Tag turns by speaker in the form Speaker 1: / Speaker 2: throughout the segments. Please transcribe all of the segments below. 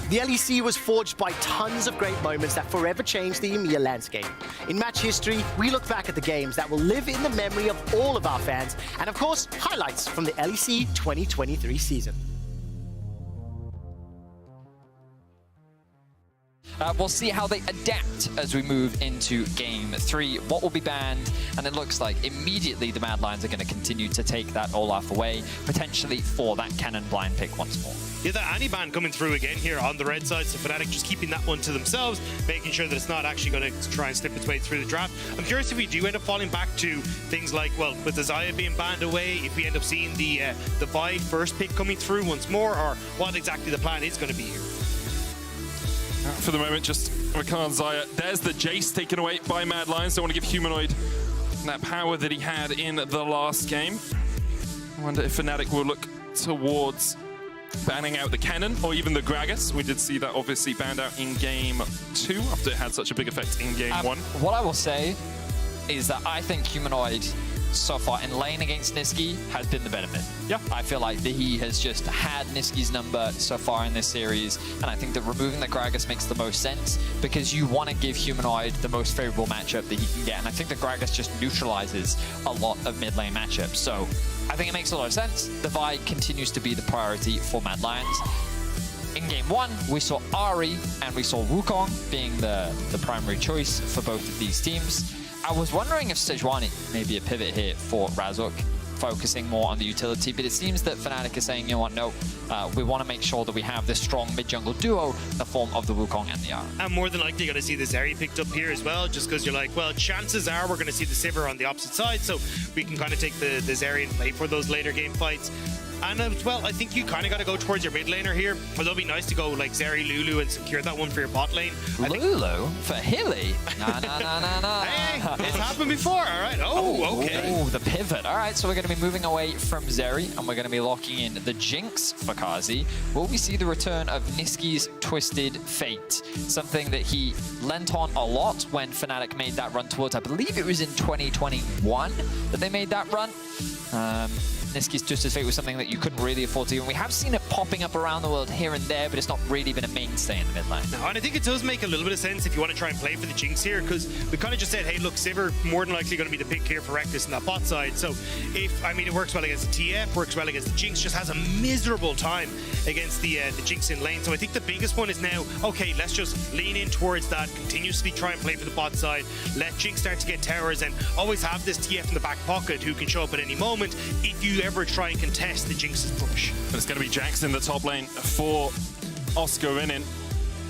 Speaker 1: The LEC was forged by tons of great moments that forever changed the EMEA landscape. In match history, we look back at the games that will live in the memory of all of our fans, and of course, highlights from the LEC 2023 season.
Speaker 2: We'll see how they adapt as we move into Game 3. What will be banned? And it looks like immediately the Mad Lions are going to continue to take that Olaf away, potentially for that cannon blind pick once more.
Speaker 3: Yeah, the anti-ban coming through again here on the red side, so Fnatic just keeping that one to themselves, making sure that it's not actually going to try and slip its way through the draft. I'm curious if we do end up falling back to things like, well, with the Xayah being banned away, if we end up seeing the Vi first pick coming through once more, or what exactly the plan is going to be here.
Speaker 4: For the moment, just Rakan Xayah. There's the Jace taken away by Mad Lions. Don't want to give Humanoid that power that he had in the last game. I wonder if Fnatic will look towards banning out the cannon or even the Gragas. We did see that obviously banned out in Game 2 after it had such a big effect in Game 1.
Speaker 2: What I will say is that I think Humanoid so far in lane against Nisqy has been the benefit.
Speaker 4: Yeah.
Speaker 2: I feel like that he has just had Nisqy's number so far in this series, and I think that removing the Gragas makes the most sense because you want to give Humanoid the most favorable matchup that he can get, and I think the Gragas just neutralizes a lot of mid lane matchups. So I think it makes a lot of sense. The Vi continues to be the priority for Mad Lions. In Game 1, we saw Ahri and we saw Wukong being the primary choice for both of these teams. I was wondering if Sejuani may be a pivot here for Razork, focusing more on the utility, but it seems that Fnatic is saying, you know what, no, we want to make sure that we have this strong mid-jungle duo in the form of the Wukong and the Ahri.
Speaker 3: And more than likely you're going to see the Zeri picked up here as well, just because you're like, well, chances are we're going to see the Sivir on the opposite side, so we can kind of take the Zeri and play for those later game fights. And as well, I think you kind of got to go towards your mid laner here. Although it'd be nice to go like Zeri, Lulu, and secure that one for your bot lane.
Speaker 2: Lulu? For Hilly? Nah.
Speaker 3: Hey, it's happened before, all right? Oh, okay.
Speaker 2: Oh, the pivot. All right, so we're going to be moving away from Zeri, and we're going to be locking in the Jinx for Kazi. Will we see the return of Nisqy's Twisted Fate? Something that he lent on a lot when Fnatic made that run towards, I believe it was in 2021 that they made that run. Nisqy's Twisted Fate was something that you couldn't really afford to do, and we have seen it popping up around the world here and there, but it's not really been a mainstay in the mid lane.
Speaker 3: No, and I think it does make a little bit of sense if you want to try and play for the Jinx here, because we kind of just said, hey, look, Sivir more than likely going to be the pick here for Reckless in that bot side. So if, I mean, it works well against the TF, works well against the Jinx, just has a miserable time against the Jinx in lane. So I think the biggest one is now, okay, let's just lean in towards that, continuously try and play for the bot side, let Jinx start to get towers, and always have this TF in the back pocket who can show up at any moment if you ever try and contest the Jinx's push.
Speaker 4: But it's going to be Jax in the top lane for Oscar Inin.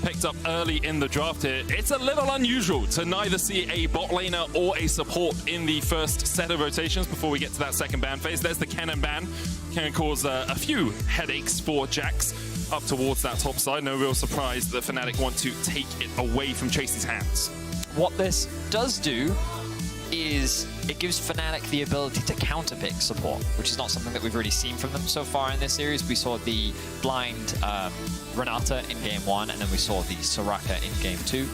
Speaker 4: Picked up early in the draft here. It's a little unusual to neither see a bot laner or a support in the first set of rotations before we get to that second ban phase. There's the cannon ban. Can cause a few headaches for Jax up towards that top side. No real surprise that Fnatic want to take it away from Chase's hands.
Speaker 2: What this does do is it gives Fnatic the ability to counterpick support, which is not something that we've really seen from them so far in this series. We saw the blind Renata in Game 1, and then we saw the Soraka in Game 2.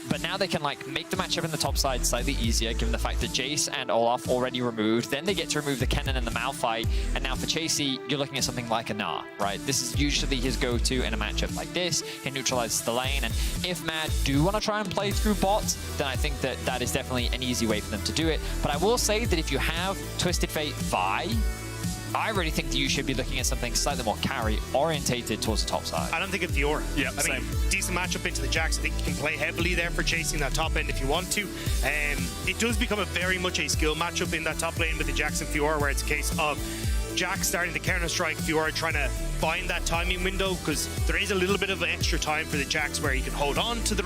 Speaker 2: But now they can like make the matchup in the top side slightly easier, given the fact that Jace and Olaf already removed. Then they get to remove the Kennen and the Malphite. And now for Chasey, you're looking at something like a Gnar, right? This is usually his go-to in a matchup like this. He neutralizes the lane. And if Mad do want to try and play through bots, then I think that that is definitely an easy way for them to do it. But I will say that if you have Twisted Fate Vi, I really think that you should be looking at something slightly more carry-orientated towards the top side.
Speaker 3: And I'm thinking Fiora.
Speaker 4: Yeah,
Speaker 3: I mean, decent matchup into the Jax. I think you can play heavily there for chasing that top end if you want to. It does become a very much a skill matchup in that top lane with the Jax and Fiora, where it's a case of Jax starting to counter-strike Fiora, trying to find that timing window, because there is a little bit of extra time for the Jax where he can hold on to the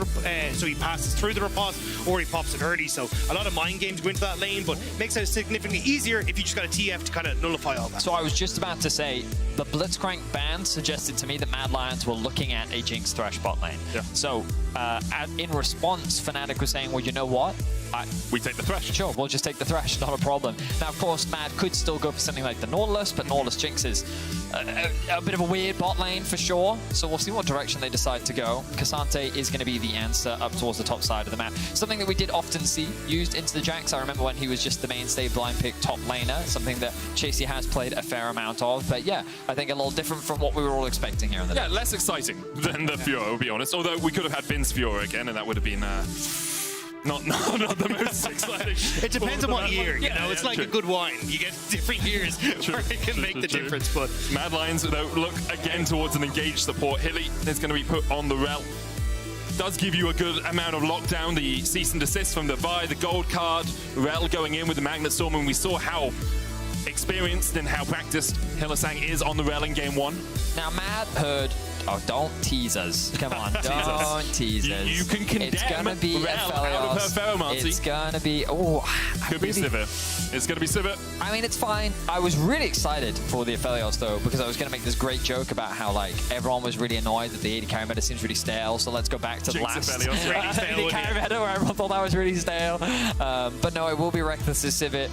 Speaker 3: so he passes through the riposte or he pops it early. So a lot of mind games go into that lane, but makes it significantly easier if you just got a TF to kind of nullify all that.
Speaker 2: So I was just about to say, the Blitzcrank ban suggested to me that Mad Lions were looking at a Jinx Thresh bot lane.
Speaker 4: Yeah.
Speaker 2: So in response, Fnatic was saying, well, you know what?
Speaker 4: We take the Thresh.
Speaker 2: Sure, we'll just take the Thresh, not a problem. Now, of course, Mad could still go for something like the Nautilus, but Nautilus Jinxes a bit of a weird bot lane for sure. So we'll see what direction they decide to go. Cassante is going to be the answer up towards the top side of the map. Something that we did often see used into the Jax. I remember when he was just the mainstay blind pick top laner, something that Chasey has played a fair amount of. But yeah, I think a little different from what we were all expecting here in the
Speaker 4: less exciting than the Fiora, to be honest. Although we could have had Finn's Fiora again, and that would have been not the most exciting.
Speaker 3: It depends on what year, you know. It's like a good wine. You get different years where it can make the difference. But
Speaker 4: Mad Lions, though, look again towards an engaged support. Hilly is going to be put on the rel. Does give you a good amount of lockdown. The cease and desist from the Vi, the gold card, rel going in with the Magnet Storm, and we saw how experienced and how practiced Hylissang is on the rel in game 1.
Speaker 2: Now, Mad heard. Oh, don't tease us. Come on, don't tease us.
Speaker 4: You can condemn
Speaker 2: It's gonna be
Speaker 4: rel out of her pheromancy.
Speaker 2: It's gonna be. Oh,
Speaker 4: Could be Sivir. It's gonna be Sivir.
Speaker 2: I mean, it's fine. I was really excited for the Aphelios though, because I was gonna make this great joke about how like everyone was really annoyed that the AD carry meta seems really stale. So let's go back to the last
Speaker 3: really stale,
Speaker 2: AD carry meta where everyone thought that was really stale. But no, it will be Reckless as Sivir.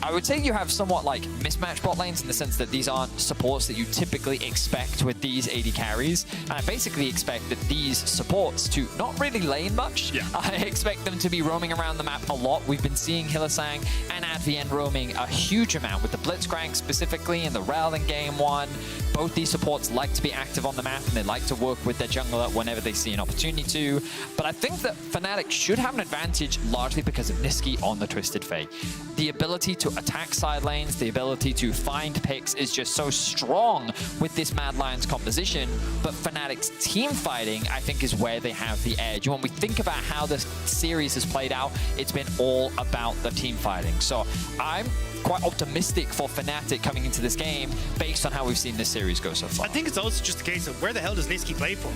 Speaker 2: I would say you have somewhat like mismatched bot lanes in the sense that these aren't supports that you typically expect with these AD carries. And I basically expect that these supports to not really lane much.
Speaker 4: Yeah.
Speaker 2: I expect them to be roaming around the map a lot. We've been seeing Hylissang and Advienne roaming a huge amount with the Blitzcrank specifically in the rel in game 1. Both these supports like to be active on the map and they like to work with their jungler whenever they see an opportunity to. But I think that Fnatic should have an advantage largely because of Niski on the Twisted Fate. The ability to attack side lanes, the ability to find picks is just so strong with this Mad Lions composition. But Fnatic's team fighting, I think, is where they have the edge. When we think about how this series has played out, it's been all about the team fighting. So I'm quite optimistic for Fnatic coming into this game based on how we've seen this series go so far.
Speaker 3: I think it's also just a case of where the hell does Niski play for?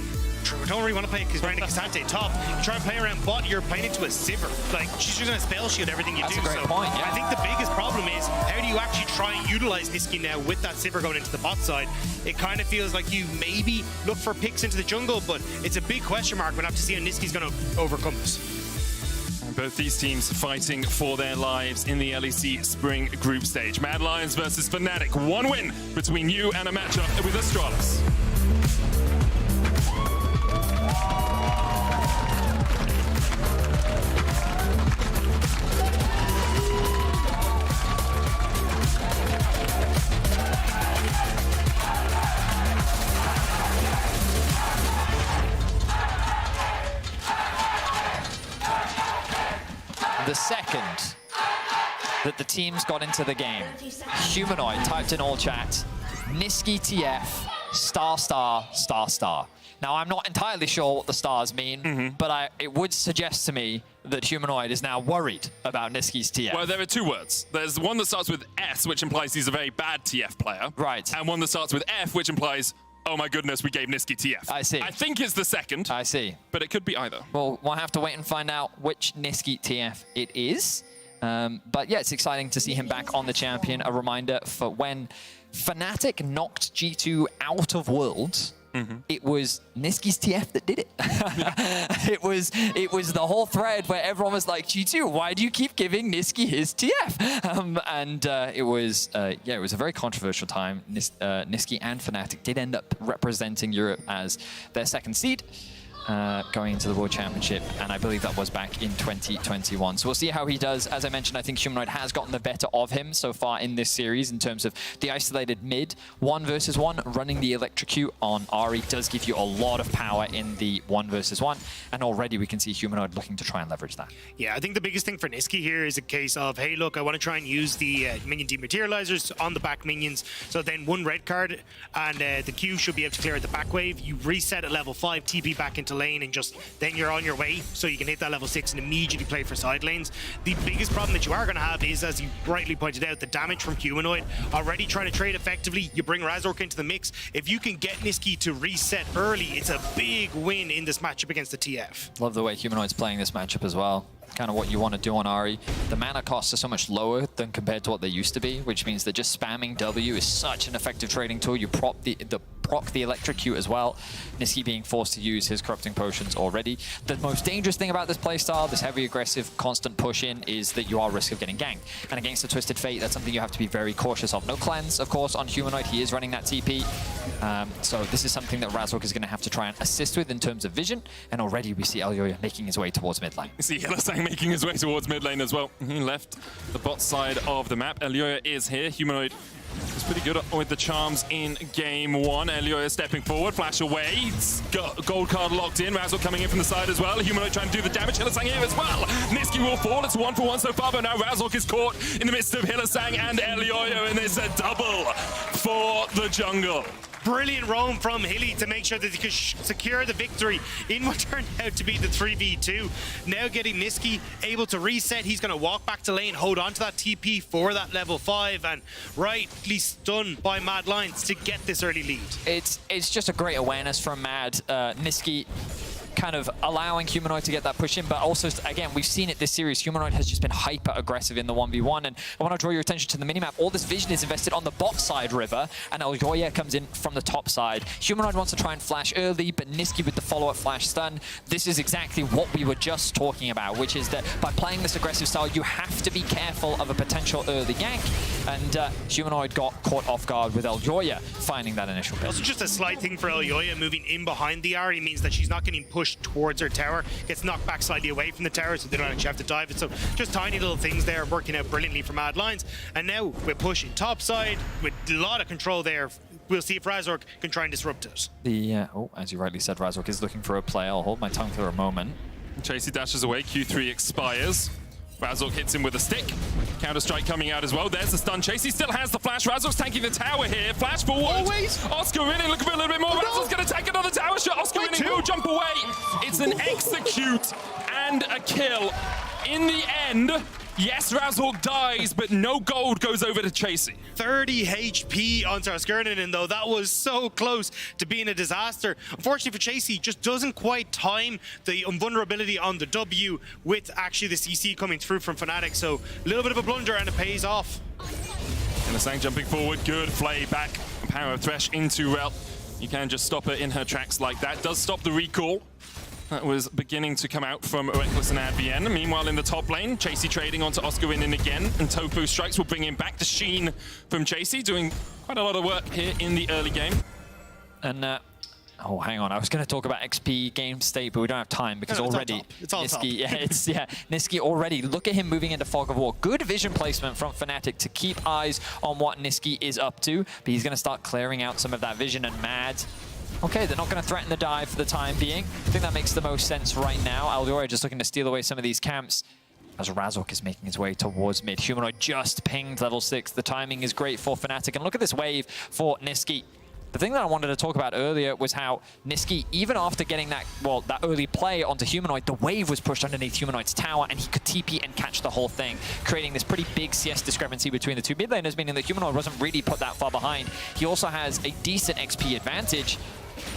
Speaker 3: We don't really want to play around Cassante top. You try and play around bot, you're playing into a Sivir. Like, she's just going to spell shield everything you do.
Speaker 2: That's a great point, yeah.
Speaker 3: I think the biggest problem is how do you actually try and utilize Niski now with that Sivir going into the bot side? It kind of feels like you maybe look for picks into the jungle, but it's a big question mark. We'll have to see how Niski's going to overcome this.
Speaker 4: Both these teams fighting for their lives in the LEC Spring Group Stage. Mad Lions versus Fnatic. One win between you and a matchup with Astralis.
Speaker 2: The second that the teams got into the game, Humanoid typed in all chat, Niski TF, star, star, star, star. Now, I'm not entirely sure what the stars mean, but it would suggest to me that Humanoid is now worried about Niski's TF.
Speaker 4: Well, there are two words. There's one that starts with S, which implies he's a very bad TF player.
Speaker 2: Right.
Speaker 4: And one that starts with F, which implies, oh my goodness, we gave Niski TF.
Speaker 2: I see.
Speaker 4: I think it's the second.
Speaker 2: I see.
Speaker 4: But it could be either.
Speaker 2: Well, we'll have to wait and find out which Niski TF it is. But yeah, it's exciting to see him back on the champion. A reminder for when Fnatic knocked G2 out of Worlds, it was Niski's TF that did it. it was the whole thread where everyone was like, G2, why do you keep giving Niski his TF? It was a very controversial time. Niski and Fnatic did end up representing Europe as their second seed. Going into the World Championship, and I believe that was back in 2021. So we'll see how he does. As I mentioned, I think Humanoid has gotten the better of him so far in this series in terms of the isolated mid. 1 versus 1, running the electrocute on Ahri does give you a lot of power in the 1 versus 1, and already we can see Humanoid looking to try and leverage that.
Speaker 3: Yeah, I think the biggest thing for Niski here is a case of, hey, look, I want to try and use the minion dematerializers on the back minions. So then 1 red card, and the Q should be able to clear out the back wave. You reset at level 5, TP back into lane, and just then you're on your way, so you can hit that level 6 and immediately play for side lanes. The biggest problem that you are going to have is, as you rightly pointed out, the damage from Humanoid. Already trying to trade effectively, you bring Razork into the mix. If you can get Niski to reset early, it's a big win in this matchup against the TF.
Speaker 2: Love the way Humanoid's playing this matchup as well. Kind of what you want to do on Ahri. The mana costs are so much lower than compared to what they used to be, which means that just spamming W is such an effective trading tool. You prop the proc the electrocute as well. Niski being forced to use his corrupting potions already. The most dangerous thing about this playstyle, this heavy aggressive constant push in, is that you are at risk of getting ganked. And against the Twisted Fate, that's something you have to be very cautious of. No cleanse, of course, on Humanoid. He is running that TP. So this is something that Razork is going to have to try and assist with in terms of vision. And already we see Elyoya making his way towards mid lane.
Speaker 4: You see Hylissang making his way towards mid lane as well. He left the bot side of the map. Elyoya is here. Humanoid is pretty good with the charms in game one. Elyoya stepping forward, flash away. Gold card locked in. Razork coming in from the side as well. Humanoid trying to do the damage. Hylissang here as well. Niski will fall. It's 1-for-1 so far, but now Razork is caught in the midst of Hylissang and Elyoya, and it's a double for the jungle.
Speaker 3: Brilliant roam from Hilly to make sure that he could secure the victory in what turned out to be the 3v2. Now getting Niski able to reset. He's going to walk back to lane, hold on to that TP for that level 5, and rightly stunned by Mad Lions to get this early lead.
Speaker 2: It's just a great awareness from Mad. Niski kind of allowing Humanoid to get that push in, but also, again, we've seen it this series. Humanoid has just been hyper aggressive in the 1v1, and I want to draw your attention to the minimap. All this vision is invested on the bot side river, and Elyoya comes in from the top side. Humanoid wants to try and flash early, but Niski with the follow-up flash stun. This is exactly what we were just talking about, which is that by playing this aggressive style, you have to be careful of a potential early gank, and Humanoid got caught off guard with Elyoya finding that initial pick.
Speaker 3: Also just a slight thing for Elyoya moving in behind the Ahri means that she's not getting pushed towards her tower, gets knocked back slightly away from the tower, so they don't actually have to dive it. So just tiny little things there working out brilliantly for Mad Lions. And now we're pushing top side with a lot of control there. We'll see if Razork can try and disrupt it.
Speaker 2: As you rightly said, Razork is looking for a play. I'll hold my tongue for a moment.
Speaker 4: Chasey dashes away, Q3 expires. Razork hits him with a stick. Counter-strike coming out as well. There's the stun. Chasey still has the flash. Razork's tanking the tower here. Flash forward.
Speaker 3: Always.
Speaker 4: Oscar in, looking for a little bit more. Razork's going to take another tower shot. Oscar in will jump away. It's an execute and a kill. In the end, yes, Razork dies, but no gold goes over to Chasey.
Speaker 3: 30 HP on Skirmishes, though. That was so close to being a disaster. Unfortunately for Chasey, just doesn't quite time the invulnerability on the W with actually the CC coming through from Fnatic. So a little bit of a blunder, and it pays off.
Speaker 4: Hylissang jumping forward, good play back. Power of Thresh into Rel. You can just stop her in her tracks like that. Does stop the recall. That was beginning to come out from Reckless and Advien. Meanwhile, in the top lane, Chasey trading onto Oscar Winin again, and Tofu strikes will bring him back to Sheen from Chasey, doing quite a lot of work here in the early game.
Speaker 2: And oh, hang on. I was going to talk about XP game state, but we don't have time because already
Speaker 3: it's all top.
Speaker 2: Niski, Niski already. Look at him moving into Fog of War. Good vision placement from Fnatic to keep eyes on what Niski is up to, but he's going to start clearing out some of that vision, and Mad. Okay, they're not going to threaten the dive for the time being. I think that makes the most sense right now. Elyoya just looking to steal away some of these camps as Razork is making his way towards mid. Humanoid just pinged level 6. The timing is great for Fnatic. And look at this wave for Niski. The thing that I wanted to talk about earlier was how Niski, even after getting that, well, that early play onto Humanoid, the wave was pushed underneath Humanoid's tower, and he could TP and catch the whole thing, creating this pretty big CS discrepancy between the two mid laners, meaning that Humanoid wasn't really put that far behind. He also has a decent XP advantage,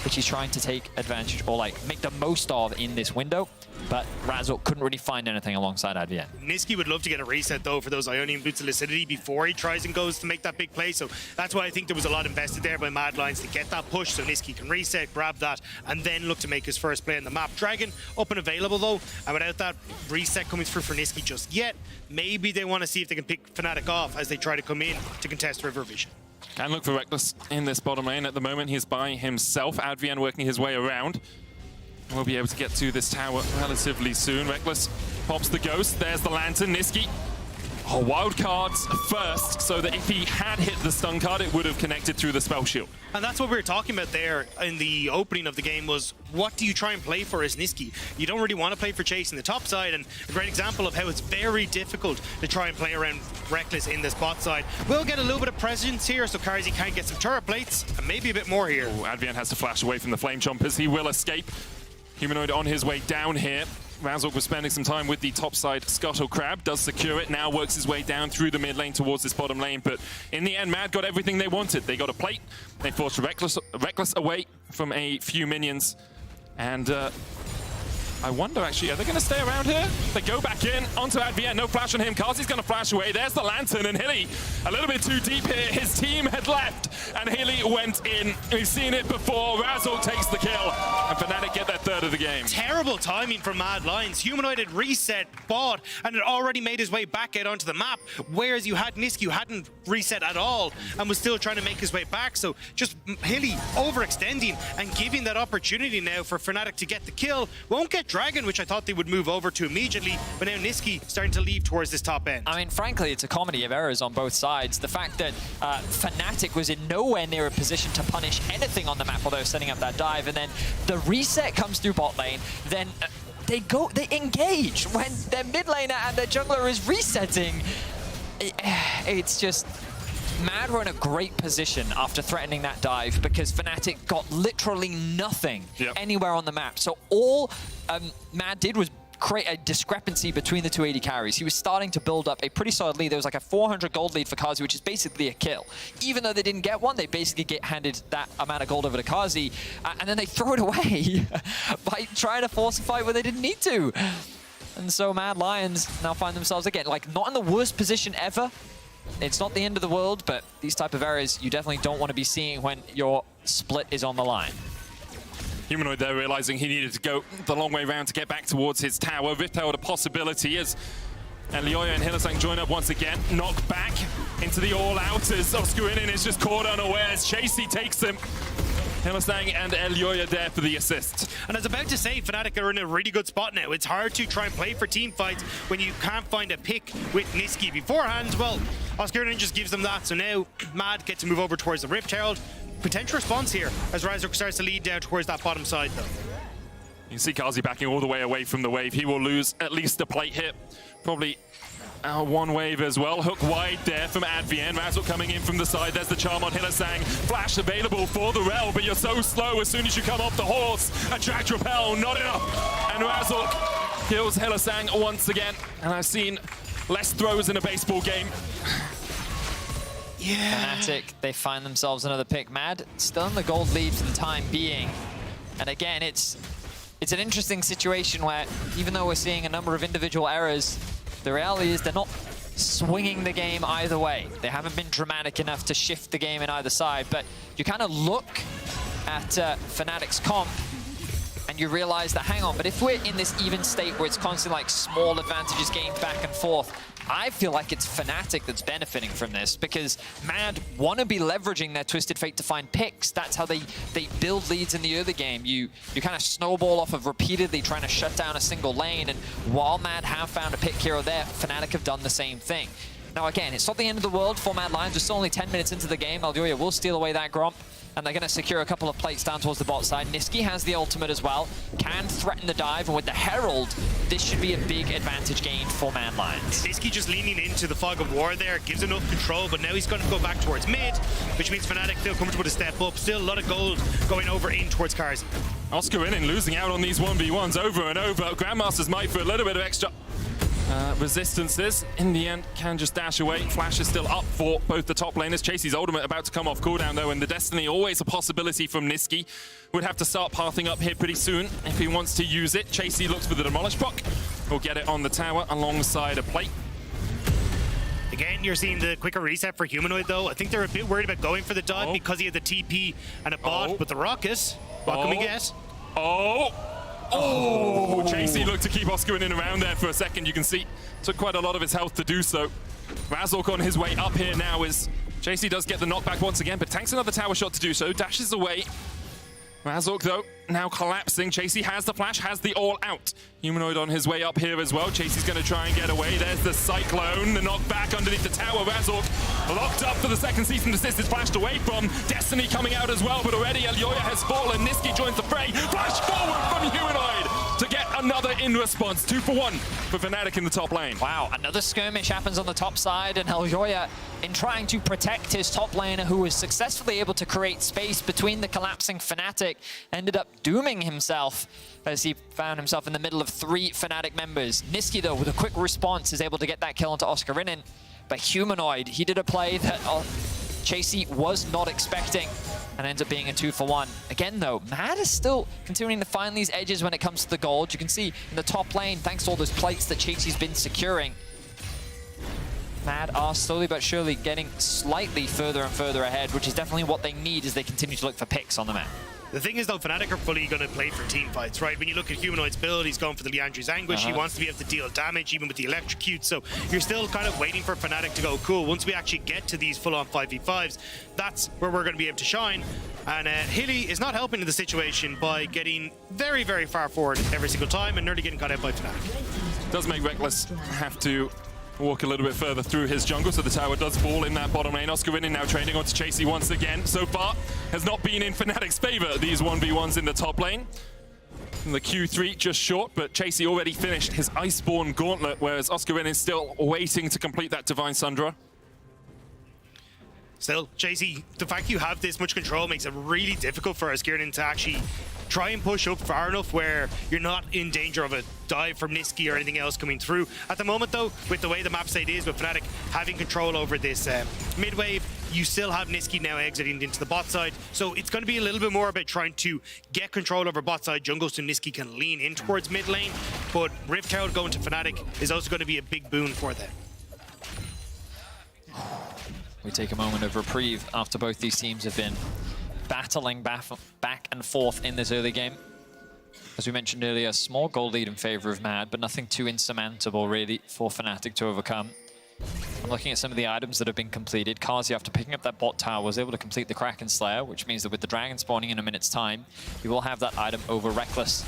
Speaker 2: which he's trying to take advantage or like make the most of in this window. But Razork couldn't really find anything alongside Advien.
Speaker 3: Niski would love to get a reset, though, for those Ionian Boots of Lucidity before he tries and goes to make that big play. So that's why I think there was a lot invested there by Mad Lions to get that push, so Niski can reset, grab that, and then look to make his first play on the map. Dragon up and available, though, and without that reset coming through for Niski just yet, maybe they want to see if they can pick Fnatic off as they try to come in to contest River Vision.
Speaker 4: Can look for Reckless in this bottom lane. At the moment, he's by himself. Advien working his way around. We'll be able to get to this tower relatively soon. Reckless pops the ghost. There's the lantern. Niski. Oh, wild cards first, so that if he had hit the stun card, it would have connected through the spell shield.
Speaker 3: And that's what we were talking about there in the opening of the game was, what do you try and play for as Niski? You don't really want to play for Chase in the top side, and a great example of how it's very difficult to try and play around Reckless in this bot side. We'll get a little bit of presence here, so Karzi can get some turret plates, and maybe a bit more here.
Speaker 4: Oh, Advien has to flash away from the flame chompers. He will escape. Humanoid on his way down here. Razork was spending some time with the topside Scuttle Crab, does secure it, now works his way down through the mid lane towards this bottom lane, but in the end, Mad got everything they wanted. They got a plate, they forced Reckless away from a few minions, and I wonder, actually, are they going to stay around here? They go back in onto Advien. No flash on him. Kazi's going to flash away. There's the Lantern, and Hilly a little bit too deep here. His team had left, and Hilly went in. We've seen it before. Razzle takes the kill, and Fnatic get their third of the game.
Speaker 3: Terrible timing from Mad Lions. Humanoid had reset, bought, and had already made his way back out onto the map, whereas you had Niski, who hadn't reset at all, and was still trying to make his way back. So just Hilly overextending and giving that opportunity now for Fnatic to get the kill. Won't get Dragon, which I thought they would move over to immediately, but now Niski starting to leave towards this top end.
Speaker 2: I mean, frankly, it's a comedy of errors on both sides. The fact that Fnatic was in nowhere near a position to punish anything on the map while they were setting up that dive, and then the reset comes through bot lane, then they engage when their mid laner and their jungler is resetting. It's just... Mad were in a great position after threatening that dive because Fnatic got literally nothing anywhere on the map. So all Mad did was create a discrepancy between the two AD carries. He was starting to build up a pretty solid lead. There was like a 400 gold lead for Kazi, which is basically a kill. Even though they didn't get one, they basically get handed that amount of gold over to Kazi, and then they throw it away by trying to force a fight where they didn't need to. And so Mad Lions now find themselves, again, like not in the worst position ever. It's not the end of the world, but these type of errors you definitely don't want to be seeing when your split is on the line.
Speaker 4: Humanoid there realizing he needed to go the long way around to get back towards his tower. Rift held a possibility as Elioya and Hylissang join up once again. Knock back into the all-out as Oscarinin is just caught unawares. Chasey takes him. Hylissang and Elioya there for the assist.
Speaker 3: And I was about to say, Fnatic are in a really good spot now. It's hard to try and play for team fights when you can't find a pick with Niski beforehand. Well, Oscarinin just gives them that. So now Mad get to move over towards the Rift Herald. Potential response here as Razork starts to lead down towards that bottom side, though.
Speaker 4: You can see Kazi backing all the way away from the wave. He will lose at least a plate hit. Probably one wave as well. Hook wide there from Advien. Razork coming in from the side. There's the charm on Hylissang. Flash available for the Rel, but you're so slow as soon as you come off the horse. Attract repel, not enough. And Razork kills Hylissang once again. And I've seen less throws in a baseball game.
Speaker 3: Yeah.
Speaker 2: Fnatic, they find themselves another pick. Mad still in the gold lead for the time being. And again, it's an interesting situation where even though we're seeing a number of individual errors, the reality is they're not swinging the game either way. They haven't been dramatic enough to shift the game in either side, but you kind of look at Fnatic's comp and you realize that, hang on, but if we're in this even state where it's constantly like small advantages gained back and forth, I feel like it's Fnatic that's benefiting from this because Mad want to be leveraging their Twisted Fate to find picks. That's how they build leads in the early game. You kind of snowball off of repeatedly trying to shut down a single lane, and while Mad have found a pick here or there, Fnatic have done the same thing. Now again, it's not the end of the world for Mad Lions. We're still only 10 minutes into the game. Elioya will steal away that Gromp, and they're going to secure a couple of plates down towards the bot side. Niski has the ultimate as well, can threaten the dive, and with the Herald, this should be a big advantage gained for Mad Lions.
Speaker 3: Niski just leaning into the fog of war there, gives enough control, but now he's going to go back towards mid, which means Fnatic feel comfortable to step up. Still a lot of gold going over in towards Kazi.
Speaker 4: Oscarinin losing out on these 1v1s over and over. Grandmasters might for a little bit of extra resistances. In the end, can just dash away. Flash is still up for both the top laners. Chasey's ultimate about to come off cooldown though, and the Destiny always a possibility from Niski. Would have to start pathing up here pretty soon if he wants to use it. Chasey looks for the Demolish Block. He'll get it on the tower alongside a plate.
Speaker 3: Again, you're seeing the quicker reset for Humanoid though. I think they're a bit worried about going for the dive because he had the TP and a bot, but the Rocket, what can we get?
Speaker 4: Oh, Chasey looked to keep Oscarinin around there for a second. You can see took quite a lot of his health to do so. Razork on his way up here now as Chasey does get the knockback once again, but tanks another tower shot to do so. Dashes away. Razork though, now collapsing. Chasey has the flash, has the all out. Humanoid on his way up here as well. Chasey's going to try and get away. There's the Cyclone, the knockback underneath the tower. Razork locked up for the second cease and desist is flashed away from. Destiny coming out as well, but already Elioya has fallen. Niski joins the fray. Flash forward from Humanoid to get another in response. 2 for 1 for Fnatic in the top lane.
Speaker 2: Wow, another skirmish happens on the top side, and Elioya, in trying to protect his top laner, who was successfully able to create space between the collapsing Fnatic, ended up dooming himself as he found himself in the middle of 3 Fnatic members. Niski, though, with a quick response, is able to get that kill onto Oscarinin. But Humanoid, he did a play that Chasey was not expecting. and ends up being a 2-for-1. Again, though, Mad is still continuing to find these edges when it comes to the gold. You can see in the top lane, thanks to all those plates that Chasey's been securing, Mad are slowly but surely getting slightly further and further ahead, which is definitely what they need as they continue to look for picks on the map.
Speaker 3: The thing is, though, Fnatic are fully going to play for team fights, right? When you look at Humanoid's build, he's going for the Leandri's Anguish. He wants to be able to deal damage, even with the electrocute. So you're still kind of waiting for Fnatic to go, cool, once we actually get to these full-on 5v5s, that's where we're going to be able to shine. And Hilly is not helping in the situation by getting very, very far forward every single time and nearly getting caught out by Fnatic.
Speaker 4: Does make Reckless have to walk a little bit further through his jungle, so the tower does fall in that bottom lane. Oscarinin now trading onto Chasey once again. So far, has not been in Fnatic's favor, these 1v1s in the top lane. And the Q3 just short, but Chasey already finished his Iceborne Gauntlet, whereas Oscarinin is still waiting to complete that Divine Sundra.
Speaker 3: Still, Chasey, the fact you have this much control makes it really difficult for Skirmishes to actually try and push up far enough where you're not in danger of a dive from Niski or anything else coming through. At the moment, though, with the way the map state is, with Fnatic having control over this mid-wave, you still have Niski now exiting into the bot side. So it's going to be a little bit more about trying to get control over bot side jungle so Niski can lean in towards mid lane. But Rift Herald going to Fnatic is also going to be a big boon for them.
Speaker 2: We take a moment of reprieve after both these teams have been battling back and forth in this early game. As we mentioned earlier, small gold lead in favor of Mad, but nothing too insurmountable really for Fnatic to overcome. I'm looking at some of the items that have been completed. Kazi, after picking up that bot tower, was able to complete the Kraken Slayer, which means that with the dragon spawning in a minute's time, he will have that item over Reckless.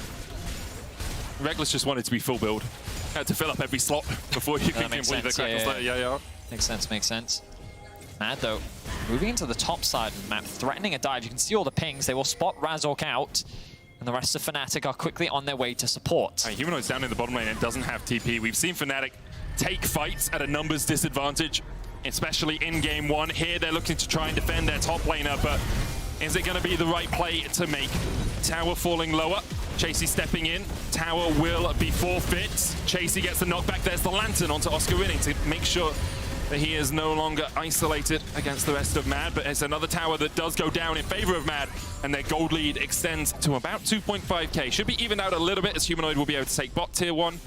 Speaker 4: Reckless just wanted to be full build. Had to fill up every slot before you could complete the Kraken Slayer. Yeah.
Speaker 2: Makes sense, makes sense. Mad, though, moving into the top side of the map, threatening a dive. You can see all the pings. They will spot Razork out, and the rest of Fnatic are quickly on their way to support.
Speaker 4: Humanoid's down in the bottom lane and doesn't have TP. We've seen Fnatic take fights at a numbers disadvantage, especially in game one. Here, they're looking to try and defend their top laner, but is it going to be the right play to make? Tower falling lower. Chasey stepping in. Tower will be forfeit. Chasey gets the knockback. There's the Lantern onto Oscarinin to make sure that he is no longer isolated against the rest of Mad, but it's another tower that does go down in favor of Mad, and their gold lead extends to about 2.5k. Should be evened out a little bit as Humanoid will be able to take bot tier 1.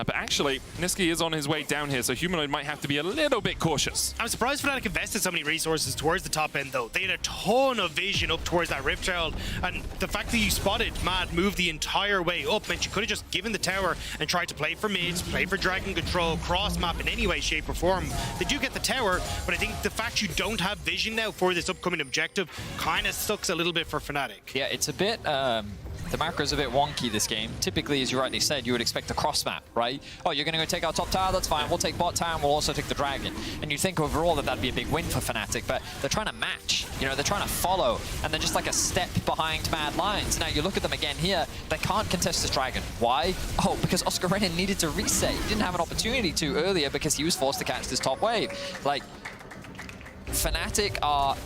Speaker 4: But actually, Niski is on his way down here, so Humanoid might have to be a little bit cautious.
Speaker 3: I'm surprised Fnatic invested so many resources towards the top end, though. They had a ton of vision up towards that Rift Herald, and the fact that you spotted Mad move the entire way up meant you could have just given the tower and tried to play for mids, play for dragon control, cross-map in any way, shape, or form. They do get the tower, but I think the fact you don't have vision now for this upcoming objective kind of sucks a little bit for Fnatic.
Speaker 2: Yeah, it's a bit... the macro's a bit wonky this game. Typically, as you rightly said, you would expect a cross map, right? Oh, you're going to go take our top tower? That's fine. We'll take bot tower and we'll also take the dragon. And you'd think overall that that'd be a big win for Fnatic, but they're trying to match. You know, they're trying to follow, and they're just like a step behind Mad Lions. Now, you look at them again here, they can't contest this dragon. Why? Oh, because Oscarinin needed to reset. He didn't have an opportunity to earlier because he was forced to catch this top wave. Like, Fnatic are...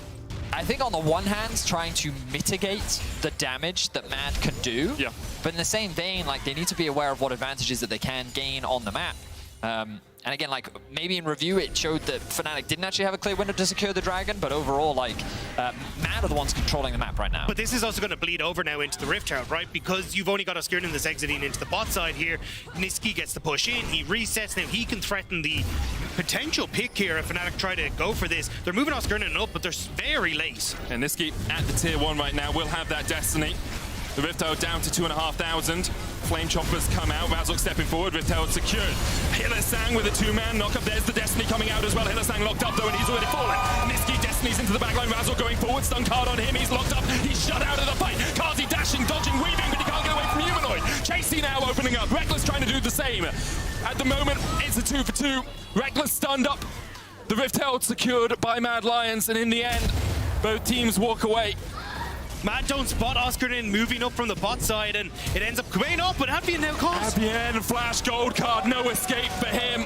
Speaker 2: I think on the one hand, trying to mitigate the damage that Mad can do.
Speaker 4: Yeah.
Speaker 2: But in the same vein, like, they need to be aware of what advantages that they can gain on the map. And again, like, maybe in review, it showed that Fnatic didn't actually have a clear window to secure the dragon, but overall, like, Mad are the ones controlling the map right now.
Speaker 3: But this is also going to bleed over now into the Rift Herald, right? Because you've only got Oscarinin that's exiting into the bot side here. Niski gets the push in, he resets, now he can threaten the potential pick here if Fnatic try to go for this. They're moving Oscarinin up, but they're very late.
Speaker 4: And Niski at the tier 1 right now will have that destiny. The Rift Herald down to 2,500. Flame Choppers come out. Razork stepping forward. Rift Herald secured. Hillisang with a 2-man knockup. There's the Destiny coming out as well. Hillisang locked up though, and he's already fallen. Niski Destiny's into the backline. Razork going forward. Stun card on him. He's locked up. He's shut out of the fight. Kazi dashing, dodging, weaving, but he can't get away from Humanoid. Chasey now opening up. Reckless trying to do the same. At the moment, it's a 2 for 2. Reckless stunned up. The Rift Herald secured by Mad Lions, and in the end, both teams walk away.
Speaker 3: Mad don't spot Oscarinin moving up from the bot side, and it ends up going up, but Appian now comes.
Speaker 4: Appian, flash gold card, no escape for him.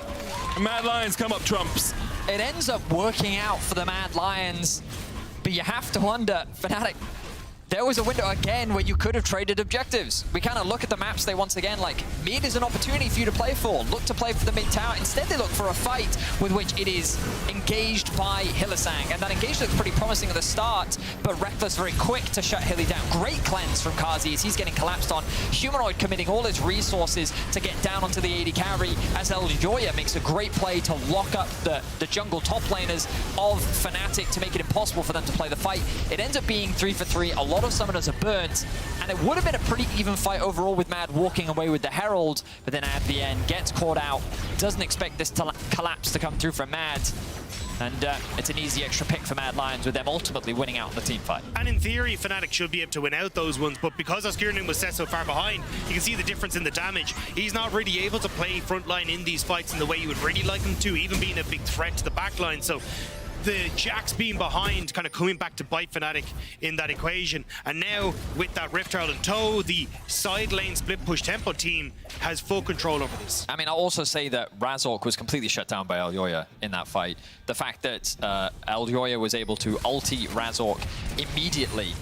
Speaker 4: Mad Lions come up trumps.
Speaker 2: It ends up working out for the Mad Lions, but you have to wonder, Fnatic, there was a window again where you could have traded objectives. We kind of look at the maps they once again like, mid is an opportunity for you to play for. Look to play for the mid tower. Instead, they look for a fight with which it is engaged by Hylissang. And that engage looks pretty promising at the start, but Reckless very quick to shut Hilly down. Great cleanse from Kazi as he's getting collapsed on. Humanoid committing all his resources to get down onto the AD carry as Elyoya makes a great play to lock up the jungle top laners of Fnatic to make it impossible for them to play the fight. It ends up being 3 for 3. A lot of summoners are burnt, and it would have been a pretty even fight overall with Mad walking away with the Herald, but then Advn gets caught out. Doesn't expect this to collapse to come through from Mad. And it's an easy extra pick for Mad Lions, with them ultimately winning out in the team fight.
Speaker 3: And in theory, Fnatic should be able to win out those ones, but because Oskirnin was set so far behind, you can see the difference in the damage. He's not really able to play frontline in these fights in the way you would really like him to, even being a big threat to the backline. So the Jax being behind, kind of coming back to bite Fnatic in that equation. And now, with that Rift Herald in tow, the side lane split push tempo team has full control over this.
Speaker 2: I mean, I'll also say that Razork was completely shut down by Elyoya in that fight. The fact that Elyoya was able to ulti Razork immediately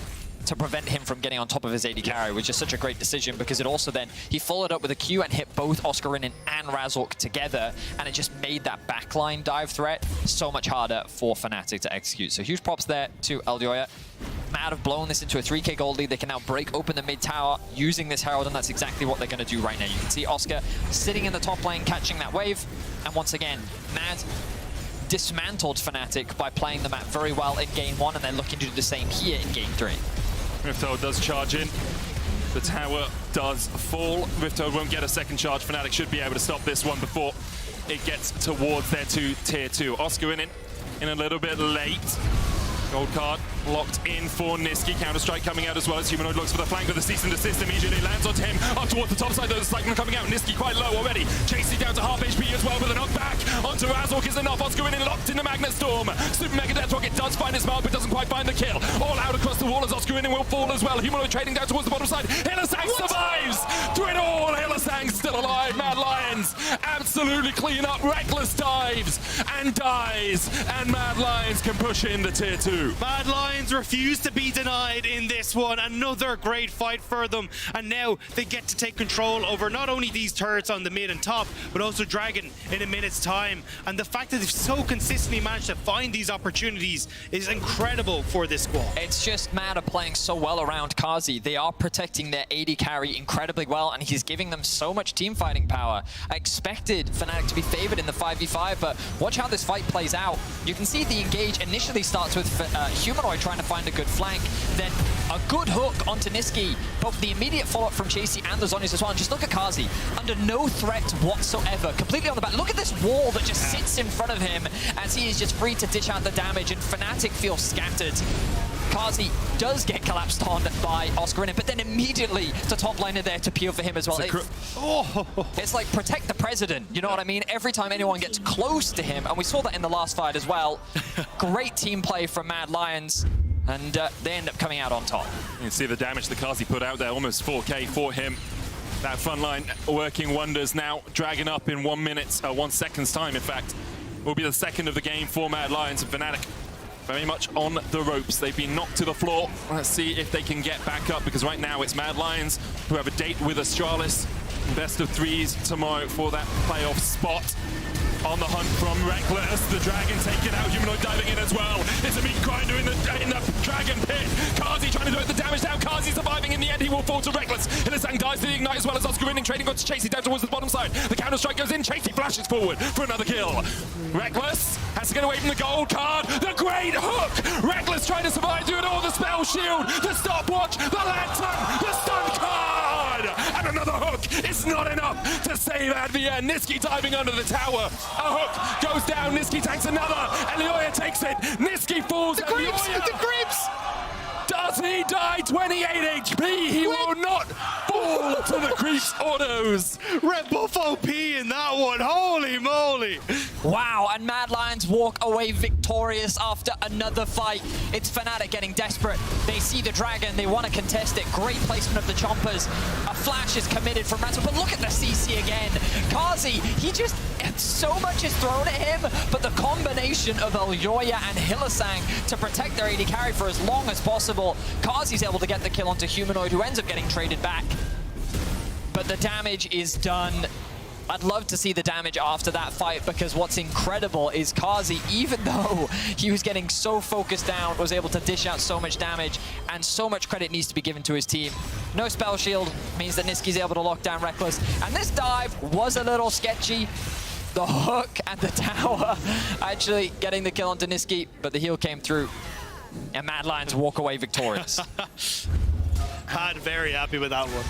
Speaker 2: to prevent him from getting on top of his AD carry was just such a great decision, because it also then, he followed up with a Q and hit both Oskirnin and Razork together, and it just made that backline dive threat so much harder for Fnatic to execute. So huge props there to Elyoya. Mad have blown this into a 3k gold lead. They can now break open the mid tower using this Herald, and that's exactly what they're going to do right now. You can see Oscar sitting in the top lane, catching that wave, and once again, Mad dismantled Fnatic by playing the map very well in game 1, and they're looking to do the same here in game 3.
Speaker 4: Rifthold does charge in. The tower does fall. Rifthold won't get a second charge. Fnatic should be able to stop this one before it gets towards their tier 2. Oscar in a little bit late. Gold card locked in for Niski. Counter-strike coming out as well as Humanoid looks for the flank with the cease and desist. Immediately lands onto him. Up towards the top side, there's a cyclone coming out. Niski quite low already. Chasing down to half HP as well with a knockback. Onto Razork is enough. Oscar in locked in the Magnet Storm. Super Mega Death Rocket does find his mark, but doesn't quite find the kill. All out across the wall as Oscar in will fall as well. Humanoid trading down towards the bottom side. Hylissang survives! Through it all, Hylissang's still alive. Mad Lions absolutely clean up. Reckless dives and dies. And Mad Lions can push in the tier 2.
Speaker 3: Mad Lions refuse to be denied in this one. Another great fight for them. And now they get to take control over not only these turrets on the mid and top, but also Dragon in a minute's time. And the fact that they've so consistently managed to find these opportunities is incredible for this squad.
Speaker 2: It's just Mad are playing so well around Kazi. They are protecting their AD carry incredibly well, and he's giving them so much team fighting power. I expected Fnatic to be favored in the 5v5, but watch how this fight plays out. You can see the engage initially starts with Humanoid trying to find a good flank, then a good hook onto Niski, but the immediate follow-up from Chasey and the Zhonya's as well. And just look at Kazi, under no threat whatsoever, completely on the back. Look at this wall that just sits in front of him as he is just free to dish out the damage, and Fnatic feel scattered. Kazi does get collapsed on by Oskirnin, but then immediately the top laner there to peel for him as well. It's like protect the president, you know what I mean? Every time anyone gets close to him, and we saw that in the last fight as well. Great team play from Mad Lions, and they end up coming out on top.
Speaker 4: You can see the damage that Kazi put out there, almost 4k for him. That front line working wonders now. Dragon up in 1 minute, 1 second's time, in fact. Will be the second of the game for Mad Lions, and Fnatic very much on the ropes. They've been knocked to the floor. Let's see if they can get back up, because right now it's Mad Lions who have a date with Astralis. Best of 3s tomorrow for that playoff spot. On the hunt from Reckless, the Dragon taken out, Humanoid diving in as well. It's a meat grinder in the Dragon pit. Kazi trying to do it, the damage down. Kazi surviving in the end, he will fall to Reckless. Hylissang dies to the Ignite as well as Oskirnin trading on to Chasey down towards the bottom side. The counter strike goes in, Chasey flashes forward for another kill. Reckless has to get away from the gold card. The great hook! Reckless trying to survive through it all, the spell shield, the stopwatch, the lantern, the stun card! And another hook! It's not enough to save Advn. Niski diving under the tower. A hook goes down, Niski takes another, Elyoya takes it, Niski falls,
Speaker 1: The creeps! The creeps!
Speaker 4: Does he die? 28 HP, he will not fall to the creeps autos.
Speaker 3: Red Buff OP in that one. Holy moly.
Speaker 2: Wow, and Mad Lions walk away victorious after another fight. It's Fnatic getting desperate. They see the dragon, they want to contest it. Great placement of the chompers. A flash is committed from Ransom, but look at the CC again. Kazi, so much is thrown at him, but the combination of Elyoya and Hylissang to protect their AD carry for as long as possible. Kazi's able to get the kill onto Humanoid, who ends up getting traded back. But the damage is done. I'd love to see the damage after that fight, because what's incredible is Kazi, even though he was getting so focused down, was able to dish out so much damage, and so much credit needs to be given to his team. No spell shield means that Niski's able to lock down Reckless, and this dive was a little sketchy. The hook and the tower actually getting the kill onto Niski, but the heal came through, and Mad Lions walk away victorious.
Speaker 3: Pad very happy with that one.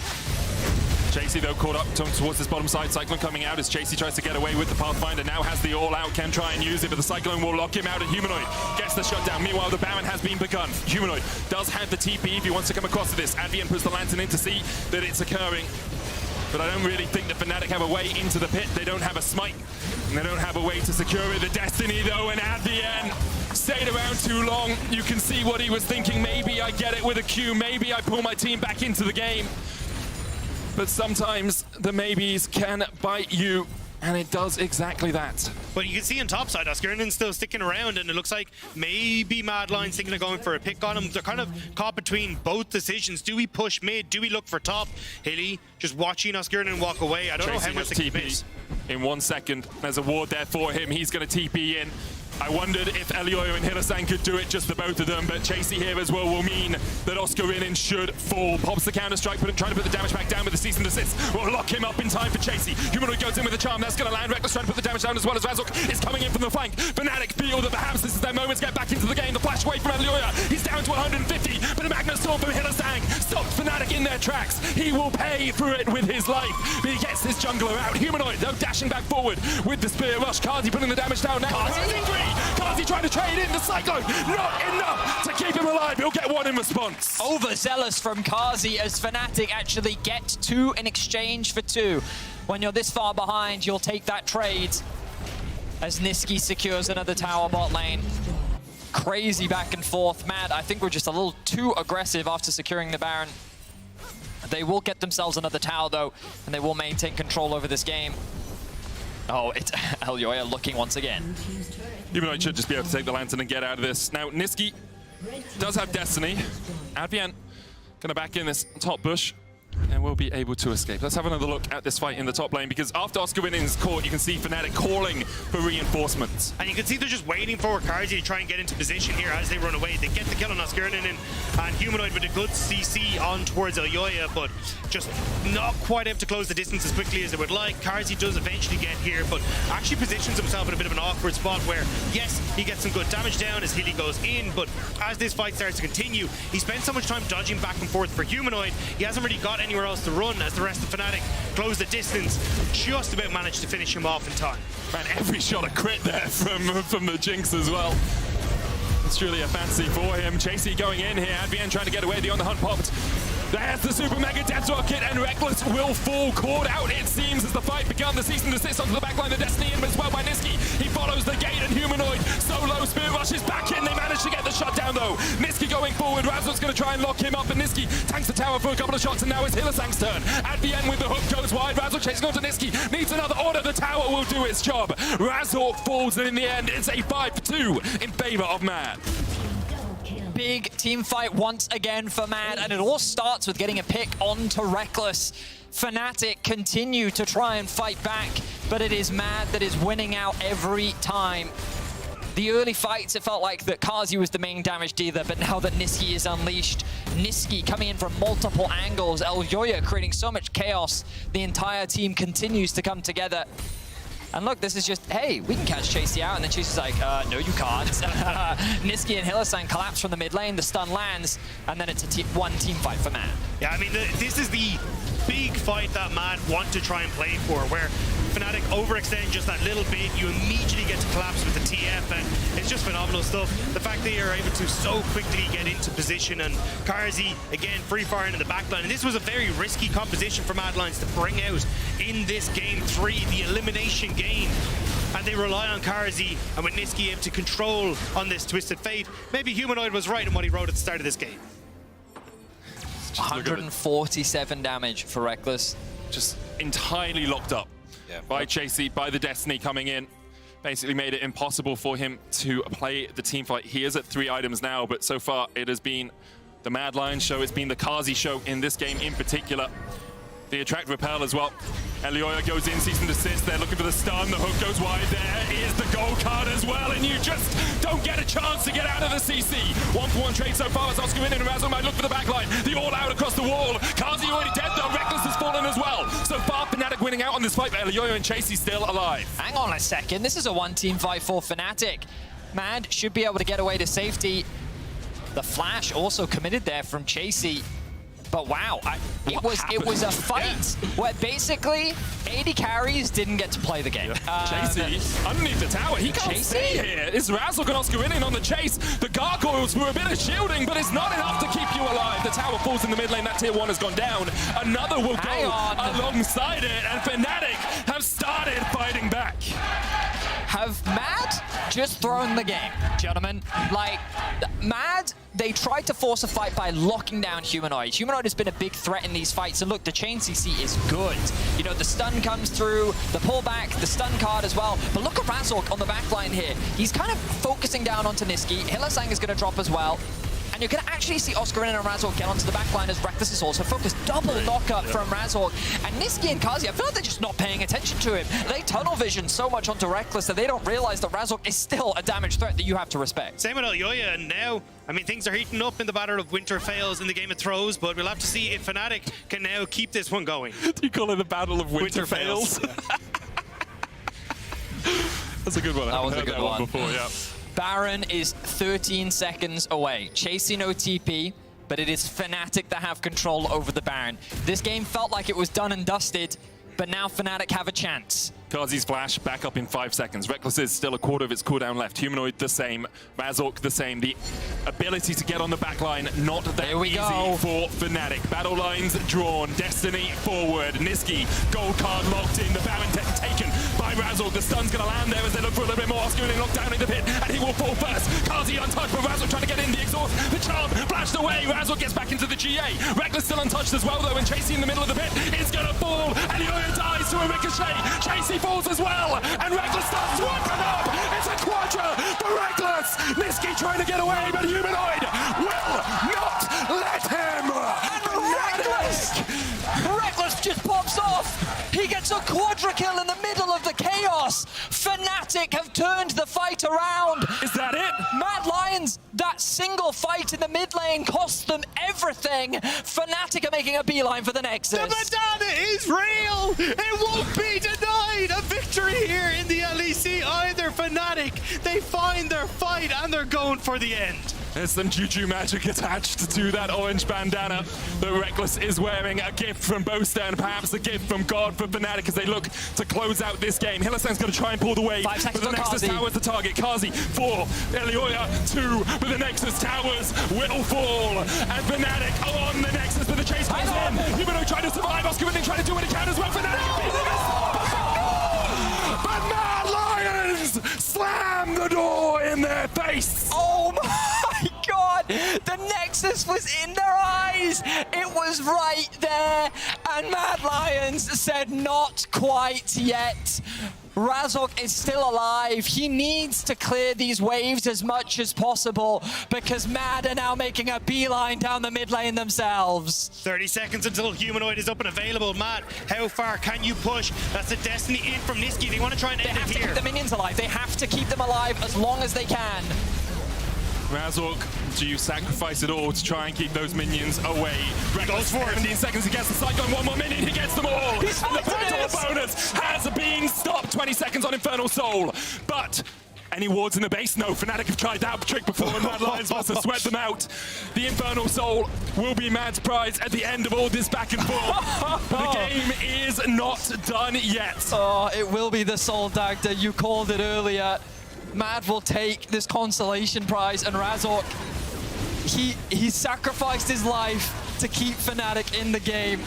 Speaker 4: Chasey, though, caught up towards this bottom side. Cyclone coming out as Chasey tries to get away with the Pathfinder. Now has the all-out, can try and use it, but the Cyclone will lock him out, and Humanoid gets the shutdown. Meanwhile, the Baron has been begun. Humanoid does have the TP if he wants to come across to this. Advian puts the Lantern in to see that it's occurring. But I don't really think that Fnatic have a way into the pit. They don't have a smite, and they don't have a way to secure it. The Destiny, though, and Advian stayed around too long. You can see what he was thinking. Maybe I get it with a Q. Maybe I pull my team back into the game. But sometimes the maybes can bite you, and it does exactly that.
Speaker 3: But you can see on top side, Oscarion's still sticking around, and it looks like maybe Mad Lions thinking of going for a pick on him. They're kind of caught between both decisions. Do we push mid? Do we look for top? Hilly just watching Oscarion walk away. I don't know how much they can miss.
Speaker 4: In 1 second. There's a ward there for him. He's going to TP in. I wondered if Elyoya and Hylissang could do it, just the both of them, but Chasey here as well will mean that Oscarinin should fall. Pops the counter-strike, trying to put the damage back down with the cease and desist. Will lock him up in time for Chasey. Humanoid goes in with a charm, that's going to land. Reckless trying to put the damage down as well as Razork is coming in from the flank. Fnatic feel that perhaps this is their moment to get back into the game. The flash away from Elyoya, he's down to 150, but a Magna Storm from Hylissang stops Fnatic in their tracks. He will pay for it with his life, but he gets his jungler out. Humanoid, though, dashing back forward with the Spear Rush. Kazi putting the damage down now. Kazi trying to trade in the Cyclone, not enough to keep him alive. He'll get one in response.
Speaker 2: Overzealous from Kazi as Fnatic actually get 2 in exchange for 2. When you're this far behind, you'll take that trade as Niski secures another tower bot lane. Crazy back and forth. Mad, I think we're just a little too aggressive after securing the Baron. They will get themselves another tower though, and they will maintain control over this game. Oh, it's Elyoya looking once again.
Speaker 4: Humanoid should just be able to take the Lantern and get out of this. Now, Niski does have Destiny. Advian gonna back in this top bush and will be able to escape. Let's have another look at this fight in the top lane, because after Oscarin's caught, you can see Fnatic calling for reinforcements.
Speaker 3: And you can see they're just waiting for Kazi to try and get into position here as they run away. They get the kill on Oscarinin, and Humanoid with a good CC on towards Elyoya, but just not quite able to close the distance as quickly as they would like. Kazi does eventually get here, but actually positions himself in a bit of an awkward spot where, yes, he gets some good damage down as Hilly goes in, but as this fight starts to continue, he spends so much time dodging back and forth for Humanoid, he hasn't really got anywhere else to run as the rest of Fnatic close the distance. Just about managed to finish him off in time.
Speaker 4: Man, every shot a crit there from the Jinx as well. It's truly a fancy for him. Chasey going in here. Advian trying to get away. The on the hunt popped. There's the Super Mega Death Rocket, and Reckless will fall. Caught out, it seems, as the fight begun. The cease and desist onto the backline. The Destiny in as well by Niski. He follows the gate, and Humanoid solo Spirit rushes back in. They manage to get the shutdown, though. Niski going forward. Razor's going to try and lock him up, and Niski tanks the tower for a couple of shots, and now it's Hylissang's turn. Advian with the hook goes wide. Razor chasing onto Niski. Needs another order. The tower will do its job. Razor falls, and in the end, it's a 5-2 in favor of Mad.
Speaker 2: Big team fight once again for Mad, and it all starts with getting a pick onto Reckless. Fnatic continue to try and fight back, but it is Mad that is winning out every time. The early fights, it felt like that Kazi was the main damage dealer, but now that Niski is unleashed, Niski coming in from multiple angles, Elyoya creating so much chaos, the entire team continues to come together. And look, this is just, hey, we can catch Chasey out, and then Chasey's like, no you can't. Niski and Hylissang collapse from the mid lane, the stun lands, and then it's a one team fight for Mad.
Speaker 3: Yeah, I mean, this is the big fight that Mad want to try and play for, where Fnatic overextend just that little bit, you immediately get to collapse with the TF, and it's just phenomenal stuff. The fact they are able to so quickly get into position, and Karzi, again, free firing in the backline. And this was a very risky composition for Mad Lions to bring out in this game 3, the elimination game. And they rely on Karzi, and with Niski able to control on this Twisted Fate, maybe Humanoid was right in what he wrote at the start of this game.
Speaker 2: 147 damage for Reckless.
Speaker 4: Just entirely locked up by Chasey, by the Destiny coming in. Basically made it impossible for him to play the team fight. He is at 3 items now, but so far it has been the Mad Lions show. It's been the Karzi show in this game in particular. The attract repel as well. Elioya goes in, cease and desist. They're looking for the stun. The hook goes wide. There is the gold card as well, and you just don't get a chance to get out of the CC. 1-for-1 trade so far as Oscar in and Razzle might look for the backline. The all-out across the wall. Karzi already dead though. Reckless has fallen as well. So far, Fnatic winning out on this fight, but Elioya and Chasey still alive.
Speaker 2: Hang on a second. This is a one-team fight for Fnatic. Mad should be able to get away to safety. The flash also committed there from Chasey. But wow, it was a fight where basically 80 carries didn't get to play the game.
Speaker 4: Chasey, underneath the tower, he can't stay here. It's Razzle and Oscar in on the chase. The gargoyles were a bit of shielding, but it's not enough to keep you alive. The tower falls in the mid lane, that tier 1 has gone down. Another will go alongside it, and Fnatic have started fighting back.
Speaker 2: Have Mad just thrown the game, gentlemen? Like, Mad, they tried to force a fight by locking down Humanoid. Humanoid has been a big threat in these fights, and look, the chain CC is good. You know, the stun comes through, the pullback, the stun card as well. But look at Razork on the backline here. He's kind of focusing down onto Niski. Hillasang is going to drop as well. And you're going to actually see Oscar and Razork get onto the backline as Reckless is also focused. Double knockup from Razork. And Niski and Karzi, I feel like they're just not paying attention to him. They tunnel vision so much onto Reckless that they don't realize that Razork is still a damage threat that you have to respect.
Speaker 3: Same with Elioya, and now, I mean, things are heating up in the Battle of Winter Fails in the Game of Throws, but we'll have to see if Fnatic can now keep this one going.
Speaker 4: Do you call it the Battle of Winter Fails? That's a good one.
Speaker 2: That was a good one
Speaker 4: before, yeah.
Speaker 2: Baron is 13 seconds away. Chasing no TP, but it is Fnatic that have control over the Baron. This game felt like it was done and dusted, but now Fnatic have a chance.
Speaker 4: Karzi's flash back up in 5 seconds. Reckless is still a quarter of its cooldown left. Humanoid the same. Razork the same. The ability to get on the backline, not that easy for Fnatic. Battle lines drawn. Destiny forward. Niski, gold card locked in. The Baron taken by Razork. The stun's going to land there as they look for a little bit more. Oscar locked down in the pit, and he will fall first. Karzi untouched, but Razork trying to get in. The exhaust, the charm flashed away. Razork gets back into the GA. Reckless still untouched as well, though, and Chasey in the middle of the pit is going to fall. Elioya dies to a ricochet. Chasey falls as well, and Reckless starts swapping up. It's a quadra for Reckless. Niski trying to get away, but Humanoid will not let him.
Speaker 2: And Reckless just pops off. He gets a quadra kill in the middle of the chaos. Fnatic have turned the fight around.
Speaker 4: Is that it?
Speaker 2: Mad Lions, that single fight in the mid lane cost them everything. Fnatic are making a beeline for the Nexus.
Speaker 3: The Madonna is real! It won't be denied! A victory here in the LEC either. Fnatic, they find their fight and they're going for the end.
Speaker 4: There's some juju magic attached to that orange bandana that Reckless is wearing. A gift from Boaster and perhaps a gift from God for Fnatic as they look to close out this game. Hillasang's going to try and pull the wave.
Speaker 2: 5 seconds
Speaker 4: but the
Speaker 2: on
Speaker 4: Nexus
Speaker 2: Karzi.
Speaker 4: tower is the target. Karzi, 4. Elioya, 2. But the Nexus towers will fall. And Fnatic on the Nexus, but the chase comes in. Humanoid trying to survive. Oscar Winning trying to do what he can as well. Fnatic. But Mad Lions slam the door in their face.
Speaker 2: Oh my God! The Nexus was in their eyes! It was right there! And Mad Lions said not quite yet. Razork is still alive. He needs to clear these waves as much as possible because Mad are now making a beeline down the mid lane themselves.
Speaker 3: 30 seconds until Humanoid is up and available. Matt, how far can you push? That's a Destiny in from Niski. They want to try and
Speaker 2: They
Speaker 3: end
Speaker 2: have
Speaker 3: it
Speaker 2: to
Speaker 3: here.
Speaker 2: keep the minions alive. They have to keep them alive as long as they can.
Speaker 4: Razork, do you sacrifice it all to try and keep those minions away? Reckless, 17 seconds, he gets the Cyclone, 1 more minute, he gets them all!
Speaker 2: He's
Speaker 4: And the
Speaker 2: fighting
Speaker 4: Phantom
Speaker 2: this!
Speaker 4: bonus has been stopped, 20 seconds on Infernal Soul, but Any wards in the base? No, Fnatic have tried that trick before and Mad Lions must have swept them out. The Infernal Soul will be Mad's prize at the end of all this back and forth. But the game is not done yet.
Speaker 2: Oh, it will be the Soul Dagda. You called it earlier. Mad will take this consolation prize, and Razork, he sacrificed his life to keep Fnatic in the game.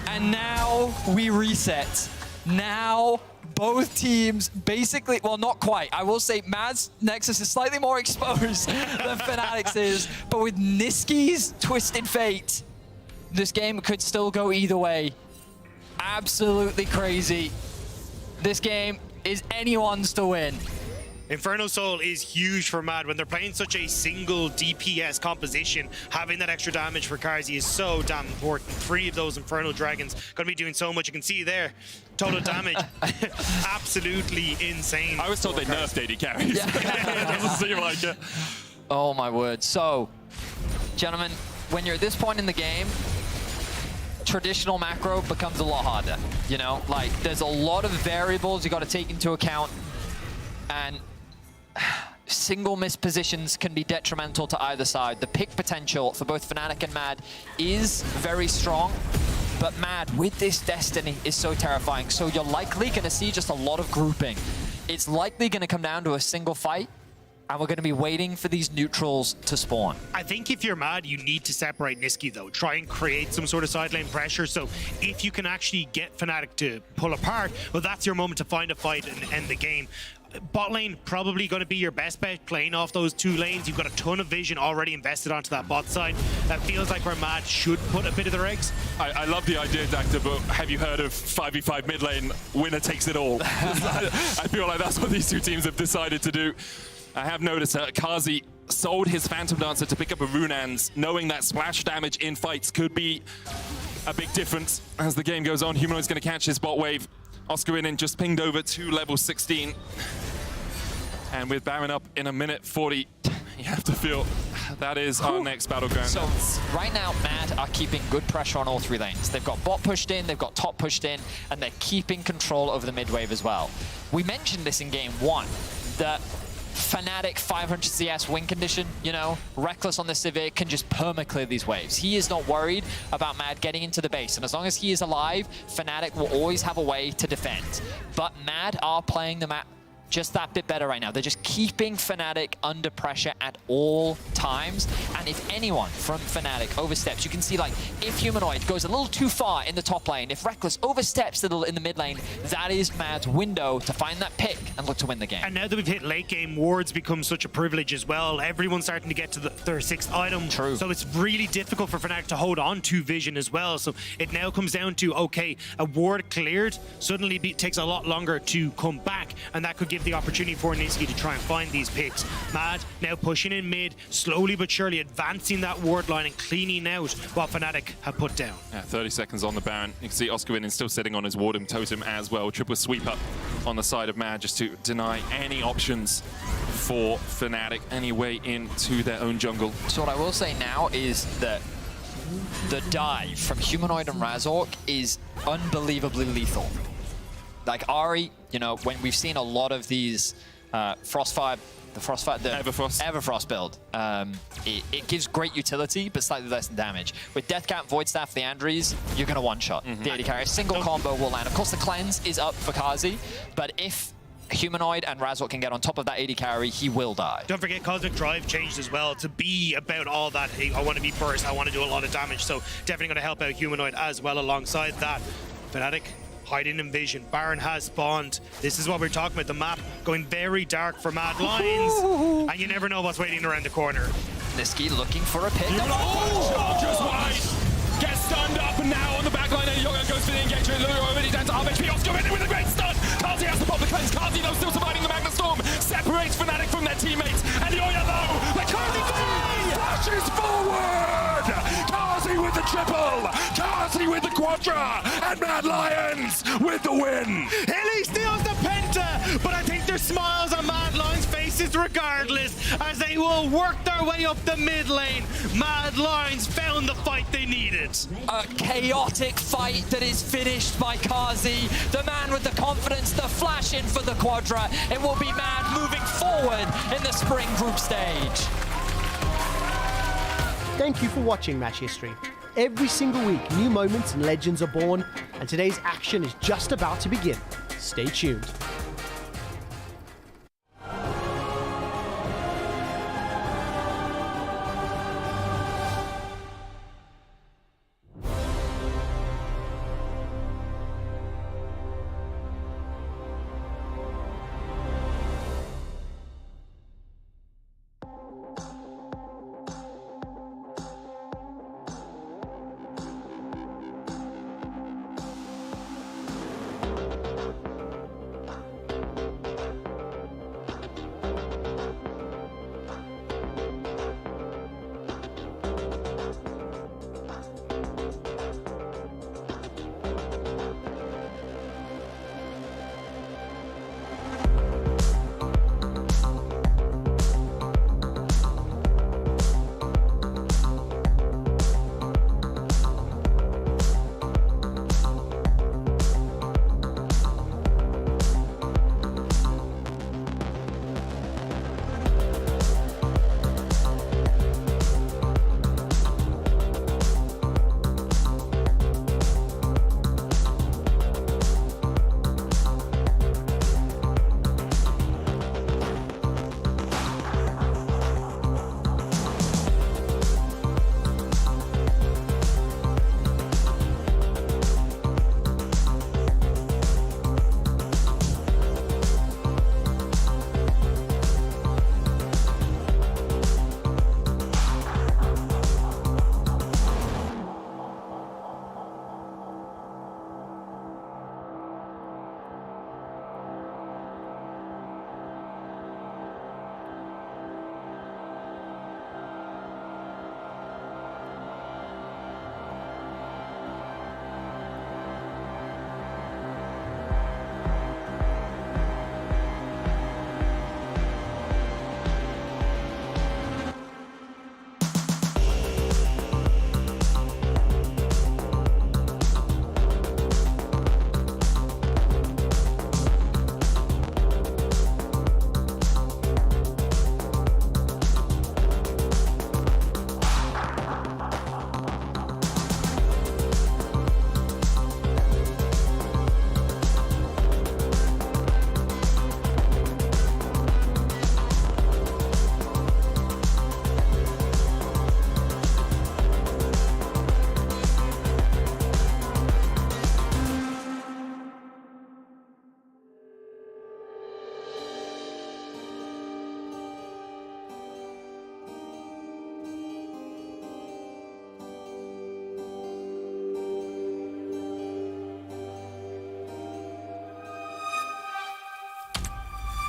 Speaker 2: And now we reset. Now both teams basically, well, not quite. I will say Mad's Nexus is slightly more exposed than Fnatic's is, but with Niski's Twisted Fate, this game could still go either way. Absolutely crazy. This game is anyone's to win.
Speaker 3: Inferno Soul is huge for Mad. When they're playing such a single DPS composition, having that extra damage for Karzi is so damn important. 3 of those Inferno Dragons going to be doing so much. You can see there, total damage. Absolutely insane.
Speaker 4: I was told they nerfed AD carries.
Speaker 2: Yeah.
Speaker 4: It doesn't seem like it.
Speaker 2: Oh my word. So, gentlemen, when you're at this point in the game, traditional macro becomes a lot harder. You know, like there's a lot of variables you got to take into account, and single missed positions can be detrimental to either side. The pick potential for both Fnatic and Mad is very strong, but Mad with this Destiny is so terrifying. So you're likely going to see just a lot of grouping. It's likely going to come down to a single fight, and we're going to be waiting for these neutrals to spawn.
Speaker 3: I think if you're Mad, you need to separate Niski, though. Try and create some sort of side lane pressure. So if you can actually get Fnatic to pull apart, well, that's your moment to find a fight and end the game. Bot lane probably going to be your best bet, playing off those 2 lanes. You've got a ton of vision already invested onto that bot side. That feels like where Mad should put a bit of their eggs.
Speaker 4: I love the idea, Dacta, but have you heard of 5v5 mid lane? Winner takes it all. I feel like that's what these 2 teams have decided to do. I have noticed that Karzi sold his Phantom Dancer to pick up a Runans, knowing that splash damage in fights could be a big difference. As the game goes on, Humanoid's going to catch his bot wave. Oscar Inin just pinged over to level 16. And with Baron up in 1:40, you have to feel that is our next battleground.
Speaker 2: So right now, Mad are keeping good pressure on all 3 lanes. They've got bot pushed in, they've got top pushed in, and they're keeping control over the mid wave as well. We mentioned this in game 1, that Fnatic 500 CS win condition, you know, Reckless on the Civic can just perma-clear these waves. He is not worried about Mad getting into the base, and as long as he is alive, Fnatic will always have a way to defend. But Mad are playing the map just that bit better right now. They're just keeping Fnatic under pressure at all times. And if anyone from Fnatic oversteps, you can see, like, if Humanoid goes a little too far in the top lane, if Reckless oversteps a little in the mid lane, that is Mad's window to find that pick and look to win the game.
Speaker 3: And now that we've hit late game, wards become such a privilege as well. Everyone's starting to get to their 6th item.
Speaker 2: True.
Speaker 3: So it's really difficult for Fnatic to hold on to vision as well. So it now comes down to, okay, a ward cleared suddenly takes a lot longer to come back, and that could give the opportunity for Niski to try and find these picks. Mad now pushing in mid, slowly but surely advancing that ward line and cleaning out what Fnatic have put down.
Speaker 4: Yeah, 30 seconds on the Baron. You can see Oscar Inin still sitting on his Wardem Totem as well. Triple sweep up on the side of Mad just to deny any options for Fnatic, any way into their own jungle.
Speaker 2: So what I will say now is that the dive from Humanoid and Razork is unbelievably lethal. Like Ari, you know, when we've seen a lot of these Everfrost build, it gives great utility, but slightly less than damage. With Deathcap, Void Staff, Leandries, you're going to one-shot the AD carry. A single combo will land. Of course, the cleanse is up for Karzi, but if Humanoid and Razork can get on top of that AD carry, he will die.
Speaker 3: Don't forget, Cosmic Drive changed as well to be about all that. Hey, I want to be first, I want to do a lot of damage, so definitely going to help out Humanoid as well alongside that. Fnatic hiding in vision. Baron has spawned. This is what we're talking about. The map going very dark for Mad Lions, and you never know what's waiting around the corner.
Speaker 2: Niski looking for a pick.
Speaker 4: Just wide. Gets stunned up, and now on the back line, Yoga goes for the engagement. Lulu already down to half HP. Oscar in with a great stun. Karzi has to pop the cleanse. Karzi, though, still surviving the Magna Storm. Separates Fnatic from their teammates. And Yoya, though, the Karzi flashes forward. Karzi with the triple. Karzi with the quadra. And Mad Lions with the win.
Speaker 3: Hilly steals the penta, but I think there's smiles on Mad Mad Lions faces regardless as they will work their way up the mid lane. Mad Lions found the fight they needed.
Speaker 2: A chaotic fight that is finished by Kazi, the man with the confidence, the flash in for the Quadra. It will be Mad moving forward in the spring group stage.
Speaker 1: Thank you for watching Match History. Every single week, new moments and legends are born, and today's action is just about to begin. Stay tuned.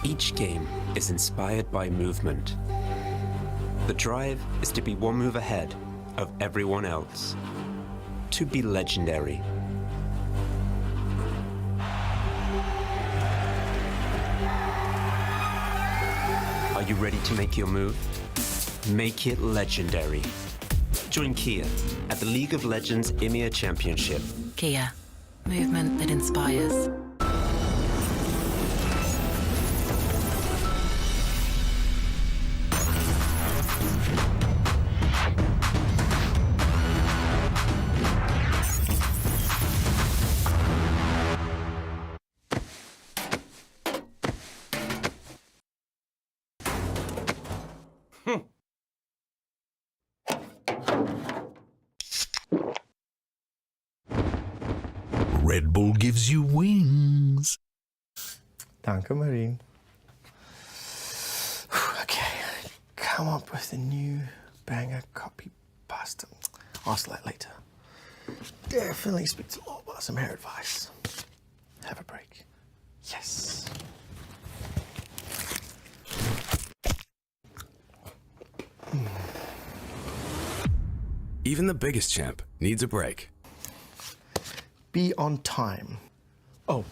Speaker 5: Each game is inspired by movement. The drive is to be one move ahead of everyone else, to be legendary. Are you ready to make your move? Make it legendary. Join Kia at the League of Legends EMEA Championship.
Speaker 6: Kia, movement that inspires.
Speaker 7: Red Bull gives you wings.
Speaker 8: Danke, Marine. Okay, come up with a new banger copy pasta. Ask that later. Definitely speak to Law about some hair advice. Have a break. Yes.
Speaker 7: Even the biggest champ needs a break.
Speaker 8: Be on time. Oh.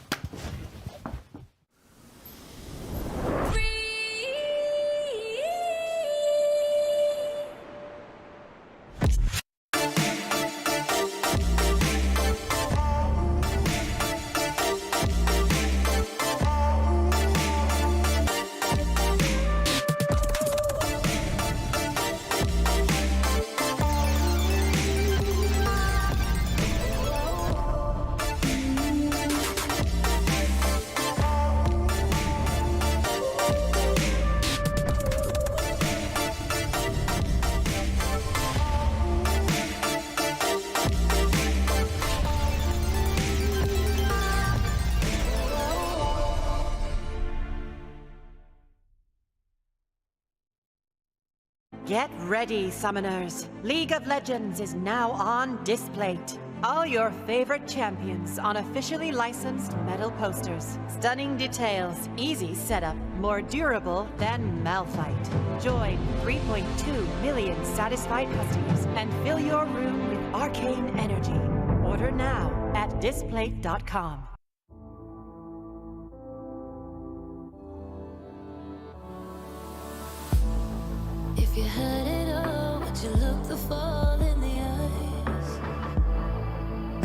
Speaker 9: Get ready, summoners. League of Legends is now on Displate. All your favorite champions on officially licensed metal posters. Stunning details, easy setup, more durable than Malphite. Join 3.2 million satisfied customers and fill your room with arcane energy. Order now at displate.com.
Speaker 10: If you had it all, would you look the fall in the eyes?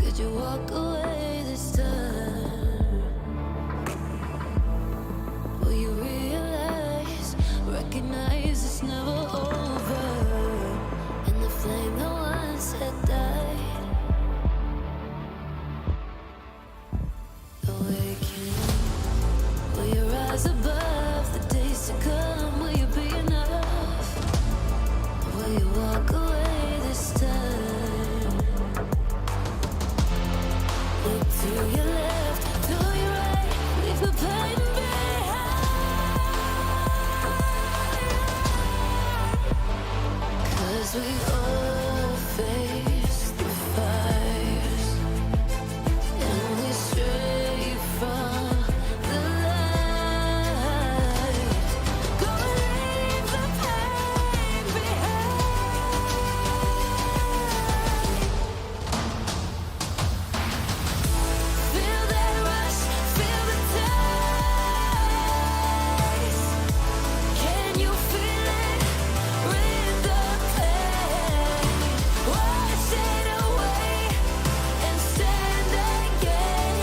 Speaker 10: Could you walk away this time? Will you realize, recognize it's never over? And the flame that once had died, awaken. Will you rise above the days to come? Will you be enough? Will you walk away this time? Look to your left, to your right, leave the pain behind. 'Cause we all face the fires, and we stray from the light. Go leave the pain behind. Feel that rush, feel the taste. Can you feel it? With the pain, wash it away and stand again.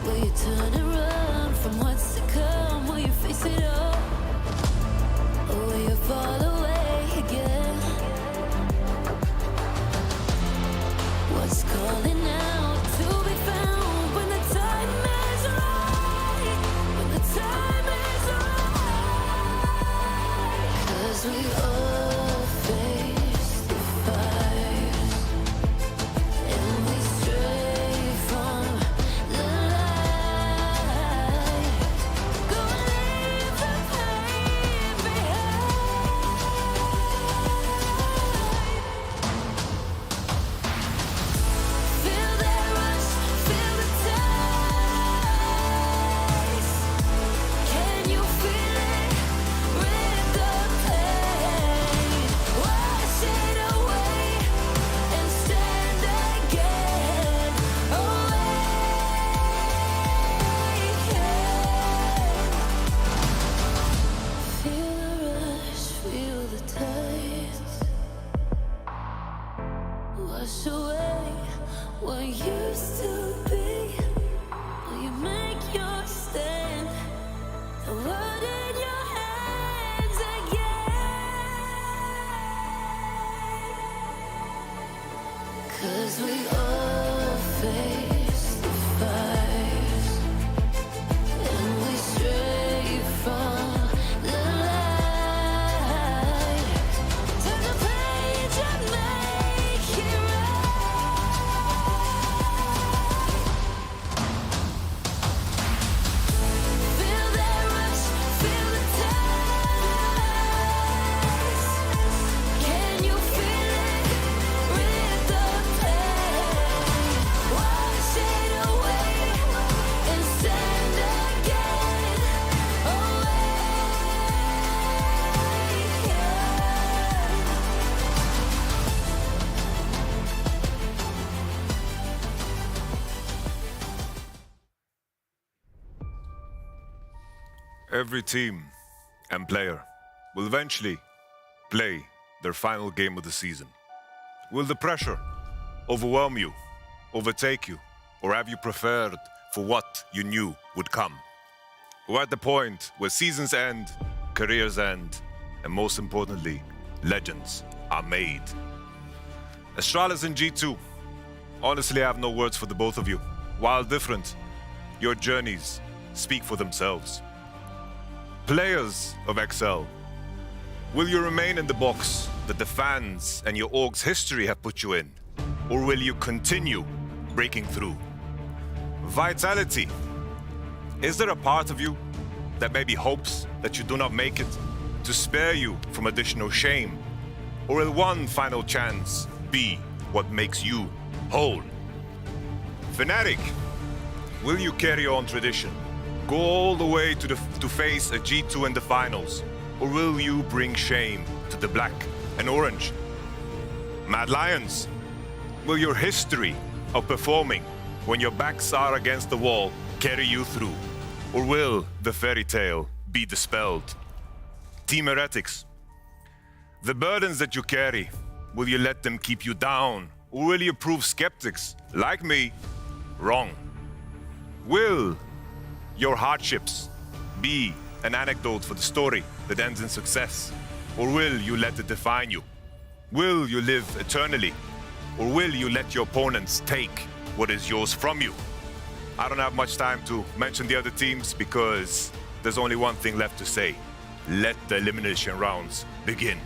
Speaker 10: Will you turn and run from what's to come? Will you face it all? Or will you fall away again? What's calling out to be found when the time is right? When the time is right. 'Cause we all face the fires, and we stray from the light. Go leave the pain behind. Feel that rush, feel the taste. Can you feel it? With the pain, wash it away and stand again. Awaken. Feel the rush, feel the taste. Wash away what used to be. Will you make your stand? The world in your hands again. 'Cause we all face the fires, and we stray from the light. Turn the page and make it right. Feel that rush, feel the taste. Can you feel it? With the pain, wash it away and stand again.
Speaker 11: Every team and player will eventually play their final game of the season. Will the pressure overwhelm you, overtake you, or have you prepared for what you knew would come? We're at the point where seasons end, careers end, and most importantly, legends are made. Astralis in G2 Honestly, I have no words for the both of you. While different, your journeys speak for themselves. Players of XL, will you remain in the box that the fans and your org's history have put you in? Or will you continue breaking through? Vitality, is there a part of you that maybe hopes that you do not make it to spare you from additional shame? Or will one final chance be what makes you whole? Fnatic, will you carry on tradition? Go all the way to face a G2 in the finals? Or will you bring shame to the black and orange? Mad Lions, will your history of performing when your backs are against the wall carry you through? Or will the fairy tale be dispelled? Team Heretics, the burdens that you carry, will you let them keep you down? Or will you prove skeptics, like me, wrong? Will your hardships be an anecdote for the story that ends in success? Or will you let it define you? Will you live eternally? Or will you let your opponents take what is yours from you? I don't have much time to mention the other teams because there's only one thing left to say. Let the elimination rounds begin.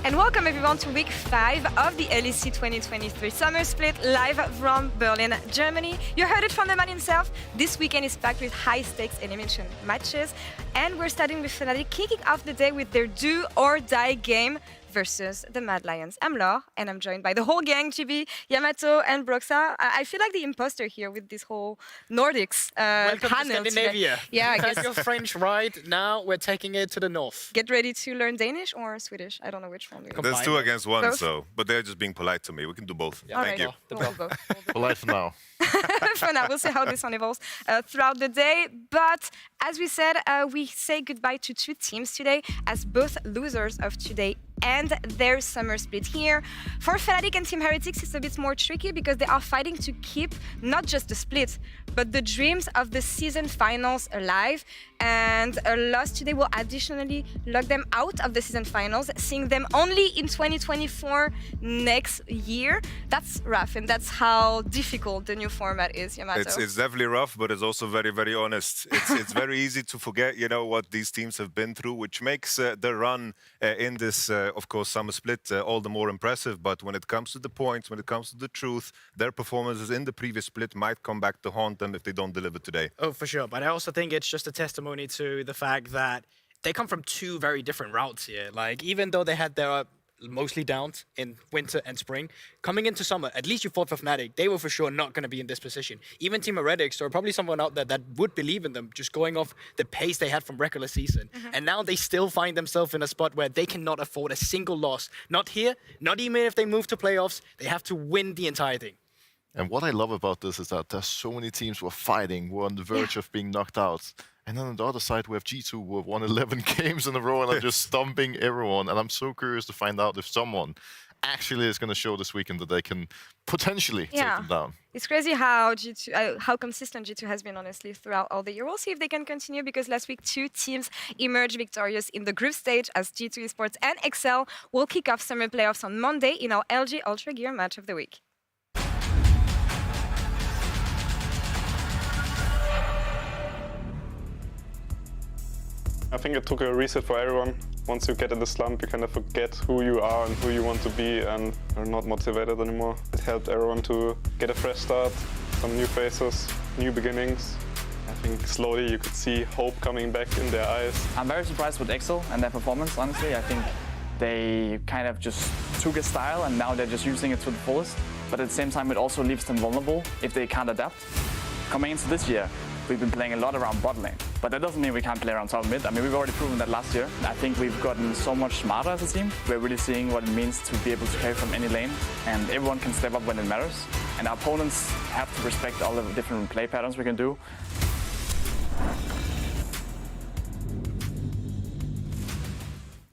Speaker 12: And welcome everyone to week 5 of the LEC 2023 Summer Split live from Berlin, Germany. You heard it from the man himself. This weekend is packed with high-stakes elimination matches. And we're starting with Fnatic kicking off the day with their do or die game versus the Mad Lions. I'm Laure, and I'm joined by the whole gang, GB, Yamato, and Broxa. I feel like the imposter here with this whole Nordics
Speaker 1: Welcome to
Speaker 12: panel
Speaker 1: Scandinavia.
Speaker 12: today. Yeah, I
Speaker 1: You've had
Speaker 12: guess.
Speaker 1: your French right, now we're taking it to the north.
Speaker 12: Get ready to learn Danish or Swedish. I don't know which one.
Speaker 11: There's 2 against 1,
Speaker 12: Both?
Speaker 11: so but they're just being polite to me. We can do both.
Speaker 12: All
Speaker 11: Thank
Speaker 12: right.
Speaker 11: you.
Speaker 12: We'll do both.
Speaker 13: Polite for now.
Speaker 12: For now, we'll see how this one evolves throughout the day. But as we said, we say goodbye to 2 teams today as both losers of today and their summer split here. For Fnatic and Team Heretics, it's a bit more tricky because they are fighting to keep not just the split, but the dreams of the season finals alive. And a loss today will additionally lock them out of the season finals, seeing them only in 2024 next year. That's rough, and that's how difficult the new format is, Yamato.
Speaker 11: It's definitely rough, but it's also very, very honest. It's very easy to forget, what these teams have been through, which makes the run in this, of course, summer split all the more impressive. But when it comes to the points, when it comes to the truth, their performances in the previous split might come back to haunt them if they don't deliver today.
Speaker 1: Oh, for sure. But I also think it's just a testimony to the fact that they come from 2 very different routes here. Like, even though they had their mostly downs in winter and spring, coming into summer, at least you fought for Fnatic, they were for sure not going to be in this position. Even Team Heretics, or probably someone out there that would believe in them, just going off the pace they had from regular season. And now they still find themselves in a spot where they cannot afford a single loss. Not here, not even if they move to playoffs, they have to win the entire thing.
Speaker 13: And what I love about this is that there's so many teams who are fighting, who are on the verge of being knocked out. And then on the other side, we have G2 who have won 11 games in a row and are just stomping everyone. And I'm so curious to find out if someone actually is going to show this weekend that they can potentially take them down.
Speaker 12: It's crazy how G2, how consistent G2 has been, honestly, throughout all the year. We'll see if they can continue, because last week 2 teams emerged victorious in the group stage as G2 Esports and XL will kick off summer playoffs on Monday in our LG Ultra Gear match of the week.
Speaker 14: I think it took a reset for everyone. Once you get in the slump, you kind of forget who you are and who you want to be, and you're not motivated anymore. It helped everyone to get a fresh start, some new faces, new beginnings, I think slowly you could see hope coming back in their eyes.
Speaker 15: I'm very surprised with Excel and their performance, honestly. I think they kind of just took a style and now they're just using it to the fullest. But at the same time, it also leaves them vulnerable if they can't adapt. Coming into this year, we've been playing a lot around bot lane, but that doesn't mean we can't play around top mid. I mean, we've already proven that last year. I think we've gotten so much smarter as a team. We're really seeing what it means to be able to carry from any lane, and everyone can step up when it matters. And our opponents have to respect all the different play patterns we can do.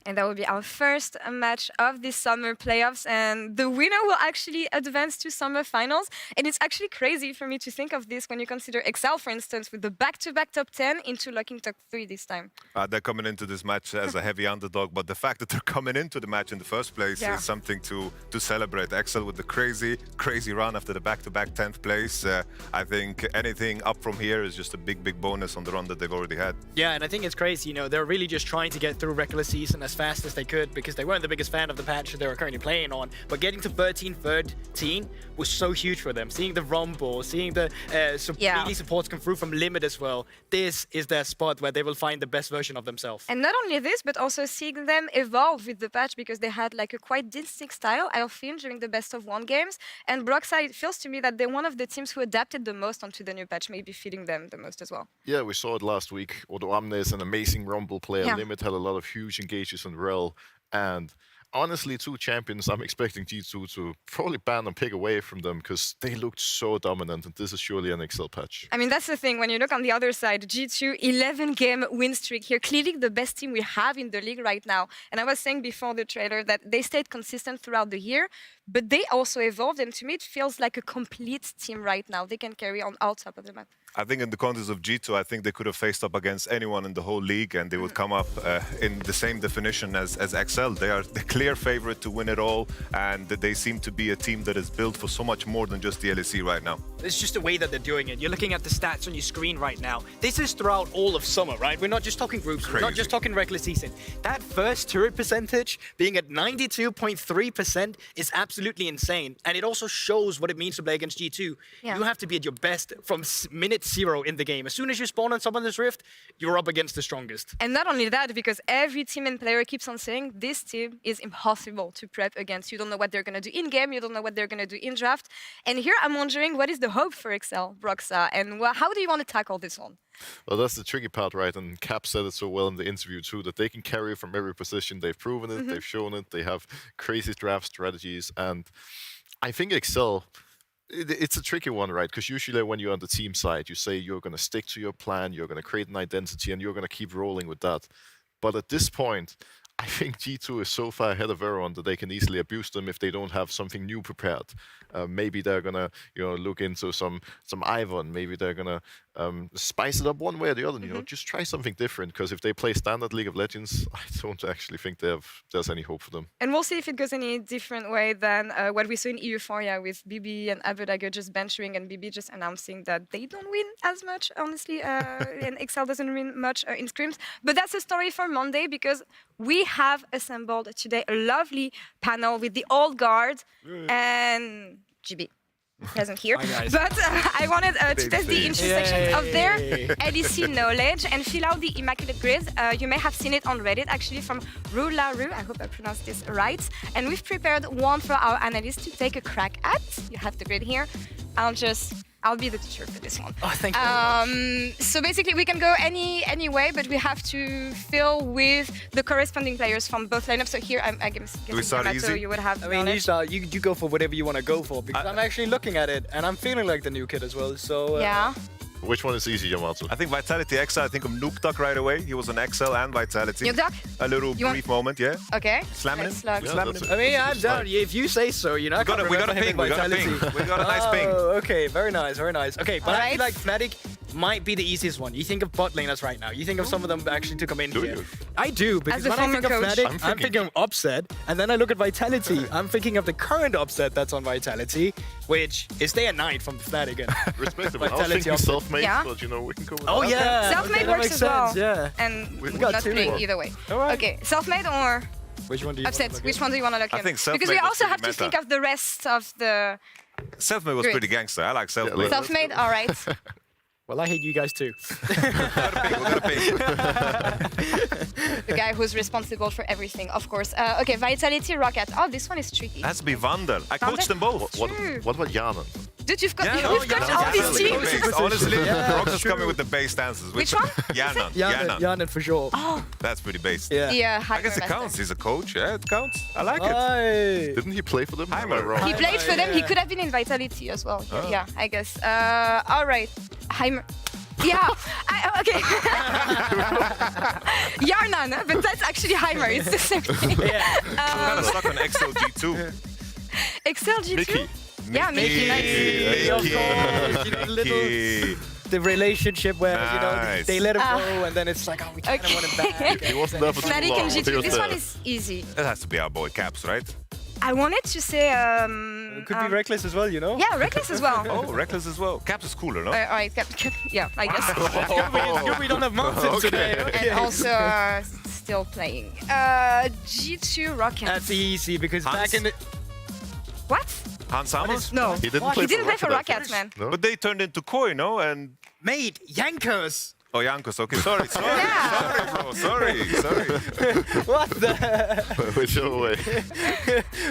Speaker 12: And that will be our first match of the summer playoffs. And the winner will actually advance to summer finals. And it's actually crazy for me to think of this when you consider Excel, for instance, with the back-to-back top 10 into locking top 3 this time.
Speaker 11: They're coming into this match as a heavy underdog, but the fact that they're coming into the match in the first place is something to celebrate. Excel with the crazy run after the back-to-back 10th place. I think anything up from here is just a big bonus on the run that they've already had.
Speaker 16: Yeah, and I think it's crazy. You know, they're really just trying to get through regular season as fast as they could because they weren't the biggest fan of the patch that they were currently playing on. But getting to 13 was so huge for them. Seeing the Rumble, seeing the melee supports come through from Limit as well. This is their spot where they will find the best version of themselves.
Speaker 12: And not only this, but also seeing them evolve with the patch because they had like a quite distinct style, I feel, during the best of 1 games. And Broxide, it feels to me that they're one of the teams who adapted the most onto the new patch, maybe feeding them the most as well.
Speaker 13: Yeah, we saw it last week. Although Amne is an amazing Rumble player,
Speaker 12: Yeah.
Speaker 13: Limit had a lot of huge engages on Rel. And honestly, 2 champions, I'm expecting G2 to probably ban and pick away from them because they looked so dominant, and this is surely an Excel patch.
Speaker 12: I mean, that's the thing. When you look on the other side, G2, 11-game win streak here, clearly the best team we have in the league right now. And I was saying before the trailer that they stayed consistent throughout the year, but they also evolved, and to me, it feels like a complete team right now. They can carry on all top of the map.
Speaker 11: I think in the context of G2, I think they could have faced up against anyone in the whole league and they would come up in the same definition as XL. They are the clear favorite to win it all, and they seem to be a team that is built for so much more than just the LEC right now.
Speaker 16: It's just the way that they're doing it. You're looking at the stats on your screen right now. This is throughout all of summer, right? We're not just talking groups. We're not just talking regular season. That first turret percentage being at 92.3% is absolutely insane. And it also shows what it means to play against G2.
Speaker 12: Yeah.
Speaker 16: You have to be at your best from minute 0 in the game. As soon as you spawn on Summoner's Rift, you're up against the strongest.
Speaker 12: And not only that, because every team and player keeps on saying this team is impossible to prep against. You don't know what they're going to do in-game, you don't know what they're going to do in draft. And here I'm wondering, what is the hope for Excel, Broxa, and how do you want to tackle this one?
Speaker 13: Well, that's the tricky part, right? And Cap said it so well in the interview too, that they can carry from every position. They've proven it, they've shown it, they have crazy draft strategies. And I think Excel, it's a tricky one, right? Because usually when you're on the team side, you say you're going to stick to your plan, you're going to create an identity, and you're going to keep rolling with that. But at this point, I think G2 is so far ahead of everyone that they can easily abuse them if they don't have something new prepared. Maybe they're gonna, look into some Ivern. Maybe they're gonna spice it up one way or the other. Just try something different. Because if they play standard League of Legends, I don't actually think there's any hope for them.
Speaker 12: And we'll see if it goes any different way than what we saw in Euphoria with BB and Abedagger just benching and BB just announcing that they don't win as much, honestly, and Excel doesn't win much in scrims. But that's a story for Monday because we have assembled today a lovely panel with the old guard and GB present here. But I wanted to test the intersections of their LEC knowledge and fill out the Immaculate Grid. You may have seen it on Reddit, actually, from Rularu. I hope I pronounced this right. And we've prepared one for our analysts to take a crack at. You have the grid here. I'll be the teacher for this one.
Speaker 16: Oh, thank you.
Speaker 12: So basically, we can go any way, but we have to fill with the corresponding players from both lineups. So here, I guess you would have.
Speaker 16: I mean, you go for whatever you want to go for because I'm actually looking at it and I'm feeling like the new kid as well. So
Speaker 12: yeah.
Speaker 13: Which one is easy, Yamato?
Speaker 11: I think Vitality XL, I think of Nuke Duck right away. He was on XL and Vitality.
Speaker 12: Nuke Duck?
Speaker 11: A little brief moment, yeah.
Speaker 12: Okay.
Speaker 11: Slamming him.
Speaker 16: Slamming him. I mean, I'm down. If you say so,
Speaker 11: we got a ping. We got a nice ping.
Speaker 16: Oh, okay. Very nice. Very nice. Okay, but I feel like Fnatic might be the easiest one. You think of bot laners right now. You think of some of them actually to come in here.
Speaker 13: You?
Speaker 16: I do, because when I think of Fnatic, I'm thinking of Upset, and then I look at Vitality. I'm thinking of the current Upset that's on Vitality, which is Day and Night from Fnatic.
Speaker 13: Respectable. I was thinking self-made, but we can go with that.
Speaker 16: Yeah.
Speaker 12: Self-made works as well.
Speaker 16: Yeah.
Speaker 12: And not playing either way.
Speaker 16: All right.
Speaker 12: Okay, self-made or
Speaker 16: which one do you
Speaker 12: Upset? Which one do you want to look in?
Speaker 11: I think self-made.
Speaker 12: Because we also have
Speaker 11: meta.
Speaker 12: to think of the rest of the.
Speaker 11: Self-made was pretty gangster. I like self-made.
Speaker 12: Self-made, all right.
Speaker 16: Well, I hate you guys too.
Speaker 12: The guy who's responsible for everything, of course. Okay, Vitality, Rocket. Oh, this one is tricky.
Speaker 11: Has to be Vander. I coached them both.
Speaker 13: What about Yanan?
Speaker 12: Dude, you've got
Speaker 11: Yeah,
Speaker 12: you've got all these teams.
Speaker 11: Honestly,
Speaker 16: Yeah,
Speaker 11: Rox is
Speaker 16: true.
Speaker 11: coming with the base stances.
Speaker 12: Which one?
Speaker 11: Yanan.
Speaker 16: Yanan for sure.
Speaker 12: Oh,
Speaker 11: That's pretty based.
Speaker 12: yeah.
Speaker 11: I guess it
Speaker 12: Heimer
Speaker 11: counts. He's a coach. Yeah, it counts. I like it.
Speaker 16: Aye.
Speaker 13: Didn't he play for them? Am I
Speaker 11: Heimer.
Speaker 13: wrong?
Speaker 12: He played for them. He
Speaker 16: Yeah.
Speaker 12: could have been in Vitality as well.
Speaker 11: Oh.
Speaker 12: Yeah, I guess. All right, Heimer. Yeah, okay. Yarnan, but that's actually Heimer. It's the same thing.
Speaker 11: I'm kind of stuck on XLG2.
Speaker 12: XLG2?
Speaker 13: Mickey.
Speaker 12: Yeah, Mickey. Nice.
Speaker 16: Of course, you know,
Speaker 11: Mickey.
Speaker 16: the relationship where you know
Speaker 11: Nice.
Speaker 16: they let him go and then it's like, oh, we kind of
Speaker 12: Okay.
Speaker 16: want him back.
Speaker 13: He wasn't there for too
Speaker 12: Fnatic
Speaker 13: long.
Speaker 12: and
Speaker 13: He
Speaker 12: G2.
Speaker 13: was
Speaker 12: This one
Speaker 13: there.
Speaker 12: is easy.
Speaker 11: That has to be our boy Caps, right?
Speaker 12: I wanted to say.
Speaker 16: Could be Reckless as well, you know?
Speaker 12: Yeah, Reckless as well.
Speaker 11: Oh, Reckless as well. Caps is cooler, no?
Speaker 12: All right, yeah, I guess.
Speaker 16: It's good we don't have Martin today. Okay.
Speaker 12: And also still playing. G2 Rocket.
Speaker 16: That's easy because
Speaker 11: Hans?
Speaker 16: back in the...
Speaker 12: What?
Speaker 11: Hans Amos?
Speaker 12: No.
Speaker 13: He didn't
Speaker 12: He
Speaker 13: play
Speaker 12: didn't play for
Speaker 13: I
Speaker 12: Rocket,
Speaker 13: think.
Speaker 12: man.
Speaker 13: No?
Speaker 11: But they turned into Koi, no? And
Speaker 16: Mate, Yankers!
Speaker 11: oh, Jankos. Okay, sorry,
Speaker 12: Yeah.
Speaker 11: bro. Sorry.
Speaker 16: What the...
Speaker 13: Whichever way.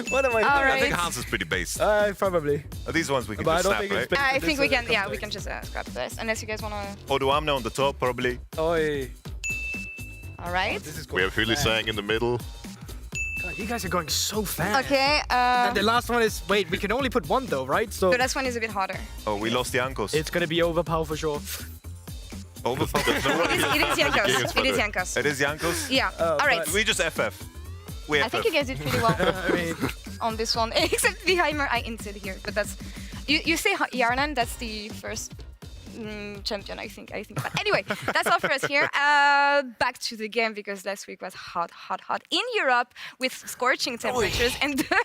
Speaker 16: What am I doing?
Speaker 12: All
Speaker 11: I
Speaker 12: right.
Speaker 11: think Hans is pretty based.
Speaker 16: Probably.
Speaker 11: These ones we can
Speaker 16: But I
Speaker 11: just
Speaker 16: don't
Speaker 11: snap,
Speaker 16: think it's
Speaker 11: right?
Speaker 16: been-
Speaker 12: I think
Speaker 16: this
Speaker 12: we can. Yeah,
Speaker 16: comes
Speaker 12: we
Speaker 16: back.
Speaker 12: can just scrap this, unless you guys wanna.
Speaker 11: Oduamne on the top, probably.
Speaker 16: Oi.
Speaker 12: All right.
Speaker 16: This is
Speaker 13: We have Huli Sang in the middle.
Speaker 16: God, you guys are going so fast.
Speaker 12: Okay.
Speaker 16: And the last one is... Wait, we can only put one though, right? So
Speaker 12: The last one is a bit harder.
Speaker 11: Oh, we lost Jankos.
Speaker 16: it's gonna be overpower for sure.
Speaker 11: Overpowered.
Speaker 12: It is Jankos. It is Jankos.
Speaker 11: It is Jankos?
Speaker 12: Yeah. All right.
Speaker 16: but-
Speaker 11: We just FF. We
Speaker 12: I
Speaker 11: FF.
Speaker 12: think you guys did pretty well
Speaker 16: I mean,
Speaker 12: on this one, except the Heimer I inted here. But that's you say Yarnan. That's the first champion, I think. But anyway, that's all for us here. Back to the game because last week was hot in Europe with scorching temperatures and the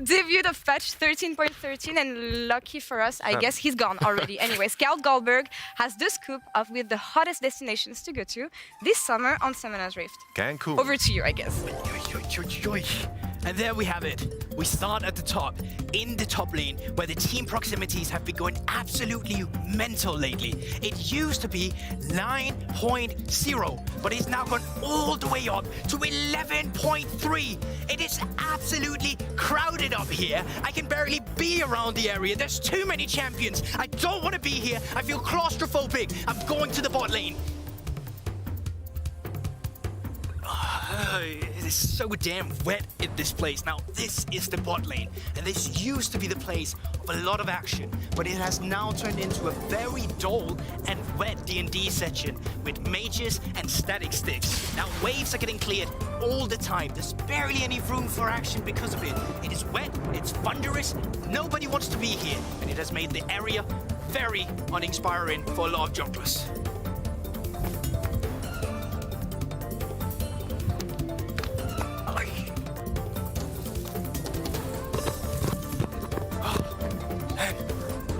Speaker 12: debut of patch 13.13. And lucky for us, I guess he's gone already. Anyway, Scout Goldberg has the scoop of with the hottest destinations to go to this summer on Summoner's Rift.
Speaker 11: Cancun.
Speaker 12: Over to you, I guess.
Speaker 16: And there we have it. We start at the top, in the top lane, where the team proximities have been going absolutely mental lately. It used to be 9.0, but it's now gone all the way up to 11.3. It is absolutely crowded up here. I can barely be around the area. There's too many champions. I don't want to be here. I feel claustrophobic. I'm going to the bot lane. It is so damn wet in this place. Now, this is the bot lane, and this used to be the place of a lot of action, but it has now turned into a very dull and wet D&D section with mages and static sticks. Now, waves are getting cleared all the time. There's barely any room for action because of it. It is wet, it's thunderous, nobody wants to be here, and it has made the area very uninspiring for a lot of junglers.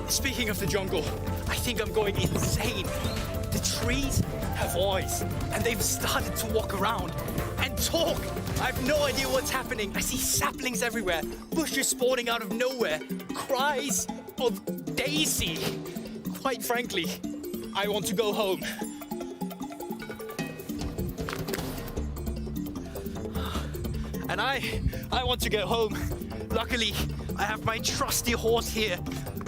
Speaker 16: Speaking of the jungle, I think I'm going insane. The trees have voice, and they've started to walk around and talk. I have no idea what's happening. I see saplings everywhere, bushes spawning out of nowhere, cries of Daisy. Quite frankly, I want to go home. And I want to go home. Luckily, I have my trusty horse here.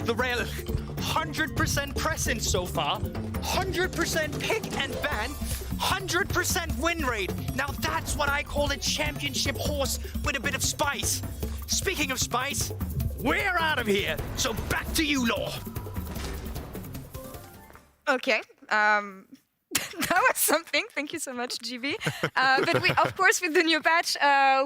Speaker 16: The rail, 100% present so far, 100% pick and ban, 100% win rate. Now that's what I call a championship horse with a bit of spice. Speaking of spice, we're out of here. So back to you, Law.
Speaker 12: Okay. That was something. Thank you so much, GB. But we, of course, with the new patch,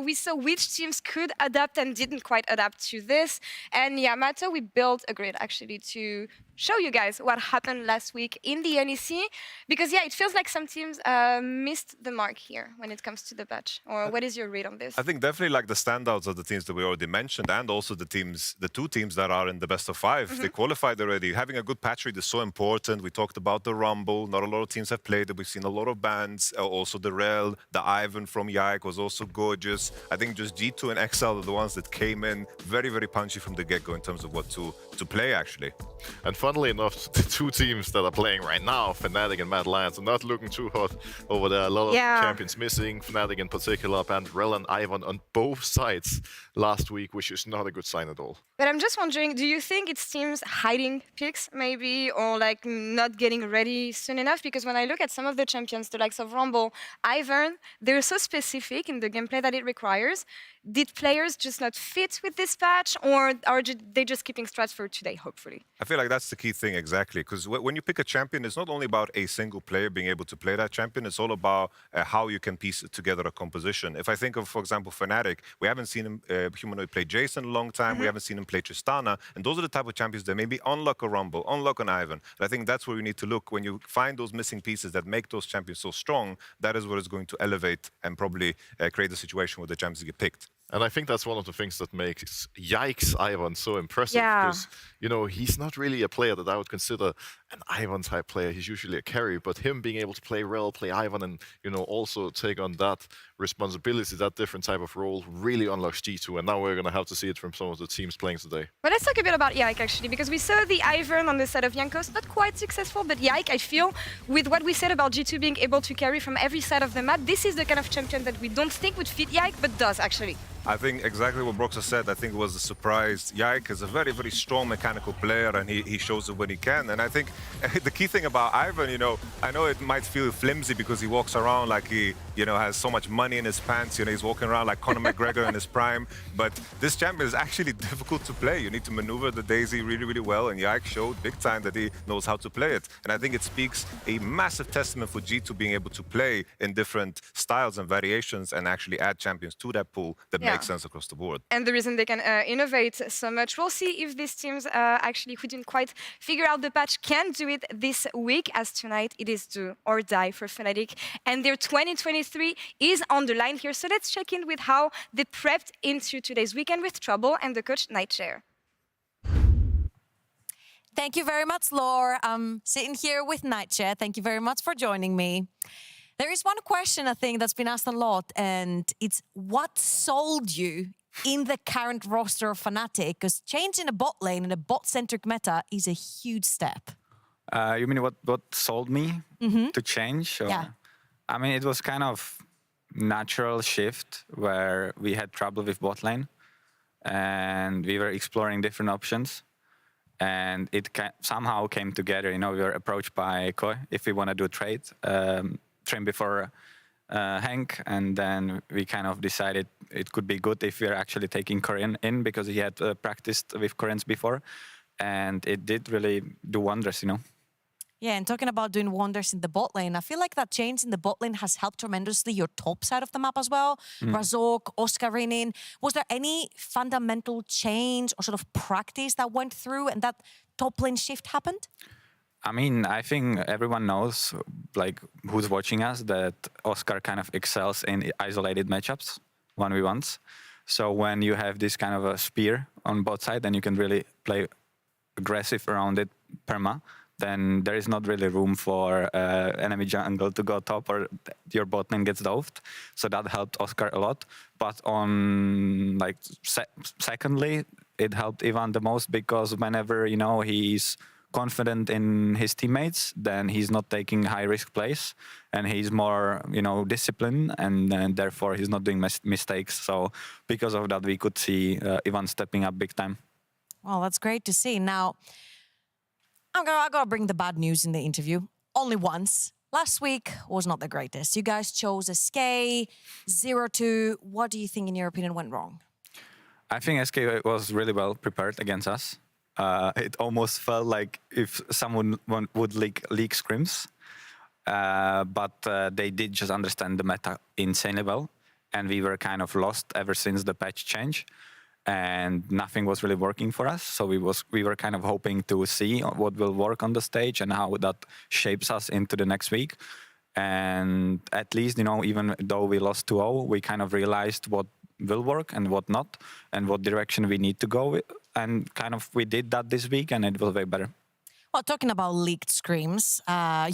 Speaker 12: we saw which teams could adapt and didn't quite adapt to this. And Yamato, we built a grid actually to show you guys what happened last week in the LEC. Because yeah, it feels like some teams missed the mark here when it comes to the patch. Or what is your read on this?
Speaker 11: I think definitely like the standouts of the teams that we already mentioned, and also the two teams that are in the best of five. They qualified already. Having a good patch read is so important. We talked about the Rumble. Not a lot of teams have played it. We've seen a lot of bans. Also the Rel, the Ivan from Yike was also gorgeous. I think just G2 and XL are the ones that came in very, very punchy from the get-go in terms of what to play, actually.
Speaker 13: And funnily enough, the two teams that are playing right now, Fnatic and Mad Lions, are not looking too hot over there. A lot of champions missing, Fnatic in particular, Bandrel and Ivan on both sides last week, which is not a good sign at all.
Speaker 12: But I'm just wondering, do you think it's teams hiding picks maybe, or like not getting ready soon enough? Because when I look at some of the champions, the likes of Rumble, Ivern, they're so specific in the gameplay that it requires. Did players just not fit with this patch, or are they just keeping strats for today, hopefully?
Speaker 11: I feel like that's the key thing, exactly. Because when you pick a champion, it's not only about a single player being able to play that champion, it's all about how you can piece together a composition. If I think of, for example, Fnatic, we haven't seen him, Humanoid play Jason in a long time, we haven't seen him play Tristana, and those are the type of champions that maybe unlock a Rumble, unlock an Ivan. And I think that's where we need to look. When you find those missing pieces that make those champions so strong, that is what is going to elevate and probably create a situation where the champions get picked.
Speaker 13: And I think that's one of the things that makes Yikes Ivan so impressive, because, you know, he's not really a player that I would consider an Ivan-type player. He's usually a carry, but him being able to play Rel, play Ivan, and, you know, also take on that responsibility, that different type of role, really unlocks G2, and now we're going to have to see it from some of the teams playing today.
Speaker 12: But let's talk a bit about Yike, actually, because we saw the Ivern on the side of Jankos, not quite successful, but Yike, I feel, with what we said about G2 being able to carry from every side of the map, this is the kind of champion that we don't think would fit Yike, but does, actually.
Speaker 11: I think exactly what Brox has said. I think it was a surprise. Yike is a very, very strong mechanical player, and he shows it when he can. And I think the key thing about Ivan, you know, I know it might feel flimsy because he walks around like he, you know, has so much money in his pants. You know, he's walking around like Conor McGregor in his prime. But this champion is actually difficult to play. You need to maneuver the Daisy really, really well. And Yike showed big time that he knows how to play it. And I think it speaks a massive testament for G2 being able to play in different styles and variations and actually add champions to that pool that makes sense across the board.
Speaker 12: And the reason they can innovate so much. We'll see if these teams actually who didn't quite figure out the patch can do it this week, as tonight it is do or die for Fnatic. And their 2023 is on the line here. So let's check in with how they prepped into today's weekend with Trouble and the coach Nightshare.
Speaker 17: Thank you very much, Laure. I'm sitting here with Nightshare. Thank you very much for joining me. There is one question, I think, that's been asked a lot, and it's what sold you in the current roster of Fnatic? Because changing a bot lane in a bot-centric meta is a huge step.
Speaker 18: You mean what sold me to change? Or?
Speaker 17: Yeah.
Speaker 18: I mean, it was kind of natural shift where we had trouble with bot lane, and we were exploring different options. And it somehow came together. You know, we were approached by Koi if we want to do a trade. Train before Hank, and then we kind of decided it could be good if we're actually taking Korean in because he had practiced with Koreans before, and it did really do wonders, you know.
Speaker 17: Yeah, and talking about doing wonders in the bot lane, I feel like that change in the bot lane has helped tremendously your top side of the map as well. Razork, Oscar in. Was there any fundamental change or sort of practice that went through and that top lane shift happened?
Speaker 18: I mean, I think everyone knows, like, who's watching us, that Oscar kind of excels in isolated matchups, 1v1s. So when you have this kind of a spear on both sides, then you can really play aggressive around it perma. Then there is not really room for enemy jungle to go top or your bot lane gets doved. So that helped Oscar a lot. But on, like, secondly, it helped Ivan the most because whenever, you know, he's confident in his teammates, then he's not taking high-risk plays, and he's more, you know, disciplined, and therefore he's not doing mistakes. So because of that, we could see Ivan stepping up big time.
Speaker 17: Well, that's great to see. Now, I gotta bring the bad news in the interview. Only once. Last week was not the greatest. You guys chose SK 0-2. What do you think, in your opinion, went wrong?
Speaker 18: I think SK was really well prepared against us. It almost felt like if someone would leak scrims, but they did just understand the meta insanely well, and we were kind of lost ever since the patch change, and nothing was really working for us. So we were kind of hoping to see what will work on the stage and how that shapes us into the next week. And at least, you know, even though we lost 2-0, we kind of realized what will work and what not, and what direction we need to go with. And kind of we did that this week, and it was way better.
Speaker 17: Well, talking about leaked scrims,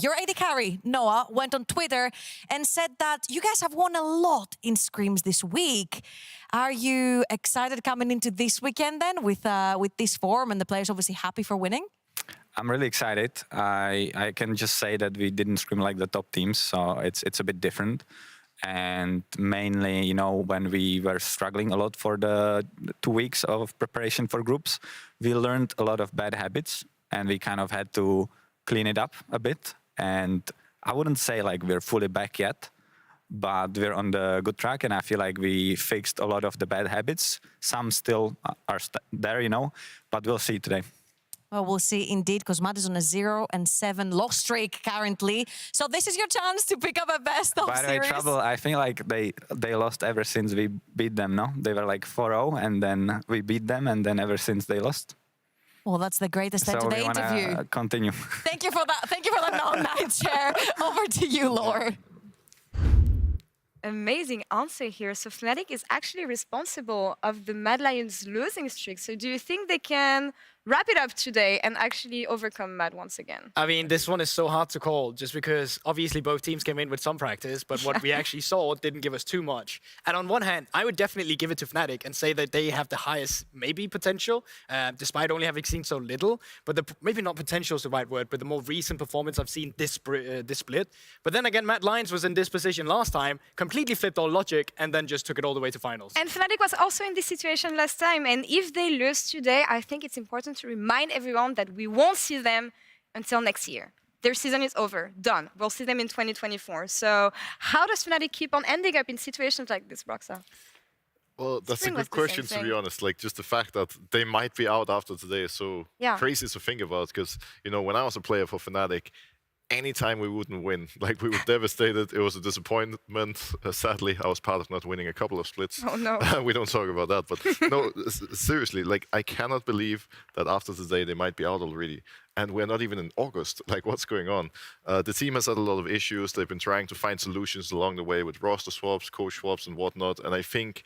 Speaker 17: your AD carry, Noah, went on Twitter and said that you guys have won a lot in scrims this week. Are you excited coming into this weekend then with this form and the players obviously happy for winning?
Speaker 18: I'm really excited. I can just say that we didn't scrim like the top teams, so it's a bit different. And mainly, you know, when we were struggling a lot for the 2 weeks of preparation for groups, we learned a lot of bad habits, and we kind of had to clean it up a bit. And I wouldn't say like we're fully back yet, but we're on the good track, and I feel like we fixed a lot of the bad habits. Some still are there, you know, but we'll see today.
Speaker 17: Well, we'll see indeed, because Matt is on a 0-7 loss streak currently. So this is your chance to pick up a best of
Speaker 18: By the way,
Speaker 17: series.
Speaker 18: Trouble, I think like they lost ever since we beat them, no? They were like 4-0, and then we beat them, and then ever since they lost.
Speaker 17: Well, that's the greatest end to the interview.
Speaker 18: Continue.
Speaker 17: Thank you for that. Thank you for that non-night chair. Over to you, Laura.
Speaker 12: Amazing answer here. So Fnatic is actually responsible of the Mad Lions losing streak. So do you think they can wrap it up today and actually overcome Mad once again?
Speaker 16: I mean, this one is so hard to call just because obviously both teams came in with some practice, but what we actually saw didn't give us too much. And on one hand, I would definitely give it to Fnatic and say that they have the highest maybe potential, despite only having seen so little. But maybe not potential is the right word, but the more recent performance I've seen this split. But then again, Mad Lions was in this position last time, completely flipped all logic, and then just took it all the way to finals.
Speaker 12: And Fnatic was also in this situation last time. And if they lose today, I think it's important to remind everyone that we won't see them until next year. Their season is over, done. We'll see them in 2024. So how does Fnatic keep on ending up in situations like this, Broxa?
Speaker 13: Well, that's
Speaker 12: Spring
Speaker 13: a
Speaker 12: was
Speaker 13: good
Speaker 12: the same
Speaker 13: question, to
Speaker 12: thing.
Speaker 13: be honest. Like, just the fact that they might be out after today is so crazy to think about. Because, you know, when I was a player for Fnatic, anytime we wouldn't win, like, we were devastated. It was a disappointment. Sadly, I was part of not winning a couple of splits.
Speaker 12: Oh, no.
Speaker 13: We don't talk about that. But no, seriously, like, I cannot believe that after today they might be out already. And we're not even in August. Like, what's going on? The team has had a lot of issues. They've been trying to find solutions along the way with roster swaps, coach swaps, and whatnot. And I think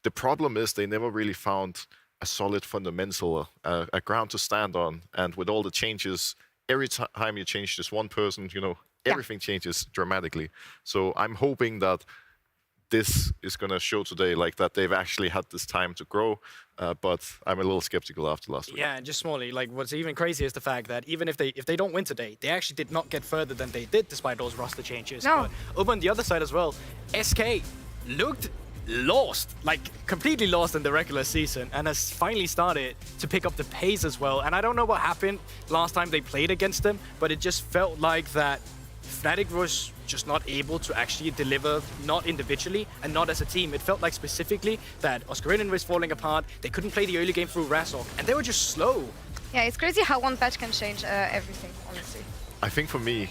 Speaker 13: the problem is they never really found a solid fundamental, a ground to stand on. And with all the changes, every time you change this one person, you know, everything changes dramatically. So I'm hoping that this is going to show today, like, that they've actually had this time to grow. But I'm a little skeptical after last week.
Speaker 16: Yeah, and just smallly, like, what's even crazier is the fact that even if they don't win today, they actually did not get further than they did despite those roster changes.
Speaker 12: No.
Speaker 16: But over on the other side as well, SK looked lost, like completely lost in the regular season, and has finally started to pick up the pace as well. And I don't know what happened last time they played against them, but it just felt like that Fnatic was just not able to actually deliver, not individually and not as a team. It felt like specifically that Oscarinin was falling apart, they couldn't play the early game through Razork, and they were just slow.
Speaker 12: Yeah, it's crazy how one patch can change everything, honestly.
Speaker 13: I think for me,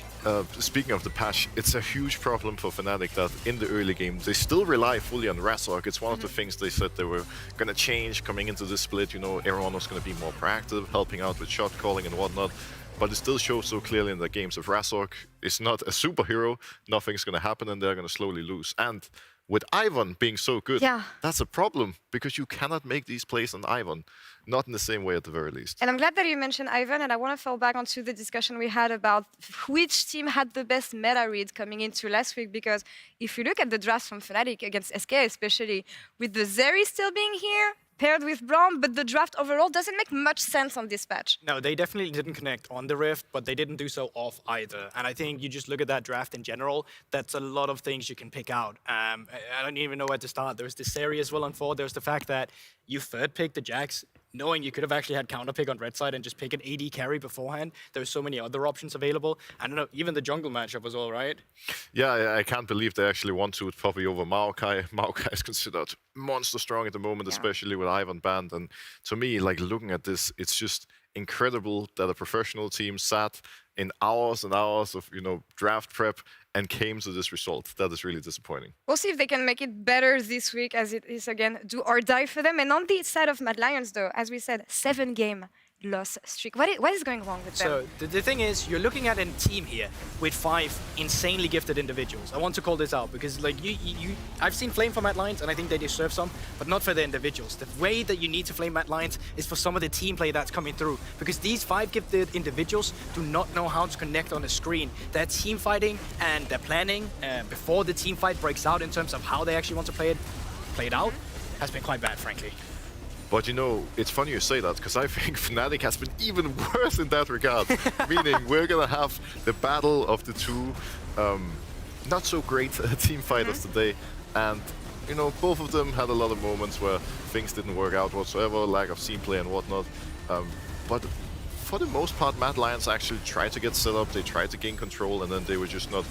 Speaker 13: speaking of the patch, it's a huge problem for Fnatic that in the early game, they still rely fully on Razork. It's one of the things they said they were going to change coming into this split. You know, everyone was going to be more proactive, helping out with shot calling and whatnot. But it still shows so clearly in the games if Razork is not a superhero, nothing's going to happen and they're going to slowly lose. And with Ivan being so good, that's a problem because you cannot make these plays on Ivan. Not in the same way at the very least.
Speaker 12: And I'm glad that you mentioned Ivan, and I want to fall back onto the discussion we had about which team had the best meta read coming into last week, because if you look at the drafts from Fnatic against SK especially, with the Zeri still being here, paired with Braum, but the draft overall doesn't make much sense on this patch.
Speaker 16: No, they definitely didn't connect on the Rift, but they didn't do so off either. And I think you just look at that draft in general, that's a lot of things you can pick out. I don't even know where to start. There's this Zeri as well on 4. There's the fact that you third pick the Jax, knowing you could have actually had counter pick on red side and just pick an AD carry beforehand. There's so many other options available. I don't know, even the jungle matchup was all right.
Speaker 13: Yeah, I can't believe they actually won to it probably over Maokai. Maokai is considered monster strong at the moment, especially with Ivan banned. And to me, like, looking at this, it's just incredible that a professional team sat in hours and hours of, you know, draft prep and came to this result. That is really disappointing.
Speaker 12: We'll see if they can make it better this week, as it is, again, do or die for them. And on the side of Mad Lions, though, as we said, 7-game loss streak. What is going wrong with them?
Speaker 16: So the thing is, you're looking at a team here with 5 insanely gifted individuals. I want to call this out because, like, I've seen Flame for Mad Lions, and I think they deserve some, but not for the individuals. The way that you need to flame Mad Lions is for some of the team play that's coming through, because these 5 gifted individuals do not know how to connect on the screen. They're team fighting and they're planning before the team fight breaks out in terms of how they actually want to play it out has been quite bad, frankly.
Speaker 13: But you know, it's funny you say that, because I think Fnatic has been even worse in that regard. Meaning, we're gonna have the battle of the two not so great team fighters today. And, you know, both of them had a lot of moments where things didn't work out whatsoever, lack of team play and whatnot. But for the most part, Mad Lions actually tried to get set up, they tried to gain control, and then they were just not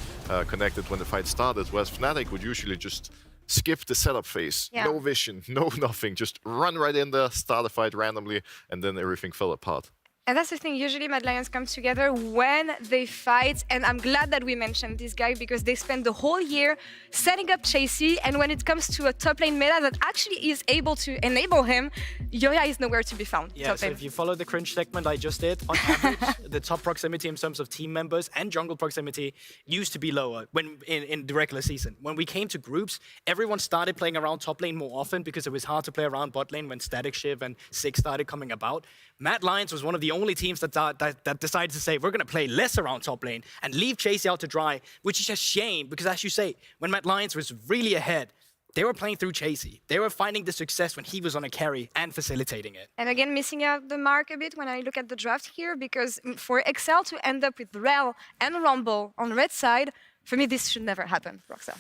Speaker 13: connected when the fight started, whereas Fnatic would usually just skip the setup phase.
Speaker 12: Yeah.
Speaker 13: No vision, no nothing, just run right in there, start a fight randomly, and then everything fell apart.
Speaker 12: And that's the thing, usually Mad Lions come together when they fight, and I'm glad that we mentioned this guy because they spend the whole year setting up Chasey, and when it comes to a top lane meta that actually is able to enable him, Yoya is nowhere to be found.
Speaker 16: Yeah, so if you follow the cringe segment I just did, on average, the top proximity in terms of team members and jungle proximity used to be lower when in the regular season. When we came to groups, everyone started playing around top lane more often because it was hard to play around bot lane when Static Shiv and Six started coming about. Mad Lions was one of the only teams that decided to say, we're going to play less around top lane and leave Chasey out to dry, which is a shame because, as you say, when Mad Lions was really ahead, they were playing through Chasey. They were finding the success when he was on a carry and facilitating it.
Speaker 12: And again, missing out the mark a bit when I look at the draft here, because for Excel to end up with Rel and Rumble on red side, for me, this should never happen, Roxa.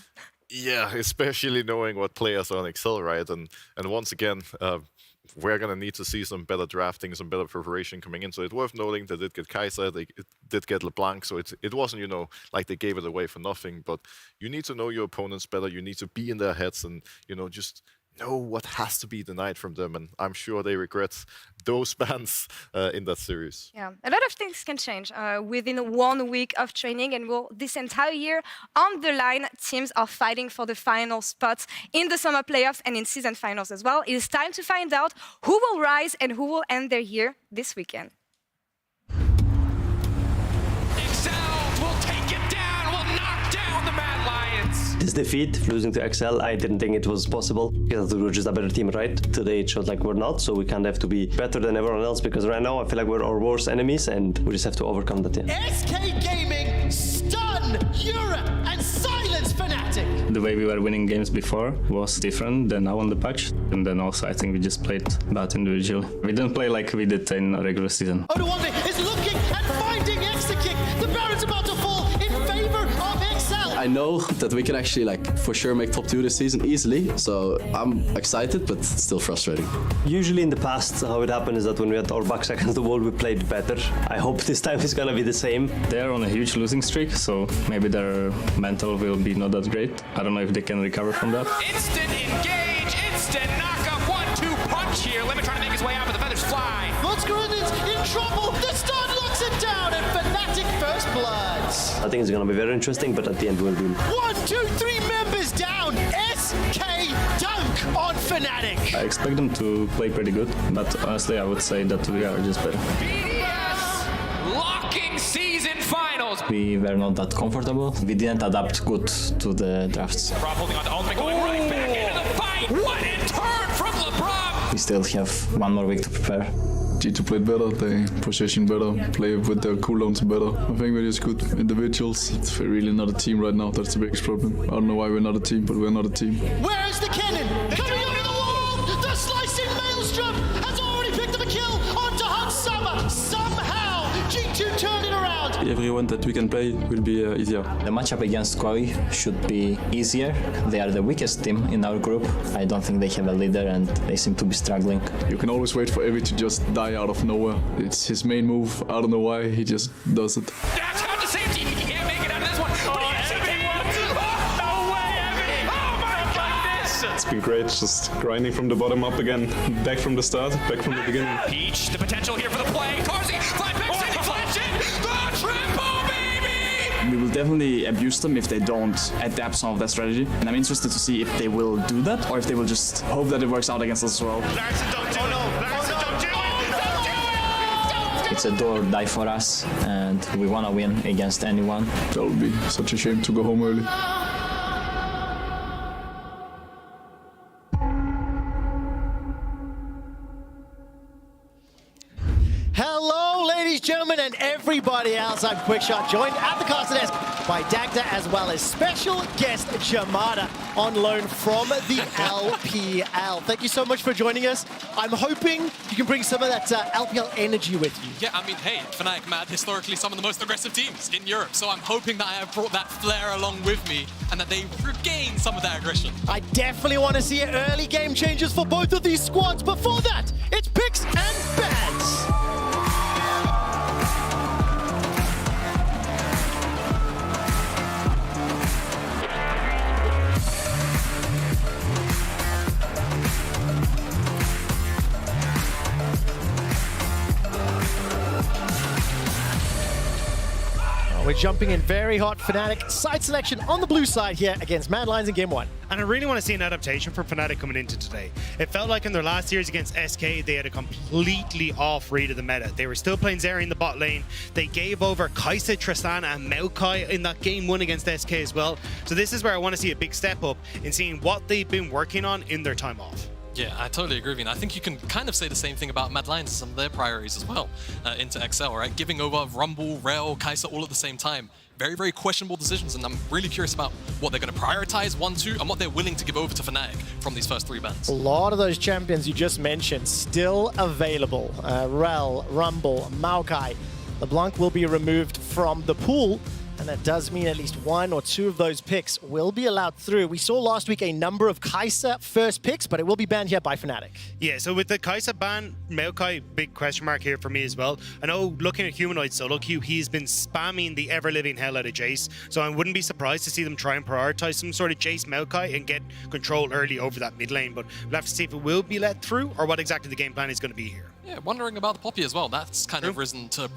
Speaker 13: Yeah, especially knowing what players are on Excel, right? And once again, we're going to need to see some better drafting, some better preparation coming in. So it's worth noting they did get Kai'Sa, they did get LeBlanc, so it wasn't, you know, like they gave it away for nothing. But you need to know your opponents better. You need to be in their heads and, you know, just know what has to be denied from them. And I'm sure they regret those bans in that series.
Speaker 12: Yeah, a lot of things can change within 1 week of training, and this entire year on the line, teams are fighting for the final spots in the summer playoffs and in season finals as well. It is time to find out who will rise and who will end their year this weekend.
Speaker 19: This defeat, losing to XL, I didn't think it was possible because we were just a better team, right? Today it showed like we're not, so we kind of have to be better than everyone else because right now I feel like we're our worst enemies and we just have to overcome that. Yeah.
Speaker 1: SK Gaming stun Europe and silence Fnatic.
Speaker 20: The way we were winning games before was different than now on the patch, and then also I think we just played bad individually. We didn't play like we did in regular season.
Speaker 1: Oduwambe is looking and finding extra kick. The Baron's about to fall in favor of XL.
Speaker 21: I know that we can actually for sure make top 2 this season easily, so I'm excited but still frustrating.
Speaker 19: Usually in the past how it happened is that when we had our backs against the wall we played better. I hope this time it's gonna be the same.
Speaker 20: They're on a huge losing streak, so maybe their mental will be not that great. I don't know if they can recover from that.
Speaker 22: Instant engage, instant knock-up, 1-2 punch here. Limit trying to make his way out, but the feathers fly.
Speaker 1: Monskrunin's in trouble. The stun locks it down and Fnatic first blood.
Speaker 19: I think it's gonna be very interesting, but at the end we'll win.
Speaker 1: 1, 2, 3 members down. SK dunk on Fnatic.
Speaker 20: I expect them to play pretty good, but honestly I would say that we are just better.
Speaker 22: BDS locking season finals.
Speaker 23: We were not that comfortable. We didn't adapt good to the drafts.
Speaker 22: Rob holding on to ultimate, going right back into the fight. What a turn from LeBron.
Speaker 23: We still have 1 more week to prepare.
Speaker 24: G2 played better, they position better, play with their cooldowns better. I think we're just good individuals. We're really not a team right now, that's the biggest problem. I don't know why we're not a team, but we're not a team.
Speaker 1: Where is the cannon? Coming over the wall! The slicing maelstrom has already picked up a kill onto Hansama. Somehow, G2 turned it around.
Speaker 24: Everyone that we can play will be easier.
Speaker 23: The matchup against Koi should be easier. They are the weakest team in our group. I don't think they have a leader and they seem to be struggling.
Speaker 24: You can always wait for Evie to just die out of nowhere. It's his main move, I don't know why, he just does it.
Speaker 22: That's out to safety, he can't make it out of this one. But he has Evie. Oh, no way, Evie. Oh my goodness.
Speaker 25: It's been great, just grinding from the bottom up again. Back from the start, back from the beginning.
Speaker 22: Peach, the potential here for the play. Tarzi, fly back, City flash in. The triple, baby.
Speaker 26: We will definitely abuse them if they don't adapt some of their strategy. And I'm interested to see if they will do that or if they will just hope that it works out against us as well.
Speaker 23: It's a do or die for us and we want to win against anyone.
Speaker 24: That would be such a shame to go home early.
Speaker 1: Hello, ladies, gentlemen, and everybody else, I'm Quickshot, joined at the caster desk by Dagda, as well as special guest Jamada on loan from the LPL. Thank you so much for joining us. I'm hoping you can bring some of that LPL energy with you.
Speaker 2: Yeah, I mean, hey, Fnatic Mad, historically some of the most aggressive teams in Europe, so I'm hoping that I have brought that flair along with me and that they regain some of that aggression.
Speaker 1: I definitely want to see early game changes for both of these squads. Before that, it's picks and bans. We're jumping in very hot. Fnatic side selection on the blue side here against Mad Lions in game 1.
Speaker 3: And I really want to see an adaptation from Fnatic coming into today. It felt like in their last series against SK, they had a completely off read of the meta. They were still playing Zeri in the bot lane. They gave over Kai'Sa, Tristana, and Maokai in that game 1 against SK as well. So this is where I want to see a big step up in seeing what they've been working on in their time off.
Speaker 2: Yeah, I totally agree with you. And I think you can kind of say the same thing about Mad Lions and some of their priorities as well into XL, right? Giving over Rumble, Rel, Kai'Sa all at the same time. Very, very questionable decisions, and I'm really curious about what they're going to prioritize, 1, 2, and what they're willing to give over to Fnatic from these first 3 bans.
Speaker 1: A lot of those champions you just mentioned still available. Rel, Rumble, Maokai. LeBlanc will be removed from the pool, and that does mean at least 1 or 2 of those picks will be allowed through. We saw last week a number of Kai'Sa first picks, but it will be banned here by Fnatic.
Speaker 3: Yeah, so with the Kai'Sa ban, Maokai, big question mark here for me as well. I know looking at Humanoid solo queue, he's been spamming the ever-living hell out of Jace, so I wouldn't be surprised to see them try and prioritize some sort of Jace Maokai and get control early over that mid lane, but we'll have to see if it will be let through or what exactly the game plan is going to be here.
Speaker 2: Yeah, wondering about the Poppy as well. That's kind of risen to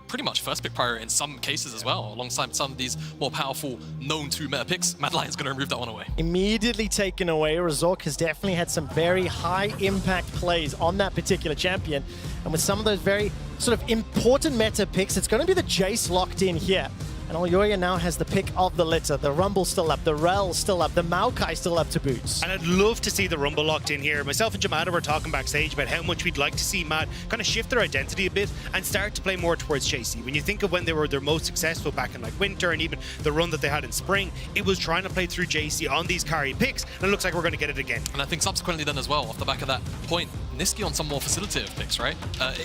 Speaker 2: pretty much first pick priority in some cases as well, alongside some of these more powerful known 2 meta picks. Mad Lion's going to remove that one away.
Speaker 1: Immediately taken away. Razork has definitely had some very high impact plays on that particular champion. And with some of those very sort of important meta picks, it's going to be the Jace locked in here. And Olyoya now has the pick of the litter. The Rumble still up, the Rel still up, the Maokai still up to boots.
Speaker 3: And I'd love to see the Rumble locked in here. Myself and Jamada were talking backstage about how much we'd like to see Mad kind of shift their identity a bit and start to play more towards Chasey. When you think of when they were their most successful back in like winter and even the run that they had in spring, it was trying to play through Chasey on these carry picks, and it looks like we're going to get it again.
Speaker 2: And I think subsequently then as well, off the back of that point, Niski on some more facilitative picks, right?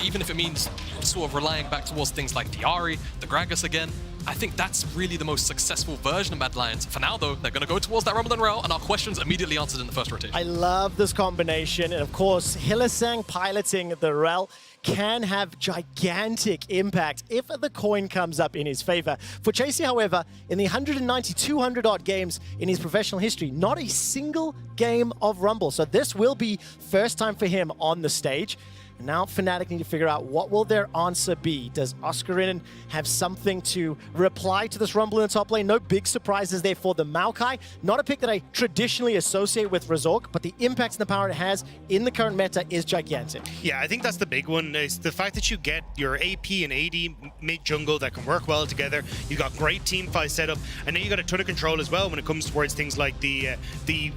Speaker 2: Even if it means sort of relying back towards things like the Ahri, the Gragas again, I think that's really the most successful version of Mad Lions. For now, though, they're going to go towards that Rumble and Rel, and our questions immediately answered in the first rotation.
Speaker 1: I love this combination. And of course, Hylissang piloting the Rel can have gigantic impact if the coin comes up in his favor. For Chasey, however, in the 190, 200 odd games in his professional history, not a single game of Rumble. So this will be first time for him on the stage. Now Fnatic need to figure out what will their answer be. Does Oscarinen have something to reply to this Rumble in the top lane? No big surprises there for the Maokai. Not a pick that I traditionally associate with Razork, but the impact and the power it has in the current meta is gigantic.
Speaker 3: Yeah, I think that's the big one. Is the fact that you get your AP and AD mid-jungle that can work well together. You got great team fight setup, and then you got a ton of control as well when it comes towards things like the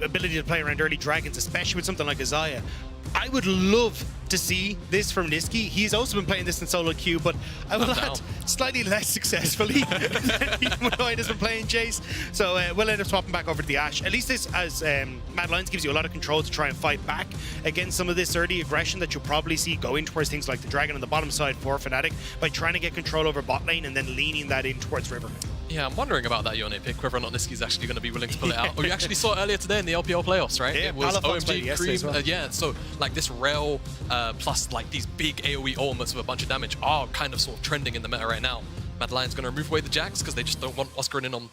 Speaker 3: ability to play around early dragons, especially with something like Isaiah. I would love to see this from Niski. He's also been playing this in solo queue, but I will add slightly less successfully than Humanoid has been playing Jace. So we'll end up swapping back over to the Ashe. At least this, as Mad Lions, gives you a lot of control to try and fight back against some of this early aggression that you'll probably see going towards things like the Dragon on the bottom side for Fnatic by trying to get control over bot lane and then leaning that in towards River.
Speaker 2: Yeah, I'm wondering about that Yone pick, whether or not Niski's actually going to be willing to pull it out. We actually saw earlier today in the LPL playoffs, right?
Speaker 3: Yeah,
Speaker 2: it was OMG, Cream.
Speaker 3: well.
Speaker 2: Yeah, so like this Rel plus like these big AoE ultimates with a bunch of damage are kind of sort of trending in the meta right now. Mad Lion's going to remove away the Jax because they just don't want Oscarinen on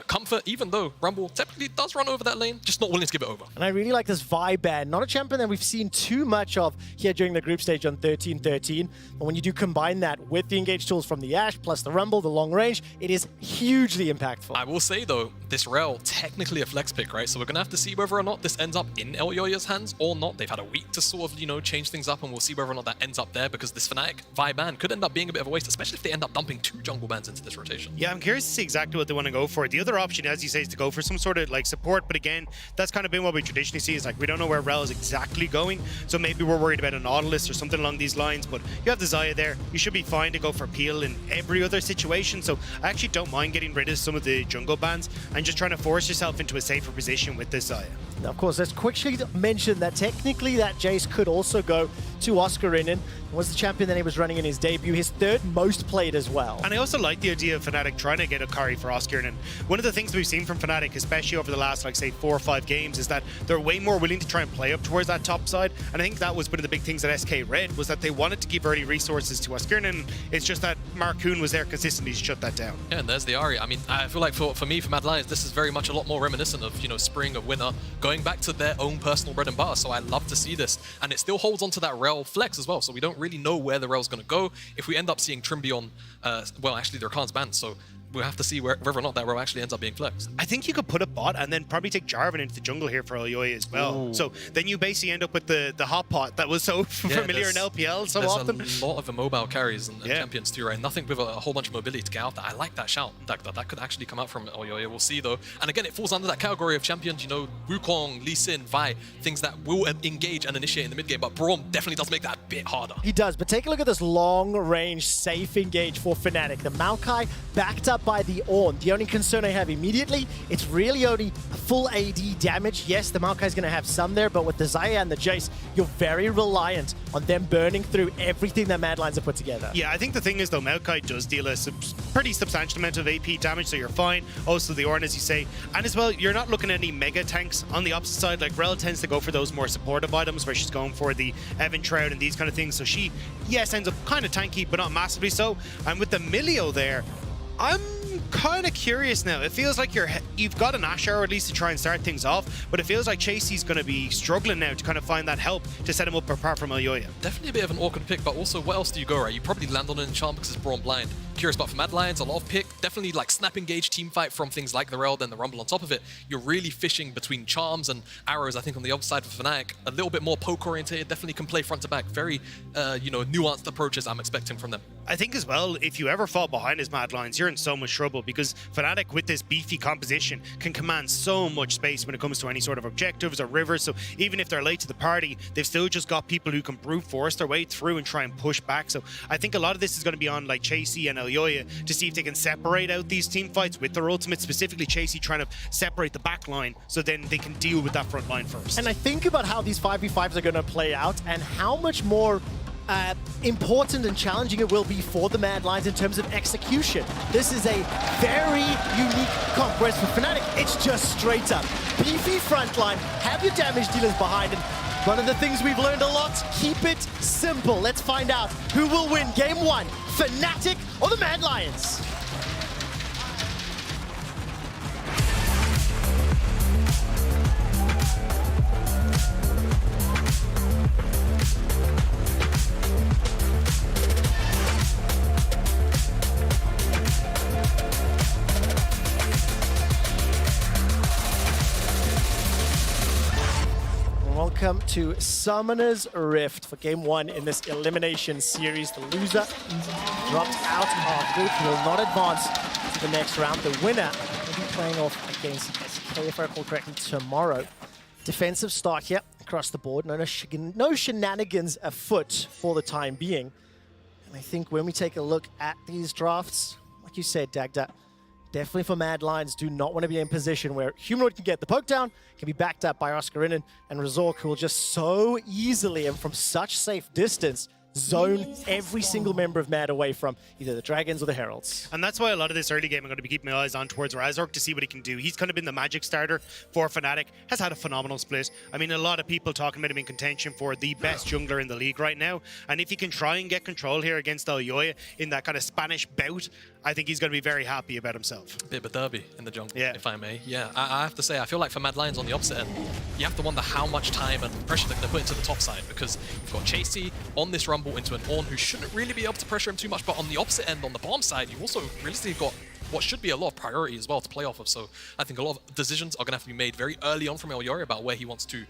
Speaker 2: comfort, even though Rumble typically does run over that lane, just not willing to give it over.
Speaker 1: And I really like this vibe band. Not a champion that we've seen too much of here during the group stage on 13-13. But when you do combine that with the engage tools from the Ashe, plus the Rumble, the long range, it is hugely impactful.
Speaker 2: I will say, though, this Rel, technically a flex pick, right? So we're going to have to see whether or not this ends up in Elyoya's hands or not. They've had a week to sort of, you know, change things up, and we'll see whether or not that ends up there, because this Fnatic vibe band could end up being a bit of a waste, especially if they end up dumping 2 jungle bans into this rotation.
Speaker 3: Yeah, I'm curious to see exactly what they want to go for. The other option, as you say, is to go for some sort of like support. But again, that's kind of been what we traditionally see, is like we don't know where Rel is exactly going. So maybe we're worried about a Nautilus or something along these lines. But you have the Xayah there. You should be fine to go for Peel in every other situation. So I actually don't mind getting rid of some of the jungle bans and just trying to force yourself into a safer position with this Xayah.
Speaker 1: Now, of course, let's quickly mention that technically that Jace could also go to Oscar Innen. Was the champion that he was running in his debut, his third most played as well.
Speaker 3: And I also like the idea of Fnatic trying to get a carry for Oscar. And one of the things we've seen from Fnatic, especially over the last, like, say, 4 or 5 games, is that they're way more willing to try and play up towards that top side. And I think that was one of the big things that SK read, was that they wanted to give early resources to Oscar. And it's just that Marcoon was there consistently to shut that down.
Speaker 2: Yeah, and there's the Ahri. I mean, I feel like for me, for Mad Lions, this is very much a lot more reminiscent of, you know, Spring, of Winter, going back to their own personal bread and butter. So I love to see this. And it still holds on to that Rel flex as well. So we don't really know where the Rel's going to go. If we end up seeing Trimby well, actually, their Khan's banned, so we'll have to see whether or not that Rel actually ends up being flexed.
Speaker 3: I think you could put a bot and then probably take Jarvan into the jungle here for Elyoya as well.
Speaker 2: Ooh.
Speaker 3: So then you basically end up with the hot pot that was so familiar in LPL so often.
Speaker 2: There's a lot of immobile carries and champions too, right? Nothing with a whole bunch of mobility to get out there. I like that shout. That could actually come out from Elyoya. We'll see though. And again, it falls under that category of champions, you know, Wukong, Lee Sin, Vi, things that will engage and initiate in the mid game. But Braum definitely does make that a bit harder.
Speaker 1: He does, but take a look at this long-range, safe engage for Fnatic. The Maokai backed up by the Ornn. The only concern I have immediately, it's really only full AD damage. Yes, the Maokai's going to have some there, but with the Xayah and the Jace, you're very reliant on them burning through everything that Mad Lions have put together.
Speaker 3: Yeah, I think the thing is, though, Maokai does deal a pretty substantial amount of AP damage, so you're fine. Also, the Ornn, as you say. And as well, you're not looking at any mega tanks on the opposite side. Like, Rel tends to go for those more supportive items, where she's going for the Evan Shroud and these kind of things. So she, yes, ends up kind of tanky, but not massively so. And with the Milio there, I'm kind of curious now. It feels like you've got an Asher, or at least to try and start things off, but it feels like Chasey's going to be struggling now to kind of find that help to set him up apart from Elyoya.
Speaker 2: Definitely a bit of an awkward pick, but also what else do you go, right? You probably land on an enchant because it's Braum blind. Curious about for Mad Lions, a lot of pick, definitely like snap engage team fight from things like the Rel, then the Rumble on top of it. You're really fishing between charms and arrows. I think on the other side for Fnatic, a little bit more poke oriented, definitely can play front to back. Very, you know, nuanced approaches I'm expecting from them.
Speaker 3: I think as well, if you ever fall behind as Mad Lions, you're in so much trouble, because Fnatic with this beefy composition can command so much space when it comes to any sort of objectives or rivers. So even if they're late to the party, they've still just got people who can brute force their way through and try and push back. So I think a lot of this is going to be on like Chasey and Elyoya to see if they can separate out these team fights with their ultimate, specifically Chasey trying to separate the back line so then they can deal with that front line first.
Speaker 1: And I think about how these 5v5s are going to play out and how much more important and challenging it will be for the Mad Lions in terms of execution. This is a very unique comp, whereas for Fnatic, it's just straight up. Beefy frontline, have your damage dealers behind, and one of the things we've learned a lot, keep it simple. Let's find out who will win Game 1, Fnatic or the Mad Lions? Welcome to Summoner's Rift for Game 1 in this elimination series. The loser dropped out of group, will not advance to the next round. The winner will be playing off against SK, if I recall correctly, tomorrow. Defensive start here across the board. No shenanigans afoot for the time being. And I think when we take a look at these drafts, like you said, Dagda, definitely for Mad Lions, do not want to be in position where Humanoid can get the poke down, can be backed up by Oscar Innen, and Razork, who will just so easily and from such safe distance zone every single member of Mad away from either the Dragons or the Heralds.
Speaker 3: And that's why a lot of this early game I'm going to be keeping my eyes on towards Razork to see what he can do. He's kind of been the magic starter for Fnatic, has had a phenomenal split. I mean, a lot of people talking about him in contention for the best jungler in the league right now. And if he can try and get control here against Elyoya in that kind of Spanish bout, I think he's going to be very happy about himself.
Speaker 2: A bit of a derby in the jungle,
Speaker 3: yeah,
Speaker 2: if I may. Yeah, I have to say, I feel like for Mad Lions on the opposite end, you have to wonder how much time and pressure they're going to put into the top side, because you've got Chasey on this Rumble into an Ornn who shouldn't really be able to pressure him too much, but on the opposite end, on the bomb side, you've also realistically got what should be a lot of priority as well to play off of. So I think a lot of decisions are going to have to be made very early on from Elyoya about where he wants to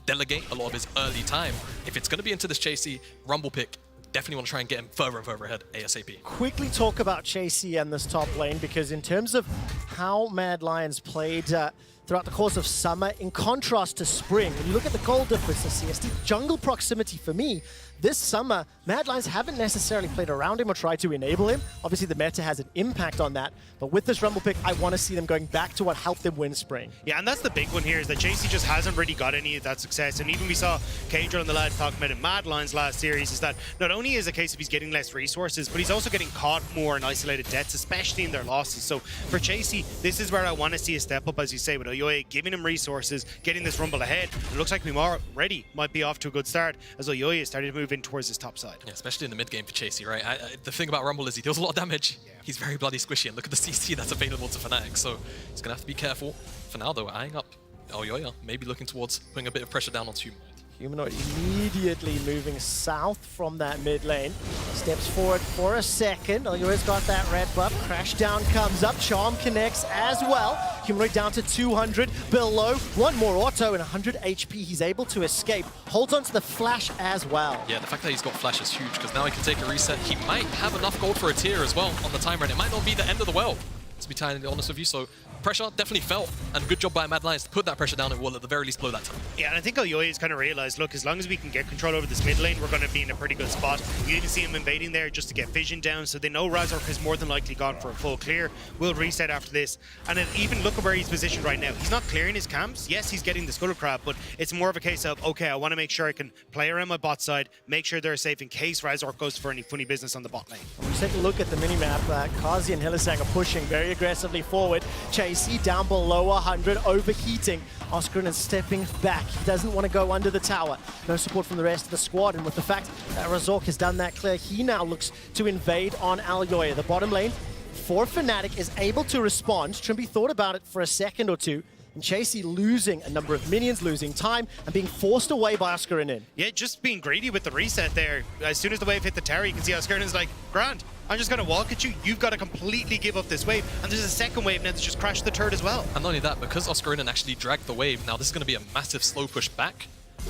Speaker 2: delegate a lot of his early time. If it's going to be into this Chasey Rumble pick, definitely want to try and get him further and further ahead ASAP.
Speaker 1: Quickly talk about Chasey and this top lane, because in terms of how Mad Lions played throughout the course of summer, in contrast to spring, when you look at the goal difference of CST, jungle proximity for me, this summer, Mad Lions haven't necessarily played around him or tried to enable him. Obviously, the meta has an impact on that, but with this Rumble pick, I want to see them going back to what helped them win spring.
Speaker 3: Yeah, and that's the big one here, is that Chasey just hasn't really got any of that success. And even we saw Kadra and the lads talk about in Mad Lions last series, is that not only is it a case of he's getting less resources, but he's also getting caught more in isolated deaths, especially in their losses. So for Chasey, this is where I want to see a step up, as you say, with Oyoye giving him resources, getting this Rumble ahead. It looks like we already might be off to a good start, as Oyoye is starting to move in towards his top side.
Speaker 2: Yeah, especially in the mid game for Chasey, right? The thing about Rumble is he deals a lot of damage. Yeah. He's very bloody squishy, and look at the CC that's available to Fnatic, so he's gonna have to be careful. For now, though, eyeing up Oyoye, maybe looking towards putting a bit of pressure down on Humanoid.
Speaker 1: Humanoid immediately moving south from that mid lane. Steps forward for a second. Oyoye's got that red buff. Crash down comes up. Charm connects as well. Humanoid down to 200 below. One more auto and 100 HP. He's able to escape. Holds onto the flash as well.
Speaker 2: Yeah, the fact that he's got flash is huge, because now he can take a reset. He might have enough gold for a tier as well on the timer, and it might not be the end of the world, to be entirely honest with you. So pressure definitely felt, and good job by Mad Lions to put that pressure down and will at the very least blow that time.
Speaker 3: Yeah, and I think Oyoye's kind of realized, look, as long as we can get control over this mid lane, we're going to be in a pretty good spot. You even see him invading there just to get vision down, so they know Razork is more than likely gone for a full clear. We'll reset after this. And then even look at where he's positioned right now. He's not clearing his camps. Yes, he's getting the Scuttle Crab, but it's more of a case of, okay, I want to make sure I can play around my bot side, make sure they're safe in case Razork goes for any funny business on the bot lane.
Speaker 1: When we take a look at the minimap, Kazi and Hylissang are pushing very aggressively forward. Chasey down below 100, overheating. Oscarin stepping back. He doesn't want to go under the tower. No support from the rest of the squad, and with the fact that Razork has done that clear, he now looks to invade on Oyoye. The bottom lane for Fnatic is able to respond. Trimby thought about it for a second or two, and Chasey losing a number of minions, losing time, and being forced away by Oscarin.
Speaker 3: Yeah, just being greedy with the reset there. As soon as the wave hit the tower, you can see Oscarin's like, Grand, I'm just going to walk at you. You've got to completely give up this wave. And there's a second wave now that's just crashed the turret as well.
Speaker 2: And not only that, because Oscarin actually dragged the wave, now this is going to be a massive slow push back.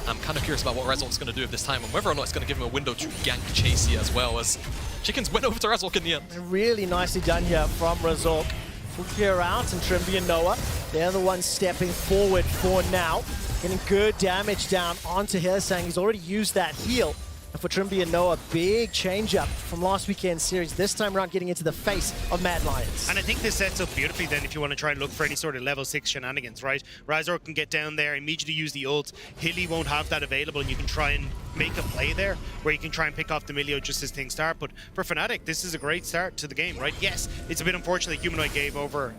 Speaker 2: I'm kind of curious about what Razork's going to do at this time, and whether or not it's going to give him a window to gank Chasey as well, as Chickens went over to Razork in the end.
Speaker 1: Really nicely done here from Razork. Clear out, and Trimby and Noah, they're the ones stepping forward for now. Getting good damage down onto Hylissang. He's already used that heal. And for Trimby and Noah, big change up from last weekend's series. This time around, getting into the face of Mad Lions.
Speaker 3: And I think this sets up beautifully then if you want to try and look for any sort of level 6 shenanigans, right? Razork can get down there, immediately use the ult. Hilly won't have that available, and you can try and make a play there where you can try and pick off the Milio just as things start. But for Fnatic, this is a great start to the game, right? Yes, it's a bit unfortunate that Humanoid gave over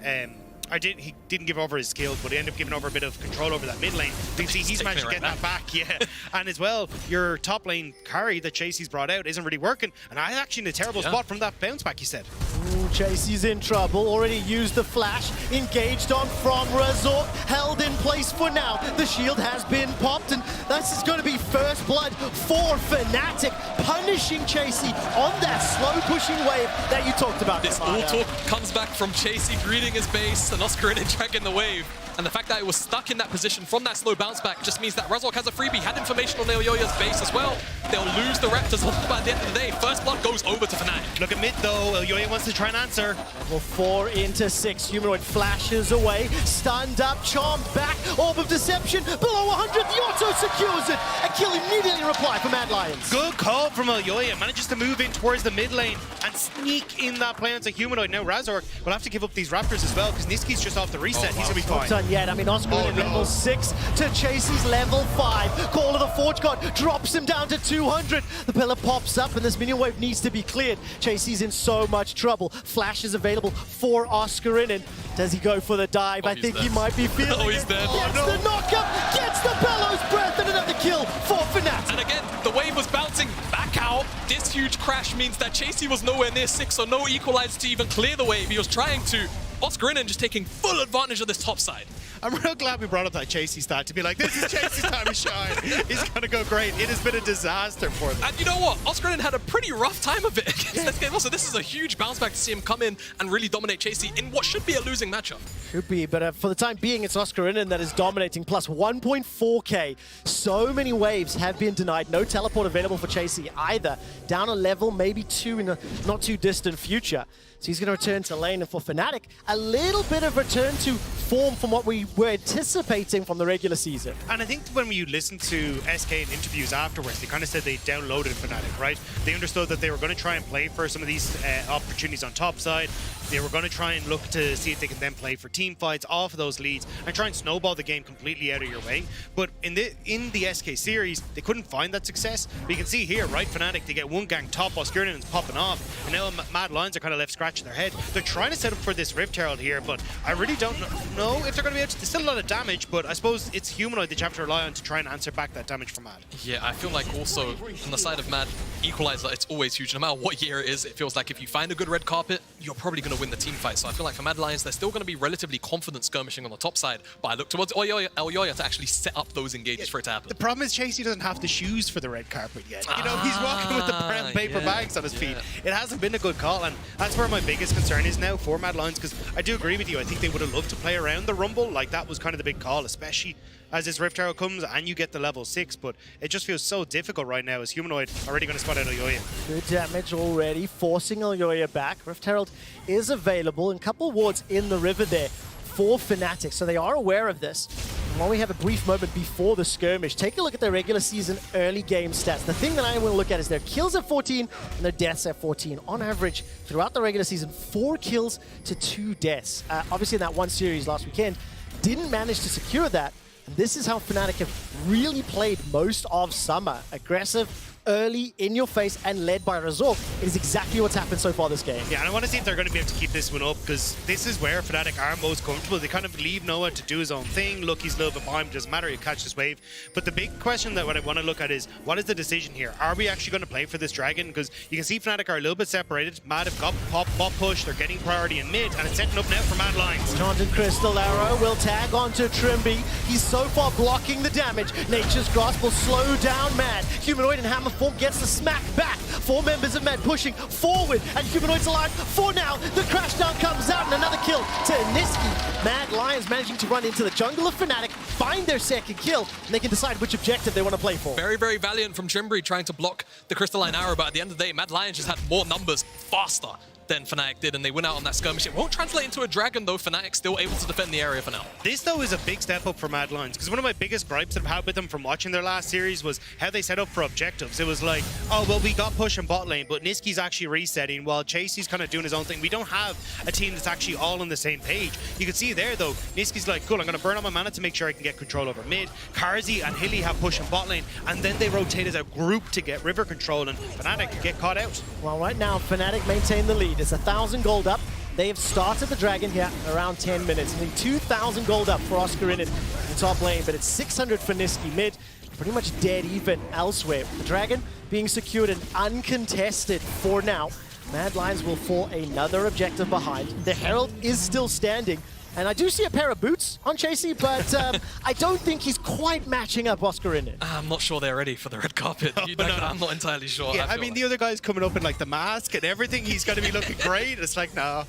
Speaker 3: he didn't give over his skills, but he ended up giving over a bit of control over that mid lane. You can see he's managed to get that back, yeah. And as well, your top lane carry that Chasey's brought out isn't really working, and I'm actually in a terrible spot from that bounce back, you said.
Speaker 1: Ooh, Chasey's in trouble, already used the flash, engaged on from Razork, held in place for now. The shield has been popped, and this is going to be first blood for Fnatic, punishing Chasey on that slow pushing wave that you talked about.
Speaker 2: This all talk comes back from Chasey greeting his base, and Oscarin dragging the wave. And the fact that it was stuck in that position from that slow bounce back just means that Razork has a freebie, had information on Oyoye's base as well. They'll lose the Raptors by the end of the day. First blood goes over to Fnatic.
Speaker 3: Look at mid though, Oyoye wants to try and answer.
Speaker 1: Level 4 into 6, Humanoid flashes away, stunned up, charmed back, Orb of Deception, below 100, the auto secures it. A kill immediately reply from Mad Lions.
Speaker 3: Good call from Oyoye, manages to move in towards the mid lane and sneak in that play onto Humanoid. Now Razork will have to give up these Raptors as well, because Niski's just off the reset. He's gonna be fine.
Speaker 1: Not done yet. I mean, Oscar level 6 to Chasey's level 5. Call of the Forge God drops him down to 200. The pillar pops up, and this minion wave needs to be cleared. Chasey's in so much trouble. Flash is available for Oscarin, and does he go for the dive? I think he might be feeling
Speaker 2: he's dead.
Speaker 1: Gets the knockup, gets the Bellows Breath, and another kill for Fnatic.
Speaker 2: And again, the wave was bouncing back out. This huge crash means that Chasey was nowhere near 6, so no equalizer to even clear the wave. He was trying to. Oscarin just taking full advantage of this top side.
Speaker 3: I'm real glad we brought up that Chasey stat to be like, this is Chasey's time to shine. He's going to go great. It has been a disaster for them.
Speaker 2: And you know what? Oscarin had a pretty rough time of it against this game. Also, this is a huge bounce back to see him come in and really dominate Chasey in what should be a losing matchup.
Speaker 1: Could be, but for the time being, it's Oscarinin that is dominating, plus 1.4k. So many waves have been denied. No teleport available for Chasey either. Down a level, maybe 2 in the not too distant future. So he's going to return to lane, and for Fnatic, a little bit of return to form from what we were anticipating from the regular season.
Speaker 3: And I think when you listen to SK in interviews afterwards, they kind of said they downloaded Fnatic, right? They understood that they were going to try and play for some of these opportunities on top side. They were going to try and look to see if they can then play for team fights off of those leads and try and snowball the game completely out of your way. But in the SK series, they couldn't find that success. But you can see here, right, Fnatic, they get one gang top while Skirmishes popping off. And now Mad Lions are kind of left scratching their head. They're trying to set up for this Rift Herald here, but I really don't know if they're going to be able to. There's still a lot of damage, but I suppose it's Humanoid that you have to rely on to try and answer back that damage from Mad.
Speaker 2: Yeah, I feel like also on the side of Mad, Equalizer, it's always huge. No matter what year it is, it feels like if you find a good red carpet, you're probably going to win the team fight. So I feel like for Mad Lions, they're still going to be relatively confident skirmishing on the top side, but I look towards Elyoya to actually set up those engages for it to happen.
Speaker 3: The problem is Chasey doesn't have the shoes for the red carpet yet. You know, he's walking with the brown paper bags on his feet. It hasn't been a good call, and that's where my biggest concern is now for Mad Lions, because I do agree with you. I think they would have loved to play around the Rumble. Like, that was kind of the big call, especially as this Rift Herald comes and you get the level 6, but it just feels so difficult right now as Humanoid already going to spot out Elyoya.
Speaker 1: Good damage already, forcing Elyoya back. Rift Herald is available, and a couple wards in the river there for Fnatic, so they are aware of this. And while we have a brief moment before the skirmish, take a look at their regular season early game stats. The thing that I want to look at is their kills at 14 and their deaths at 14. On average, throughout the regular season, 4 kills to 2 deaths. Obviously in that one series last weekend, didn't manage to secure that. And this is how Fnatic have really played most of summer. Aggressive, early, in your face, and led by Razork. It is exactly what's happened so far this game.
Speaker 3: Yeah, and I want to see if they're going to be able to keep this one up, because this is where Fnatic are most comfortable. They kind of leave Noah to do his own thing. Lucky's a little bit behind, doesn't matter, he'll catch this wave. But the big question that what I want to look at is, what is the decision here? Are we actually going to play for this dragon? Because you can see Fnatic are a little bit separated. Mad have got pop, bot push, they're getting priority in mid, and it's setting up now for Mad Lions.
Speaker 1: Taunted Crystal Arrow will tag onto Trimby. He's so far blocking the damage. Nature's Grasp will slow down Mad. Humanoid and Hammerform gets the smack back. 4 members of Mad pushing forward, and Humanoid's alive for now. The crash down comes out, and another kill to Niski. Mad Lions managing to run into the jungle of Fnatic, find their second kill, and they can decide which objective they want to play for.
Speaker 2: Very, very valiant from Trimby trying to block the Crystalline Arrow, but at the end of the day, Mad Lions just had more numbers faster than Fnatic did, and they went out on that skirmish. It won't translate into a dragon, though. Fnatic still able to defend the area for now.
Speaker 3: This, though, is a big step up for Mad Lions, because one of my biggest gripes I've had with them from watching their last series was how they set up for objectives. It was like, oh, well, we got push in bot lane, but Niski's actually resetting while Chasey's kind of doing his own thing. We don't have a team that's actually all on the same page. You can see there, though, Niski's like, cool, I'm going to burn on my mana to make sure I can get control over mid. Karzi and Hilly have push in bot lane, and then they rotate as a group to get river control, and Fnatic get caught out.
Speaker 1: Well, right now, Fnatic maintain the lead. It's 1,000 gold up. They have started the dragon here around 10 minutes. Nearly 2,000 gold up for Oscar in it in the top lane, but it's 600 for Niski mid. Pretty much dead even elsewhere. The dragon being secured and uncontested for now. Mad Lions will fall another objective behind. The Herald is still standing. And I do see a pair of boots on Chasey, but I don't think he's quite matching up Oscar in it.
Speaker 2: I'm not sure they're ready for the red carpet. I'm not entirely sure.
Speaker 3: Yeah, I mean, the other guy's coming up in like the mask and everything. He's going to be looking great. It's like, no.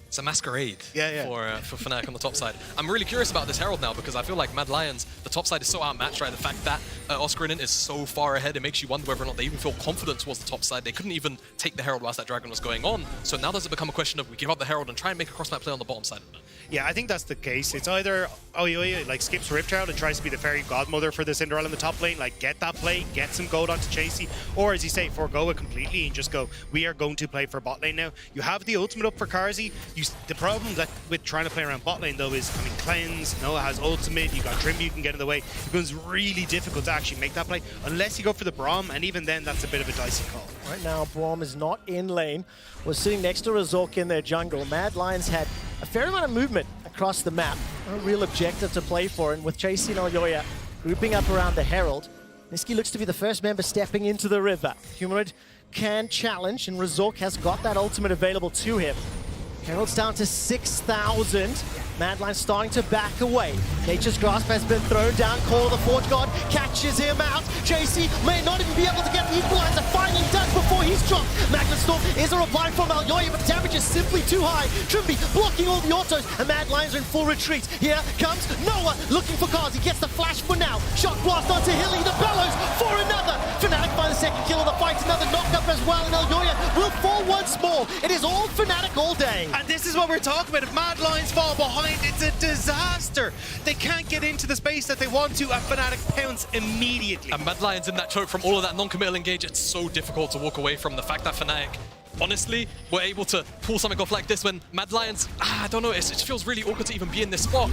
Speaker 2: It's a masquerade for Fnatic on the top side. I'm really curious about this Herald now, because I feel like Mad Lions, the top side is so outmatched, right? The fact that Oscarinin is so far ahead, it makes you wonder whether or not they even feel confident towards the top side. They couldn't even take the Herald whilst that dragon was going on. So now does it become a question of we give up the Herald and try and make a cross-map play on the bottom side of it?
Speaker 3: Yeah, I think that's the case. It's either Elyoya like skips Rift Herald and tries to be the fairy godmother for the Cinderella in the top lane, like get that play, get some gold onto Chasey, or as you say, forego it completely and just go, we are going to play for bot lane now. You have the ultimate up for Karzi. The problem that with trying to play around bot lane though is, I mean, cleanse, Noah has ultimate, you got Trim, you can get in the way. It becomes really difficult to actually make that play unless you go for the Braum, and even then that's a bit of a dicey call.
Speaker 1: Right now, Braum is not in lane. Was sitting next to Razork in their jungle. Mad Lions had a fair amount of movement across the map. A real objective to play for, and with Chasey and Elyoya grouping up around the Herald, Niski looks to be the first member stepping into the river. Humanoid can challenge, and Razork has got that ultimate available to him. Herald's down to 6,000. Madline starting to back away. Nature's Grasp has been thrown down. Call of the Forge God catches him out. JC may not even be able to get the equalizer. Finally does before he's dropped. Magnetstorm is a reply from Alyoya, but the damage is simply too high. Trimby blocking all the autos, and Mad Lions are in full retreat. Here comes Noah looking for cars. He gets the flash for now. Shot blast onto Hilly. The bellows for another. Fnatic finds the second kill of the fight. Another knock-up as well, and Alyoya will fall once more. It is all Fnatic all day.
Speaker 3: And this is what we're talking about. If Mad Lions fall behind, it's a disaster. They can't get into the space that they want to, and Fnatic pounce immediately.
Speaker 2: And Mad Lions in that choke from all of that non-committal engage, it's so difficult to walk away from the fact that Fnatic, honestly, were able to pull something off like this when Mad Lions, I don't know, it feels really awkward to even be in this spot.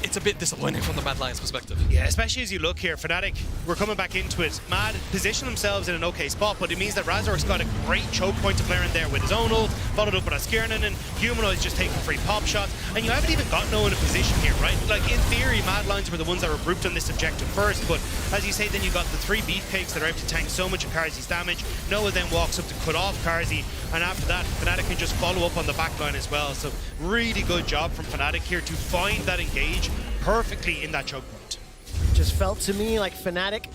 Speaker 2: It's a bit disappointing from the Mad Lions perspective.
Speaker 3: Yeah, especially as you look here, Fnatic, we're coming back into it. Mad position themselves in an okay spot, but it means that Razork's got a great choke point to play in there with his own ult, followed up with a Skirmishes, and Humanoid's just taking free pop shots, and you haven't even got no one in a position here, right? Like, in theory, Mad Lions were the ones that were grouped on this objective first, but as you say, then you got the 3 beefcakes that are able to tank so much of Karzi's damage. Noah then walks up to cut off Karzi, and after that, Fnatic can just follow up on the back line as well. So really good job from Fnatic here to find that engage perfectly in that choke point.
Speaker 1: Just felt to me like Fnatic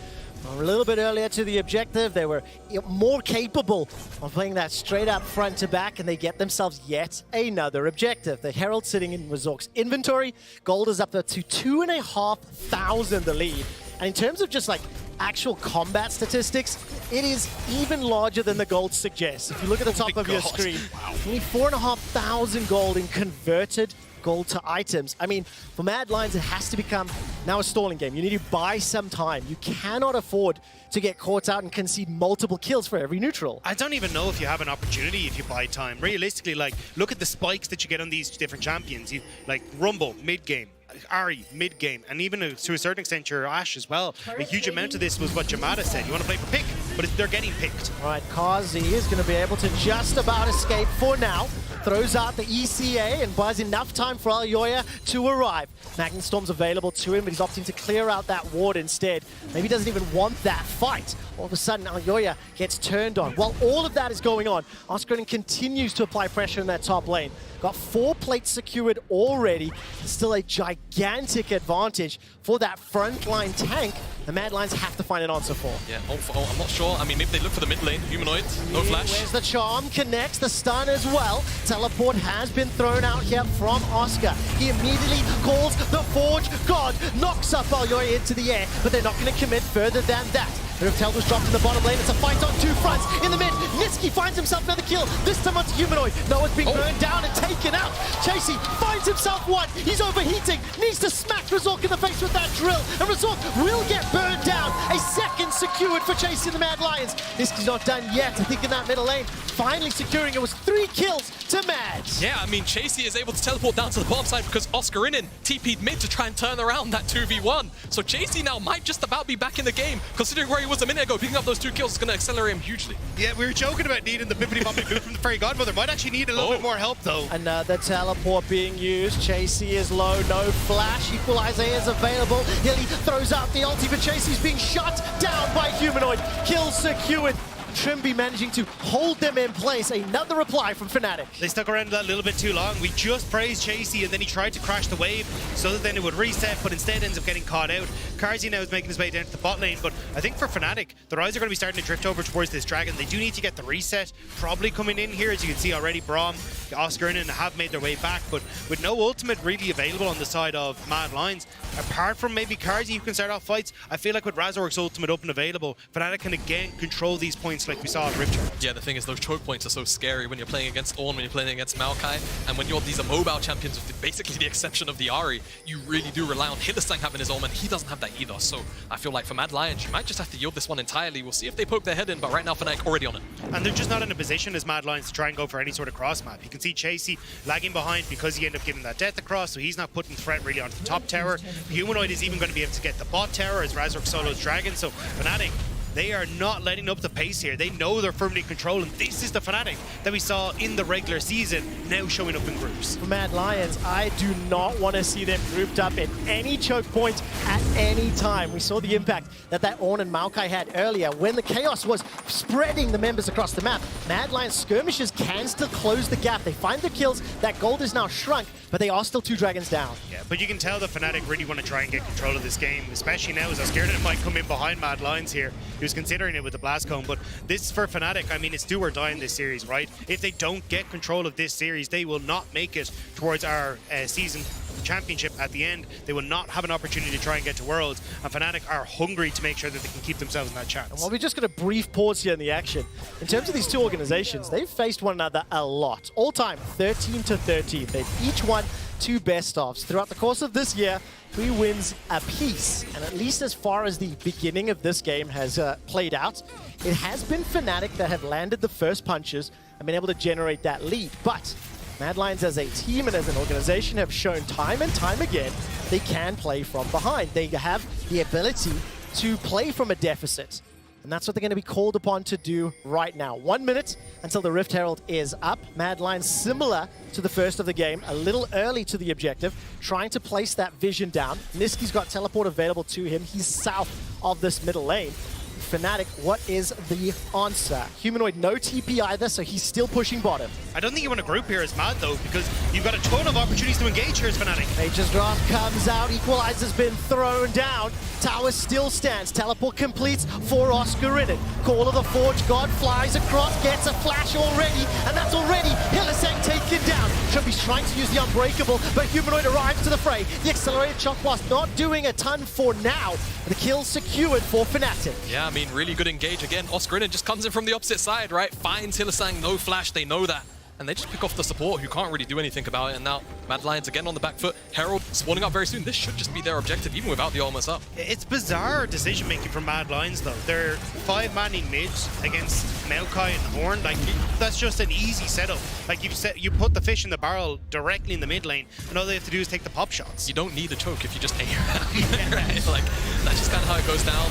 Speaker 1: a little bit earlier to the objective. They were more capable of playing that straight up front to back, and they get themselves yet another objective. The Herald sitting in Razork's inventory. Gold is up to 2,500 the lead. And in terms of just like actual combat statistics, it is even larger than the gold suggests. If you look at the top of your screen, only 4,500 gold in converted gold to items. I mean, for Mad Lions, it has to become now a stalling game. You need to buy some time. You cannot afford to get caught out and concede multiple kills for every neutral.
Speaker 3: I don't even know if you have an opportunity if you buy time. Realistically, like, look at the spikes that you get on these different champions. You like Rumble, mid-game, Ari, mid-game, and even to a certain extent your Ashe as well. A huge amount of this was what Jamada said. You want to play for pick, but they're getting picked.
Speaker 1: All right, Karzi is going to be able to just about escape for now. Throws out the ECA and buys enough time for Alyoya to arrive. Magnetstorm's available to him, but he's opting to clear out that ward instead. Maybe he doesn't even want that fight. All of a sudden, Alyoya gets turned on. While all of that is going on, Oscarin continues to apply pressure in that top lane. Got 4 plates secured already. Still a gigantic advantage for that frontline tank. The Mad Lions have to find an answer for.
Speaker 2: Yeah, I'm not sure. I mean, maybe they look for the mid lane. Humanoid, no flash.
Speaker 1: Where's the charm? Connects the stun as well. Teleport has been thrown out here from Oscar. He immediately calls the Forge God, knocks up Alyoya into the air, but they're not going to commit further than that. Riftel was dropped in the bottom lane. It's a fight on 2 fronts. In the mid, Niski finds himself another kill. This time onto Humanoid. Noah's being burned down and taken out. Chasey finds himself one. He's overheating. Needs to smack Razork in the face with that drill. And Razork will get burned down. A second secured for Chasey and the Mad Lions. Niski's not done yet. I think in that middle lane, finally securing it was 3 kills to Mad.
Speaker 2: Yeah, I mean, Chasey is able to teleport down to the bottom side because Oscarinin TP'd mid to try and turn around that 2v1. So Chasey now might just about be back in the game, considering where he was a minute ago. Picking up those 2 kills is going to accelerate him hugely.
Speaker 3: Yeah, we were joking about needing the bippity-boppity boop from the Fairy Godmother. Might actually need a little bit more help, though.
Speaker 1: Another teleport being used. Chasey is low, no flash. Equalizer is available. Hilly throws out the ulti, but Chasey's being shot down by Humanoid. Kill secured. Trimby managing to hold them in place. Another reply from Fnatic.
Speaker 3: They stuck around that a little bit too long. We just praised Chasey, and then he tried to crash the wave so that then it would reset, but instead ends up getting caught out. Karzi now is making his way down to the bot lane, but I think for Fnatic, the Rise are going to be starting to drift over towards this dragon. They do need to get the reset. Probably coming in here, as you can see already, Braum, Oscar and have made their way back, but with no ultimate really available on the side of Mad Lions, apart from maybe Karzi who can start off fights, I feel like with Razork's ultimate up and available, Fnatic can again control these points like we saw at Rift Charge.
Speaker 2: Yeah, the thing is, those choke points are so scary when you're playing against Ornn, when you're playing against Maokai, and when you're these immobile champions with basically the exception of the Ahri, you really do rely on Hylissang having his ult, and he doesn't have that either. So I feel like for Mad Lions, you might just have to yield this one entirely. We'll see if they poke their head in, but right now Fnatic already on it.
Speaker 3: And they're just not in a position as Mad Lions to try and go for any sort of cross map. You can see Chasey lagging behind because he ended up getting that death across, so he's not putting threat really onto the top tower. Humanoid is even going to be able to get the bot tower as Razork solos Dragon, so Fnatic, They are not letting up the pace here. They know they're firmly in control, and this is the Fnatic that we saw in the regular season, now showing up in groups.
Speaker 1: For Mad Lions, I do not want to see them grouped up in any choke point at any time. We saw the impact that Ornn and Maokai had earlier when the chaos was spreading the members across the map. Mad Lions skirmishes can still close the gap. They find the kills. That gold is now shrunk, but they are still 2 dragons down.
Speaker 3: Yeah, but you can tell the Fnatic really want to try and get control of this game, especially now as Oscarina might come in behind Mad Lions here. He was considering it with the Blast Cone, but this for Fnatic, I mean, it's do or die in this series, right? If they don't get control of this series, they will not make it towards our season championship at the end. They will not have an opportunity to try and get to Worlds, and Fnatic are hungry to make sure that they can keep themselves in that chance.
Speaker 1: Well, we're just going to brief pause here in the action. In terms of these two organizations, they've faced one another a lot. All time, 13-13. They've each won 2 best-ofs. Throughout the course of this year, 3 wins apiece. And at least as far as the beginning of this game has played out, it has been Fnatic that have landed the first punches and been able to generate that lead. But Mad Lions as a team and as an organization have shown time and time again they can play from behind. They have the ability to play from a deficit. And that's what they're going to be called upon to do right now. 1 minute until the Rift Herald is up. Mad Lions, similar to the first of the game, a little early to the objective, trying to place that vision down. Niski's got teleport available to him. He's south of this middle lane. Fnatic, what is the answer? Humanoid, no TP either, so he's still pushing bottom.
Speaker 3: I don't think you want to group here as Mad, though, because you've got a ton of opportunities to engage here as Fnatic.
Speaker 1: Nature's Grasp comes out, Equalizer's been thrown down. Tower still stands, teleport completes for Oscar in it. Call of the Forge God flies across, gets a flash already, and that's already Hylissang taken down. Trumpy's trying to use the Unbreakable, but Humanoid arrives to the fray. The accelerated shock blast not doing a ton for now. The kill secured for Fnatic.
Speaker 2: Yeah, I mean, really good engage again. Oscarina just comes in from the opposite side, right? Finds Hylissang, no flash, they know that. And they just pick off the support who can't really do anything about it. And now Mad Lions again on the back foot. Herald spawning up very soon. This should just be their objective, even without the armors up.
Speaker 3: It's bizarre decision-making from Mad Lions, though. They're 5-manning mid against Maokai and Ornn. Like, that's just an easy setup. Like, you put the fish in the barrel directly in the mid lane, and all they have to do is take the pop shots.
Speaker 2: You don't need a choke if you just aim. Right? Like, that's just kind of how it goes down.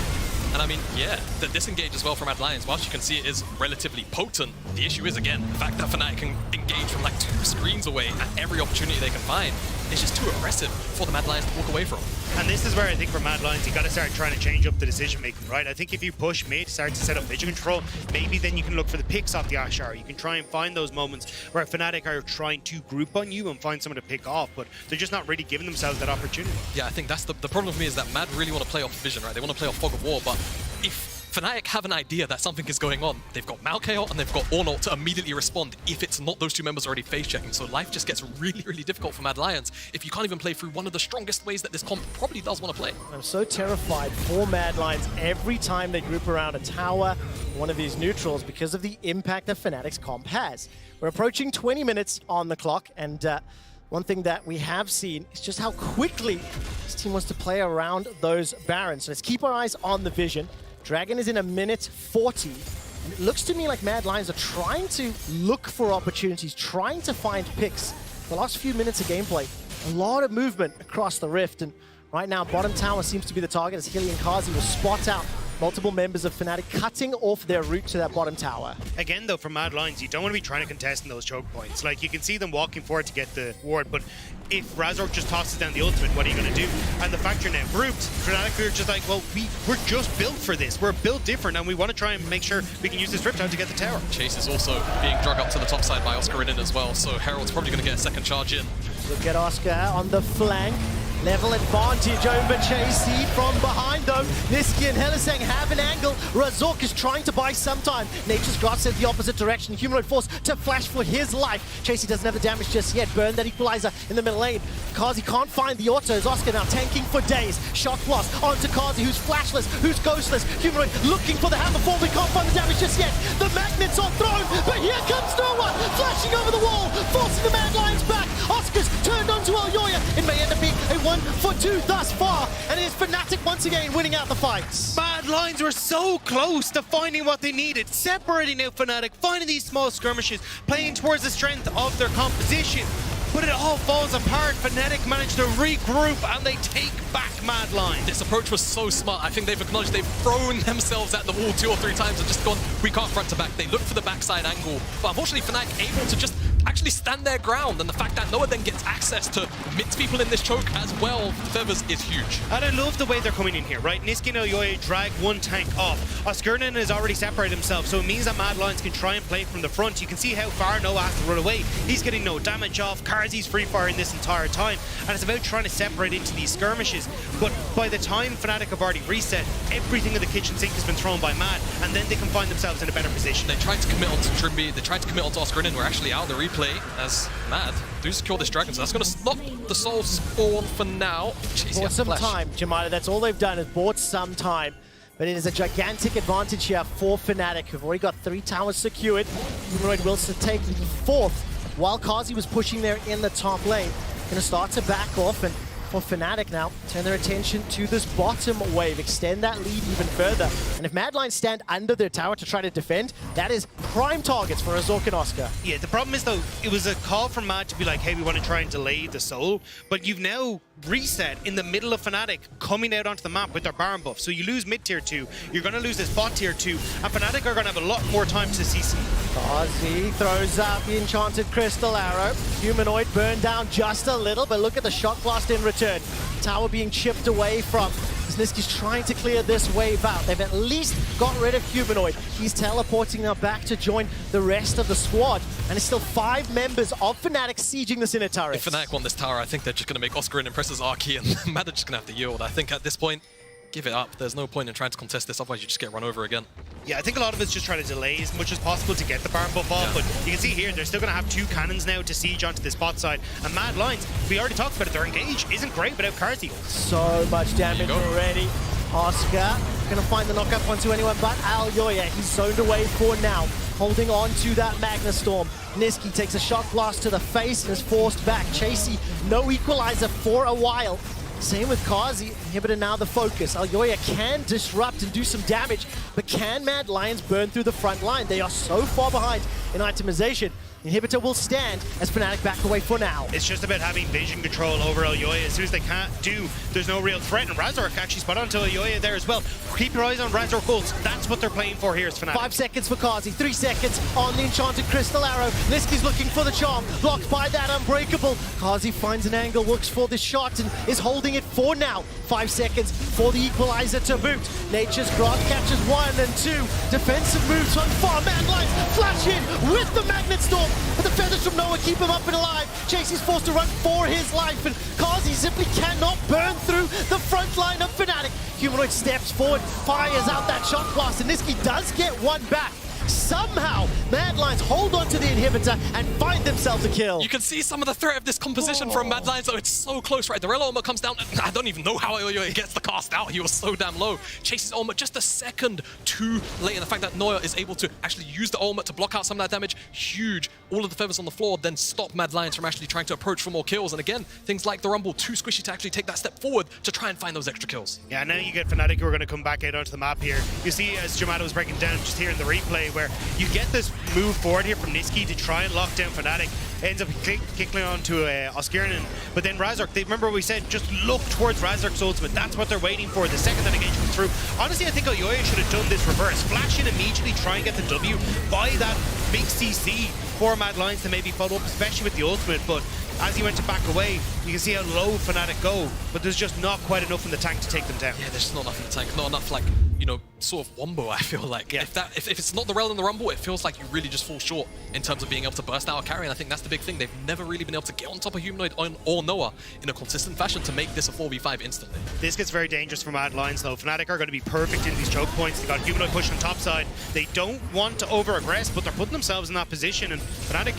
Speaker 2: And I mean, yeah, the disengage as well from Mad Lions, whilst you can see it is relatively potent, the issue is, again, the fact that Fnatic can engage from like 2 screens away at every opportunity they can find. It's just too aggressive for the Mad Lions to walk away from.
Speaker 3: And this is where I think for Mad Lions, you got to start trying to change up the decision-making, right? I think if you push mid, start to set up vision control, maybe then you can look for the picks off the Ashar. You can try and find those moments where Fnatic are trying to group on you and find someone to pick off, but they're just not really giving themselves that opportunity.
Speaker 2: Yeah, I think that's the problem for me is that Mad really want to play off vision, right? They want to play off Fog of War, but if Fnatic have an idea that something is going on, they've got Maokai and they've got Ornn to immediately respond if it's not those 2 members already face-checking. So life just gets really, really difficult for Mad Lions if you can't even play through one of the strongest ways that this comp probably does want to play.
Speaker 1: I'm so terrified for Mad Lions every time they group around a tower, one of these neutrals, because of the impact that Fnatic's comp has. We're approaching 20 minutes on the clock, and one thing that we have seen is just how quickly this team wants to play around those Barons. So let's keep our eyes on the vision. Dragon is in 1:40, and it looks to me like Mad Lions are trying to look for opportunities, trying to find picks. The last few minutes of gameplay, a lot of movement across the Rift, and right now bottom tower seems to be the target as Hilly and Kazi will spot out multiple members of Fnatic cutting off their route to that bottom tower.
Speaker 3: Again, though, for Mad Lions, you don't want to be trying to contest in those choke points. Like, you can see them walking forward to get the ward, but if Razork just tosses down the ultimate, what are you going to do? And the fact you're now grouped, Fnatic are just like, well, we're just built for this. We're built different, and we want to try and make sure we can use this Rift out to get the tower.
Speaker 2: Chase is also being drug up to the top side by Oscar in as well, so Herald's probably going to get a second charge in.
Speaker 1: Look at Oscar on the flank. Level advantage over Chasey from behind though. Niski and Hylissang have an angle. Razork is trying to buy some time. Nature's Grasp says the opposite direction. Humanoid forced to flash for his life. Chasey doesn't have the damage just yet. Burn that Equalizer in the middle lane. Kazi can't find the autos. Oscar now tanking for days. Shock blast onto Kazi, who's flashless, who's ghostless. Humanoid looking for the hammer fall. We can't find the damage just yet. The magnets are thrown, but here comes no one. Flashing over the wall, forcing the Mad Lions back. Oscar's turned onto Alyoya. It may end up being a 1-for-2 thus far, and it is Fnatic once again winning out the fights.
Speaker 3: Mad Lions were so close to finding what they needed, separating out Fnatic, finding these small skirmishes, playing towards the strength of their composition. but it all falls apart. Fnatic managed to regroup and they take back Mad Lions.
Speaker 2: This approach was so smart. I think they've acknowledged they've thrown themselves at the wall 2 or 3 times and just gone, we can't front to back. They look for the backside angle, but unfortunately Fnatic able to just actually stand their ground, and the fact that Noah then gets access to mix people in this choke as well, the Feathers, is huge.
Speaker 3: And I love the way they're coming in here, right? Niski and Oyoye drag one tank off. Oskurnin has already separated himself, so it means that Mad Lions can try and play from the front. You can see how far Noah has to run away. He's getting no damage off. Karzi's free firing this entire time, and it's about trying to separate into these skirmishes. But by the time Fnatic have already reset, everything in the kitchen sink has been thrown by Mad, and then they can find themselves in a better position.
Speaker 2: They tried to commit onto Trimby, they tried to commit onto Oskurnin. We're actually out of the replay as Mad do secure this dragon, so that's going to stop the soul spawn for now. Jeez,
Speaker 1: Bought some time, Jemima. That's all they've done is bought some time. But it is a gigantic advantage here for Fnatic, who've already got 3 towers secured. Humanoid will take the 4th, while Kazi was pushing there in the top lane. Gonna start to back off, and for Fnatic now, turn their attention to this bottom wave, extend that lead even further. And if Mad Lions stand under their tower to try to defend, that is prime targets for Azork and Oscar.
Speaker 3: Yeah, the problem is though, it was a call from Mad to be like, hey, we want to try and delay the soul, but you've now reset in the middle of Fnatic coming out onto the map with their Baron buff. So you lose mid tier 2, you're going to lose this bot tier 2, and Fnatic are going to have a lot more time to see some.
Speaker 1: Kazi throws out the enchanted crystal arrow. Humanoid burned down just a little, but look at the shock blast in return. Tower being chipped away from. Niski's trying to clear this wave out. They've at least got rid of Humanoid. He's teleporting now back to join the rest of the squad. And it's still 5 members of Fnatic sieging this inner turret.
Speaker 2: If Fnatic want this tower, I think they're just going to make Oscar and Impress's Archie, and Mad are just going to have to yield. I think at this point, give it up. There's no point in trying to contest this, otherwise you just get run over again.
Speaker 3: Yeah, I think a lot of it's just trying to delay as much as possible to get the Baron buff off, but you can see here, they're still going to have 2 cannons now to siege onto this bot side. And Mad Lions, we already talked about it, their engage isn't great without Karzi.
Speaker 1: So much damage already. Oscar gonna find the knockup onto anyone but Alyoya. He's zoned away for now, holding on to that Magna Storm. Niski takes a shock blast to the face and is forced back. Chasey, no equalizer for a while. Same with Kazi. Inhibitor now the focus. Alyoya can disrupt and do some damage, but can Mad Lions burn through the front line? They are so far behind in itemization. Inhibitor will stand as Fnatic back away for now.
Speaker 3: It's just about having vision control over Alyoya. As soon as they can't do, there's no real threat. And Razork actually spot onto Alyoya there as well. Keep your eyes on Razork ults. That's what they're playing for here is Fnatic.
Speaker 1: 5 seconds for Kazi, 3 seconds on the enchanted crystal arrow. Niski's looking for the charm, blocked by that unbreakable. Kazi finds an angle, looks for the shot, and is holding it for now. 5 seconds for the equalizer to boot. Nature's Grasp catches 1 and 2. Defensive moves on far. Mad Lions flash in with the Magnet Storm. But the feathers from Noah keep him up and alive. Chasey's forced to run for his life, and Kazi simply cannot burn through the front line of Fnatic. Humanoid steps forward, fires out that shock blast, and Niski does get one back. Somehow, Mad Lions hold on to the inhibitor and find themselves a kill.
Speaker 2: You can see some of the threat of this composition from Mad Lions, though. It's so close, right? The Rel ultimate comes down. I don't even know how he gets the cast out. He was so damn low. Chases ultimate just a second too late, and the fact that Noah is able to actually use the ultimate to block out some of that damage, huge. All of the feathers on the floor then stop Mad Lions from actually trying to approach for more kills. And again, things like the Rumble, too squishy to actually take that step forward to try and find those extra kills.
Speaker 3: Yeah, now you get Fnatic who are going to come back out onto the map here. You see, as Jamato was breaking down just here in the replay, where you get this move forward here from Niski to try and lock down Fnatic. Ends up kicking onto Oskurnin, but then Razork, remember we said just look towards Razork's ultimate. That's what they're waiting for, the second that engage comes through. Honestly, I think Alyoya should have done this reverse. Flash in immediately, try and get the W, buy that big CC for Mad Lions to maybe follow up, especially with the ultimate, but as he went to back away, you can see how low Fnatic go, but there's just not quite enough in the tank to take them down.
Speaker 2: Yeah, there's just not enough in the tank, not enough, like, you know, sort of wombo, I feel like. Yeah. If it's not the Rel and the Rumble, it feels like you really just fall short in terms of being able to burst out a carry, and I think that's the big thing. They've never really been able to get on top of Humanoid or Noah in a consistent fashion to make this a 4v5 instantly.
Speaker 3: This gets very dangerous for Mad Lions though. Fnatic are going to be perfect in these choke points. They got Humanoid pushing on top side. They don't want to over-aggress, but they're putting themselves in that position, and Fnatic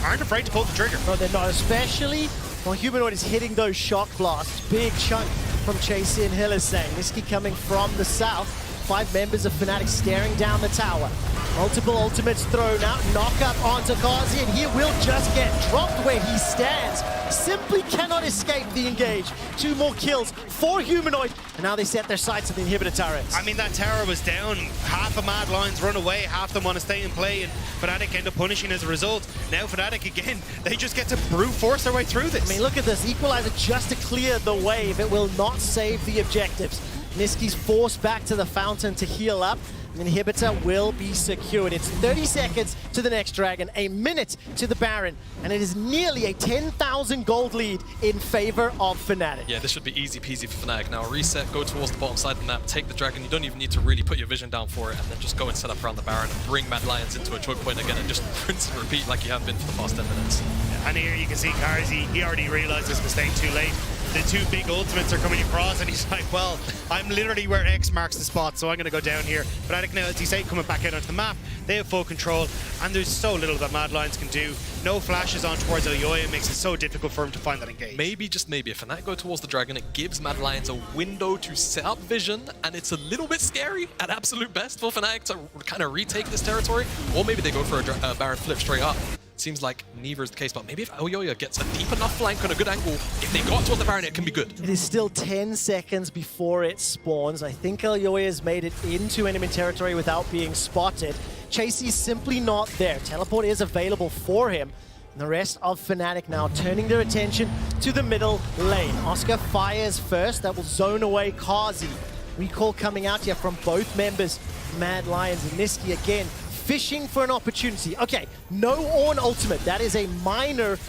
Speaker 3: aren't afraid to pull the trigger.
Speaker 1: No, they're not, especially when Humanoid is hitting those shock blasts. Big chunk from Chasey and Hillisang. Niski coming from the south. 5 members of Fnatic staring down the tower. Multiple ultimates thrown out, knock up onto Kazi, and he will just get dropped where he stands. Simply cannot escape the engage. 2 more kills for Humanoid, and now they set their sights on the inhibitor turrets.
Speaker 3: I mean, that tower was down. Half of Mad Lions run away, half them want to stay and play, and Fnatic end up punishing as a result. Now Fnatic again, they just get to brute force their way through this.
Speaker 1: I mean, look at this. Equalizer just to clear the wave. It will not save the objectives. Niski's forced back to the fountain to heal up. Inhibitor will be secured. It's 30 seconds to the next Dragon, a minute to the Baron, and it is nearly a 10,000 gold lead in favor of Fnatic.
Speaker 2: Yeah, this should be easy peasy for Fnatic. Now reset, go towards the bottom side of the map, take the Dragon. You don't even need to really put your vision down for it, and then just go and set up around the Baron and bring Mad Lions into a choke point again and just rinse and repeat like you have been for the past 10 minutes.
Speaker 3: And here you can see Karzi, he already realized his mistake too late. The 2 big ultimates are coming across, and he's like, well, I'm literally where X marks the spot, so I'm going to go down here. Fnatic now, as you say, coming back out onto the map. They have full control, and there's so little that Mad Lions can do. No flashes on towards Elyoya makes it so difficult for him to find that engage.
Speaker 2: Maybe, just maybe, if Fnatic go towards the Dragon, it gives Mad Lions a window to set up vision, and it's a little bit scary at absolute best for Fnatic to kind of retake this territory. Or maybe they go for a Baron flip straight up. Seems like neither is the case, but maybe if Elyoya gets a deep enough flank on a good angle, if they got towards the Baron, it can be good.
Speaker 1: It is still 10 seconds before it spawns. I think Elyoya's made it into enemy territory without being spotted. Chasey's simply not there. Teleport is available for him. And the rest of Fnatic now turning their attention to the middle lane. Oscar fires first. That will zone away Kazi. Recall coming out here from both members. Mad Lions and Niski again fishing for an opportunity. Okay, no Ornn ultimate. That is a minor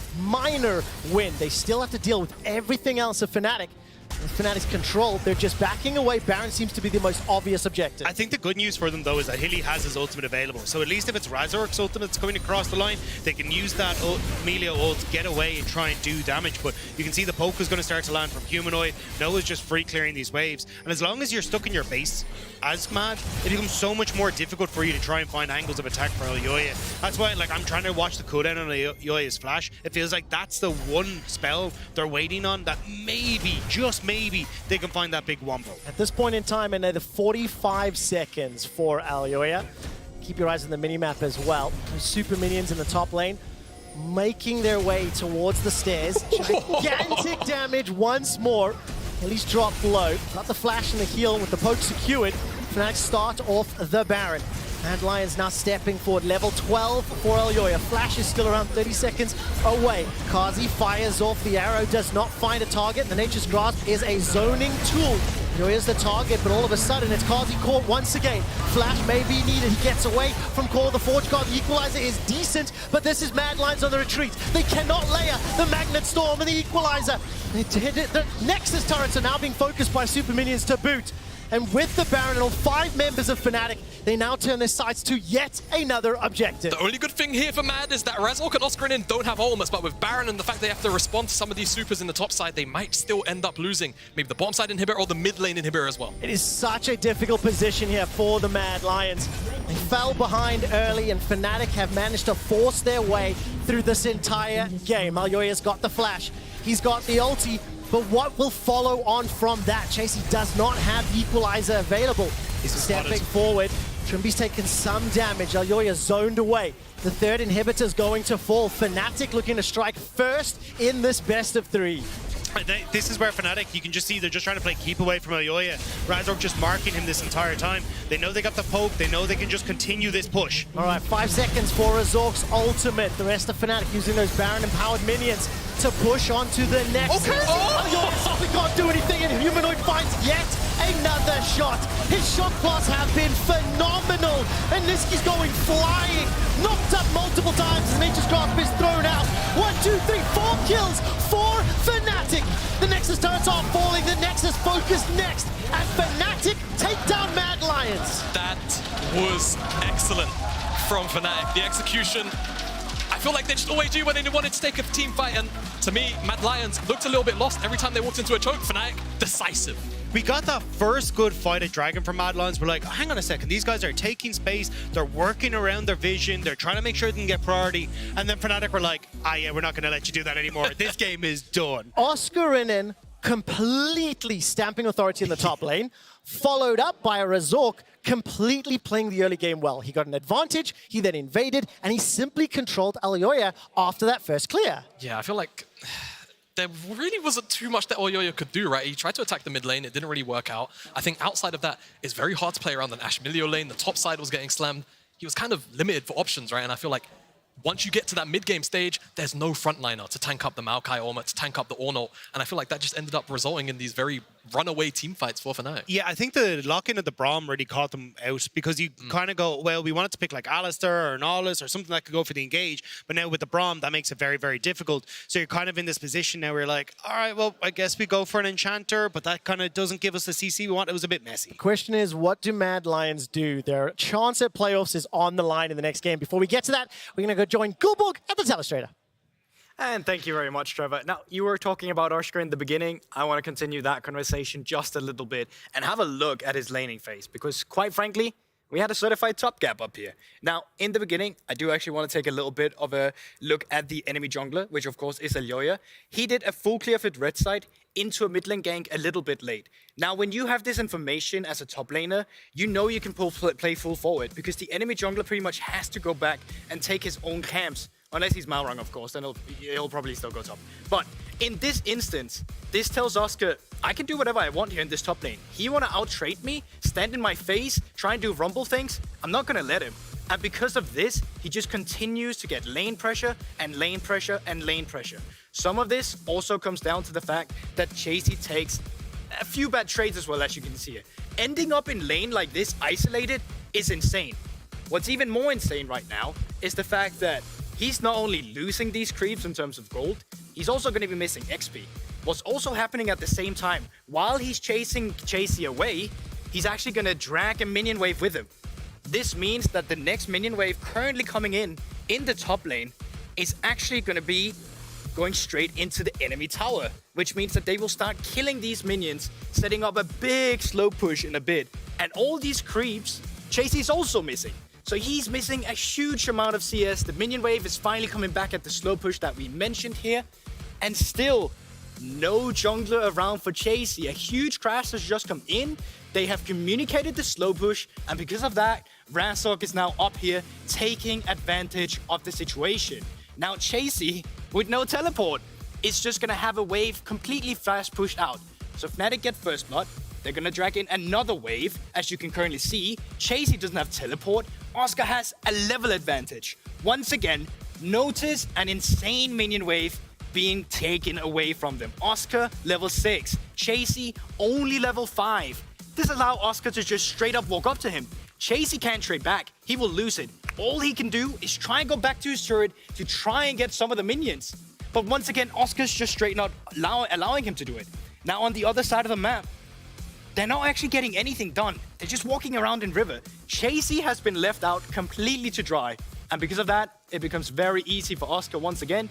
Speaker 1: win. They still have to deal with everything else of Fnatic. With Fnatic's control, they're just backing away. Baron seems to be the most obvious objective.
Speaker 3: I think the good news for them, though, is that Hilly has his ultimate available. So at least if it's Razork's ultimate that's coming across the line, they can use that Melio ult, get away and try and do damage. But you can see the poke is going to start to land from Humanoid. Noah's just free clearing these waves. And as long as you're stuck in your base as Mad, it becomes so much more difficult for you to try and find angles of attack for Elyoya. That's why, like, I'm trying to watch the cooldown on Elyoya's flash. It feels like that's the one spell they're waiting on that maybe, just maybe, they can find that big wombo.
Speaker 1: At this point in time, another 45 seconds for Elyoya. Keep your eyes on the minimap as well. Those super minions in the top lane making their way towards the stairs. Gigantic damage once more. At least dropped low. Got the flash and the heal with the poke secured. Fnatic start off the Baron. Mad Lions now stepping forward. Level 12 for Elyoya. Flash is still around 30 seconds away. Kazi fires off the arrow, does not find a target. The Nature's Grasp is a zoning tool. Elyoya's the target, but all of a sudden it's Kazi caught once again. Flash may be needed. He gets away from Call of the Forge God. The Equalizer is decent, but this is Mad Lions on the retreat. They cannot layer the Magnet Storm and the Equalizer. The Nexus turrets are now being focused by super minions to boot. And with the Baron and all 5 members of Fnatic, they now turn their sights to yet another objective.
Speaker 2: The only good thing here for Mad is that Razork and Oscar and don't have ultimates, but with Baron and the fact they have to respond to some of these supers in the top side, they might still end up losing maybe the bottom side inhibitor or the mid lane inhibitor as well.
Speaker 1: It is such a difficult position here for the Mad Lions. They fell behind early, and Fnatic have managed to force their way through this entire game. Elyoya's got the flash. He's got the ulti. But what will follow on from that? Chasey does not have Equalizer available. He's stepping forward. Trimby's taken some damage. Elyoya zoned away. The third inhibitor's going to fall. Fnatic looking to strike first in this best of 3.
Speaker 3: This is where Fnatic, you can just see they're just trying to play keep away from Elyoya. Razork just marking him this entire time. They know they got the poke. They know they can just continue this push.
Speaker 1: All right, 5 seconds for Razork's ultimate. The rest of Fnatic using those Baron-empowered minions to push onto the Nexus.
Speaker 2: Okay.
Speaker 1: Elyoya simply can't do anything, and Humanoid finds yet another shot. His shot plots have been phenomenal, and Niski's going flying. Knocked up multiple times as Nature's Grasp is thrown out. 1, 2, 3, 4 kills for Fnatic. The Nexus turrets are falling. The Nexus focused next, and Fnatic take down Mad Lions.
Speaker 2: That was excellent from Fnatic. The execution, I feel like they just always do when they wanted to take a team fight, and to me, Mad Lions looked a little bit lost every time they walked into a choke. Fnatic, decisive.
Speaker 3: We got that first good fight at Dragon from Mad Lions. We're like, hang on a second, these guys are taking space, they're working around their vision, they're trying to make sure they can get priority, and then Fnatic were like, yeah, we're not going to let you do that anymore. This game is done.
Speaker 1: Oscarinen, completely stamping authority in the top lane, followed up by a Razork completely playing the early game well. He got an advantage, he then invaded, and he simply controlled Alioya after that first clear.
Speaker 2: Yeah, I feel like there really wasn't too much that Oyoyo could do, right? He tried to attack the mid lane, it didn't really work out. I think outside of that, it's very hard to play around the Ashmilio lane. The top side was getting slammed. He was kind of limited for options, right? And I feel like once you get to that mid-game stage, there's no frontliner to tank up the Maokai Orma, to tank up the Ornal. And I feel like that just ended up resulting in these very runaway team fights for Fnatic.
Speaker 3: Yeah, I think the lock-in of the Braum really caught them out because you kind of go, well, we wanted to pick like Alistair or Nolus or something that could go for the engage, but now with the Braum, that makes it very, very difficult. So you're kind of in this position now where you're like, all right, well, I guess we go for an Enchanter, but that kind of doesn't give us the CC we want. It was a bit messy.
Speaker 1: The question is, what do Mad Lions do? Their chance at playoffs is on the line in the next game. Before we get to that, we're going to go join Gulborg at the Telestrator.
Speaker 16: And thank you very much, Trevor. Now, you were talking about Oscar in the beginning. I want to continue that conversation just a little bit and have a look at his laning phase, because quite frankly, we had a certified top gap up here. Now, in the beginning, I do actually want to take a little bit of a look at the enemy jungler, which of course is Alioya. He did a full clear of it red side into a mid lane gank a little bit late. Now, when you have this information as a top laner, you know you can play full forward, because the enemy jungler pretty much has to go back and take his own camps. Unless he's Malrang, of course, then he'll probably still go top. But in this instance, this tells Oscar, I can do whatever I want here in this top lane. He want to out-trade me, stand in my face, try and do rumble things. I'm not going to let him. And because of this, he just continues to get lane pressure and lane pressure and lane pressure. Some of this also comes down to the fact that Chasey takes a few bad trades as well, as you can see here. Ending up in lane like this, isolated, is insane. What's even more insane right now is the fact that he's not only losing these creeps in terms of gold, he's also going to be missing XP. What's also happening at the same time, while he's chasing Chasey away, he's actually going to drag a minion wave with him. This means that the next minion wave currently coming in the top lane is actually going to be going straight into the enemy tower, which means that they will start killing these minions, setting up a big slow push in a bit. And all these creeps, Chasey's also missing. So he's missing a huge amount of CS. The minion wave is finally coming back at the slow push that we mentioned here. And still, no jungler around for Chasey. A huge crash has just come in. They have communicated the slow push. And because of that, Razork is now up here taking advantage of the situation. Now Chasey, with no teleport, is just going to have a wave completely fast pushed out. So Fnatic get first blood. They're going to drag in another wave. As you can currently see, Chasey doesn't have teleport. Oscar has a level advantage. Once again, notice an insane minion wave being taken away from them. Oscar, level 6. Chasey, only level 5. This allows Oscar to just straight up walk up to him. Chasey can't trade back. He will lose it. All he can do is try and go back to his turret to try and get some of the minions. But once again, Oscar's just straight not allowing him to do it. Now on the other side of the map, they're not actually getting anything done. They're just walking around in river. Chasey has been left out completely to dry. And because of that, it becomes very easy for Oscar once again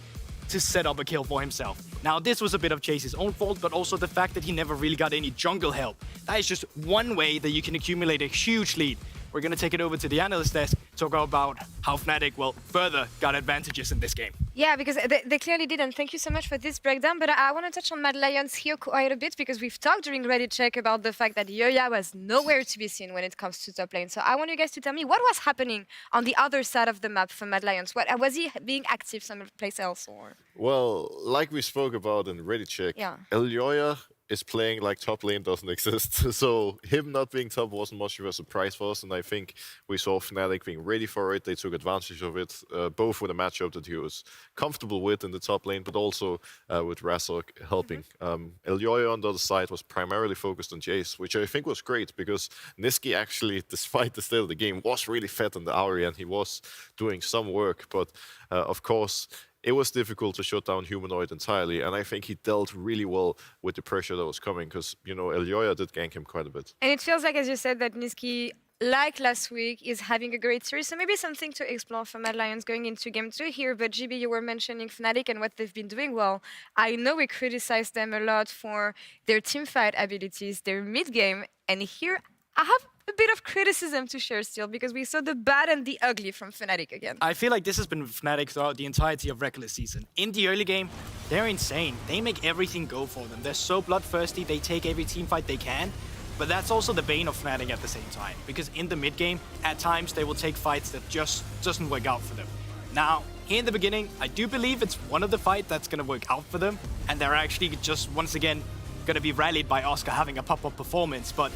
Speaker 16: to set up a kill for himself. Now, this was a bit of Chasey's own fault, but also the fact that he never really got any jungle help. That is just one way that you can accumulate a huge lead. We're going to take it over to the analyst desk, talk about how Fnatic, well, further got advantages in this game.
Speaker 12: Yeah, because they clearly did, and thank you so much for this breakdown. But I want to touch on Mad Lions here quite a bit, because we've talked during Reddit check about the fact that Yoya was nowhere to be seen when it comes to top lane. So I want you guys to tell me what was happening on the other side of the map for Mad Lions. What was he being active someplace else, or?
Speaker 13: Well, like we spoke about in Reddit check,
Speaker 12: Yeah.
Speaker 13: Alioya is playing like top lane doesn't exist. So him not being top wasn't much of a surprise for us, and I think we saw Fnatic being ready for it. They took advantage of it, both with a matchup that he was comfortable with in the top lane, but also with Razork helping. Alioya on the other side was primarily focused on Jace, which I think was great, because Niski actually, despite the state of the game, was really fed in the Ahri, and he was doing some work. But of course, it was difficult to shut down Humanoid entirely, and I think he dealt really well with the pressure that was coming, because, you know, Alioya did gank him quite a bit.
Speaker 12: And it feels like, as you said, that Niski, like last week, is having a great series. So maybe something to explore for Mad Lions going into Game 2 here. But GB, you were mentioning Fnatic and what they've been doing well. I know we criticized them a lot for their teamfight abilities, their mid-game, and here I have a bit of criticism to share still, because we saw the bad and the ugly from Fnatic again.
Speaker 16: I feel like this has been Fnatic throughout the entirety of regular season. In the early game, they're insane. They make everything go for them. They're so bloodthirsty, they take every team fight they can. But that's also the bane of Fnatic at the same time, because in the mid game, at times they will take fights that just doesn't work out for them. Now, here in the beginning, I do believe it's one of the fights that's going to work out for them, and they're actually just once again going to be rallied by Oscar having a pop-up performance. But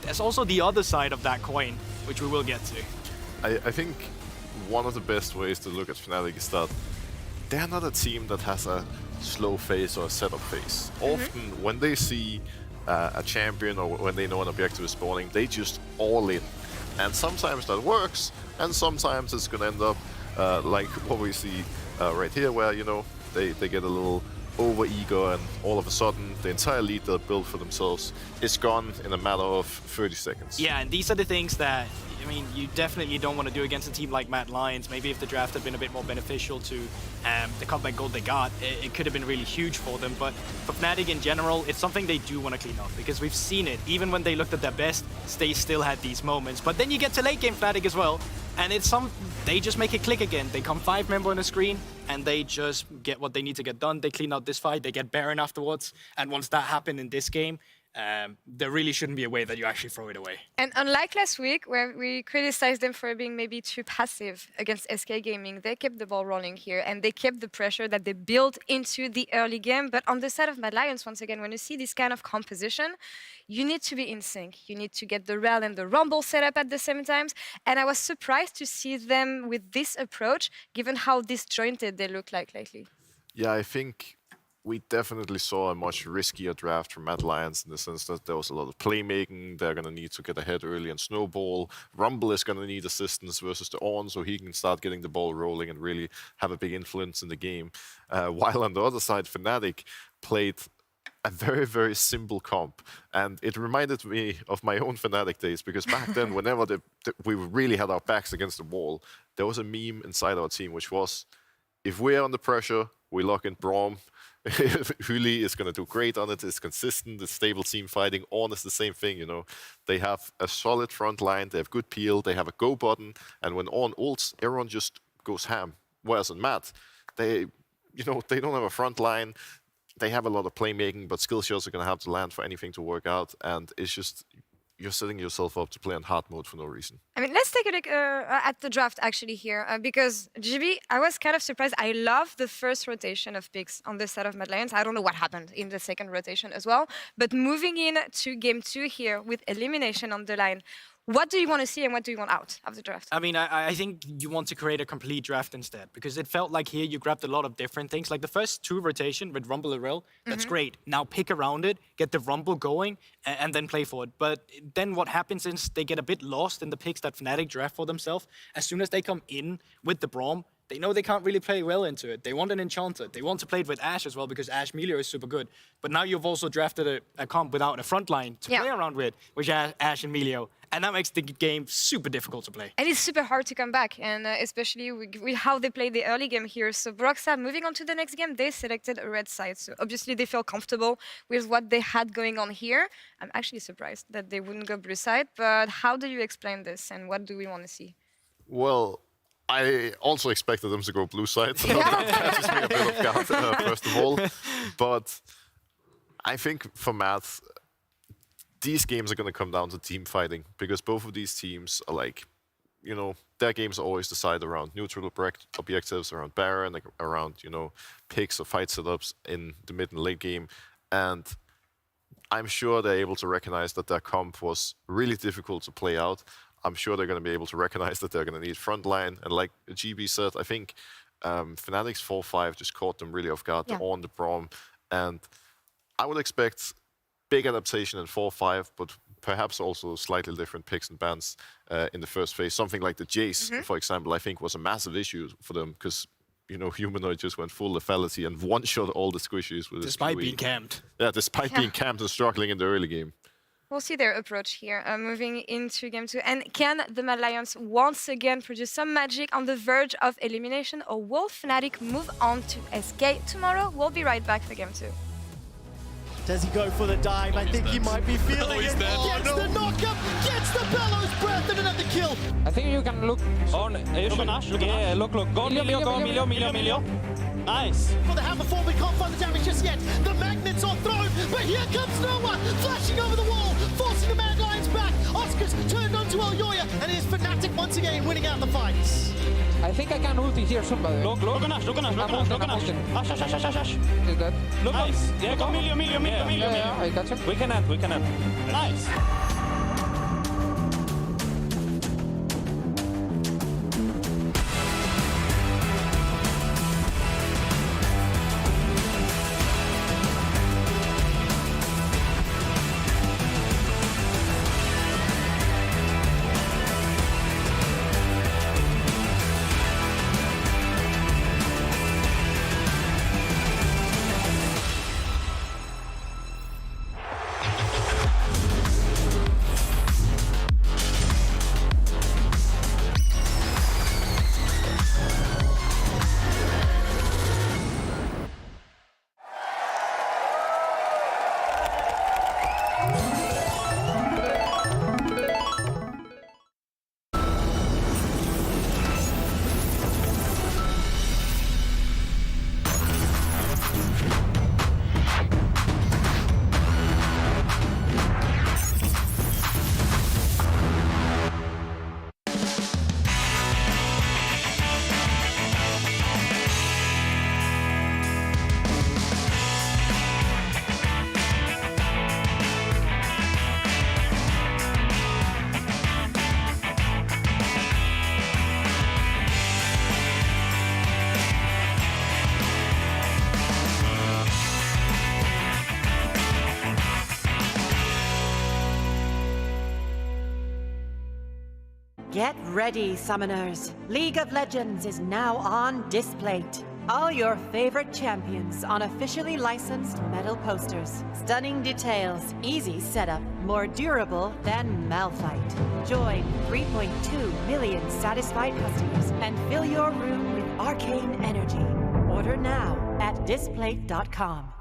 Speaker 16: there's also the other side of that coin, which we will get to.
Speaker 13: I think one of the best ways to look at Fnatic is that they're not a team that has a slow phase or a setup phase. Often, when they see a champion or when they know an objective is spawning, they just all in. And sometimes that works, and sometimes it's going to end up like what we see right here, where, you know, they get a little over-ego, and all of a sudden the entire lead they've built for themselves is gone in a matter of 30 seconds.
Speaker 16: Yeah, and these are the things that, I mean, you definitely don't want to do against a team like Mad Lions. Maybe if the draft had been a bit more beneficial to the comeback gold they got, it could have been really huge for them. But for Fnatic in general, it's something they do want to clean up, because we've seen it. Even when they looked at their best, they still had these moments. But then you get to late game Fnatic as well, and they just make it click again. They come 5-member on the screen, and they just get what they need to get done. They clean out this fight, they get Baron afterwards, and once that happened in this game, there really shouldn't be a way that you actually throw it away.
Speaker 12: And unlike last week, where we criticized them for being maybe too passive against SK Gaming, they kept the ball rolling here, and they kept the pressure that they built into the early game. But on the side of Mad Lions, once again, when you see this kind of composition, you need to be in sync. You need to get the Rel and the Rumble set up at the same time. And I was surprised to see them with this approach, given how disjointed they look like lately.
Speaker 13: Yeah, I think we definitely saw a much riskier draft from Mad Lions in the sense that there was a lot of playmaking. They're going to need to get ahead early and snowball. Rumble is going to need assistance versus the On, so he can start getting the ball rolling and really have a big influence in the game. While on the other side, Fnatic played a very, very simple comp. And it reminded me of my own Fnatic days, because back then, whenever we really had our backs against the wall, there was a meme inside our team, which was, if we're under pressure, we lock in Braum. Huli is going to do great on it. It's consistent. It's stable team fighting. On is the same thing, you know. They have a solid front line. They have good peel. They have a go button. And when On ults, everyone just goes ham. Whereas in Matt, they don't have a front line. They have a lot of playmaking, but skill shots are going to have to land for anything to work out. And it's just, you're setting yourself up to play on hard mode for no reason.
Speaker 12: I mean, let's take a look at the draft actually here, because GB, I was kind of surprised. I love the first rotation of picks on the side of Mad Lions. I don't know what happened in the second rotation as well, but moving in to game 2 here with elimination on the line, what do you want to see and what do you want out of the draft?
Speaker 16: I mean, I think you want to create a complete draft instead, because it felt like here you grabbed a lot of different things. Like the first 2 rotation with Rumble and Rel, that's great. Now pick around it, get the Rumble going, and then play for it. But then what happens is they get a bit lost in the picks that Fnatic draft for themselves. As soon as they come in with the Braum, they know they can't really play well into it. They want an Enchanter. They want to play it with Ashe as well, because Ashe Melio is super good. But now you've also drafted a comp without a front line to play around with, which is Ashe and Melio. And that makes the game super difficult to play.
Speaker 12: And it's super hard to come back, and especially with how they played the early game here. So Broxah, moving on to the next game, they selected a red side. So obviously they feel comfortable with what they had going on here. I'm actually surprised that they wouldn't go blue side, but how do you explain this, and what do we want to see?
Speaker 13: Well, I also expected them to go blue side, so that catches me a bit off guard, first of all. But I think for Matt, these games are going to come down to team fighting, because both of these teams are like, you know, their games are always decided around neutral objectives, around Baron, like around, you know, picks or fight setups in the mid and late game. And I'm sure they're able to recognize that their comp was really difficult to play out. I'm sure they're going to be able to recognize that they're going to need frontline. And like GB said, I think Fnatic's 4-5 just caught them really off guard on the Braum. And I would expect big adaptation in 4-5, but perhaps also slightly different picks and bans in the first phase. Something like the Jace, for example, I think was a massive issue for them, because, you know, Humanoid just went full lethality and one-shot all the squishies with
Speaker 16: despite being camped.
Speaker 13: Yeah, despite being camped and struggling in the early game.
Speaker 12: We'll see their approach here, moving into game 2. And can the Mad Lions once again produce some magic on the verge of elimination, or will Fnatic move on to SK tomorrow? We'll be right back for game 2.
Speaker 1: Does he go for the dive? I think he might be feeling it.
Speaker 2: Dead.
Speaker 1: Gets the knockup, gets
Speaker 4: the bellows breath and another kill.
Speaker 5: I think you can look on. Yeah, look. Go, Milio. Nice.
Speaker 4: Well, they have the form, we can't find the damage just yet. The magnets are thrown, but here comes Noah, flashing over the wall, forcing the Mad Lions back. Oscar's turned onto Elyoya, and it is Fnatic once again winning out the fights.
Speaker 5: I think I can ulti here soon, by the way. Look on Ash. Ash. Is that? Look nice. Yeah, go Milio. Yeah, I got him. We can end. Nice.
Speaker 6: Get ready, summoners. League of Legends is now on Displate. All your favorite champions on officially licensed metal posters. Stunning details, easy setup, more durable than Malphite. Join 3.2 million satisfied customers and fill your room with arcane energy. Order now at displate.com.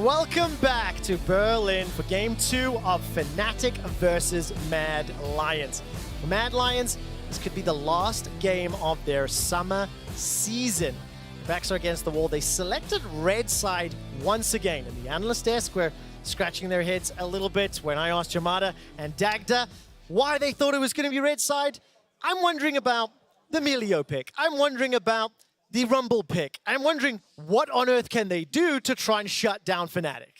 Speaker 4: Welcome back to Berlin for Game 2 of Fnatic versus Mad Lions. For Mad Lions, this could be the last game of their summer season. Backs are against the wall. They selected red side once again, and the analyst desk were scratching their heads a little bit when I asked Yamada and Dagda why they thought it was going to be red side. I'm wondering about the Melio pick. I'm wondering about the Rumble pick. I'm wondering what on earth can they do to try and shut down Fnatic?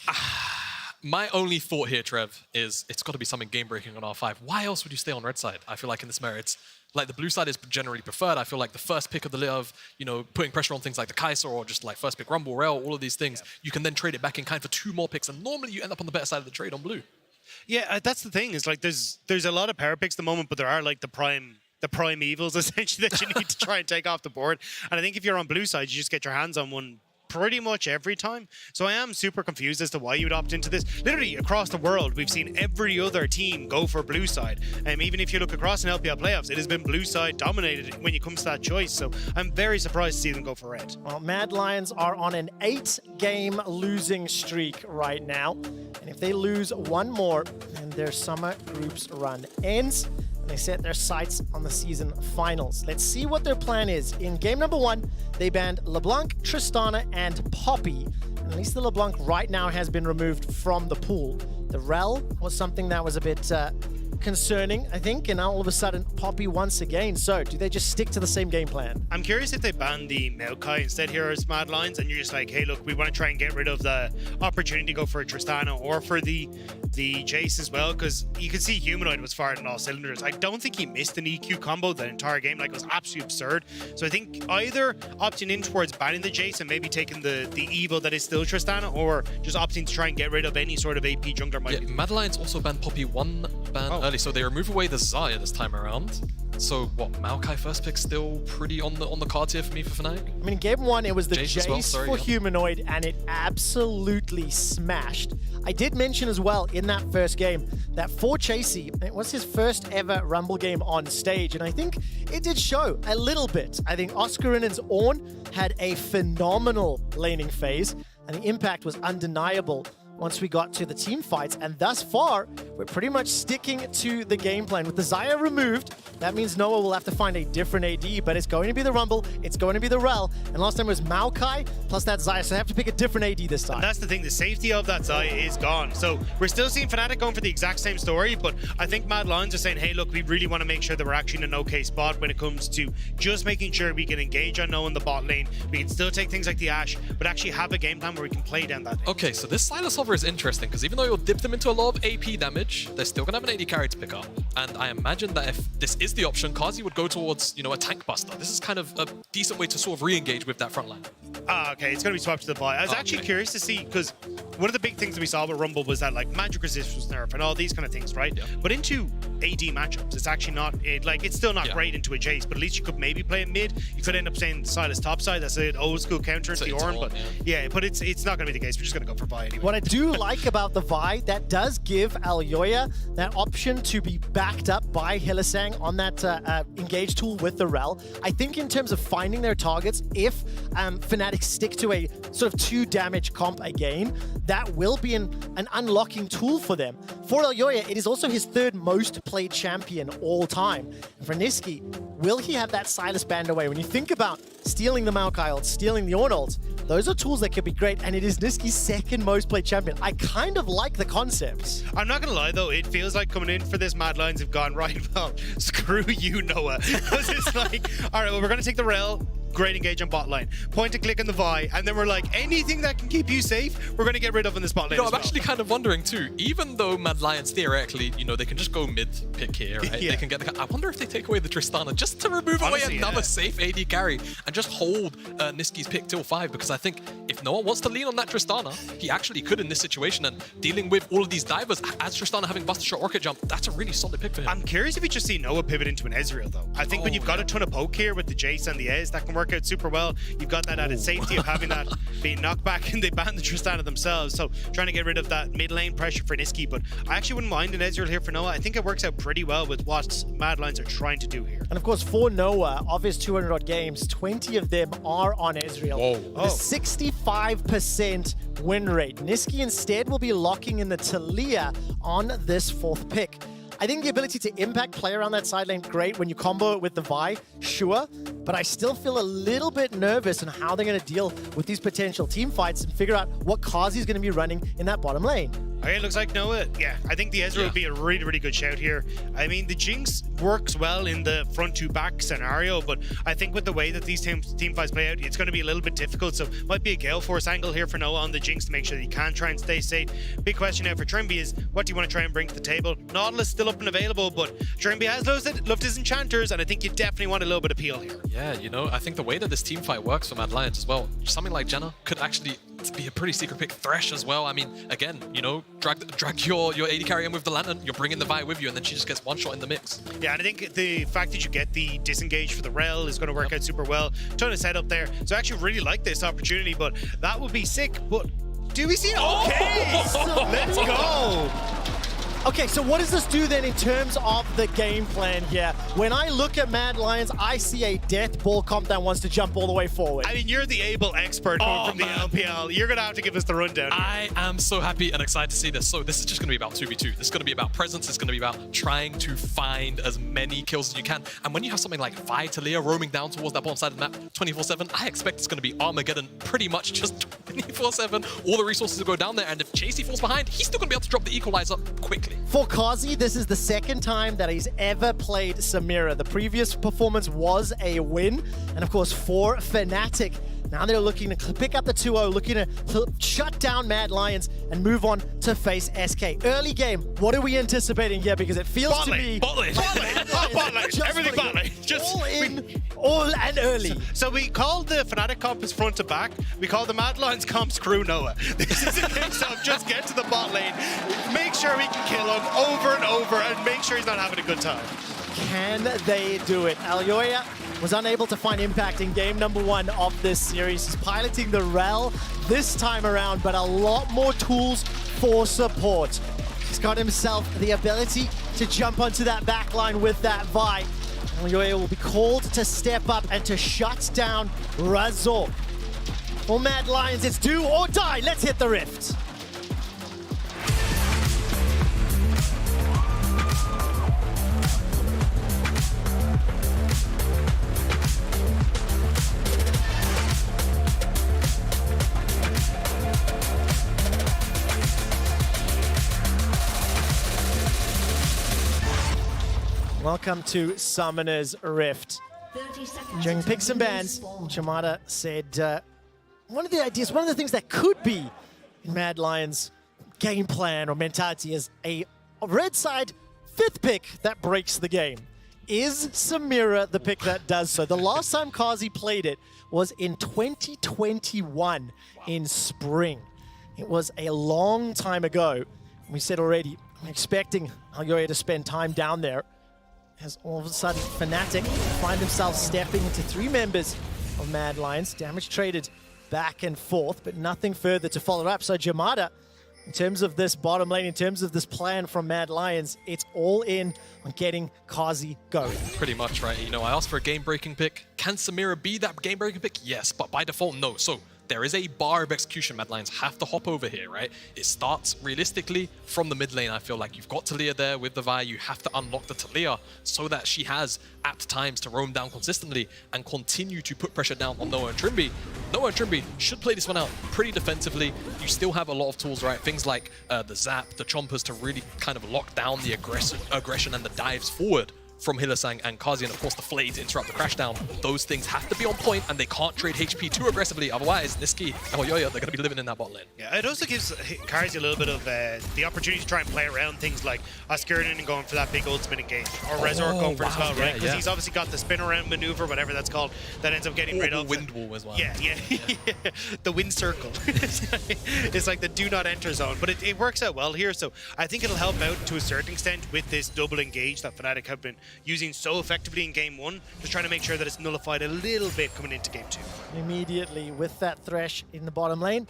Speaker 2: My only thought here, Trev, is it's got to be something game-breaking on R5. Why else would you stay on red side? I feel like in this meta, it's like the blue side is generally preferred. I feel like the first pick of the lit of, you know, putting pressure on things like the Kai'Sa or just like first pick Rumble, Rel, all of these things, you can then trade it back in kind for 2 more picks, and normally you end up on the better side of the trade on blue.
Speaker 3: Yeah, that's the thing. Is like there's a lot of power picks at the moment, but there are like the prime evils essentially that you need to try and take off the board. And I think if you're on blue side, you just get your hands on one pretty much every time. So I am super confused as to why you would opt into this. Literally across the world, we've seen every other team go for blue side. Even if you look across in LPL playoffs, it has been blue side dominated when it comes to that choice. So I'm very surprised to see them go for red.
Speaker 4: Well, Mad Lions are on an 8-game losing streak right now. And if they lose one more, then their summer groups run ends. They set their sights on the season finals. Let's see what their plan is. In game number 1, they banned LeBlanc, Tristana, and Poppy. And at least the LeBlanc right now has been removed from the pool. The Rel was something that was a bit concerning, I think, and now all of a sudden Poppy once again. So do they just stick to the same game plan?
Speaker 3: I'm curious if they ban the Maokai instead here as Mad Lions, and you're just like, hey, look, we want to try and get rid of the opportunity to go for a Tristana or for the Jace as well, because you can see Humanoid was fired on all cylinders. I don't think he missed an EQ combo the entire game. Like, it was absolutely absurd. So I think either opting in towards banning the Jace and maybe taking the Evo that is still Tristana, or just opting to try and get rid of any sort of AP jungler might be.
Speaker 2: Mad Lions also banned Poppy 1 ban early, so they remove away the Xayah this time around. So what, Maokai first pick still pretty on the cards here for me for Fnatic?
Speaker 4: I mean, in game 1, it was the Jace
Speaker 2: well.
Speaker 4: for Humanoid, and it absolutely smashed. I did mention as well in that first game that for Chasey, it was his first ever Rumble game on stage, and I think it did show a little bit. I think Oscarinen's Ornn had a phenomenal laning phase, and the impact was undeniable once we got to the team fights, and thus far, we're pretty much sticking to the game plan. With the Xayah removed, that means Noah will have to find a different AD, but it's going to be the Rumble, it's going to be the Rel, and last time it was Maokai plus that Xayah, so they have to pick a different AD this time.
Speaker 3: And that's the thing, the safety of that Xayah is gone. So we're still seeing Fnatic going for the exact same story, but I think Mad Lions are saying, hey, look, we really want to make sure that we're actually in an okay spot when it comes to just making sure we can engage on Noah in the bot lane, we can still take things like the Ashe, but actually have a game plan where we can play down that lane.
Speaker 2: Okay, so this Silas Hover is interesting, because even though you'll dip them into a lot of AP damage, they're still going to have an AD carry to pick up. And I imagine that if this is the option, Kazi would go towards, you know, a tank buster. This is kind of a decent way to sort of re-engage with that front line.
Speaker 3: Okay, it's going to be swapped to the bot. I was actually curious to see, because one of the big things that we saw with Rumble was that, like, magic resist was nerfed and all these kind of things, right? Yeah. But into AD matchups, it's actually not, it's still not great into a Jace, but at least you could maybe play it mid. You could end up saying Silas topside. That's an old school counter into the Ornn, but but it's not going to be the case. We're just going to go for Vi anyway.
Speaker 4: What I do like about the Vi, that does give Alyoya that option to be backed up by Hylissang on that engage tool with the Rel. I think in terms of finding their targets, if Fnatic stick to a sort of 2 damage comp again, that will be an unlocking tool for them. For Alyoya, it is also his 3rd most played champion all time. And for Niski, will he have that Silas band away? When you think about stealing the Maokai ult, stealing the Ornn ult, those are tools that could be great, and it is Niski's 2nd most played champion. I kind of like the concept.
Speaker 3: I'm not going to lie, though, it feels like coming in for this Mad Lions have gone, right, well, screw you, Noah. Because it's like, all right, well, we're going to take the Rel, great engage on bot line, point and click on the Vi, and then we're like, anything that can keep you safe, we're going to get rid of in this bot lane.
Speaker 2: I'm actually kind of wondering too, even though Mad Lions theoretically, you know, they can just go mid pick here, right? They can get the, I wonder if they take away the Tristana just to remove away another safe AD carry and just hold Niski's pick till 5, because I think if Noah wants to lean on that Tristana, he actually could in this situation, and dealing with all of these divers as Tristana having Buster Shot Orchid Jump, that's a really solid pick for him.
Speaker 3: I'm curious if you just see Noah pivot into an Ezreal though. I think when you've got a ton of poke here with the Jace and the Ez, that can work work out super well. You've got that added safety of having that being knocked back, and they ban the Tristana themselves. So trying to get rid of that mid lane pressure for Niski. But I actually wouldn't mind an Ezreal here for Noah. I think it works out pretty well with what Mad Lions are trying to do here.
Speaker 4: And of course, for Noah, of his 200 odd games, 20 of them are on Ezreal.
Speaker 2: Whoa.
Speaker 4: With a 65% win rate. Niski instead will be locking in the Talia on this 4th pick. I think the ability to impact play around that side lane, great. When you combo it with the Vi, sure. But I still feel a little bit nervous on how they're going to deal with these potential team fights and figure out what Kazi's going to be running in that bottom lane.
Speaker 3: Okay, it looks like Noah. Yeah, I think the Ezreal would be a really, really good shout here. I mean, the Jinx works well in the front to back scenario, but I think with the way that these team fights play out, it's going to be a little bit difficult. So might be a Gale Force angle here for Noah on the Jinx to make sure that he can try and stay safe. Big question now for Trimby is, what do you want to try and bring to the table? Nautilus still up and available, but Trimby has loved his enchanters, and I think you definitely want a little bit of peel here.
Speaker 2: Yeah, you know, I think the way that this team fight works for Mad Lions as well, something like Jenna could actually be a pretty secret pick. Thresh as well. I mean, again, you know, drag your AD carry in with the Lantern, you're bringing the Vi with you, and then she just gets one shot in the mix.
Speaker 3: Yeah, and I think the fact that you get the disengage for the Rel is going to work out super well. Ton of setup there. So I actually really like this opportunity, but that would be sick. But do we see it? Okay, let's go.
Speaker 4: Okay, so what does this do then in terms of the game plan here? When I look at Mad Lions, I see a death ball comp that wants to jump all the way forward.
Speaker 3: I mean, you're the able expert coming from the LPL. You're going to have to give us the rundown here.
Speaker 2: I am so happy and excited to see this. So this is just going to be about 2v2. This is going to be about presence. It's going to be about trying to find as many kills as you can. And when you have something like Vi Talia roaming down towards that bottom side of the map 24/7, I expect it's going to be Armageddon pretty much just 24/7. All the resources will go down there. And if Chasey falls behind, he's still going to be able to drop the equalizer quickly.
Speaker 4: For Kazi, this is the 2nd time that he's ever played Samira. The previous performance was a win. And of course, for Fnatic, now they're looking to pick up the 2-0, looking to shut down Mad Lions and move on to face SK. Early game, what are we anticipating here? Because it feels to me...
Speaker 3: Bot lane. Everything bot lane. Just
Speaker 4: all in, all and early.
Speaker 3: So we call the Fnatic comp as front to back. We call the Mad Lions comp screw Noah. This is a case of just get to the bot lane, make sure we can kill him over and over, and make sure he's not having a good time.
Speaker 4: Can they do it? Alyoya was unable to find impact in game number 1 of this series. He's piloting the Rel this time around, but a lot more tools for support. He's got himself the ability to jump onto that backline with that Vi. Alyoya will be called to step up and to shut down Razor. For Mad Lions, it's do or die. Let's hit the Rift. Welcome to Summoner's Rift. During Picks and Bans, Chamada said one of the things that could be in Mad Lions' game plan or mentality is a red side 5th pick that breaks the game. Is Samira the pick that does so? The last time Kazi played it was in 2021 in spring. It was a long time ago. We said already, I'm expecting Alyoya to spend time down there. As all of a sudden, Fnatic find themselves stepping into 3 members of Mad Lions. Damage traded back and forth, but nothing further to follow up. So Jamada, in terms of this bottom lane, in terms of this plan from Mad Lions, it's all in on getting Kazi going.
Speaker 2: Pretty much, right? You know, I asked for a game-breaking pick. Can Samira be that game-breaking pick? Yes, but by default, no. So there is a bar of execution Mad Lions have to hop over here, right? It starts realistically from the mid lane. I feel like you've got Talia there with the Vi. You have to unlock the Talia so that she has at times to roam down consistently and continue to put pressure down on Noah and Trimby. Noah and Trimby should play this one out pretty defensively. You still have a lot of tools, right? Things like the Zap, the Chompers to really kind of lock down the aggression and the dives forward from Hylissang and Kazi, and of course the Flay to interrupt the crash down. Those things have to be on point and they can't trade HP too aggressively, otherwise Niski and Alyoya, they're going to be living in that bot lane.
Speaker 3: Yeah, it also gives Kazi a little bit of the opportunity to try and play around things like Oscarden and going for that big ultimate engage, or Resort going for it as well, right? Because he's obviously got the spin around maneuver, whatever that's called, that ends up getting rid of
Speaker 2: the wind wall as well.
Speaker 3: Yeah. The wind circle. It's like the do not enter zone, but it works out well here, so I think it'll help out to a certain extent with this double engage that Fnatic have been using so effectively in game 1, just trying to make sure that it's nullified a little bit coming into game 2.
Speaker 4: Immediately with that Thresh in the bottom lane,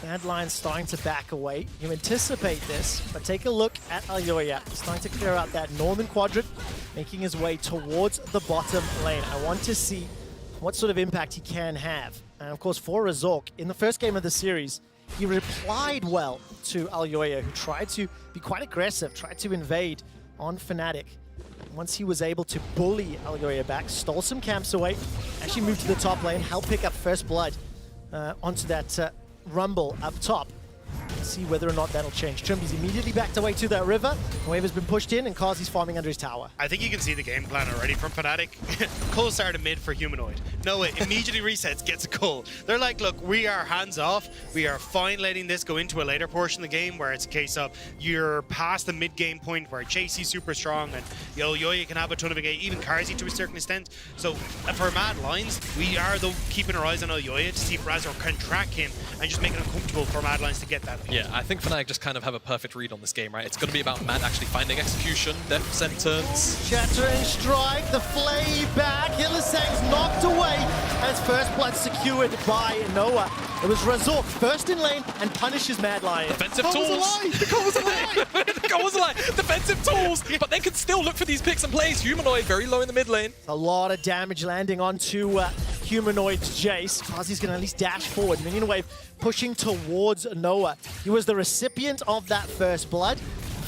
Speaker 4: Mad Lions starting to back away. You anticipate this, but take a look at Alyoya. Starting to clear out that northern quadrant, making his way towards the bottom lane. I want to see what sort of impact he can have. And of course, for Razork, in the first game of the series, he replied well to Alyoya, who tried to be quite aggressive, tried to invade on Fnatic. Once he was able to bully Alyoya back, stole some camps away, actually moved to the top lane, helped pick up first blood onto that Rumble up top. Let's see whether or not that'll change. Trimby's immediately backed away to that river. Wave has been pushed in and Kazi's farming under his tower.
Speaker 3: I think you can see the game plan already from Fnatic. Cole started mid for Humanoid. Noah immediately resets, gets a Cole. They're like, look, we are hands off. We are fine letting this go into a later portion of the game where it's a case of you're past the mid-game point where Chasey's super strong and Yoya can have a ton of engage, even Karzi to a certain extent. So for Mad Lions, we are though keeping our eyes on Yoya to see if Razor can track him and just make it uncomfortable for Mad Lions to get that.
Speaker 2: Yeah, I think Fnatic just kind of have a perfect read on this game, right? It's going to be about Mad actually finding execution, depth sentence.
Speaker 4: Shattering strike, the flay back. Illisang's knocked away as first blood secured by Noah. It was Razork first in lane and punishes Mad Lion.
Speaker 2: Defensive tools. The goal was a lie. The goal was a lie. Defensive tools, but they can still look for these picks and plays. Humanoid very low in the mid lane.
Speaker 4: A lot of damage landing onto Humanoid's Jace. Kazi's going to at least dash forward. Minion wave pushing towards Noah. He was the recipient of that first blood.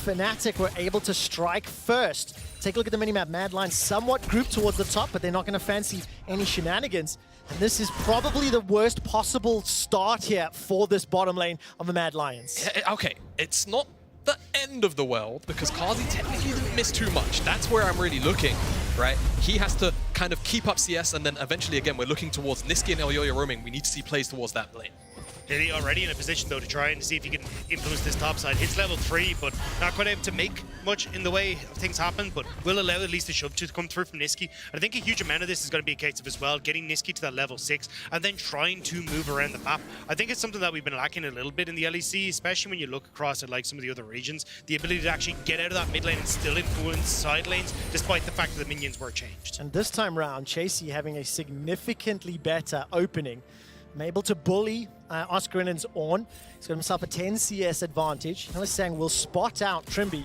Speaker 4: Fnatic were able to strike first. Take a look at the minimap. Mad Lions somewhat grouped towards the top, but they're not going to fancy any shenanigans. And this is probably the worst possible start here for this bottom lane of the Mad Lions.
Speaker 2: Okay, it's not the end of the world because Kazi technically didn't miss too much. That's where I'm really looking, right? He has to kind of keep up CS and then eventually, again, we're looking towards Niski and Elyoya roaming. We need to see plays towards that lane.
Speaker 3: Hilly already in a position though to try and see if he can influence this top side. Hits level 3, but not quite able to make much in the way of things happen, but will allow at least a shove to come through from Niski. I think a huge amount of this is going to be a case of as well getting Niski to that level 6 and then trying to move around the map. I think it's something that we've been lacking a little bit in the LEC, especially when you look across at like some of the other regions. The ability to actually get out of that mid lane and still influence side lanes, despite the fact that the minions were changed.
Speaker 4: And this time round, Chasey having a significantly better opening. I'm able to bully Oscarinen's on. He's got himself a 10 CS advantage. Illisang will spot out Trimby,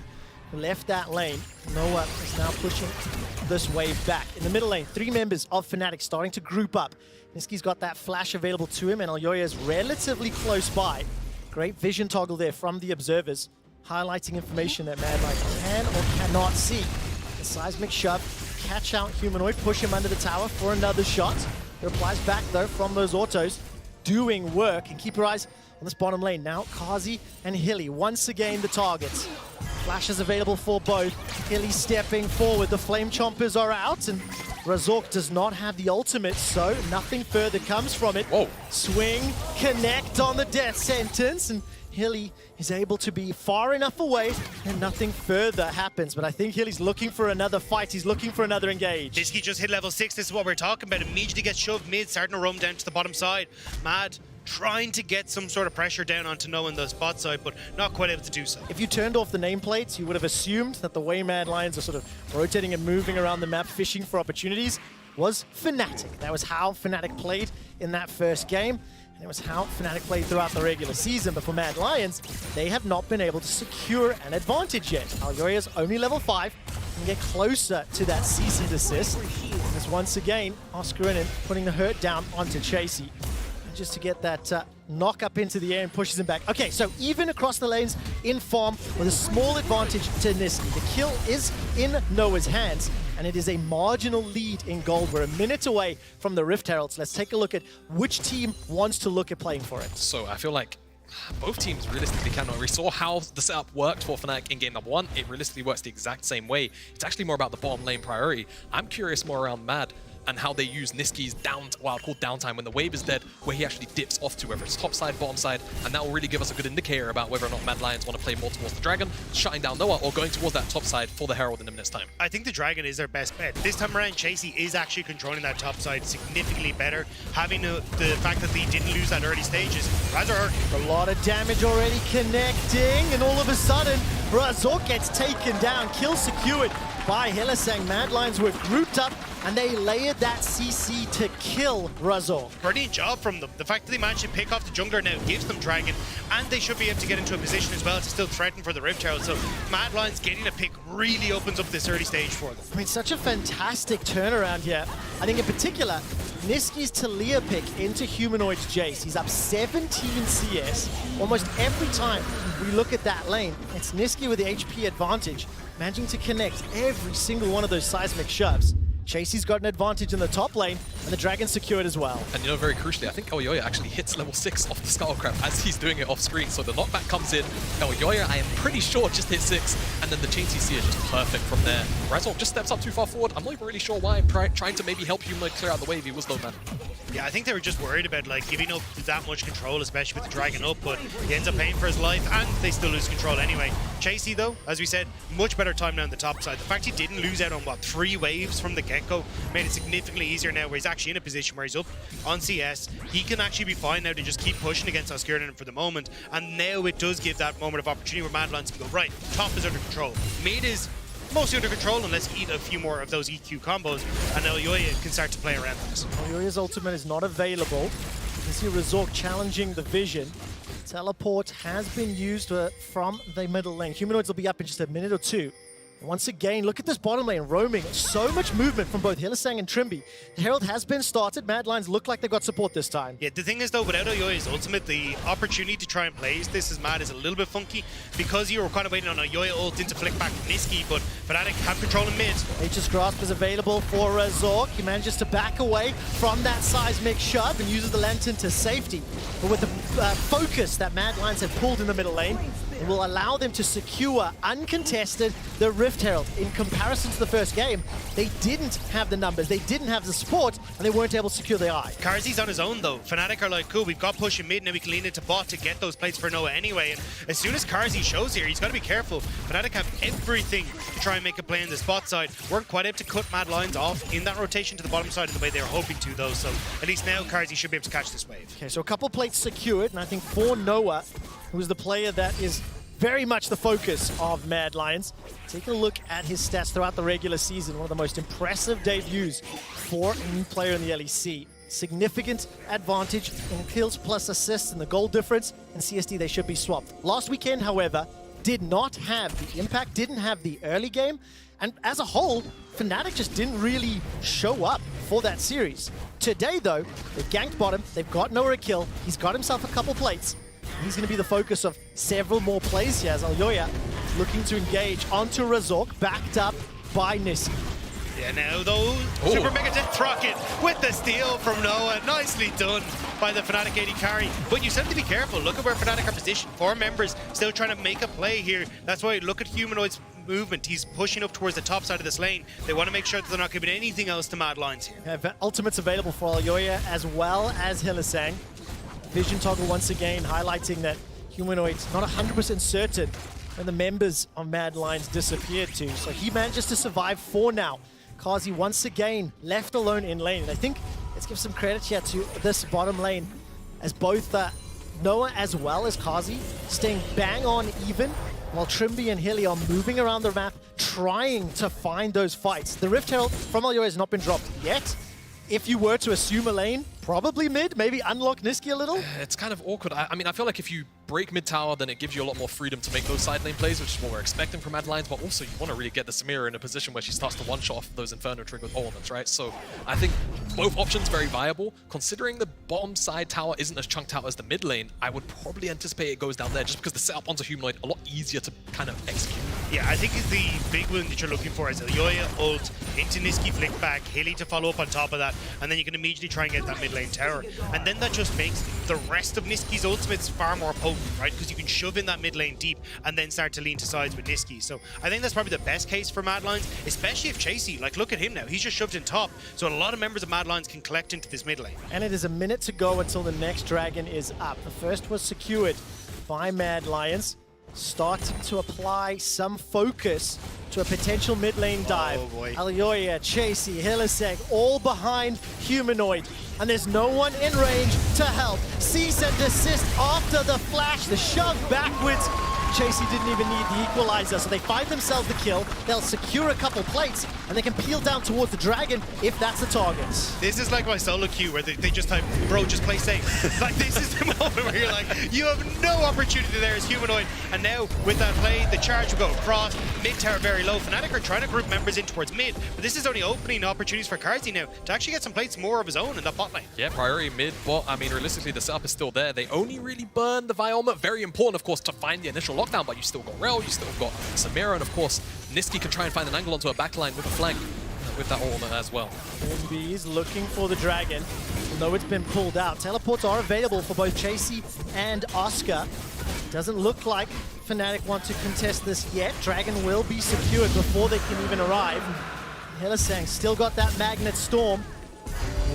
Speaker 4: who left that lane. Noah is now pushing this wave back. In the middle lane, 3 members of Fnatic starting to group up. Niski's got that flash available to him, and Alyoya is relatively close by. Great vision toggle there from the observers, highlighting information that Mad Lions can or cannot see. The seismic shove, catch out Humanoid, push him under the tower for another shot. He replies back though from those autos, doing work, and keep your eyes on this bottom lane. Now Kazi and Hilly once again the targets. Flashes available for both. Hilly stepping forward, the Flame Chompers are out, and Razork does not have the ultimate, so nothing further comes from it.
Speaker 2: Whoa.
Speaker 4: Swing, connect on the death sentence, and Hilly is able to be far enough away and nothing further happens. But I think Hilly's looking for another fight. He's looking for another engage.
Speaker 3: Niski just hit level 6. This is what we're talking about. Immediately gets shoved mid, starting to roam down to the bottom side. Mad trying to get some sort of pressure down onto Noah on the spot side, but not quite able to do so.
Speaker 4: If you turned off the nameplates, you would have assumed that the way Mad Lions are sort of rotating and moving around the map, fishing for opportunities, was Fnatic. That was how Fnatic played in that first game. And it was how Fnatic played throughout the regular season, but for Mad Lions, they have not been able to secure an advantage yet. Alyoya's only level 5 and get closer to that cease and desist. As once again, Oscarinen putting the hurt down onto Chasey, just to get that knock up into the air and pushes him back. Okay, so even across the lanes in farm with a small advantage to Niski. The kill is in Noah's hands, and it is a marginal lead in gold. We're a minute away from the Rift Heralds. Let's take a look at which team wants to look at playing for it.
Speaker 2: So I feel like both teams realistically cannot. We saw how the setup worked for Fnatic in game number 1. It realistically works the exact same way. It's actually more about the bottom lane priority. I'm curious more around Mad and how they use Niski's downtime when the wave is dead, where he actually dips off to, whether it's top side, bottom side, and that will really give us a good indicator about whether or not Mad Lions want to play more towards the Dragon, shutting down Noah, or going towards that top side for the Herald in a minute's time.
Speaker 3: I think the Dragon is their best bet. This time around, Chasey is actually controlling that top side significantly better. Having the fact that they didn't lose that early stages, Razor.
Speaker 4: A lot of damage already connecting, and all of a sudden, Razor gets taken down, kill secured by Hylissang. Mad Lions were grouped up and they layered that CC to kill Razor.
Speaker 3: Brilliant job from them. The fact that they managed to pick off the jungler now gives them Dragon, and they should be able to get into a position as well to still threaten for the Rift Herald. So Mad Lions getting a pick really opens up this early stage for them.
Speaker 4: I mean, such a fantastic turnaround here. I think in particular, Niski's Talia pick into Humanoid's Jace. He's up 17 CS. Almost every time we look at that lane, it's Niski with the HP advantage, managing to connect every single one of those seismic shoves. Chasey's got an advantage in the top lane, and the Dragon's secured as well.
Speaker 2: And you know, very crucially, I think Elyoya actually hits level 6 off the Scuttlecraft as he's doing it off screen. So the knockback comes in. Elyoya, I am pretty sure, just hit 6, and then the chain CC is just perfect from there. Razor just steps up too far forward. I'm not even really sure why. I'm trying to maybe help Humanoid clear out the wave. He was low man.
Speaker 3: Yeah, I think they were just worried about like giving up that much control, especially with the Dragon up, but he ends up paying for his life, and they still lose control anyway. Chasey, though, as we said, much better time now on the top side. The fact he didn't lose out on, what, 3 waves from the get-go made it significantly easier now, where he's actually in a position where he's up on CS. He can actually be fine now to just keep pushing against Oscurian for the moment, and now it does give that moment of opportunity where Mad Lions can go, right, top is under control. Mid is mostly under control unless you eat a few more of those EQ combos, and Elyoya can start to play around this.
Speaker 4: Elyoya's ultimate is not available. You see Razork challenging the vision. Teleport has been used from the middle lane. Humanoids will be up in just a minute or two. And once again, look at this bottom lane roaming. So much movement from both Hylissang and Trimby. The Herald has been started. Mad Lions look like they've got support this time.
Speaker 3: Yeah, the thing is though, without Elyoya's ultimate, the opportunity to try and place this is Mad is a little bit funky because you were kind of waiting on Elyoya ult into flick back from Niski, but Fnatic have control in mid.
Speaker 4: Nature's Grasp is available for Razork. He manages to back away from that seismic shove and uses the Lantern to safety. But with the focus that Mad Lions have pulled in the middle lane, it will allow them to secure uncontested the Rift Herald. In comparison to the first game, they didn't have the numbers, they didn't have the support, and they weren't able to secure the eye.
Speaker 3: Karzi's on his own though. Fnatic are like, cool, we've got push in mid, now we can lean into bot to get those plates for Noah anyway. And as soon as Karzi shows here, he's got to be careful. Fnatic have everything to try and make a play on the bot side. Weren't quite able to cut Mad Lions off in that rotation to the bottom side in the way they were hoping to though. So at least now Karzi should be able to catch this wave.
Speaker 4: Okay, so a couple plates secured, and I think for Noah, who's the player that is very much the focus of Mad Lions. Take a look at his stats throughout the regular season. One of the most impressive debuts for a new player in the LEC. Significant advantage in kills plus assists and the goal difference. In CSD, they should be swapped. Last weekend, however, did not have the impact, didn't have the early game. And as a whole, Fnatic just didn't really show up for that series. Today, though, they've ganked bottom. They've got Noah a kill. He's got himself a couple plates. He's going to be the focus of several more plays here as Elyoya looking to engage onto Razork, backed up by Niski.
Speaker 3: Yeah, now though, Super Mega Death Rocket with the steal from Noah. Nicely done by the Fnatic AD carry. But you still have to be careful. Look at where Fnatic are positioned. 4 members still trying to make a play here. That's why look at Humanoid's movement. He's pushing up towards the top side of this lane. They want to make sure that they're not giving anything else to Mad Lions here.
Speaker 4: Yeah, ultimates available for Elyoya as well as Hylissang. Vision toggle once again highlighting that Humanoid's not 100% certain when the members of Mad Lions disappeared to. So he manages to survive for now. Kazi once again left alone in lane. And I think let's give some credit here to this bottom lane as both Noah as well as Kazi staying bang on even while Trimby and Hilly are moving around the map trying to find those fights. The Rift Herald from Elyoya has not been dropped yet. If you were to assume a lane, probably mid, maybe unlock Niski a little?
Speaker 2: It's kind of awkward. I mean, I feel like if you break mid tower, then it gives you a lot more freedom to make those side lane plays, which is what we're expecting from Mad Lions, but also you want to really get the Samira in a position where she starts to one-shot off those Inferno triggered elements, right? So I think both options very viable. Considering the bottom side tower isn't as chunked out as the mid lane, I would probably anticipate it goes down there just because the setup onto Humanoid a lot easier to kind of execute.
Speaker 3: Yeah, I think the big one that you're looking for is Elyoya ult into Niski flick back, Hilly to follow up on top of that, and then you can immediately try and get that mid lane tower. And then that just makes the rest of Niski's ultimates far more potent, right? Because you can shove in that mid lane deep and then start to lean to sides with Niski. So I think that's probably the best case for Mad Lions, especially if Chasey, like look at him now, he's just shoved in top. So a lot of members of Mad Lions can collect into this mid lane.
Speaker 4: And it is a minute to go until the next dragon is up. The first was secured by Mad Lions. Starting to apply some focus to a potential mid lane dive.
Speaker 3: Oh boy.
Speaker 4: Elyoya, Chasey, Hylissang, all behind Humanoid. And there's no one in range to help. Cease and desist after the flash, the shove backwards. Chasey didn't even need the equalizer, so they find themselves the kill. They'll secure a couple plates, and they can peel down towards the dragon if that's the target.
Speaker 3: This is like my solo queue where they just type, bro, just play safe. Like, this is the moment where you're like, you have no opportunity there as Humanoid. And now, with that play, the charge will go across. Mid tower very low. Fnatic are trying to group members in towards mid, but this is only opening opportunities for Carzzy now to actually get some plates more of his own in that bot lane.
Speaker 2: Yeah, priority mid, bot. I mean, realistically, the setup is still there. They only really burn the Vioma. Very important, of course, to find the initial lockdown, but you still got Rel, you still got Samira, and of course, Niski can try and find an angle onto a backline with a flank. With that ultimate as well.
Speaker 4: Bees looking for the dragon. Although it's been pulled out. Teleports are available for both Chasey and Oscar. Doesn't look like Fnatic want to contest this yet. Dragon will be secured before they can even arrive. Hylissang still got that Magnet Storm,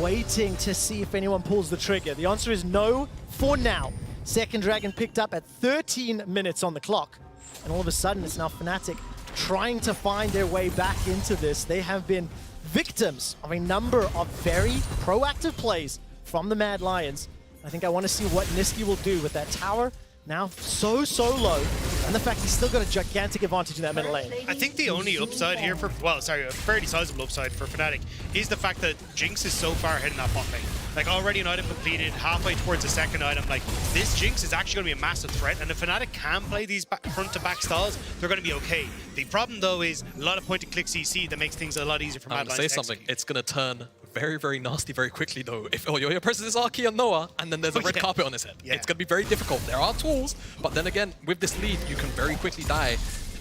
Speaker 4: waiting to see if anyone pulls the trigger. The answer is no for now. Second dragon picked up at 13 minutes on the clock. And all of a sudden, it's now Fnatic trying to find their way back into this. They have been victims of a number of very proactive plays from the Mad Lions. I think I want to see what Niski will do with that tower now so low, and the fact he's still got a gigantic advantage in that middle lane.
Speaker 3: I think the only upside here for, well, sorry, a fairly sizable upside for Fnatic is the fact that Jinx is so far ahead in that bot lane. Like, already an item completed, halfway towards the second item. Like, this Jinx is actually going to be a massive threat, and if Fnatic can play these front-to-back stalls, they're going to be okay. The problem, though, is a lot of point-and-click CC that makes things a lot easier for Mad Lions to
Speaker 2: say something. It's going to turn very nasty very quickly, though. If Oyoya presses his Archie on Noah, and then there's a red carpet on his head. It's going to be very difficult. There are tools, but then again, with this lead, you can very quickly die.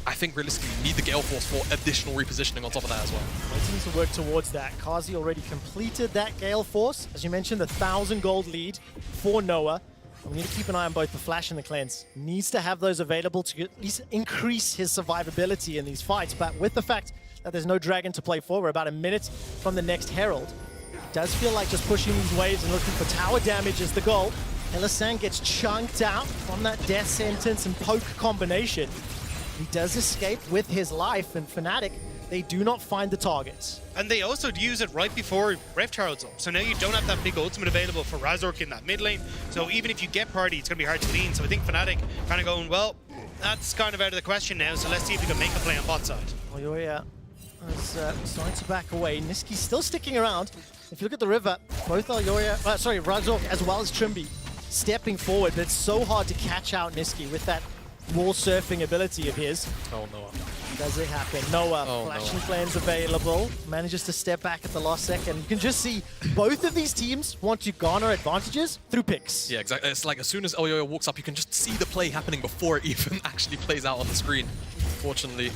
Speaker 2: I think realistically you need the Gale Force for additional repositioning on top of that as well.
Speaker 4: Waiting to work towards that. Carzzy already completed that Gale Force. As you mentioned, the 1,000 gold lead for Noah. We need to keep an eye on both the Flash and the Cleanse. Needs to have those available to at least increase his survivability in these fights. But with the fact that there's no dragon to play for, we're about a minute from the next Herald. It does feel like just pushing these waves and looking for tower damage is the goal. Hylissang gets chunked out from that death sentence and poke combination. He does escape with his life, and Fnatic, they do not find the targets.
Speaker 3: And they also use it right before Rift Herald's up. So now you don't have that big ultimate available for Razork in that mid lane. So even if you get party, it's going to be hard to lean. So I think Fnatic kind of going, well, that's kind of out of the question now. So let's see if we can make a play on bot side.
Speaker 4: Oyoya is starting to back away. Niski's still sticking around. If you look at the river, both Razork as well as Trimby stepping forward, but it's so hard to catch out Niski with that wall surfing ability of his.
Speaker 2: Oh, Noah.
Speaker 4: Does it happen? Noah, flashing flames available, manages to step back at the last second. You can just see both of these teams want to garner advantages through picks.
Speaker 2: Yeah, exactly. It's like as soon as Oyoya walks up, you can just see the play happening before it even actually plays out on the screen. Fortunately,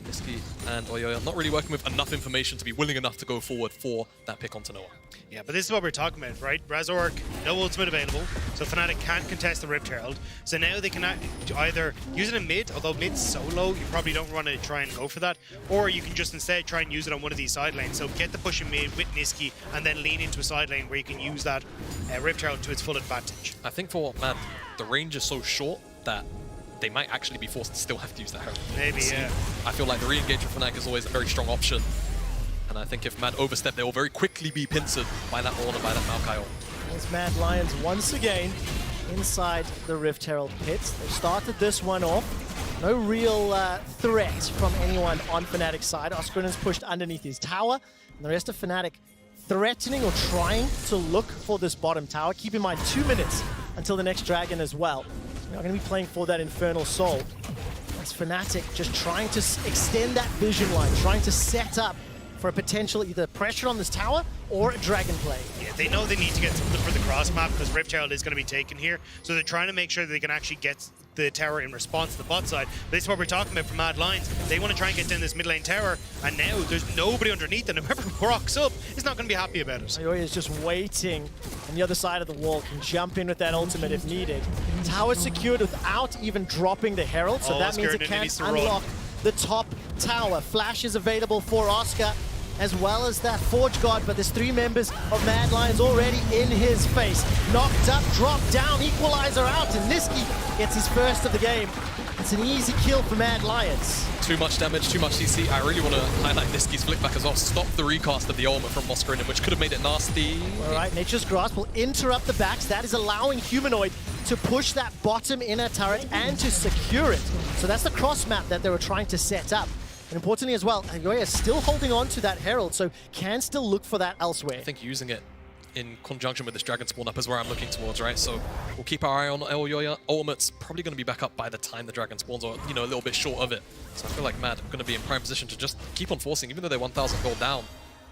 Speaker 2: Niski and Oyoya not really working with enough information to be willing enough to go forward for that pick onto Noah.
Speaker 3: Yeah, but this is what we're talking about, right? Razork, no ultimate available, so Fnatic can't contest the Rift Herald. So now they can either use it in mid, although mid's so low, you probably don't want to try and go for that, or you can just instead try and use it on one of these side lanes. So get the push in mid with Niski, and then lean into a side lane where you can use that Rift Herald to its full advantage.
Speaker 2: I think for Mad, the range is so short that they might actually be forced to still have to use that Herald.
Speaker 3: Maybe, yeah.
Speaker 2: I feel like the re-engage for Fnatic is always a very strong option. And I think if Mad overstep, they will very quickly be pincered by that Ornn and by that Maokai ult.
Speaker 4: There's Mad Lions once again inside the Rift Herald pits. They started this one off. No real threat from anyone on Fnatic's side. Oscar's pushed underneath his tower, and the rest of Fnatic threatening or trying to look for this bottom tower. Keep in mind, 2 minutes until the next dragon as well. We're not going to be playing for that Infernal Soul. That's Fnatic just trying to extend that vision line, trying to set up for a potential either pressure on this tower or a dragon play.
Speaker 3: Yeah, they know they need to get something for the cross map because Rift Herald is going to be taken here. So they're trying to make sure that they can actually get the tower in response to the bot side. But this is what we're talking about for Mad Lions. They want to try and get down this mid lane tower, and now there's nobody underneath, and whoever rocks up is not going to be happy about it.
Speaker 4: Oyoya is just waiting on the other side of the wall, can jump in with that ultimate if needed. Tower secured without even dropping the Herald, so that means it can't unlock the top tower. Flash is available for Oscar, as well as that Forge God, but there's 3 members of Mad Lions already in his face. Knocked up, dropped down, equalizer out, and Niski gets his first of the game. It's an easy kill for Mad Lions.
Speaker 2: Too much damage, too much CC. I really want to highlight Niski's flick back as well. Stop the recast of the ultimate from Moskrin, which could have made it nasty.
Speaker 4: All right, Nature's Grasp will interrupt the backs. That is allowing Humanoid to push that bottom inner turret and to secure it. So that's the cross map that they were trying to set up. And importantly as well, Aljoya is still holding on to that Herald, so can still look for that elsewhere.
Speaker 2: I think using it in conjunction with this Dragon Spawn up is where I'm looking towards, right? So we'll keep our eye on Aljoya. Ultimate's probably going to be back up by the time the Dragon spawns, or, you know, a little bit short of it. So I feel like Mad are going to be in prime position to just keep on forcing, even though they're 1,000 gold down.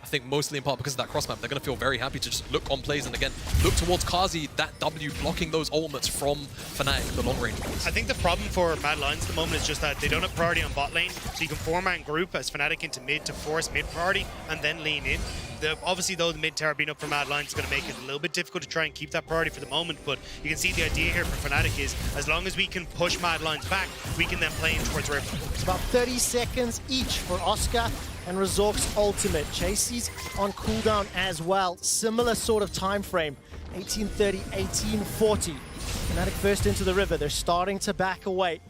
Speaker 2: I think mostly in part because of that cross map, they're going to feel very happy to just look on plays and again, look towards Kazi, that W blocking those ultimates from Fnatic, the long range ones.
Speaker 3: I think the problem for Mad Lions at the moment is just that they don't have priority on bot lane, so you can 4-man group as Fnatic into mid to force mid priority and then lean in. Obviously, though, the mid tower being up for Mad Lions is going to make it a little bit difficult to try and keep that priority for the moment, but you can see the idea here for Fnatic is as long as we can push Mad Lions back, we can then play in towards River.
Speaker 4: It's about 30 seconds each for Oscar and Razork's ultimate. Chasey's on cooldown as well. Similar sort of time frame, 1830, 1840. Fnatic first into the river. They're starting to back away.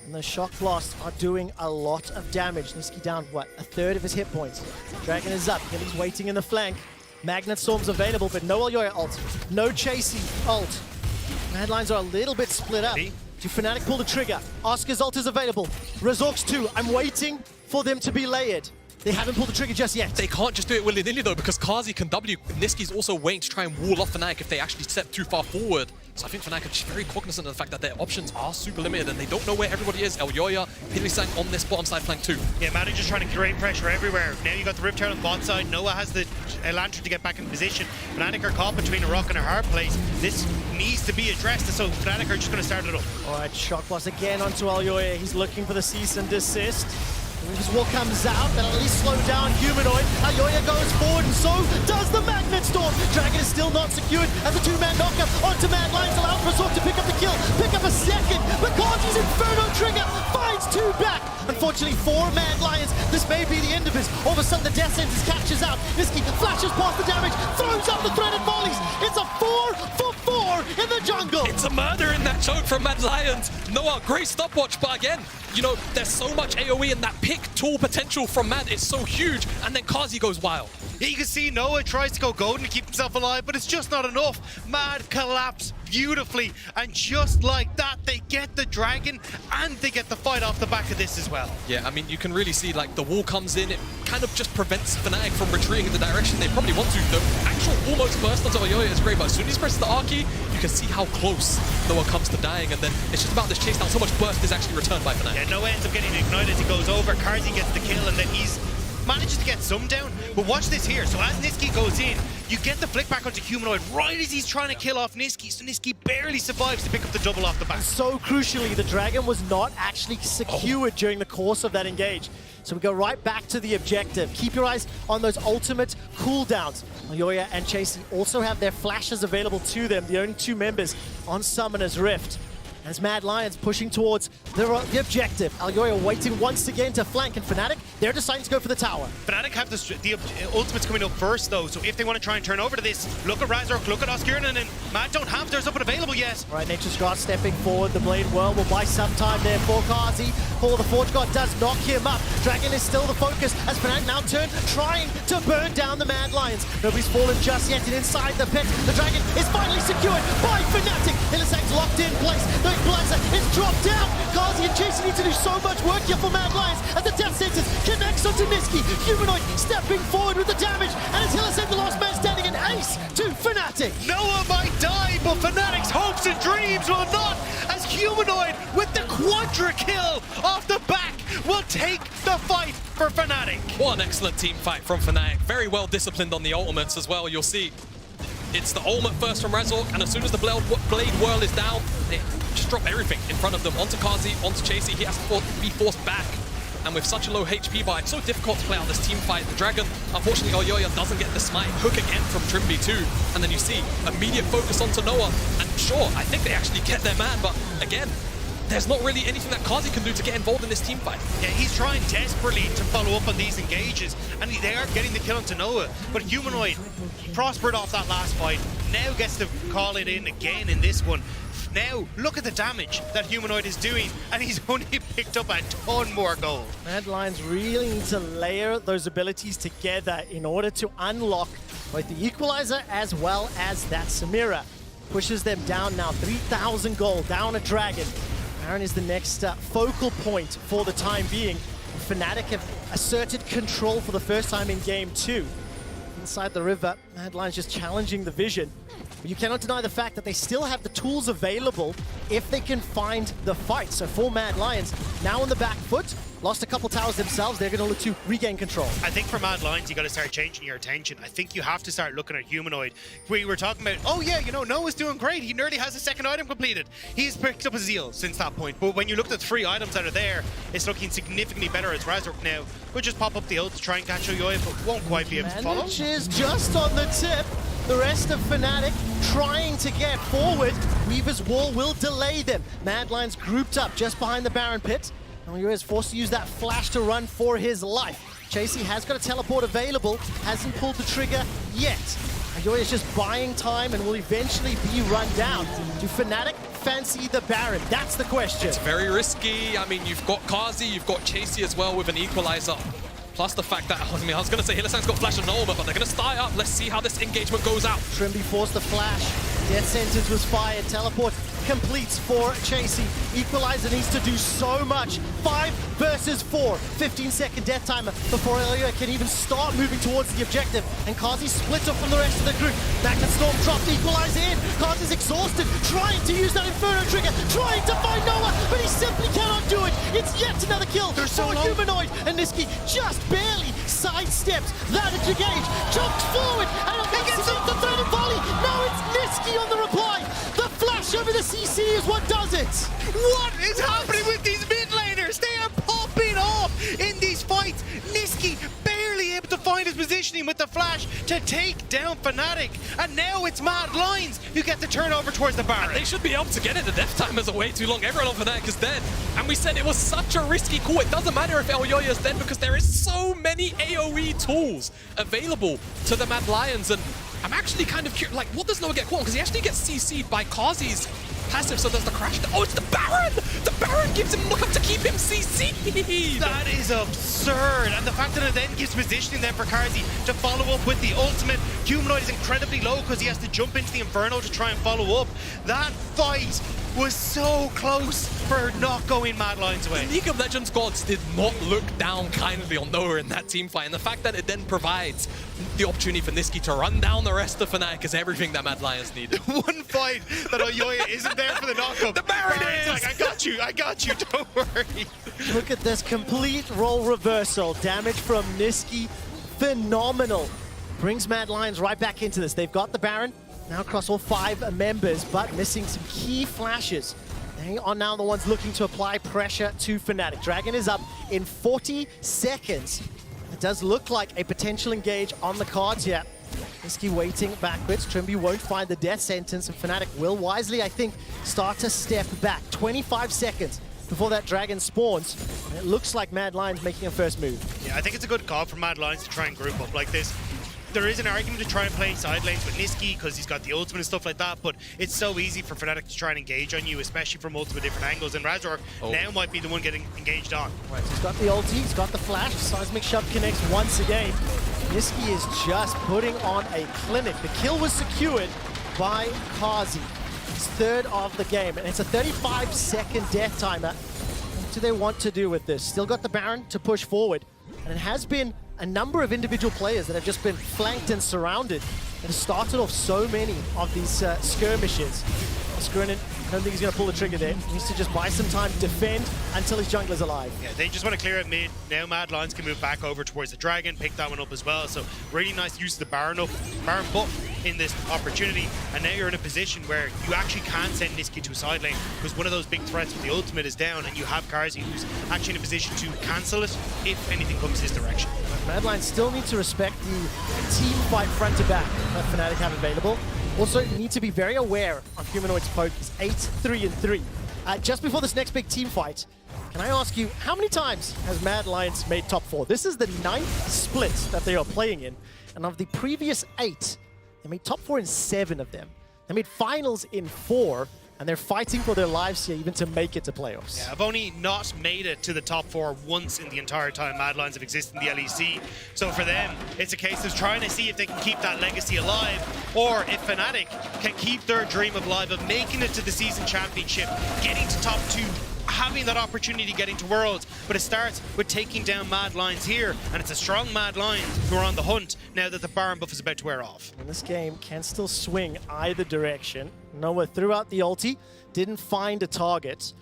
Speaker 4: And the shock blasts are doing a lot of damage. Niski down, what, a third of his hit points. Dragon is up. He's waiting in the flank. Magnet Storm's available, but no Aljoya ult. No Chasey ult. Mad Lions are a little bit split up. Do Fnatic pull the trigger? Oscar's ult is available. Razork's too. I'm waiting for them to be layered. They haven't pulled the trigger just yet.
Speaker 2: They can't just do it willy-nilly though, because Kazi can W. Niski's also waiting to try and wall off Fnatic if they actually step too far forward. So I think Fnatic are just very cognizant of the fact that their options are super limited and they don't know where everybody is. Aljoya, Pilisang on this bottom side flank too.
Speaker 3: Yeah, Mad just trying to create pressure everywhere. Now you got the Rift Tower on the bot side. Noah has the Lantern to get back in position. Fnatic are caught between a rock and a hard place. This needs to be addressed, so Fnatic are just going to start it up.
Speaker 4: All right, shock blast again onto Aljoya. He's looking for the cease and desist. His wall comes out, that'll at least slow down Humanoid. Aljoya goes forward, and so does the Magnet Storm. Dragon is still not secured as a two-man knockup onto Mad Lions, allows Razork to pick up the kill, pick up a second, but Kazi's Inferno trigger finds two back. Unfortunately for Mad Lions, this may be the end of it. All of a sudden the Death Sentence catches out. Niski flashes past the damage, throws up the threaded volleys. It's a 4 for 4 in the jungle.
Speaker 2: It's a murder in that choke from Mad Lions. Noah, great stopwatch, but again, you know, there's so much AoE and that pick tool potential from Mad is so huge, and then Kazi goes wild.
Speaker 3: Yeah, you can see Noah tries to go golden to keep himself alive, but it's just not enough. Mad collapse beautifully, and just like that, they get the dragon and they get the fight off the back of this as well.
Speaker 2: Yeah, I mean, you can really see, like, the wall comes in, it kind of just prevents Fnatic from retreating in the direction they probably want to. The actual almost burst onto Aljoya is great, but as soon as he presses the R key, you can see how close Noah comes to dying, and then it's just about this chase down. So much burst is actually returned by Fnatic.
Speaker 3: Yeah, Noah ends up getting ignited as he goes over. Karzi gets the kill, and then he's manages to get some down. But watch this here. So as Niski goes in, you get the flick back onto Humanoid right as he's trying to kill off Niski. So Niski barely survives to pick up the double off the back.
Speaker 4: So crucially, the Dragon was not actually secured during the course of that engage. So we go right back to the objective. Keep your eyes on those ultimate cooldowns. Aljoya and Chasey also have their flashes available to them, the only two members on Summoner's Rift. As Mad Lions pushing towards the objective. Aljoya waiting once again to flank, and Fnatic, they're deciding to go for the tower.
Speaker 3: Fnatic have the ultimates coming up first, though, so if they want to try and turn over to this, look at Razork, look at Oscarina, and Mad don't have theirs up and available yet.
Speaker 4: All right, Nature's God stepping forward. The Blade Whirl will buy some time there for Kazi. Paul the Forge God does knock him up. Dragon is still the focus as Fnatic now turn, trying to burn down the Mad Lions. Nobody's fallen just yet, and inside the pit, the Dragon is finally secured by Fnatic. Illisang's locked in place. The Blazer is dropped down. Kazi and Chasey need to do so much work here for Mad Lions as the Death Sentence connects onto Niski. Humanoid stepping forward with the damage, and it's Illisang, the last man standing, an ace to Fnatic.
Speaker 3: Noah might die, but Fnatic's hopes and dreams will not, as Humanoid with the quadra kill off the back will take the fight for Fnatic.
Speaker 2: What an excellent team fight from Fnatic. Very well disciplined on the ultimates as well. You'll see it's the ultimate first from Razork, and as soon as the Blade Whirl is down, they just drop everything in front of them. Onto Kazi, onto Chasey. He has to be forced back. And with such a low HP bar, it's so difficult to play out this team fight. The Dragon, unfortunately, Aljoya doesn't get the smite. Hook again from Trimby too. And then you see immediate focus onto Noah. And sure, I think they actually get their man, but again, there's not really anything that Kazi can do to get involved in this team fight.
Speaker 3: Yeah, he's trying desperately to follow up on these engages, and they are getting the kill onto Noah. But Humanoid prospered off that last fight, now gets to call it in again in this one. Now, look at the damage that Humanoid is doing, and he's only picked up a ton more gold.
Speaker 4: Mad Lions really need to layer those abilities together in order to unlock both the Equalizer as well as that Samira. pushes them down now. 3,000 gold, down a Dragon. Baron is the next focal point for the time being. Fnatic have asserted control for the first time in game 2. Inside the river, Mad Lions just challenging the vision. But you cannot deny the fact that they still have the tools available if they can find the fight. So for Mad Lions, now on the back foot, lost a couple towers themselves, they're going to look to regain control.
Speaker 3: I think for Mad Lions, you got to start changing your attention. I think you have to start looking at Humanoid. We were talking about, oh yeah, you know, Noah's doing great. He nearly has a second item completed. He's picked up a Zeal since that point. But when you look at the 3 items that are there, it's looking significantly better as Razork now. Could just pop up the ult to try and catch Oyoya, but won't quite be able to follow.
Speaker 4: Manages just on the tip. The rest of Fnatic trying to get forward. Weaver's wall will delay them. Mad Lions grouped up just behind the Baron pit. Oyoya is forced to use that flash to run for his life. Chasey has got a teleport available, hasn't pulled the trigger yet. Oyoya is just buying time and will eventually be run down. Do Fnatic fancy the Baron? That's the question.
Speaker 2: It's very risky. I mean, you've got Kazi, you've got Chasey as well with an equalizer. Plus the fact that, I was going to say Hylissang's got Flash and Noma, but they're going to start up. Let's see how this engagement goes out.
Speaker 4: Trimby forced the flash. Death sentence was fired. Teleport completes for Chasey. Equalizer needs to do so much. 5 versus 4. 15-second death timer before Oyoya can even start moving towards the objective. And Kazi splits up from the rest of the group. Back and Storm dropped. Equalizer in. Kazi's exhausted. Trying to use that Inferno trigger. Trying to find Noah, but he simply cannot do it. It's yet another kill for Humanoid. And Niski just barely sidesteps that engage. Jumps forward and gets the third and volley. Now it's Niski on the reply. The flash over the CC is what does it.
Speaker 3: What is happening with these mid laners? They are popping off in these fights. Niski barely able to find his positioning with the flash to take down Fnatic. And now it's Mad Lions who get the turnover towards the Baron.
Speaker 2: And they should be able to get it. The death timers are way too long. Everyone on Fnatic is dead. And we said it was such a risky call. It doesn't matter if Oyoya is dead because there is so many AoE tools available to the Mad Lions. And I'm actually kind of curious, like, what does Noah get caught? Because he actually gets CC'd by Kazi's passive, so there's the crash. Oh, it's the Baron! The Baron gives him look up to keep him CC'd!
Speaker 3: That is absurd. And the fact that it then gives positioning then for Kazi to follow up with the ultimate. Humanoid is incredibly low because he has to jump into the Inferno to try and follow up. That fight was so close for not going Mad Lions away.
Speaker 2: The League of Legends gods did not look down kindly on Noah in that team fight, and the fact that it then provides the opportunity for Niski to run down the rest of Fnatic is everything that Mad Lions needed.
Speaker 3: One fight that Oyoya isn't there for the knockup.
Speaker 2: The Baron is!
Speaker 3: Like, I got you, don't worry.
Speaker 4: Look at this complete role reversal. Damage from Niski, phenomenal. Brings Mad Lions right back into this. They've got the Baron now across all 5 members, but missing some key flashes. They are now the ones looking to apply pressure to Fnatic. Dragon is up in 40 seconds. It does look like a potential engage on the cards here. Niski waiting backwards. Trimby won't find the death sentence, and Fnatic will wisely, I think, start to step back. 25 seconds before that Dragon spawns. And it looks like Mad Lions making a first move.
Speaker 3: Yeah, I think it's a good call for Mad Lions to try and group up like this. There is an argument to try and play side lanes with Niski because he's got the ultimate and stuff like that, but it's so easy for Fnatic to try and engage on you, especially from multiple different angles, and Razork now might be the one getting engaged on.
Speaker 4: Right, so he's got the ulti, he's got the flash, Seismic Shove connects once again. Niski is just putting on a clinic. The kill was secured by Kazi. It's 3rd of the game, and it's a 35-second death timer. What do they want to do with this? Still got the Baron to push forward, and it has been a number of individual players that have just been flanked and surrounded and started off so many of these skirmishes. Skrinin, I don't think he's going to pull the trigger there. He needs to just buy some time, defend until his jungler's alive.
Speaker 3: Yeah, they just want to clear it mid. Now Mad Lions can move back over towards the Dragon, pick that one up as well. So really nice use of the Baron buff in this opportunity. And now you're in a position where you actually can send Niski to a side lane because one of those big threats with the ultimate is down, and you have Kazi who's actually in a position to cancel it if anything comes his direction.
Speaker 4: Mad Lions still need to respect the team fight front to back that Fnatic have available. Also, you need to be very aware of Humanoid's focus. 8-3-3. Just before this next big team fight, can I ask you, how many times has Mad Lions made top 4? This is the 9th split that they are playing in. And of the previous 8, they made top 4 in 7 of them. They made finals in 4. and they're fighting for their lives here even to make it to playoffs.
Speaker 3: Yeah, I've only not made it to the top 4 once in the entire time Mad Lions have existed in the LEC. So for them, it's a case of trying to see if they can keep that legacy alive, or if Fnatic can keep their dream alive of making it to the season championship, getting to top 2, having that opportunity getting to Worlds. But it starts with taking down Mad Lions here, and it's a strong Mad Lions who are on the hunt now that the Baron buff is about to wear off.
Speaker 4: And this game can still swing either direction. Noah threw out the ulti, didn't find a target.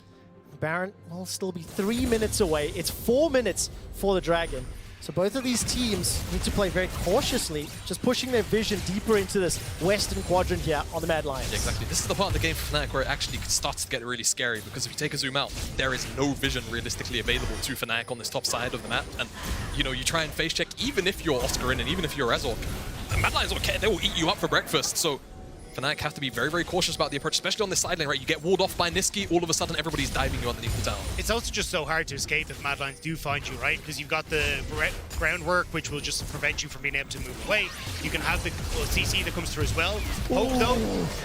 Speaker 4: Baron will still be 3 minutes away. It's 4 minutes for the Dragon. So both of these teams need to play very cautiously, just pushing their vision deeper into this western quadrant here on the Mad Lions.
Speaker 2: Yeah, exactly. This is the part of the game for Fnatic where it actually starts to get really scary, because if you take a zoom out, there is no vision realistically available to Fnatic on this top side of the map. And, you know, you try and face check, even if you're Oscarin and even if you're Razork, the Mad Lions don't care. They will eat you up for breakfast. So Fnatic have to be very, very cautious about the approach, especially on this side lane, right? You get walled off by Niski, all of a sudden everybody's diving you underneath the tower.
Speaker 3: It's also just so hard to escape if Mad Lions do find you, right? Because you've got the groundwork, which will just prevent you from being able to move away. You can have the CC that comes through as well. Poke though,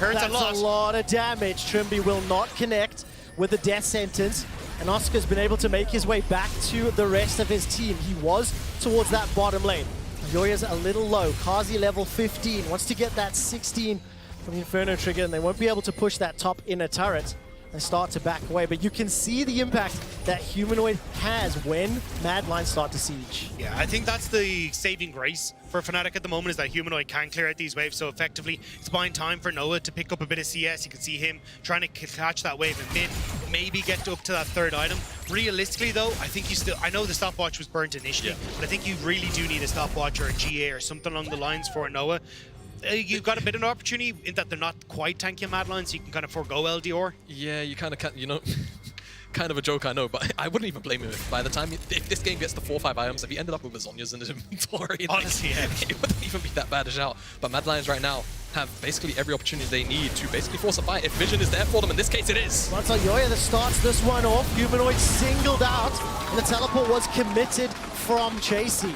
Speaker 3: hurts a lot.
Speaker 4: That's a lot of damage. Trimby will not connect with the death sentence, and Oscar's been able to make his way back to the rest of his team. He was towards that bottom lane. Yoya's a little low. Kazi level 15, wants to get that 16 from the Inferno trigger, and they won't be able to push that top inner turret. They start to back away, but you can see the impact that Humanoid has when Mad Lions start to siege.
Speaker 3: Yeah, I think that's the saving grace for Fnatic at the moment, is that Humanoid can clear out these waves so effectively. It's buying time for Noah to pick up a bit of CS. You can see him trying to catch that wave in mid, maybe get up to that 3rd item. Realistically though, I think you still, I know the stopwatch was burnt initially, but I think you really do need a stopwatch or a GA or something along the lines for Noah. You've got a bit of an opportunity in that they're not quite tanky Mad Lions, so you can kind of forego LDR.
Speaker 2: Yeah, you kind of can't, you know, kind of a joke, I know, but I wouldn't even blame him if by the time, if this game gets to 4 or 5 items, if he ended up with Azonias in his inventory,
Speaker 3: honestly,
Speaker 2: like, it wouldn't even be that bad a shout. But Mad Lions right now have basically every opportunity they need to basically force a fight if vision is there for them. In this case, it is.
Speaker 4: That's Yoya that starts this one off. Humanoid singled out, and the teleport was committed from Chasey.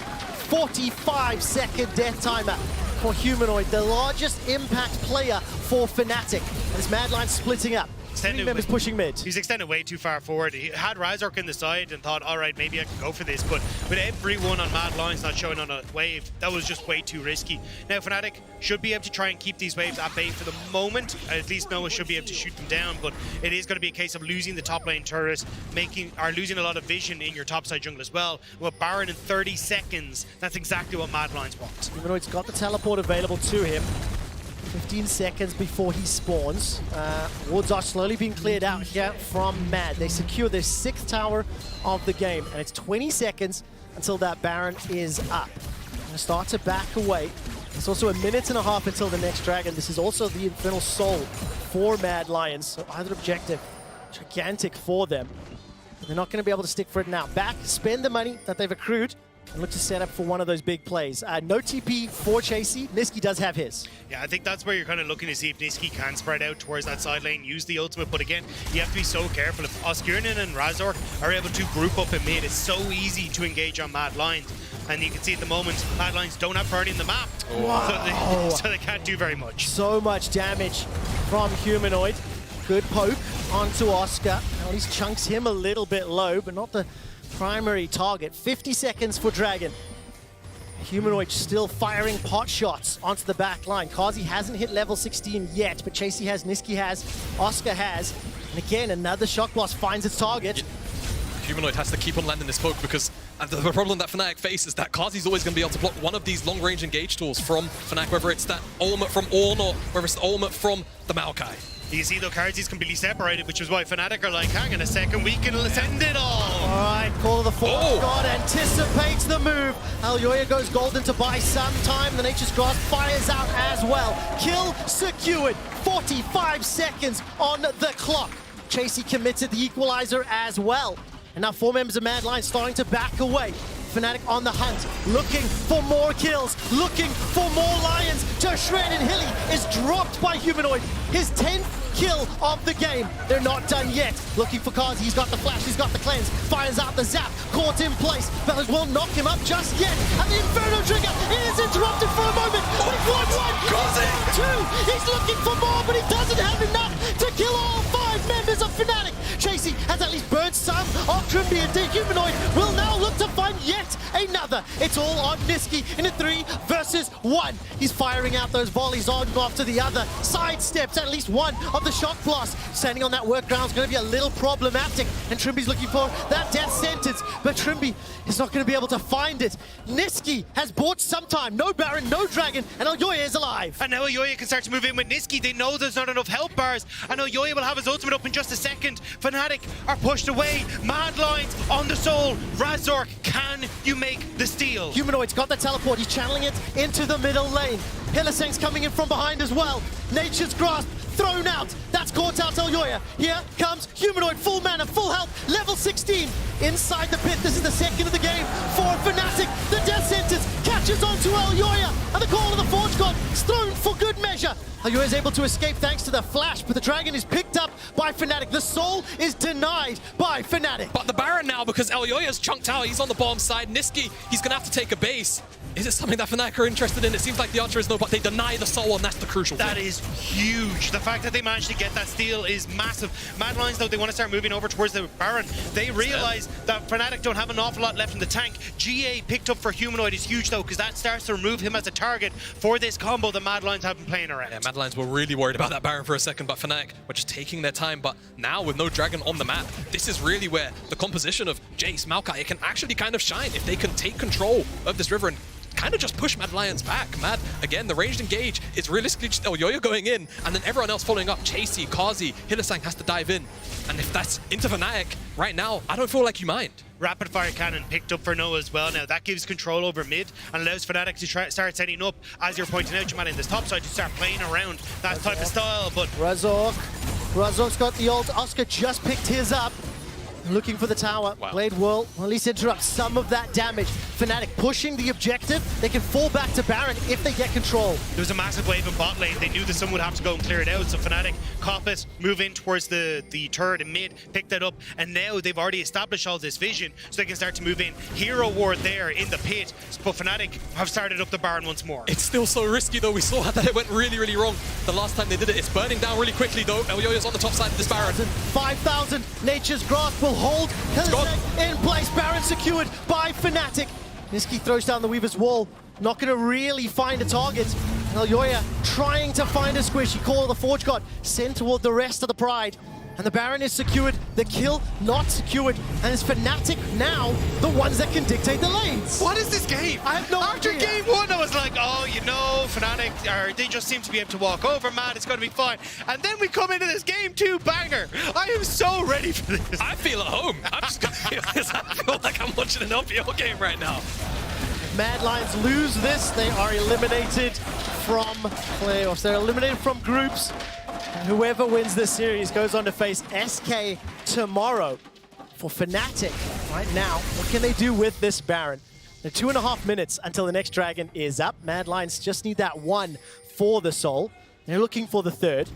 Speaker 4: 45-second death timer for Humanoid, the largest impact player for Fnatic. And this Mad Lions splitting up. 3 members pushing mid.
Speaker 3: He's extended way too far forward. He had Razork in the side and thought, all right, maybe I can go for this. But with everyone on Mad Lions not showing on a wave, that was just way too risky. Now Fnatic should be able to try and keep these waves at bay for the moment. At least Noah should be able to shoot them down. But it is going to be a case of losing the top lane turret, losing a lot of vision in your top side jungle as well. With Baron in 30 seconds, that's exactly what Mad Lions want.
Speaker 4: Humanoid's got the teleport available to him. 15 seconds before he spawns. Wards are slowly being cleared out here from Mad. They secure their 6th tower of the game, and it's 20 seconds until that Baron is up. Gonna start to back away. It's also a minute and a half until the next dragon. This is also the Infernal Soul for Mad Lions, so either objective, gigantic for them. But they're not going to be able to stick for it now. Back, spend the money that they've accrued, and look to set up for one of those big plays. No TP for Chasey. Niski does have his.
Speaker 3: Yeah, I think that's where you're kind of looking to see if Niski can spread out towards that side lane, use the ultimate. But again, you have to be so careful. If Oscarinen and Razork are able to group up in mid, it's so easy to engage on Mad Lions. And you can see at the moment, Mad Lions don't have priority in the map.
Speaker 4: Wow.
Speaker 3: So they can't do very much.
Speaker 4: So much damage from Humanoid. Good poke onto Oscar. At least chunks him a little bit low, but not the primary target. 50 seconds for Dragon. Humanoid still firing pot shots onto the back line. Kazi hasn't hit level 16 yet, but Chasey has, Niski has, Oscar has. And again, another shock blast finds its target.
Speaker 2: Humanoid has to keep on landing this poke because the problem that Fnatic face is that Kazi's always going to be able to block one of these long-range engage tools from Fnatic, whether it's that ultimate from Ornn or whether it's the ultimate from the Maokai.
Speaker 3: You can see though, Kazi's completely separated, which is why Fnatic are like, hang on a second, we can send it all.
Speaker 4: All right, Call of the Force God anticipates the move. Alyoya goes golden to buy some time. The Nature's Grasp fires out as well. Kill secured. 45 seconds on the clock. Chasey committed the equalizer as well. And now 4 members of Mad Lions starting to back away. Fnatic on the hunt, looking for more kills, looking for more Lions to shred, and Hilly is dropped by Humanoid. His 10th kill of the game. They're not done yet. Looking for Kazi, he's got the flash, he's got the cleanse, fires out the zap, caught in place. Bellas won't knock him up just yet. And the Inferno trigger is interrupted for a moment. He's won one, he's two. He's looking for more, but he doesn't have enough to kill all 5 members of Fnatic. Chasey has at least burned some of Trimby, and Humanoid will now look to find yet another. It's all on Niski in a 3 versus 1. He's firing out those volleys on after the other. Sidesteps at least one of the shock blasts. Standing on that workaround is going to be a little problematic, and Trimby's looking for that death sentence, but Trimby is not going to be able to find it. Niski has bought some time. No Baron, no Dragon, and Elyoya is alive.
Speaker 3: And now Elyoya can start to move in with Niski. They know there's not enough health bars, and Elyoya will have his ultimate up in just a second. Fnatic are pushed away. Mad Lions on the soul. Razork, can you make the steal?
Speaker 4: Humanoid's got the teleport. He's channeling it into the middle lane. Hillisang's coming in from behind as well. Nature's Grasp thrown out. That's caught out Elyoya. Here comes Humanoid, full mana, full health, level 16. Inside the pit, this is the second of the game for Fnatic. The death sentence catches onto Elyoya, and the call of the Forge God is thrown for good measure. Elyoya is able to escape thanks to the flash, but the Dragon is picked up by Fnatic. The soul is denied by Fnatic.
Speaker 2: But the Baron now, because Elyoya's chunked out, he's on the bottom side. Niski, he's going to have to take a base. Is it something that Fnatic are interested in? It seems like the answer is no, but they deny the soul, and that's the crucial thing.
Speaker 3: That is huge. The fact that they managed to get that steal is massive. Mad Lions, though, they want to start moving over towards the Baron. They realize that Fnatic don't have an awful lot left in the tank. GA picked up for Humanoid is huge, though, because that starts to remove him as a target for this combo that Mad Lions have been playing around.
Speaker 2: Yeah, Mad Lions were really worried about that Baron for a second, but Fnatic were just taking their time. But now, with no Dragon on the map, this is really where the composition of Jace, Maokai, it can actually kind of shine if they can take control of this river and kind of just push Mad Lions back. Mad, again, the ranged engage is realistically just Elyoya going in, and then everyone else following up. Chasey, Kazi, Hillisang has to dive in. And if that's into Fnatic right now, I don't feel like you mind.
Speaker 3: Rapid fire cannon picked up for Noah as well now. That gives control over mid and allows Fnatic to start setting up, as you're pointing out, Jamal, in this top side, to start playing around that type of style. But
Speaker 4: Razork's got the ult. Oscar just picked his up. Looking for the tower.
Speaker 2: Wow.
Speaker 4: Blade will at least interrupt some of that damage. Fnatic pushing the objective. They can fall back to Baron if they get control.
Speaker 3: There was a massive wave in bot lane. They knew that someone would have to go and clear it out. So Fnatic cop it, move in towards the turret and mid, pick that up. And now they've already established all this vision, so they can start to move in. Hero ward there in the pit. But Fnatic have started up the Baron once more.
Speaker 2: It's still so risky, though. We saw that it went really, really wrong the last time they did it. It's burning down really quickly, though. Elyoya's on the top side of this Baron.
Speaker 4: 5,000. Nature's Grasp will hold Hillisang in place. Baron secured by Fnatic. Niski throws down the Weaver's wall. Not going to really find a target. Elyoya trying to find a squish. He called the Forge God. Sent toward the rest of the Pride. And the Baron is secured. The kill not secured. And it's Fnatic now the ones that can dictate the lanes.
Speaker 3: What is this game?
Speaker 4: I have no
Speaker 3: After
Speaker 4: idea.
Speaker 3: game one, I was like, oh, you know, Fnatic, they just seem to be able to walk over, Matt. It's going to be fine. And then we come into this game 2 banger. I am so ready for this.
Speaker 2: I feel at home. I'm just going to feel this. I feel like I'm watching an LPL game right now.
Speaker 4: Mad Lions lose this. They are eliminated from playoffs. They're eliminated from groups. And whoever wins this series goes on to face SK tomorrow. For Fnatic, right now, what can they do with this Baron? They're 2.5 minutes until the next Dragon is up. Mad Lions just need that one for the soul. They're looking for the third.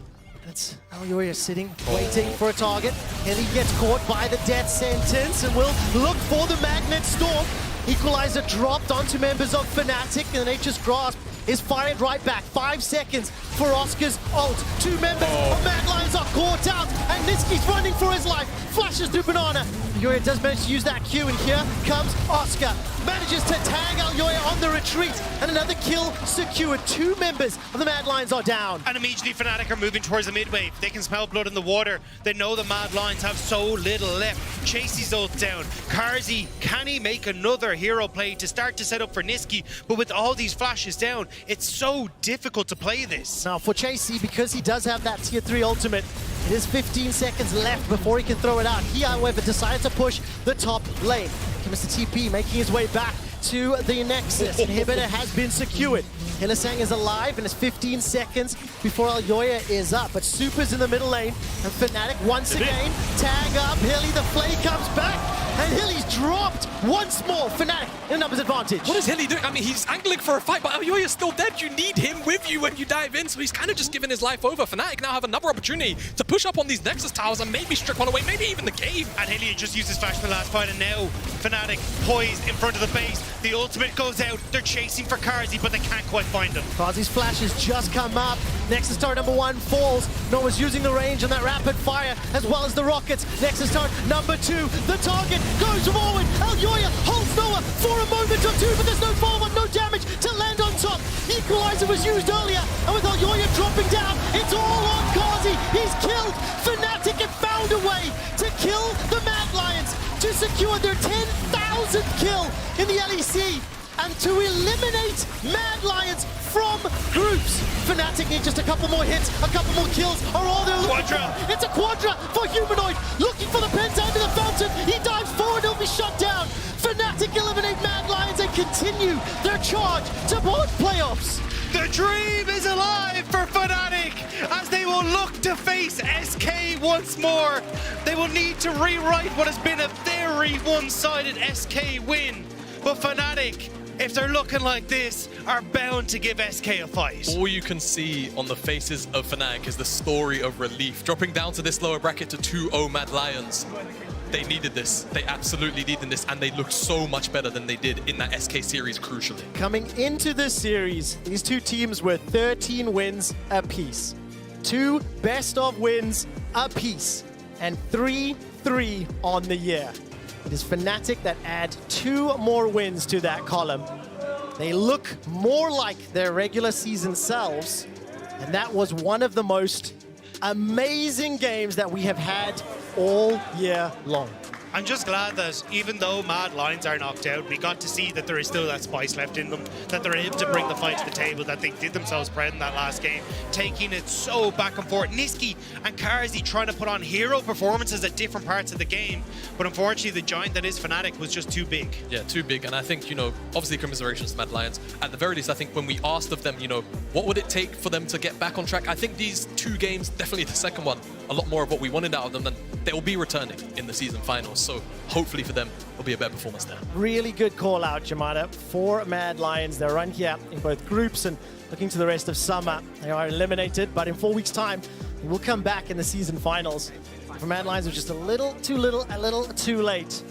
Speaker 4: That's Elyoya sitting, waiting for a target. And he gets caught by the death sentence and will look for the Magnet Storm. Equalizer dropped onto members of Fnatic, and the Nature's Grasp is fired right back. 5 seconds for Oscar's ult. 2 members of Mad Lions are caught out, and Niski's running for his life. Flashes through Banana. Elyoya does manage to use that Q, and here comes Oscar. Manages to tag Elyoya on the retreat, and another kill secured. 2 members of the Mad Lions are down.
Speaker 3: And immediately Fnatic are moving towards the mid wave. They can smell blood in the water. They know the Mad Lions have so little left. Chasey's ult down. Karzi, can he make another hero play to start to set up for Niski? But with all these flashes down, it's so difficult to play this.
Speaker 4: Now for Chasey, because he does have that tier 3 ultimate, it is 15 seconds left before he can throw it out. He, however, decided to push the top lane. Mr. TP making his way back to the Nexus. Inhibitor has been secured. Hillisang is alive, and it's 15 seconds before Elyoya is up. But Super's in the middle lane, and Fnatic once again tag up. Hilly, the flay comes back. and Hilly's dropped once more. Fnatic in a numbers advantage.
Speaker 2: What is Hilly doing? I mean, he's angling for a fight, but Alyoya's still dead. You need him with you when you dive in, so he's kind of just giving his life over. Fnatic now have another opportunity to push up on these Nexus towers and maybe strip one away, maybe even the game.
Speaker 3: And Hilly just used his flash for the last fight, and now Fnatic poised in front of the base. The ultimate goes out. They're chasing for Karzi, but they can't quite find him.
Speaker 4: Karzi's flash has just come up. Nexus Star number 1 falls. Noah's using the range on that rapid fire, as well as the rockets. Nexus Star number 2. The target goes forward. Alyoya holds Noah for a moment or two, but there's no follow-up, no damage to land on top. Equalizer was used earlier, and with Alyoya dropping down, it's all on Karzi. He's killed. Fnatic have found a way to kill the Mad Lions, to secure their 10,000th kill in the LEC, and to eliminate Mad Lions from groups. Fnatic need just a couple more hits, a couple more kills, or all they're looking for. It's a quadra for Humanoid, looking for the penta into the fountain. He dives forward, he'll be shut down. Fnatic eliminate Mad Lions and continue their charge to both playoffs.
Speaker 3: The dream is alive for Fnatic as they will look to face SK once more. They will need to rewrite what has been a very one-sided SK win. But Fnatic, if they're looking like this, are bound to give SK a fight.
Speaker 2: All you can see on the faces of Fnatic is the story of relief. Dropping down to this lower bracket to 2-0 Mad Lions. They needed this. They absolutely needed this, and they looked so much better than they did in that SK series, crucially.
Speaker 4: Coming into this series, these two teams were 13 wins apiece. 2 best-of wins apiece, and 3-3 on the year. It is Fnatic that add 2 more wins to that column. They look more like their regular season selves, and that was one of the most amazing games that we have had all year long.
Speaker 3: I'm just glad that even though Mad Lions are knocked out, we got to see that there is still that spice left in them, that they're able to bring the fight to the table, that they did themselves proud in that last game, taking it so back and forth. Niski and Karzi trying to put on hero performances at different parts of the game, but unfortunately the giant that is Fnatic was just too big.
Speaker 2: Yeah, too big, and I think, you know, obviously commiserations to Mad Lions. At the very least, I think when we asked of them, you know, what would it take for them to get back on track, I think these 2 games, definitely the second one, a lot more of what we wanted out of them, and they will be returning in the season finals. So hopefully for them, it'll be a better performance there.
Speaker 4: Really good call out, Jamada, for Mad Lions. They're run here in both groups, and looking to the rest of summer, they are eliminated, but in 4 weeks' time, they will come back in the season finals. For Mad Lions, it was just a little too late.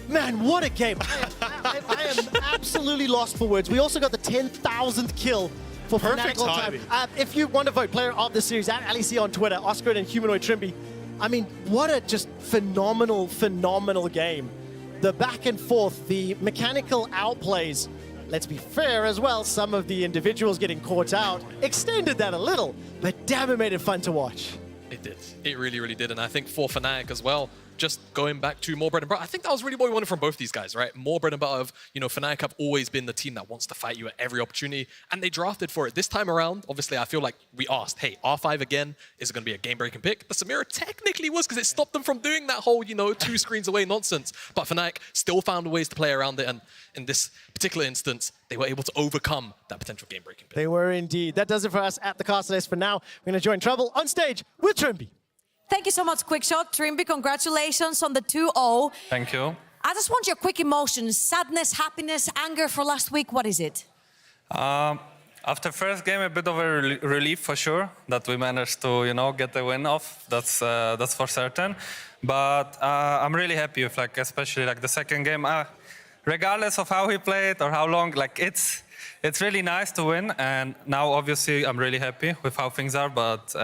Speaker 4: Man, what a game. I am absolutely lost for words. We also got the 10,000th kill for
Speaker 3: Perfect
Speaker 4: Fnatic all
Speaker 3: timing.
Speaker 4: time. If you want to vote player of the series, at LEC on Twitter, Oscar and Humanoid Trimby. I mean, what a just phenomenal game. The back and forth, the mechanical outplays. Let's be fair as well, some of the individuals getting caught out extended that a little, but damn, it made it fun to watch.
Speaker 2: It did. It really, really did. And I think for Fnatic as well, just going back to more bread and butter, I think that was really what we wanted from both these guys, right? More bread and butter of, you know, Fnatic have always been the team that wants to fight you at every opportunity, and they drafted for it. This time around, obviously, I feel like we asked, hey, R5 again, is it going to be a game-breaking pick? The Samira technically was, because it stopped them from doing that whole, you know, 2 screens away nonsense. But Fnatic still found ways to play around it, and in this particular instance, they were able to overcome that potential game-breaking pick.
Speaker 4: They were indeed. That does it for us at the Castle for now. We're going to join Trouble on stage with Trimby.
Speaker 17: Thank you so much, Quickshot. Trimby, congratulations on the 2-0.
Speaker 18: Thank you.
Speaker 17: I just want your quick emotions. Sadness, happiness, anger for last week. What is it?
Speaker 18: After first game, a bit of a relief for sure that we managed to, you know, get the win off. That's for certain. But I'm really happy with, like, especially like the second game. Regardless of how he played or how long, like it's really nice to win. And now, obviously, I'm really happy with how things are. But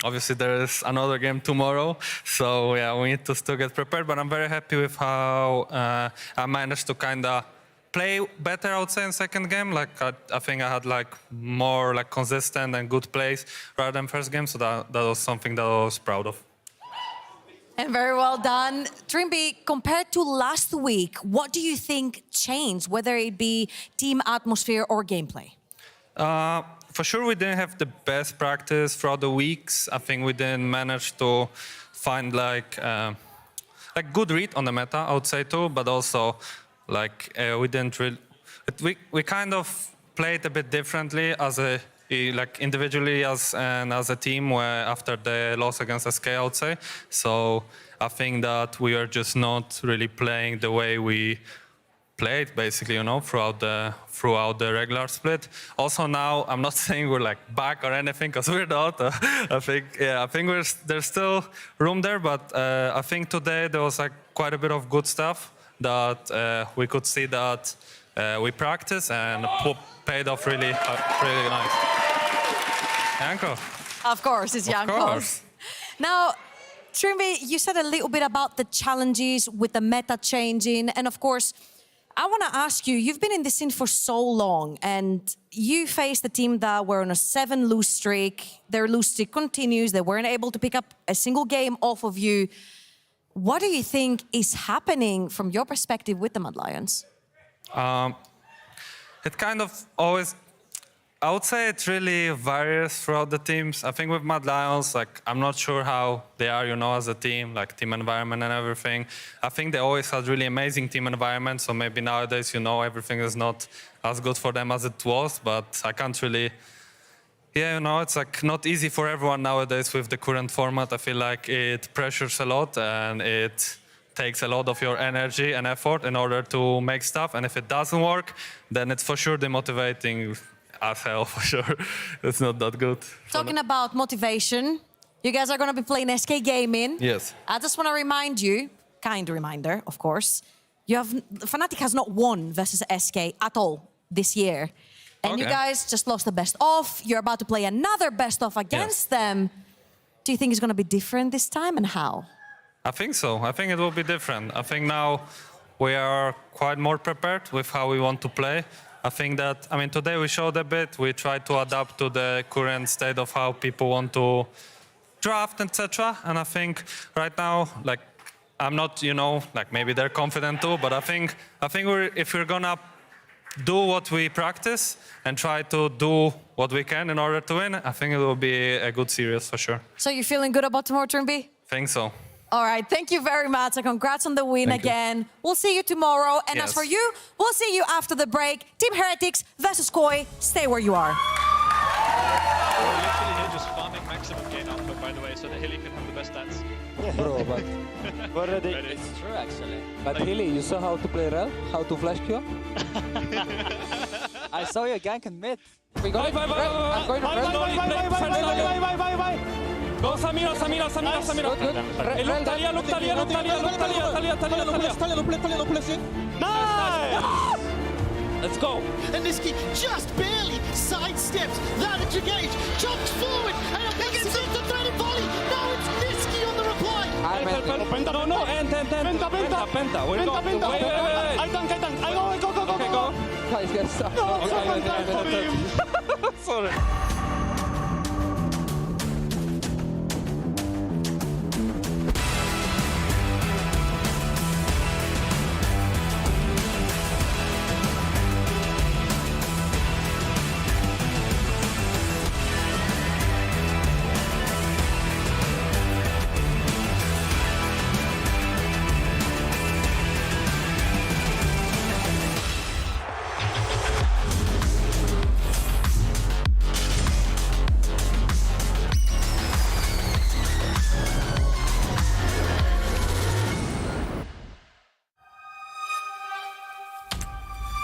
Speaker 18: obviously, there is another game tomorrow. So yeah, we need to still get prepared. But I'm very happy with how I managed to kind of play better, I would say, in second game. Like I think I had like more like consistent and good plays rather than first game. So that was something that I was proud of.
Speaker 17: And very well done. Trimby, compared to last week, what do you think changed, whether it be team atmosphere or gameplay?
Speaker 18: For sure, we didn't have the best practice throughout the weeks. I think we didn't manage to find like good read on the meta, I would say too, but also like we didn't really... We kind of played a bit differently as a
Speaker 7: like individually and as a team after the loss against SK, I would say. So I think that we are just not really playing the way we played, basically, throughout the regular split. Also now, I'm not saying we're like back or anything, because we're not. I think there's still room there, but I think today there was like quite a bit of good stuff that we could see that we practice and paid off really nice. Janko.
Speaker 17: Of course, it's Janko.
Speaker 7: Of course.
Speaker 17: Now, Trimby, you said a little bit about the challenges with the meta changing, and of course, I want to ask you, you've been in this scene for so long, and you faced a team that were on a 7-lose streak. Their lose streak continues. They weren't able to pick up a single game off of you. What do you think is happening from your perspective with the Mad Lions?
Speaker 7: It kind of always, I would say it really varies throughout the teams. I think with Mad Lions, like, I'm not sure how they are, as a team, like team environment and everything. I think they always had really amazing team environment, so maybe nowadays, everything is not as good for them as it was, but I can't really, it's like not easy for everyone nowadays with the current format. I feel like it pressures a lot and it takes a lot of your energy and effort in order to make stuff, and if it doesn't work, then it's for sure demotivating as hell, for sure. It's not that good.
Speaker 17: Talking about motivation, you guys are going to be playing SK Gaming.
Speaker 7: Yes.
Speaker 17: I just want to remind you, kind reminder, of course, Fnatic has not won versus SK at all this year. And you guys just lost the best off. You're about to play another best off against them. Do you think it's going to be different this time, and how?
Speaker 7: I think so. I think it will be different. I think now we are quite more prepared with how we want to play. I think that, today we showed a bit. We tried to adapt to the current state of how people want to draft, etc. And I think right now, like, I'm not, like maybe they're confident too, but I think if we're gonna do what we practice and try to do what we can in order to win, I think it will be a good series for sure.
Speaker 17: So you're feeling good about tomorrow, Trimby?
Speaker 7: Think so.
Speaker 17: All right, thank you very much, and congrats on the win again. We'll see you tomorrow, and as for you, we'll see you after the break. Team Heretics versus Koi. Stay where you are.
Speaker 8: We're literally here just farming maximum gain output, by the way, so the Hilly can have the best stats.
Speaker 5: Bro, but already it's true actually. But Hilly, you saw how to play Rel? How to flash Q? I saw you gank and mid. We go. I'm going to Rel.
Speaker 22: Go Samira. Look Talia. Nice!
Speaker 4: Let's go. And Niski just barely sidesteps that engage, jumps forward, and a big hits the threaded volley. Now it's Niski on the reply.
Speaker 22: No, Penta. Wait. I tank. Go.
Speaker 5: Okay, go. Guys, get stuck.
Speaker 22: Sorry.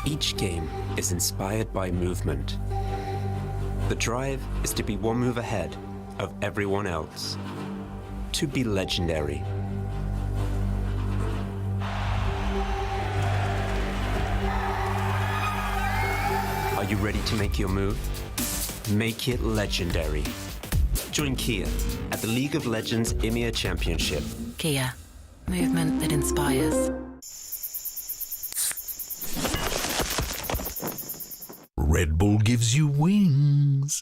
Speaker 9: Each game is inspired by movement. The drive is to be one move ahead of everyone else, to be legendary. Are you ready to make your move? Make it legendary. Join Kia at the League of Legends EMEA Championship.
Speaker 10: Kia, movement that inspires.
Speaker 14: Red Bull gives you wings.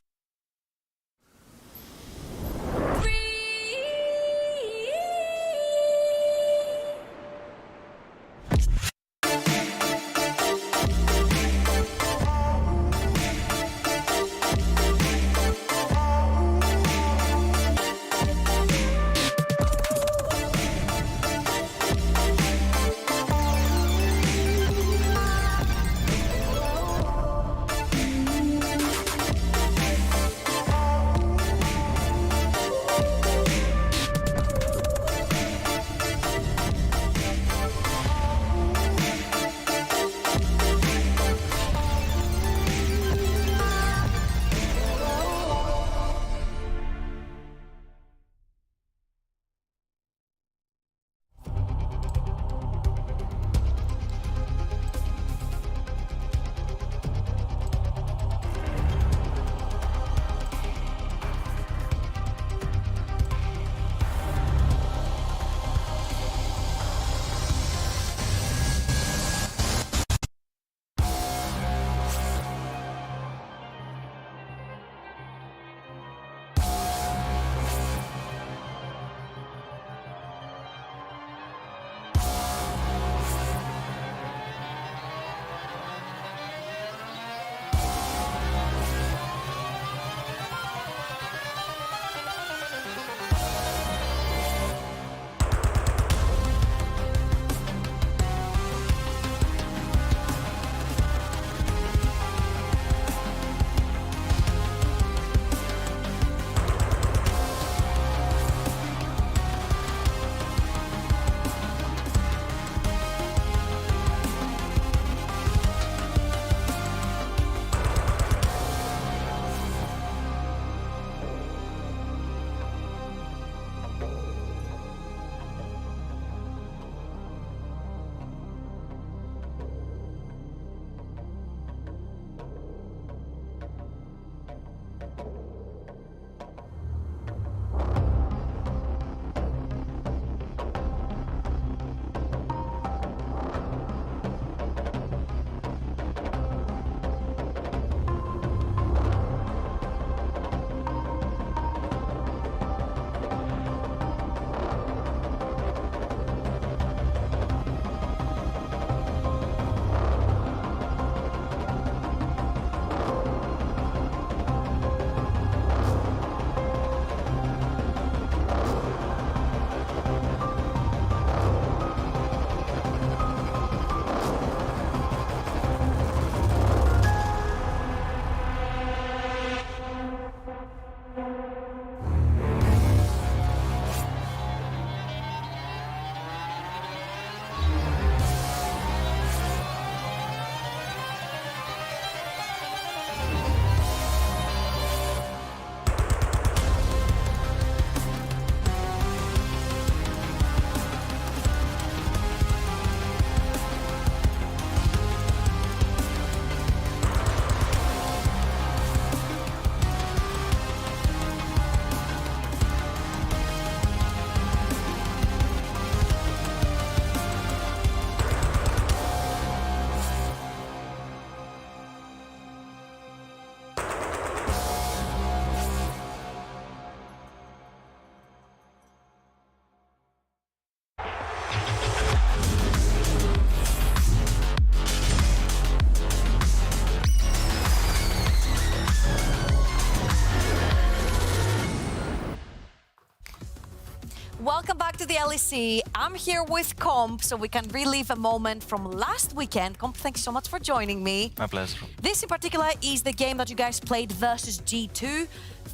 Speaker 17: Welcome back to the LEC. I'm here with Comp, so we can relive a moment from last weekend. Comp, thank you so much for joining me.
Speaker 11: My pleasure.
Speaker 17: This in particular is the game that you guys played versus G2.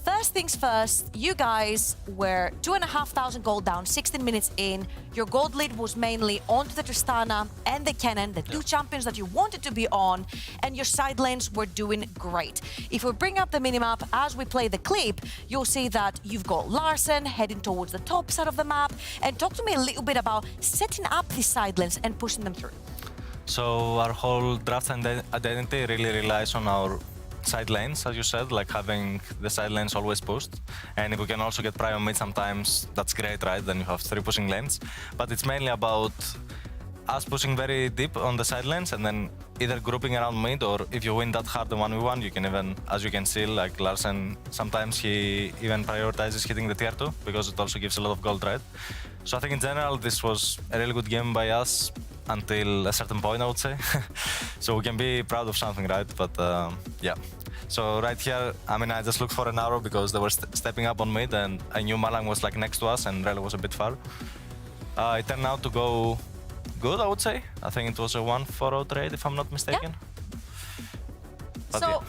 Speaker 17: First things first, you guys were 2,500 gold down, 16 minutes in. Your gold lead was mainly onto the Tristana and the Kennen, the two champions that you wanted to be on, and your side lanes were doing great. If we bring up the minimap as we play the clip, you'll see that you've got Larsen heading towards the top side of the map. And talk to me a little bit about setting up these side lanes and pushing them through.
Speaker 11: So our whole draft identity really relies on our side lanes, as you said, like having the side lanes always pushed. And if we can also get prio mid sometimes, that's great, right? Then you have 3 pushing lanes. But it's mainly about us pushing very deep on the side lanes and then either grouping around mid, or if you win that hard the 1v1, you can even, as you can see, like Larsen, sometimes he even prioritizes hitting the tier 2 because it also gives a lot of gold, right? So I think in general, this was a really good game by us until a certain point, I would say. So we can be proud of something, right? But yeah. So right here, I mean, I just looked for an arrow because they were stepping up on mid and I knew Malang was like next to us and Rel was a bit far. It turned out to go good, I would say. I think it was a 1-4-0 trade, if I'm not mistaken.
Speaker 17: Yeah. So,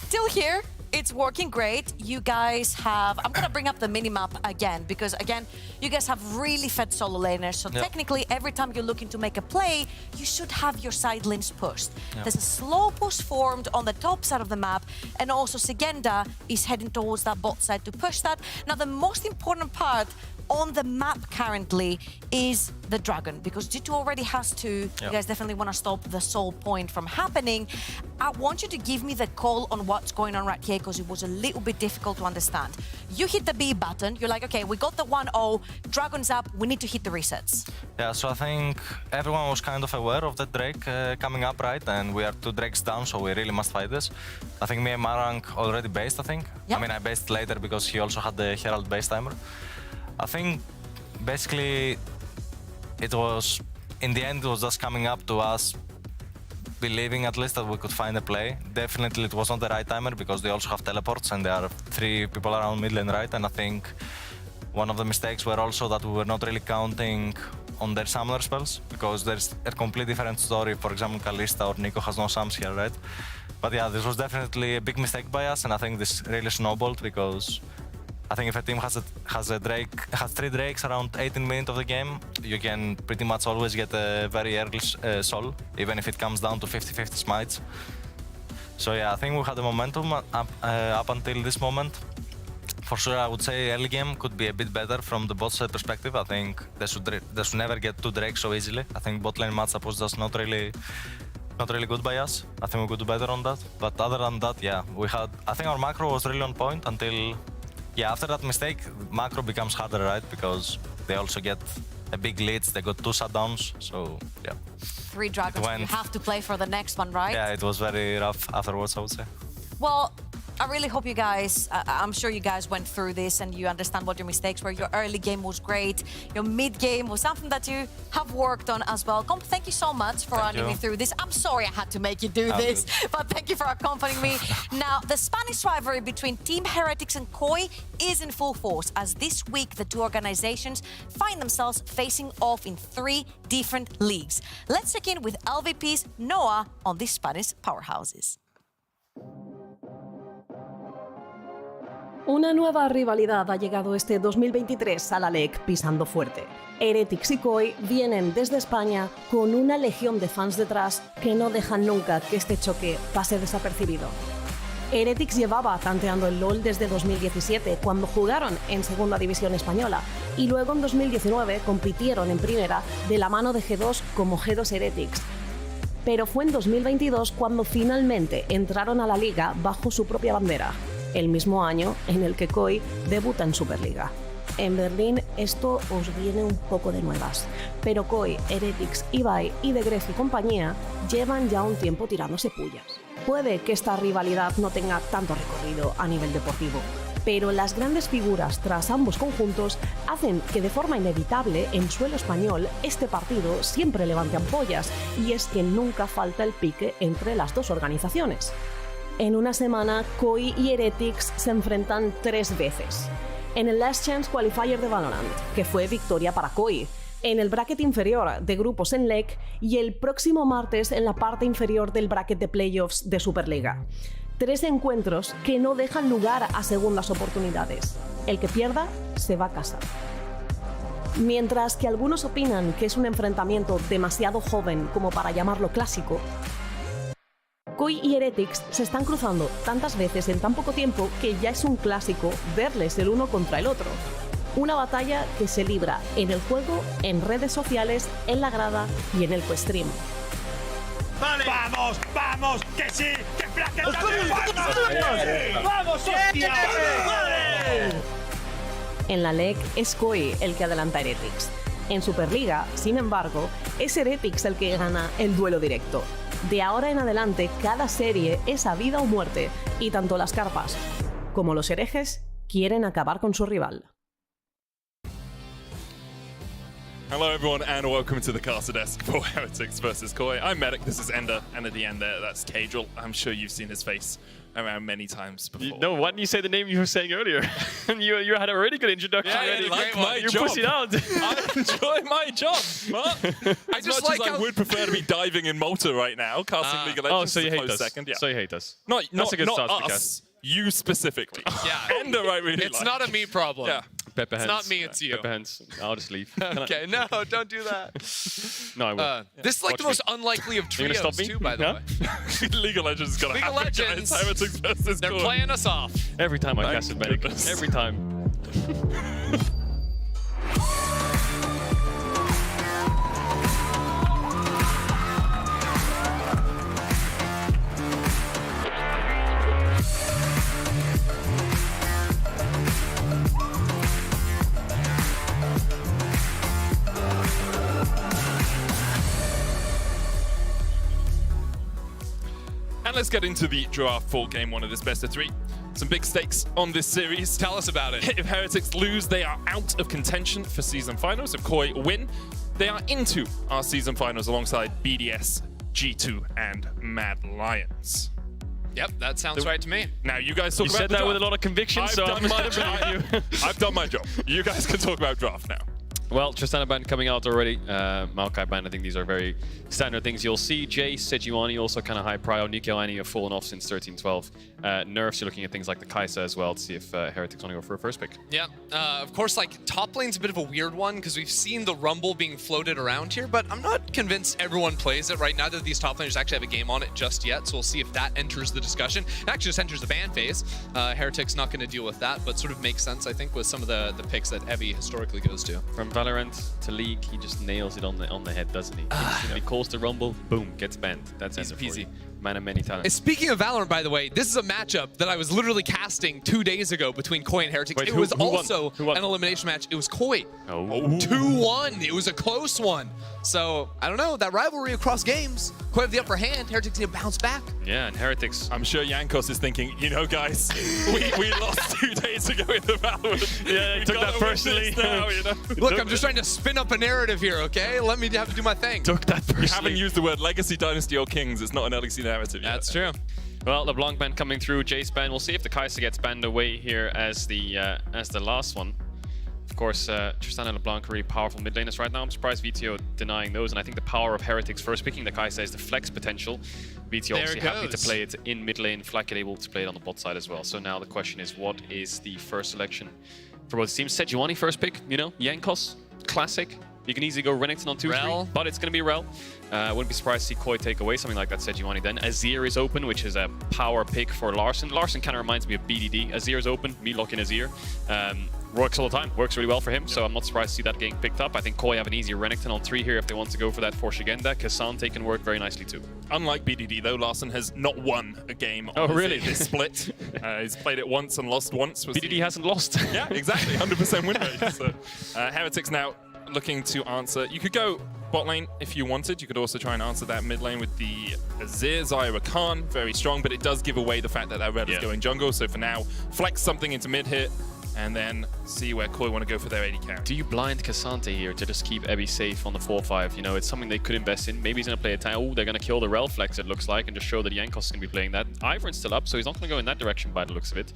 Speaker 17: till here, it's working great. You guys have... I'm going to bring up the minimap again, because, again, you guys have really fed solo laners. So, technically, every time you're looking to make a play, you should have your side lanes pushed. There's a slow push formed on the top side of the map, and also Segenda is heading towards that bot side to push that. Now, the most important part on the map currently is the dragon, because G2 already has 2. You guys definitely want to stop the soul point from happening. I want you to give me the call on what's going on right here, because it was a little bit difficult to understand. You hit the B button, you're like, okay, we got the 1-0, dragon's up, we need to hit the resets.
Speaker 11: Yeah, so I think everyone was kind of aware of the Drake coming up, right? And we are 2 Drakes down, so we really must fight this. I think me and Marang already based, I think. I mean, I based later because he also had the Herald base timer. I think basically it was, in the end, it was just coming up to us believing at least that we could find a play. Definitely it was not the right timer because they also have teleports and there are 3 people around mid lane, right? And I think one of the mistakes were also that we were not really counting on their summoner spells because there's a completely different story. For example, Kalista or Nico has no sums here, right? But yeah, this was definitely a big mistake by us and I think this really snowballed because I think if a team has 3 Drakes around 18 minutes of the game, you can pretty much always get a very early soul, even if it comes down to 50-50 smites. So yeah, I think we had the momentum up until this moment. For sure, I would say early game could be a bit better from the bot side perspective. I think they should never get 2 Drakes so easily. I think bot lane matchup was just not really good by us. I think we could do better on that. But other than that, yeah, I think our macro was really on point until... Yeah, after that mistake, macro becomes harder, right? Because they also get a big leads, they got 2 shutdowns, so yeah.
Speaker 17: 3 dragons, you have to play for the next one, right?
Speaker 11: Yeah, it was very rough afterwards, I would say.
Speaker 17: Well, I really hope you guys, I'm sure you guys went through this and you understand what your mistakes were. Your early game was great. Your mid game was something that you have worked on as well. Comp, thank you so much for running me through this. I'm sorry I had to make you do this, but thank you for accompanying me. Now, the Spanish rivalry between Team Heretics and Koi is in full force, as this week the 2 organizations find themselves facing off in 3 different leagues. Let's check in with LVP's Noah on these Spanish powerhouses.
Speaker 15: Una nueva rivalidad ha llegado este 2023 a la LEC pisando fuerte. Heretics y Koi vienen desde España con una legión de fans detrás que no dejan nunca que este choque pase desapercibido. Heretics llevaba tanteando el LoL desde 2017, cuando jugaron en Segunda División Española, y luego en 2019 compitieron en Primera de la mano de G2 como G2 Heretics. Pero fue en 2022 cuando finalmente entraron a la liga bajo su propia bandera, el mismo año en el que Koi debuta en Superliga. En Berlín esto os viene un poco de nuevas, pero Koi, Heretics, Ibai y De Gref y compañía llevan ya un tiempo tirándose pullas. Puede que esta rivalidad no tenga tanto recorrido a nivel deportivo, pero las grandes figuras tras ambos conjuntos hacen que de forma inevitable en suelo español este partido siempre levante ampollas, y es que nunca falta el pique entre las 2 organizaciones. En una semana, Koi y Heretics se enfrentan 3 veces. en el Last Chance Qualifier de Valorant, que fue victoria para Koi, en el bracket inferior de grupos en LEC y el próximo martes en la parte inferior del bracket de playoffs de Superliga. 3 encuentros que no dejan lugar a segundas oportunidades. El que pierda se va a casa. Mientras que algunos opinan que es un enfrentamiento demasiado joven como para llamarlo clásico, Koi y Heretics se están cruzando tantas veces en tan poco tiempo que ya es un clásico verles el uno contra el otro. Una batalla que se libra en el juego, en redes sociales, en la grada y en el co-stream.
Speaker 22: Vale. ¡Vamos! ¡Vamos! ¡Que sí! ¡Que plaque también! ¡Vamos, hostia! ¡Vale!
Speaker 15: En la LEC es Koi el que adelanta a Heretics. En Superliga, sin embargo, es Heretics el que gana el duelo directo. De ahora en adelante, cada serie es a vida o muerte, y tanto las carpas como los herejes quieren acabar con su rival.
Speaker 19: Hello everyone and welcome to the caster desk for Heretics versus Koi. I'm Medic, this is Ender, and at the end there, that's Cadril. I'm sure you've seen his face around many times before.
Speaker 8: No, why didn't you say the name you were saying earlier? you had a really good introduction already.
Speaker 19: Like my
Speaker 8: You're
Speaker 19: job.
Speaker 8: pushing out.
Speaker 19: I enjoy my job, Mark. As
Speaker 8: just
Speaker 19: much
Speaker 8: like
Speaker 19: as I would prefer to be diving in Malta right now, casting League of Legends.
Speaker 8: Oh, so you
Speaker 19: is a
Speaker 8: hate
Speaker 19: close
Speaker 8: us.
Speaker 19: Second. Yeah.
Speaker 8: So you hate us.
Speaker 19: Not
Speaker 8: That's a good start to the
Speaker 19: us. You specifically.
Speaker 20: Yeah.
Speaker 19: Ender, I really
Speaker 20: It's
Speaker 19: like.
Speaker 20: not a me problem.
Speaker 19: Yeah.
Speaker 8: Pepper
Speaker 20: It's
Speaker 8: hands.
Speaker 20: not me, it's you.
Speaker 8: Pepper hands. I'll just leave.
Speaker 20: Okay, no, don't do that.
Speaker 8: No, I will.
Speaker 20: This is like the most unlikely of
Speaker 8: You gonna
Speaker 20: trios,
Speaker 8: stop me?
Speaker 20: too, by the
Speaker 8: Yeah?
Speaker 20: way.
Speaker 19: League of Legends is gonna
Speaker 20: League of
Speaker 19: happen,
Speaker 20: Legends.
Speaker 19: guys. Heretics versus
Speaker 20: They're
Speaker 19: Koi.
Speaker 20: playing us off.
Speaker 8: Every time I
Speaker 19: Thank
Speaker 8: cast it, Medic.
Speaker 19: goodness.
Speaker 8: Every time.
Speaker 19: And let's get into the draft for game 1 of this best of 3. Some big stakes on this series.
Speaker 20: Tell us about it.
Speaker 19: If Heretics lose, they are out of contention for season finals. If Koi win, they are into our season finals alongside BDS, G2, and Mad Lions.
Speaker 20: Yep, that sounds right to me.
Speaker 19: Now, you guys talk
Speaker 8: You
Speaker 19: about
Speaker 8: said
Speaker 19: the
Speaker 8: that with a
Speaker 19: draft.
Speaker 8: lot of conviction,
Speaker 19: I've
Speaker 8: so
Speaker 19: done
Speaker 8: I'm
Speaker 19: my
Speaker 8: just gonna believe you.
Speaker 19: I've done my job. You guys can talk about draft now.
Speaker 8: Well, Tristana ban coming out already. Maokai ban, I think these are very standard things you'll see. Jace, Sejuani, also kind of high prio. Nikiani have fallen off since 13-12. Nerfs, you're looking at things like the Kai'Sa as well to see if Heretics want to go for a first pick.
Speaker 20: Yeah, of course, like, top lane's a bit of a weird one because we've seen the Rumble being floated around here, but I'm not convinced everyone plays it, right? Neither of these top laners actually have a game on it just yet, so we'll see if that enters the discussion. It actually just enters the ban phase. Heretics not going to deal with that, but sort of makes sense, I think, with some of the picks that Evie historically goes to.
Speaker 8: From Valorant to League, he just nails it on the head, doesn't he? He calls the Rumble, boom, gets banned. That's
Speaker 20: Easy peasy.
Speaker 8: Man of many talents.
Speaker 20: Speaking of Valorant, by the way, this is a matchup that I was literally casting 2 days ago between Koi and Heretics.
Speaker 8: Wait,
Speaker 20: it
Speaker 8: who-
Speaker 20: was
Speaker 8: who won?
Speaker 20: also
Speaker 8: Who won?
Speaker 20: an elimination match. It was Koi.
Speaker 8: Oh.
Speaker 20: 2-1. It was a close one. So, I don't know, that rivalry across games. Koi have the upper hand. Heretics need to bounce back.
Speaker 8: Yeah, and Heretics.
Speaker 19: I'm sure Yankos is thinking, you know, guys, we lost 2 days ago in the Valorant.
Speaker 8: Yeah, he took that personally.
Speaker 19: Now, you know?
Speaker 20: Look, I'm just trying to spin up a narrative here, okay? Let me have to do my thing.
Speaker 8: Took that personally.
Speaker 19: You haven't used the word Legacy, Dynasty, or Kings. It's not an LEC narrative yet.
Speaker 20: That's true.
Speaker 8: Well, the Blanc ban coming through, Jace ban. We'll see if the Kai'Sa gets banned away here as the last one. Of course, Tristana and LeBlanc are really powerful mid laners right now. I'm surprised VTO denying those, and I think the power of Heretics first picking the Kai'Sa is the flex potential. VTO
Speaker 20: There
Speaker 8: obviously
Speaker 20: it
Speaker 8: happy to
Speaker 20: goes.
Speaker 8: play it in mid lane, Flack able to play it on the bot side as well. So now the question is, what is the first selection for both teams? Sejuani first pick, you know, Yankos, classic. You can easily go Renekton on 2-3,
Speaker 20: Rel.
Speaker 8: but it's going to be Rel. Wouldn't be surprised to see Koi take away something like that Sejuani then. Azir is open, which is a power pick for Larson. Larson kind of reminds me of BDD. Azir is open, me lock in Azir. Works all the time, works really well for him, so I'm not surprised to see that getting picked up. I think Koi have an easier Renekton on 3 here if they want to go for that for Shigenda. K'Sante can work very nicely too.
Speaker 19: Unlike BDD, though, Larson has not won a game on this split. He's played it once and lost once.
Speaker 8: BDD hasn't lost.
Speaker 19: Yeah, exactly, 100% win rate. So, Heretics now looking to answer. You could go bot lane if you wanted. You could also try and answer that mid lane with the Azir, Zyra Khan, very strong, but it does give away the fact that that red is going jungle. So for now, flex something into mid hit, and then see where Koi want to go for their AD carry.
Speaker 8: Do you blind K'Sante here to just keep Ebby safe on the 4-5? You know, it's something they could invest in. Maybe he's going to play a time. Oh, they're going to kill the Rel flex, it looks like, and just show that Yankos is going to be playing that. Ivern's still up, so he's not going to go in that direction by the looks of it.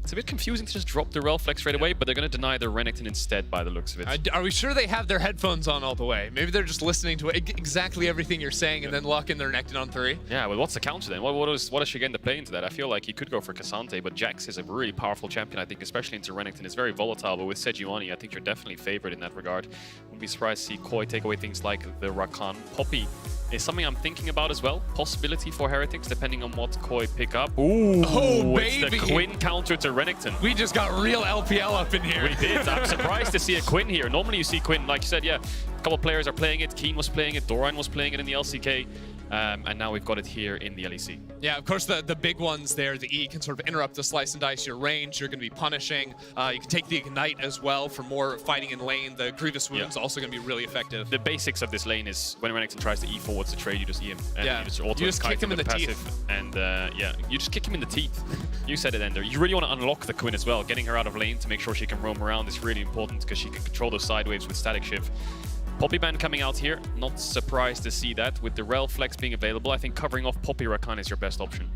Speaker 8: It's a bit confusing to just drop the Rel flex straight away, but they're going to deny the Renekton instead by the looks of it.
Speaker 20: Are we sure they have their headphones on all the way? Maybe they're just listening to exactly everything you're saying and then locking their Renekton on 3?
Speaker 8: Yeah, well, what's the counter then? What is Shigen to play into that? I feel like he could go for Cassante, but Jax is a really powerful champion, I think, especially into Renekton. It's very volatile, but with Sejuani, I think you're definitely favored in that regard. Wouldn't be surprised to see Koi take away things like the Rakan. Poppy is something I'm thinking about as well. Possibility for Heretics, depending on what Koi pick up. Ooh,
Speaker 20: oh,
Speaker 8: it's
Speaker 20: baby.
Speaker 8: the Quinn counter to Renekton.
Speaker 20: We just got real LPL up in here.
Speaker 8: We did. I'm surprised to see a Quinn here. Normally you see Quinn, like you said, yeah, a couple of players are playing it. Keen was playing it, Doran was playing it in the LCK. And now we've got it here in the LEC.
Speaker 20: Yeah, of course, the big ones there, the E can sort of interrupt the slice and dice your range. You're going to be punishing. You can take the Ignite as well for more fighting in lane. The Grievous Wound's also going to be really effective.
Speaker 8: The basics of this lane is when Renekton tries to E forwards the trade, you just E him. And you just
Speaker 20: kick him in the teeth.
Speaker 8: And yeah, you just kick him in the teeth. You said it, Ender. You really want to unlock the Quinn as well. Getting her out of lane to make sure she can roam around is really important because she can control those side waves with Static Shiv. Poppy ban coming out here, not surprised to see that. With the Rel flex being available, I think covering off Poppy Rakan is your best option.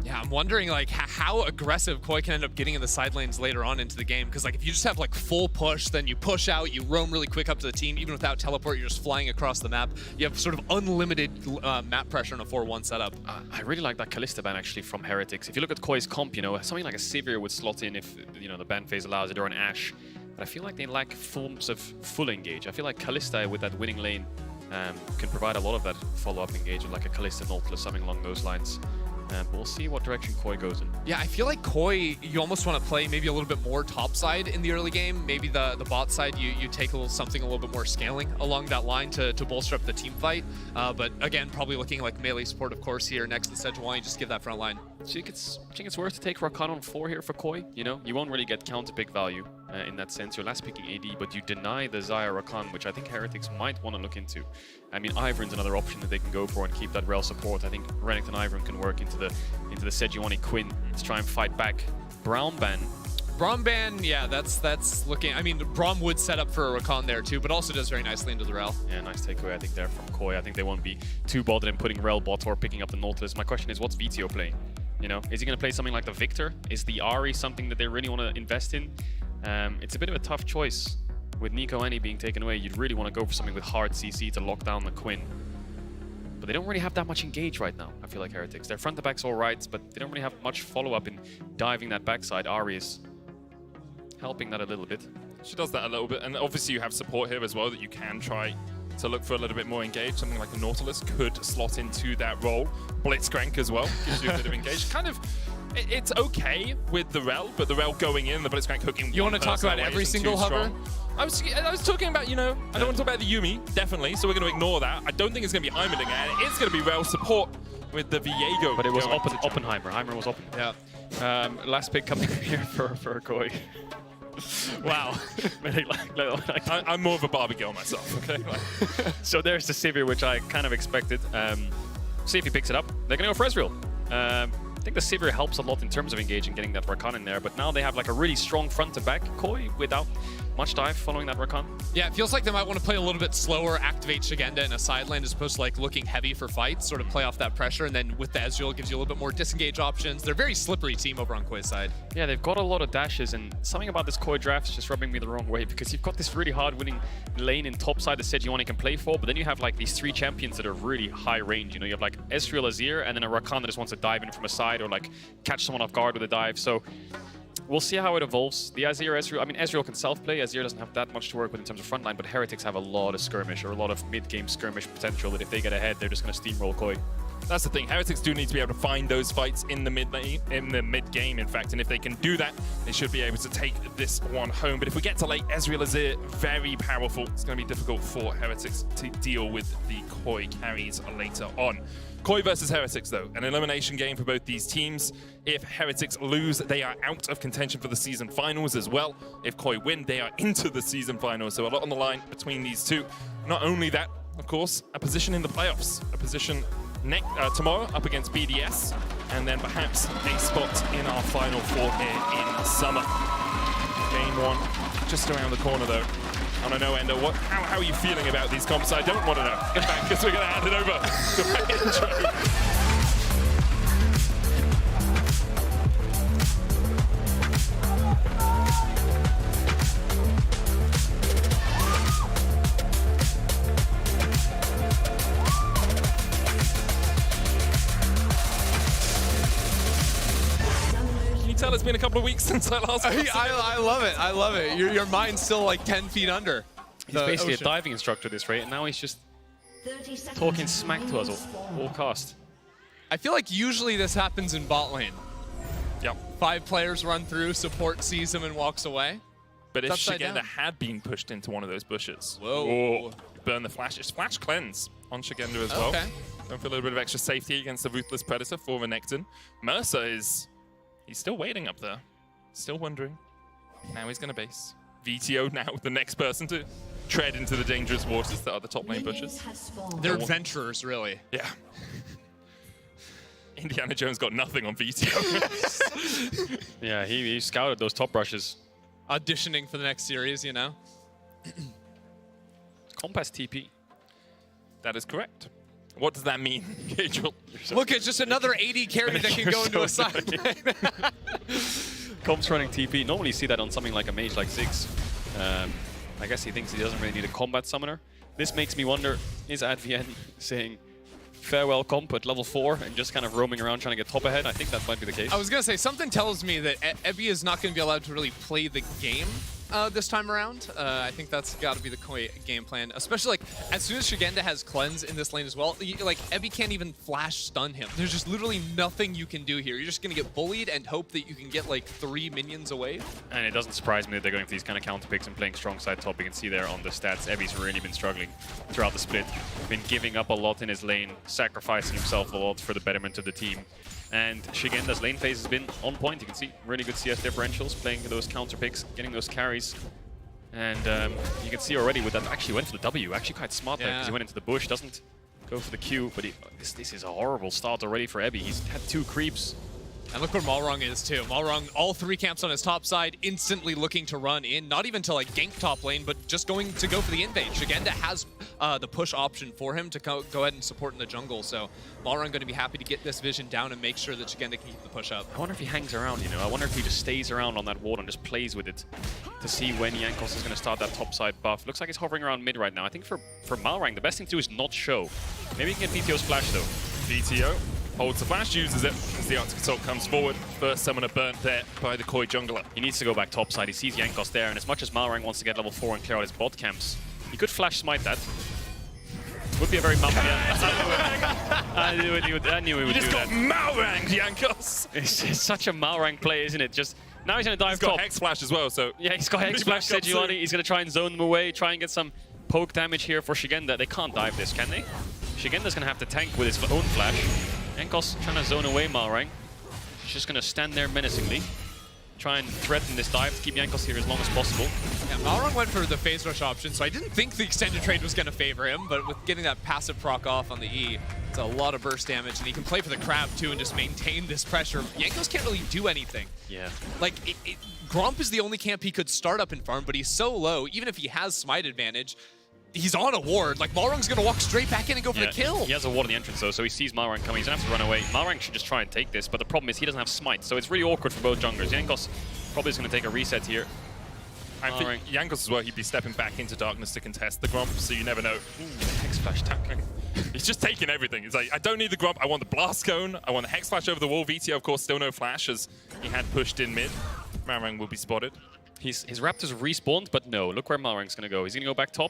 Speaker 20: Yeah, I'm wondering like how aggressive Koi can end up getting in the side lanes later on into the game. Because like if you just have like full push, then you push out, you roam really quick up to the team, even without teleport, you're just flying across the map. You have sort of unlimited map pressure in a 4-1 setup.
Speaker 8: I really like that Kalista ban actually from Heretics. If you look at Koi's comp, you know, something like a Sivir would slot in if, you know, the ban phase allows it, or an Ashe. But I feel like they lack forms of full engage. I feel like Kalista with that winning lane can provide a lot of that follow-up engage with like a Kalista Nautilus, something along those lines. But we'll see what direction Koi goes in.
Speaker 20: Yeah, I feel like Koi, you almost want to play maybe a little bit more top side in the early game. Maybe the bot side, you take something a little bit more scaling along that line to bolster up the team fight. But again, probably looking like melee support, of course, here next to Sejuani, just give that front line.
Speaker 8: I think it's worth to take Rakan on 4 here for Koi. You know, you won't really get counter pick value in that sense. You're last picking AD, but you deny the Xayah Rakan, which I think Heretics might want to look into. I mean, Ivern's another option that they can go for and keep that Rel support. I think Renekton Ivern can work into the Sejuani Quinn to try and fight back. Braum ban, yeah, that's looking. I mean, Braum would set up for a Rakan there too, but also does very nicely into the Rel. Yeah, nice takeaway, I think, there from Koi. I think they won't be too bothered in putting Rel bot or picking up the Nautilus. My question is, what's VTO playing? You know, is he going to play something like the Victor? Is the Ahri something that they really want to invest in? It's a bit of a tough choice. With Nico Annie being taken away, you'd really want to go for something with hard CC to lock down the Quinn. But they don't really have that much engage right now, I feel like Heretics. Their front to back's all right, but they don't really have much follow-up in diving that backside. Ahri is helping that a little bit.
Speaker 19: She does that a little bit, and obviously you have support here as well that you can try to look for a little bit more engage. Something like a Nautilus could slot into that role. Blitzcrank as well gives you a bit of engage. Kind of, it's okay with the Rel, but the Rel going in, the Blitzcrank hooking.
Speaker 20: You want to talk about every single hover?
Speaker 19: I was talking about, you know, I don't want to talk about the Yumi, definitely, so we're going to ignore that. I don't think it's going to be Heimerdinger, and it's going to be Rel support with the Viego.
Speaker 8: But it was Oppenheimer. Heimer was open.
Speaker 20: Yeah.
Speaker 8: Last pick coming here for Koi.
Speaker 20: Wow.
Speaker 19: I'm more of a Barbie girl myself, okay?
Speaker 8: So there's the Sivir, which I kind of expected. See if he picks it up. They're going to go for Ezreal. I think the Sivir helps a lot in terms of engaging, getting that Rakan in there, but now they have like a really strong front to back Koi without much dive following that Rakan.
Speaker 20: Yeah, it feels like they might want to play a little bit slower, activate Shigenda in a side lane as opposed to like looking heavy for fights, sort of play off that pressure, and then with the Ezreal it gives you a little bit more disengage options. They're a very slippery team over on Koi's side.
Speaker 8: Yeah, they've got a lot of dashes, and something about this Koi draft is just rubbing me the wrong way, because you've got this really hard winning lane in top side that Sejuani can play for, but then you have like these 3 champions that are really high range. You know, you have like Ezreal, Azir, and then a Rakan that just wants to dive in from a side or like catch someone off guard with a dive. So we'll see how it evolves. The Ezreal, I mean, Ezreal can self-play. Azir doesn't have that much to work with in terms of frontline, but Heretics have a lot of skirmish or a lot of mid-game skirmish potential that if they get ahead, they're just going to steamroll Koi.
Speaker 19: That's the thing. Heretics do need to be able to find those fights in the mid-game, in fact, and if they can do that, they should be able to take this one home. But if we get to late, Ezreal Azir, very powerful. It's going to be difficult for Heretics to deal with the Koi carries later on. Koi versus Heretics, though, an elimination game for both these teams. If Heretics lose, they are out of contention for the season finals as well. If Koi win, they are into the season finals. So a lot on the line between these two. Not only that, of course, a position in the playoffs, a position tomorrow up against BDS, and then perhaps a spot in our Final Four here in summer. Game 1 just around the corner, though. I don't know, Endo, how are you feeling about these comps? I don't want to know, in fact, because we're going to hand it over to our intro. tell it's been a couple of weeks since I last watched
Speaker 20: I love it. I love it. Your mind's still like 10 feet under.
Speaker 8: He's basically a diving instructor at this rate, and now he's just talking smack to us all cast.
Speaker 20: I feel like usually this happens in bot lane.
Speaker 19: Yep.
Speaker 20: 5 players run through, support sees him and walks away.
Speaker 19: But if
Speaker 20: Upside
Speaker 19: Shigenda
Speaker 20: down.
Speaker 19: had been pushed into one of those bushes,
Speaker 20: Whoa.
Speaker 19: burn the flash. It's flash cleanse on Shigenda as well.
Speaker 20: Okay.
Speaker 19: Going for a little bit of extra safety against the Ruthless Predator for Renekton. Mercer he's still waiting up there. Still wondering. Now he's going to base. VTO now the next person to tread into the dangerous waters that are the top lane bushes.
Speaker 20: They're adventurers, really.
Speaker 19: Yeah. Indiana Jones got nothing on VTO.
Speaker 8: Yeah, he scouted those top brushes.
Speaker 20: Auditioning for the next series, you know?
Speaker 8: Compass TP.
Speaker 19: That is correct. What does that mean, Gabriel?
Speaker 20: Look, it's just another AD carry that can go into a side lane.
Speaker 8: Comp's running TP. Normally you see that on something like a mage like Ziggs. I guess he thinks he doesn't really need a combat summoner. This makes me wonder, is Advien saying farewell comp at level 4 and just kind of roaming around trying to get top ahead? I think that might be the case.
Speaker 20: I was going to say, something tells me that Ebby is not going to be allowed to really play the game this time around. I think that's got to be the game plan, especially like as soon as Shigenda has cleanse in this lane as well, like Ebby can't even flash stun him. There's just literally nothing you can do here. You're just going to get bullied and hope that you can get like 3 minions away.
Speaker 8: And it doesn't surprise me that they're going for these kind of counter picks and playing strong side top. You can see there on the stats, Ebby's really been struggling throughout the split. Been giving up a lot in his lane, sacrificing himself a lot for the betterment of the team. And Shigenda's lane phase has been on point. You can see really good CS differentials, playing those counter picks, getting those carries. And you can see already with that, actually went for the W. Actually quite smart there, because he went into the bush, doesn't go for the Q. But this is a horrible start already for Ebby. He's had 2 creeps.
Speaker 20: And look where Malrung is too. Malrung, all 3 camps on his top side, instantly looking to run in. Not even to like gank top lane, but just going to go for the invade. Shigenda has the push option for him to go ahead and support in the jungle. So Malrung going to be happy to get this vision down and make sure that Shigenda can keep the push up.
Speaker 8: I wonder if he hangs around, you know. I wonder if he just stays around on that ward and just plays with it to see when Jankos is going to start that top side buff. Looks like he's hovering around mid right now. I think for Malrang, the best thing to do is not show. Maybe he can get VTO's flash though.
Speaker 19: VTO holds the flash, uses it as the Arctic Assault comes forward. First summoner burnt there by the Koi jungler.
Speaker 8: He needs to go back topside. He sees Jankos there, and as much as Malrang wants to get level 4 and clear out his bot camps, he could flash smite that. Would be a very I knew he would do that.
Speaker 19: You just got Malrang, Jankos!
Speaker 8: It's such a Malrang play, isn't it? Just now he's going to dive top.
Speaker 19: He's got Hex Flash as well, so...
Speaker 8: Yeah, he's got Hex Flash, said Giovanni. He's going to try and zone them away, try and get some poke damage here for Shigenda. They can't dive this, can they? Shigenda's going to have to tank with his own flash. Jankos trying to zone away Malrang. He's just going to stand there menacingly. Try and threaten this dive to keep Jankos here as long as possible.
Speaker 20: Yeah, Malrung went for the phase rush option, so I didn't think the extended trade was going to favor him, but with getting that passive proc off on the E, it's a lot of burst damage, and he can play for the crab too and just maintain this pressure. Jankos can't really do anything.
Speaker 8: Yeah.
Speaker 20: Like, Gromp is the only camp he could start up in farm, but he's so low, even if he has smite advantage, he's on a ward. Like, Malrung's going to walk straight back in and go for the kill.
Speaker 8: He has a ward on the entrance, though, so he sees Malrang coming. He's going to have to run away. Malrang should just try and take this, but the problem is he doesn't have smite, so it's really awkward for both junglers. Jankos probably is going to take a reset here.
Speaker 19: I think Jankos as well, he'd be stepping back into darkness to contest the Gromp, so you never know.
Speaker 8: Ooh, Hex Flash tackling.
Speaker 19: He's just taking everything. He's like, I don't need the Gromp, I want the Blast Cone, I want the Hex Flash over the wall. VTO, of course, still no flash, as he had pushed in mid. Malrang will be spotted.
Speaker 8: His Raptors respawned, but no. Look where Malrang's going to go. He's going to go back top.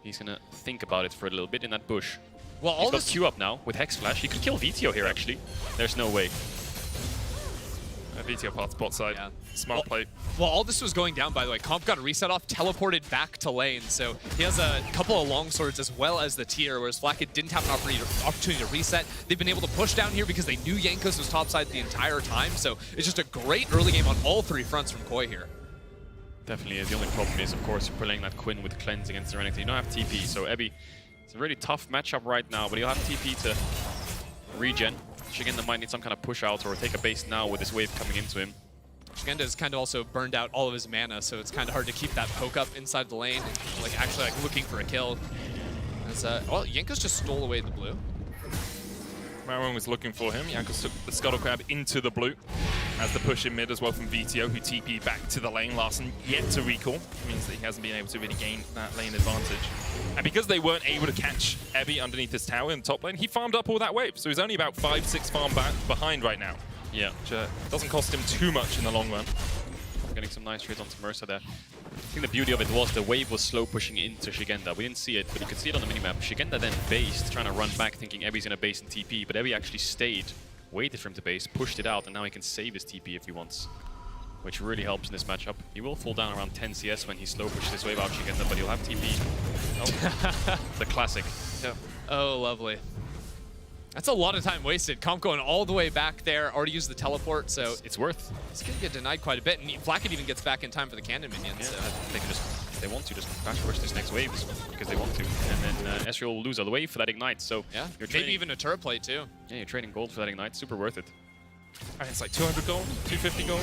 Speaker 8: He's going to think about it for a little bit in that bush.
Speaker 20: Well,
Speaker 8: he's got Q up now with Hex Flash. He could kill VTO here, actually. There's no way.
Speaker 19: VTO part spot side. Yeah. Smart play.
Speaker 20: Well, all this was going down, by the way. Comp got a reset off, teleported back to lane, so he has a couple of longswords as well as the tier, whereas Flacket didn't have an opportunity to reset. They've been able to push down here because they knew Jankos was topside the entire time, so it's just a great early game on all 3 fronts from Koi here.
Speaker 8: Definitely is. The only problem is, of course, you're playing that Quinn with cleanse against Serenity. You don't have TP, so Ebby, it's a really tough matchup right now, but he'll have TP to regen. Shigenda might need some kind of push out or take a base now with this wave coming into him.
Speaker 20: Shigenda has kind of also burned out all of his mana, so it's kind of hard to keep that poke up inside the lane, and, like actually like looking for a kill. As well, Jankos just stole away the blue.
Speaker 19: Malrang was looking for him. Jankos took the Scuttle Crab into the blue. As the push in mid as well from VTO, who TP'd back to the lane. Larson yet to recall. It means that he hasn't been able to really gain that lane advantage. And because they weren't able to catch Ebby underneath his tower in the top lane, he farmed up all that wave. So he's only about 5-6 farm back behind right now.
Speaker 8: Yeah.
Speaker 19: Which, doesn't cost him too much in the long run.
Speaker 8: Getting some nice trades onto Mercer there. I think the beauty of it was the wave was slow pushing into Shigenda. We didn't see it, but you could see it on the minimap. Shigenda then based, trying to run back, thinking Evi's going to base in TP, but Evi actually stayed, waited for him to base, pushed it out, and now he can save his TP if he wants, which really helps in this matchup. He will fall down around 10 CS when he slow pushes his wave out Shigenda, but he'll have TP. Oh, the classic.
Speaker 20: Yeah. Oh, lovely. That's a lot of time wasted. Comp going all the way back there, already used the teleport, so
Speaker 8: it's worth.
Speaker 20: It's going to get denied quite a bit, and Blackett even gets back in time for the cannon minions.
Speaker 8: Yeah,
Speaker 20: So.
Speaker 8: they can just, if they want to, just bash push this next wave because they want to, and then Ezreal will lose a wave for that ignite. So
Speaker 20: yeah,
Speaker 8: you're
Speaker 20: maybe even a turret plate too.
Speaker 8: Yeah, you're trading gold for that ignite. Super worth it.
Speaker 19: And it's like 200 gold, 250 gold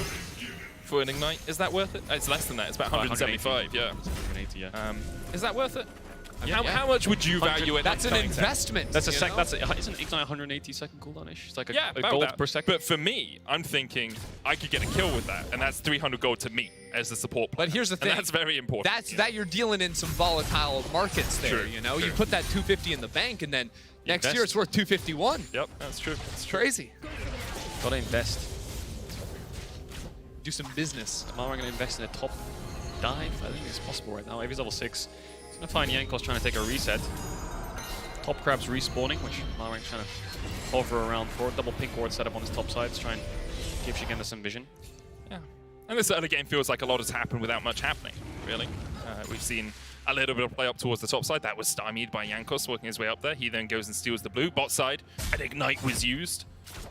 Speaker 19: for an ignite. Is that worth it? It's less than that. It's about 175. Yeah.
Speaker 8: 180. Yeah.
Speaker 19: Is that worth it?
Speaker 20: Yeah.
Speaker 19: How much would you value it?
Speaker 20: That's an investment.
Speaker 8: That's isn't ignite 180 second cooldown-ish? It's like a
Speaker 19: about
Speaker 8: gold
Speaker 19: that.
Speaker 8: per second.
Speaker 19: But for me, I'm thinking I could get a kill with that, and that's 300 gold to me as the support player.
Speaker 20: But here's the thing.
Speaker 19: And that's very important.
Speaker 20: That you're dealing in some volatile markets there,
Speaker 19: True,
Speaker 20: you know?
Speaker 19: true.
Speaker 20: You put that 250 in the bank, and then next year it's worth 251.
Speaker 19: Yep, that's true.
Speaker 20: It's crazy.
Speaker 8: Gotta invest.
Speaker 20: Do some business.
Speaker 8: Tomorrow I'm gonna invest in a top dive. I think it's possible right now. Evi's level 6. He's gonna find Jankos trying to take a reset. Top crabs respawning, which Malrank's trying to hover around for. Double pink ward setup on his top side to try and give Shigenda some vision.
Speaker 19: Yeah. And this early game feels like a lot has happened without much happening, really. We've seen a little bit of play up towards the top side. That was stymied by Jankos working his way up there. He then goes and steals the blue. Bot side, an ignite was used.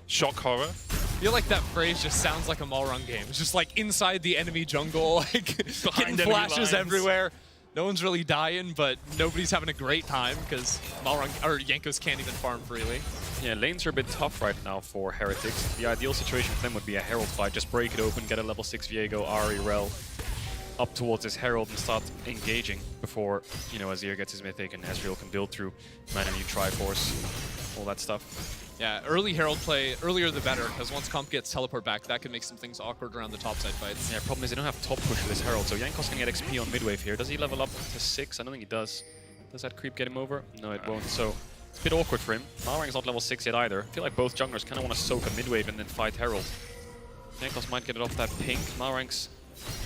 Speaker 19: Shock horror.
Speaker 20: I feel like that phrase just sounds like a Malrung game. It's just like inside the enemy jungle, like getting flashes everywhere. No one's really dying, but nobody's having a great time because Malrung or Jankos can't even farm freely.
Speaker 8: Yeah, lanes are a bit tough right now for Heretics. The ideal situation for them would be a Herald fight. Just break it open, get a level 6 Viego, Ahri, Rel up towards this Herald and start engaging before, you know, Azir gets his Mythic and Ezreal can build through Mana Mute, Triforce, all that stuff.
Speaker 20: Yeah, early Herald play, earlier the better, because once Comp gets teleport back, that can make some things awkward around the topside fights.
Speaker 8: Yeah, problem is they don't have top push for this Herald, so Jankos can get XP on midwave here. Does he level up to 6? I don't think he does. Does that creep get him over? No, it won't, so it's a bit awkward for him. Malrang's not level 6 yet either. I feel like both junglers kind of want to soak a midwave and then fight Herald. Jankos might get it off that pink. Malrang's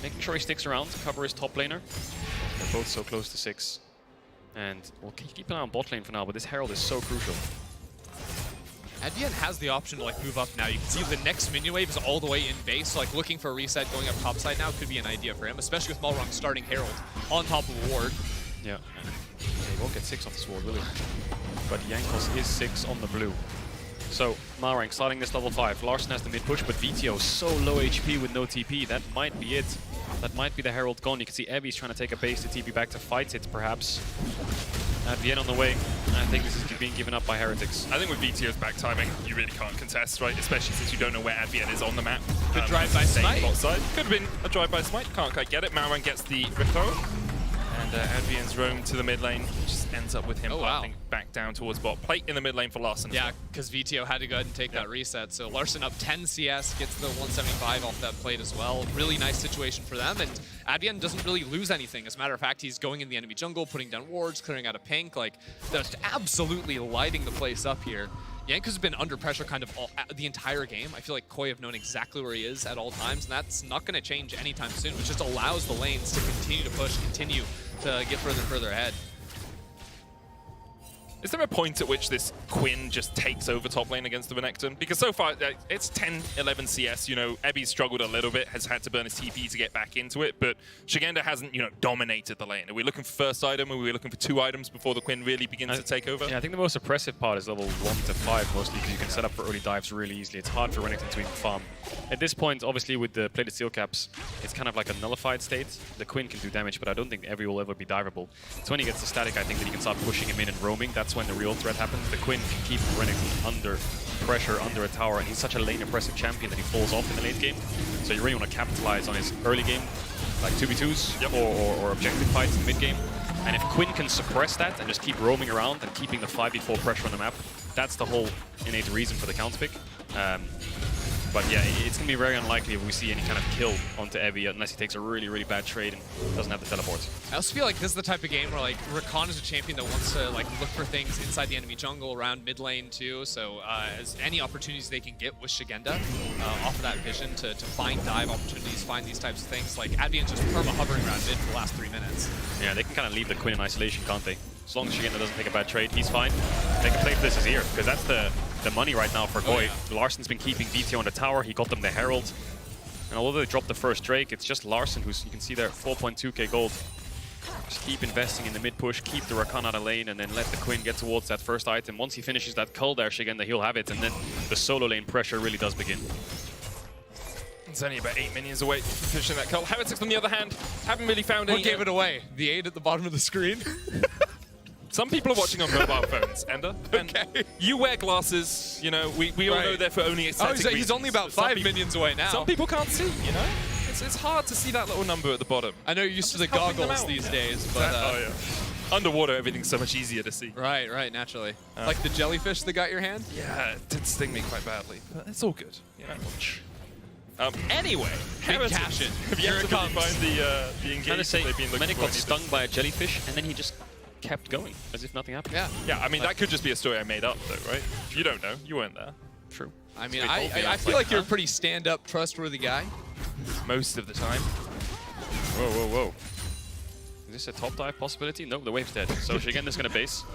Speaker 8: making sure he sticks around to cover his top laner. They're both so close to 6. And we'll keep an eye on bot lane for now, but this Herald is so crucial.
Speaker 20: Advian has the option to like move up now. You can see the next minion wave is all the way in base, so like looking for a reset going up topside now could be an idea for him, especially with Malrung starting Herald on top of a ward.
Speaker 8: Yeah. He won't get 6 off the ward, will he? But Jankos is 6 on the blue. So, Malrang starting this level 5. Larson has the mid push, but VTO so low HP with no TP. That might be it. That might be the Herald gone. You can see Evi's trying to take a base to TP back to fight it, perhaps. Advian on the way. I think this is being given up by Heretics.
Speaker 19: I think with VTO's back timing, you really can't contest, right? Especially since you don't know where Advian is on the map.
Speaker 20: Good drive-by smite.
Speaker 19: Bot side. Could have been a drive-by smite. Can't quite get it. Malrang gets the Ripto. And Advian's roam to the mid lane, just ends up with him pathing back down towards bot. Plate in the mid lane for Larson.
Speaker 20: Yeah, because VTO had to go ahead and take that reset. So Larson up 10 CS, gets the 175 off that plate as well. Really nice situation for them. And Advian doesn't really lose anything. As a matter of fact, he's going in the enemy jungle, putting down wards, clearing out a pink. Like, just absolutely lighting the place up here. Jankos has been under pressure kind of the entire game. I feel like Koi have known exactly where he is at all times, and that's not going to change anytime soon, which just allows the lanes to continue to push, continue to get further and further ahead.
Speaker 19: Is there a point at which this Quinn just takes over top lane against the Renekton? Because so far, it's 10, 11 CS, you know, Ebi's struggled a little bit, has had to burn his TP to get back into it, but Shigenda hasn't, you know, dominated the lane. Are we looking for first item, or are we looking for 2 items before the Quinn really begins to take over?
Speaker 8: Yeah, I think the most oppressive part is level 1 to 5 mostly, because you can set up for early dives really easily. It's hard for Renekton to even farm. At this point, obviously, with the plated steel caps, it's kind of like a nullified state. The Quinn can do damage, but I don't think Evi will ever be diveable. It's when he gets the static, I think, that he can start pushing him in and roaming. That's when the real threat happens. The Quinn can keep Renekton under pressure, under a tower, and he's such a lane-oppressive champion that he falls off in the late game. So you really want to capitalize on his early game, like 2v2s or objective fights in mid-game. And if Quinn can suppress that and just keep roaming around and keeping the 5v4 pressure on the map, that's the whole innate reason for the counter pick. But yeah, it's going to be very unlikely if we see any kind of kill onto Evi unless he takes a really, really bad trade and doesn't have the teleport.
Speaker 20: I also feel like this is the type of game where like Rakan is a champion that wants to like look for things inside the enemy jungle, around mid lane too. So as any opportunities they can get with Shigenda off of that vision to find dive opportunities, find these types of things. Like Advian's just perma hovering around mid for the last 3 minutes.
Speaker 8: Yeah, they can kind of leave the Quinn in isolation, can't they? As long as Shigenda doesn't take a bad trade, he's fine. They can play for this as here, because that's the money right now for Koi. Larsen's been keeping VTO on the tower, he got them the Herald. And although they dropped the first Drake, it's just Larsen who's, you can see there, 4.2k gold. Just keep investing in the mid push, keep the Rakan out of lane, and then let the Quinn get towards that first item. Once he finishes that cull there, Shigenda, he'll have it, and then the solo lane pressure really does begin.
Speaker 19: It's only about 8 minions away from finishing that cull. Heretics, on the other hand, haven't really found any...
Speaker 20: What gave it away? The 8 at the bottom of the screen?
Speaker 19: Some people are watching on mobile phones, Ender. Okay. You wear glasses, you know, we all know they're for only aesthetic reasons.
Speaker 20: He's only about 5 minions away now.
Speaker 19: Some people can't see, you know? It's hard to see that little number at the bottom.
Speaker 20: I know you're used to the goggles these days, but...
Speaker 19: oh, yeah. Underwater, everything's so much easier to see.
Speaker 20: Right, naturally. Like the jellyfish that got your hand?
Speaker 19: Yeah, it did sting me quite badly, but it's all good, you know? Anyway,
Speaker 20: big cash in.
Speaker 19: Here it comes. Find the engagement they've been looking
Speaker 8: Medic
Speaker 19: for.
Speaker 8: got stung by a jellyfish, and then he just kept going, as if nothing happened.
Speaker 19: Yeah, I mean, that could just be a story I made up, though, right? You don't know. You weren't there.
Speaker 8: True.
Speaker 20: I mean, I feel like you're a pretty stand-up, trustworthy guy.
Speaker 19: Most of the time.
Speaker 8: Whoa, whoa, whoa. Is this a top dive possibility? No, the wave's dead. So Shigenda's gonna base.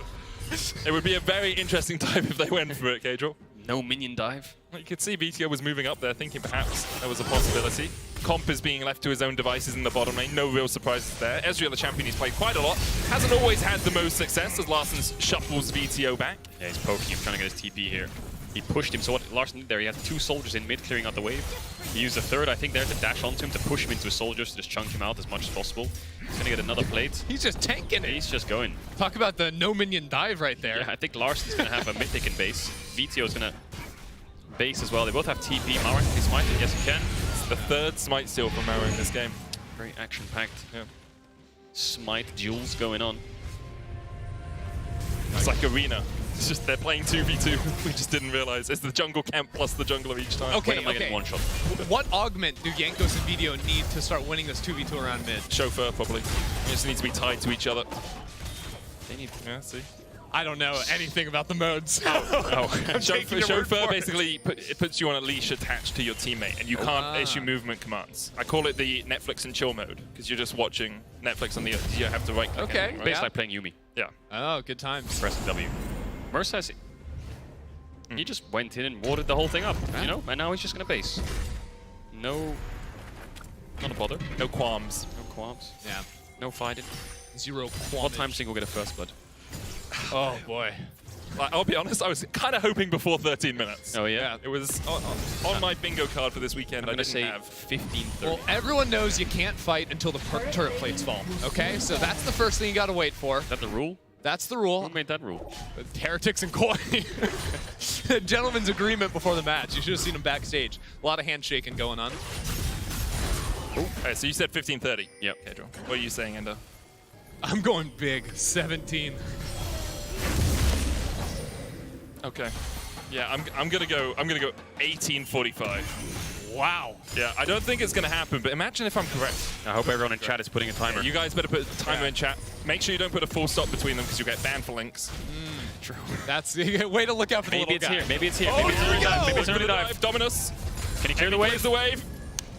Speaker 19: It would be a very interesting dive if they went for it, Kadril.
Speaker 8: No minion dive.
Speaker 19: You could see VTO was moving up there, thinking perhaps there was a possibility. Comp is being left to his own devices in the bottom lane. No real surprises there. Ezreal, the champion, he's played quite a lot. Hasn't always had the most success as Larsen shuffles VTO back.
Speaker 8: Yeah, he's poking him, trying to get his TP here. He pushed him, so what Larsen did there, he had 2 soldiers in mid clearing out the wave. He used a third, I think, there to dash onto him to push him into his soldiers to just chunk him out as much as possible. He's gonna get another plate.
Speaker 20: He's just tanking it.
Speaker 8: He's just going.
Speaker 20: Talk about the no minion dive right there.
Speaker 8: Yeah, I think Larsen's gonna have a mythic in base. VTO's gonna base as well. They both have TP. Mara, can he smite it? Yes, he can.
Speaker 19: It's the 3rd smite steal from Mara in this game.
Speaker 8: Very action-packed. Yeah. Smite duels going on.
Speaker 19: It's like Arena. It's just they're playing 2v2. We just didn't realize. It's the jungle camp plus the jungler each time.
Speaker 20: Okay,
Speaker 8: when am I getting one shot?
Speaker 20: What augment do Jankos and Video need to start winning this 2v2 around mid?
Speaker 19: Chauffeur, probably. They just need to be tied to each other.
Speaker 8: They need...
Speaker 19: Yeah, see?
Speaker 20: I don't know anything about the modes.
Speaker 19: Chauffeur basically it puts you on a leash attached to your teammate, and you can't issue movement commands. I call it the Netflix and chill mode, because you're just watching Netflix on the... You have to right-click.
Speaker 20: Okay.
Speaker 19: Anyway, right?
Speaker 8: Basically like playing Yumi.
Speaker 19: Yeah.
Speaker 20: Oh, good times.
Speaker 8: Pressing W. Merc says he just went in and watered the whole thing up, you know? And now he's just gonna base. No... Not a bother.
Speaker 19: No qualms.
Speaker 8: No qualms.
Speaker 20: Yeah.
Speaker 8: No fighting.
Speaker 20: 0 qualms.
Speaker 8: What time single get a first blood?
Speaker 20: Oh, boy.
Speaker 19: I'll be honest, I was kind of hoping before 13 minutes.
Speaker 8: Oh, yeah?
Speaker 19: It was on my bingo card for this weekend.
Speaker 8: I'm
Speaker 19: I didn't
Speaker 8: say
Speaker 19: have
Speaker 8: 15:30.
Speaker 20: Well, everyone knows you can't fight until the turret plates fall, okay? So that's the first thing you gotta wait for.
Speaker 8: Is that the rule?
Speaker 20: That's the rule.
Speaker 8: Who made that rule?
Speaker 20: Heretics and Koi. Gentleman's agreement before the match. You should have seen him backstage. A lot of handshaking going on.
Speaker 19: Okay, so you said 15:30.
Speaker 8: Yep.
Speaker 19: Pedro. What are you saying, Endo?
Speaker 20: I'm going big. 17.
Speaker 19: Okay. Yeah, I'm gonna go 18:45.
Speaker 20: Wow.
Speaker 19: Yeah, I don't think it's gonna happen, but imagine if I'm correct.
Speaker 8: I hope everyone in chat is putting a timer.
Speaker 19: Yeah, you guys better put a timer in chat. Make sure you don't put a full stop between them because you get banned for links.
Speaker 20: True. That's the way to look out for the
Speaker 8: Maybe
Speaker 20: little
Speaker 8: it's
Speaker 20: guy.
Speaker 8: here. Maybe it's here.
Speaker 19: Oh,
Speaker 8: Maybe it's early dive. Maybe it's early
Speaker 19: dive.
Speaker 8: dive.
Speaker 19: Dominus.
Speaker 8: Can he clear the wave?
Speaker 19: The wave.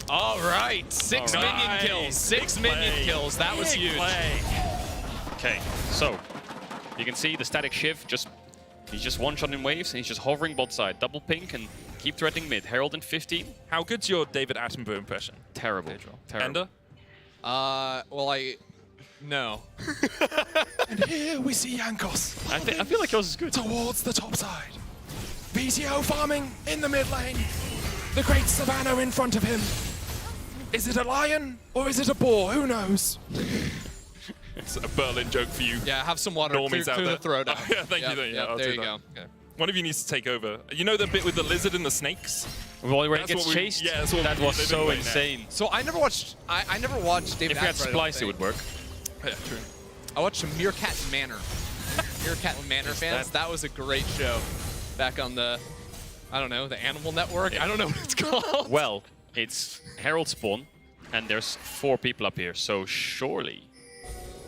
Speaker 20: All right. 6 minion kills. 6 minion kills. That was huge.
Speaker 8: Okay, so you can see the static shiv he's just one-shotting waves and he's just hovering bot side. Double pink and keep threatening mid. Herald in 15.
Speaker 19: How good's your David Attenborough impression?
Speaker 8: Terrible. Terrible.
Speaker 19: Ender?
Speaker 20: No.
Speaker 19: And here we see Jankos.
Speaker 8: I feel like yours is good.
Speaker 19: Towards the top side. VTO farming in the mid lane. The great Savannah in front of him. Is it a lion or is it a boar? Who knows? It's a Berlin joke for you.
Speaker 20: Yeah, have some water.
Speaker 19: Normies
Speaker 20: Clear the throat out.
Speaker 19: Oh, yeah, thank you. Yeah, I'll
Speaker 20: there
Speaker 19: do
Speaker 20: you
Speaker 19: that.
Speaker 20: go. Okay.
Speaker 19: One of you needs to take over. You know the bit with the lizard and the snakes?
Speaker 8: Well, where he
Speaker 19: That's
Speaker 8: gets
Speaker 19: what we-
Speaker 8: chased?
Speaker 19: Yeah, that's what
Speaker 8: that
Speaker 19: we
Speaker 8: was
Speaker 19: live
Speaker 8: so
Speaker 19: in right now.
Speaker 8: insane.
Speaker 20: So I never watched David
Speaker 8: If we had
Speaker 20: Attenborough, I don't
Speaker 8: Splice, it
Speaker 20: think.
Speaker 8: would work.
Speaker 19: Yeah, true.
Speaker 20: I watched some Meerkat Manor. Meerkat Manor fans. That was a great show back on the... I don't know, the animal network? I don't know what it's called.
Speaker 8: Well, it's Herald spawn, and there's 4 people up here, so surely...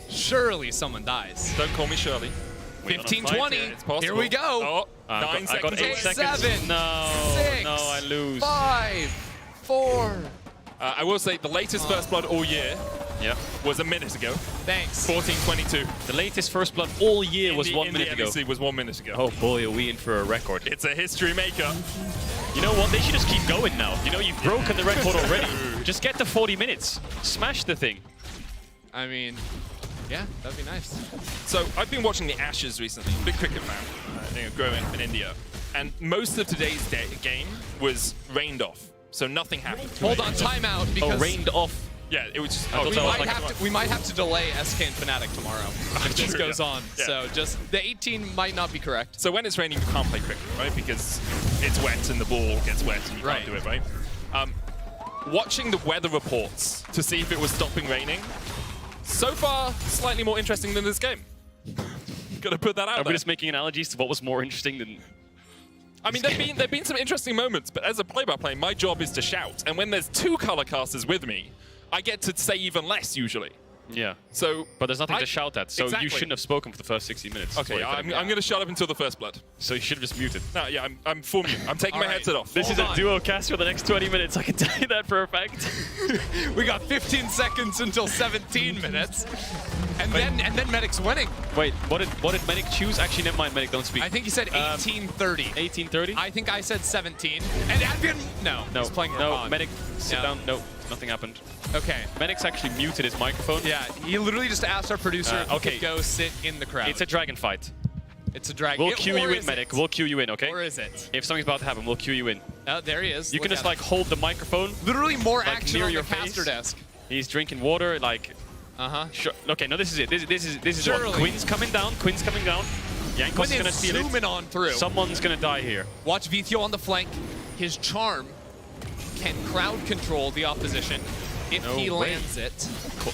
Speaker 20: Surely someone dies.
Speaker 19: Don't call me Shirley.
Speaker 20: 15-20. Here we go.
Speaker 8: Oh, I got 8 seconds.
Speaker 20: 7,
Speaker 8: No,
Speaker 20: 6,
Speaker 8: no, I lose.
Speaker 20: 5, 4.
Speaker 19: I will say the latest First Blood all year was a minute ago.
Speaker 20: Thanks.
Speaker 19: 14-22.
Speaker 8: The latest First Blood all year was 1 minute ago.
Speaker 19: LEC was 1 minute ago.
Speaker 8: Oh boy, are we in for a record.
Speaker 19: It's a history maker.
Speaker 8: You know what? They should just keep going now. You know, you've broken the record already. Just get to 40 minutes. Smash the thing.
Speaker 20: I mean, yeah, that'd be nice.
Speaker 19: So I've been watching the Ashes recently. Big cricket fan. Growing up in India. And most of today's game was rained off. So nothing happened.
Speaker 20: Hold on, timeout. Because
Speaker 8: rained off.
Speaker 19: Yeah, it was just...
Speaker 20: we might have to delay SK and Fnatic tomorrow if this goes on.
Speaker 19: Yeah.
Speaker 20: So just the 18 might not be correct.
Speaker 19: So when it's raining, you can't play cricket, right? Because it's wet and the ball gets wet and you can't do it, right? Watching the weather reports to see if it was stopping raining, so far, slightly more interesting than this game. Gotta put that out
Speaker 8: Are
Speaker 19: there.
Speaker 8: we just making analogies to what was more interesting than...
Speaker 19: I mean, there've been some interesting moments, but as a play-by-play, my job is to shout. And when there's 2 color casters with me, I get to say even less usually.
Speaker 8: Yeah.
Speaker 19: So,
Speaker 8: but there's nothing to shout at, so
Speaker 19: Exactly.
Speaker 8: you shouldn't have spoken for the first 60 minutes.
Speaker 19: Okay, I'm going to shut up until the First Blood.
Speaker 8: So you should have just muted.
Speaker 19: No, yeah, I'm full mute. I'm taking my headset off.
Speaker 8: This is a duo cast for the next 20 minutes, I can tell you that for a fact.
Speaker 20: We got 15 seconds until 17 minutes. And then Medic's winning.
Speaker 8: Wait, what did Medic choose? Actually, never mind, Medic, don't speak.
Speaker 20: I think he said 18-30.
Speaker 8: 18-30?
Speaker 20: I think I said 17. And Advian, no, he's playing Rakan.
Speaker 8: Medic, sit down. No, nothing happened.
Speaker 20: Okay.
Speaker 8: Medic's actually muted his microphone.
Speaker 20: Yeah, he literally just asked our producer if he
Speaker 8: okay.
Speaker 20: could go sit in the crowd.
Speaker 8: It's a dragon fight.
Speaker 20: It's a dragon.
Speaker 8: We'll cue you in, Medic. We'll cue you in, okay?
Speaker 20: Or is it?
Speaker 8: If something's about to happen, we'll cue you in.
Speaker 20: Oh, there he is.
Speaker 8: You can just like hold the microphone.
Speaker 20: Literally more
Speaker 8: like,
Speaker 20: action
Speaker 8: near
Speaker 20: on
Speaker 8: your
Speaker 20: the caster desk.
Speaker 8: He's drinking water, like... Sure. Okay, no, this is it. This is what. Quinn's coming down. Quinn's coming down. Jankos is gonna steal it.
Speaker 20: zooming on through.
Speaker 8: Someone's gonna die here.
Speaker 20: Watch Vithio on the flank. His charm can crowd control the opposition if he lands it.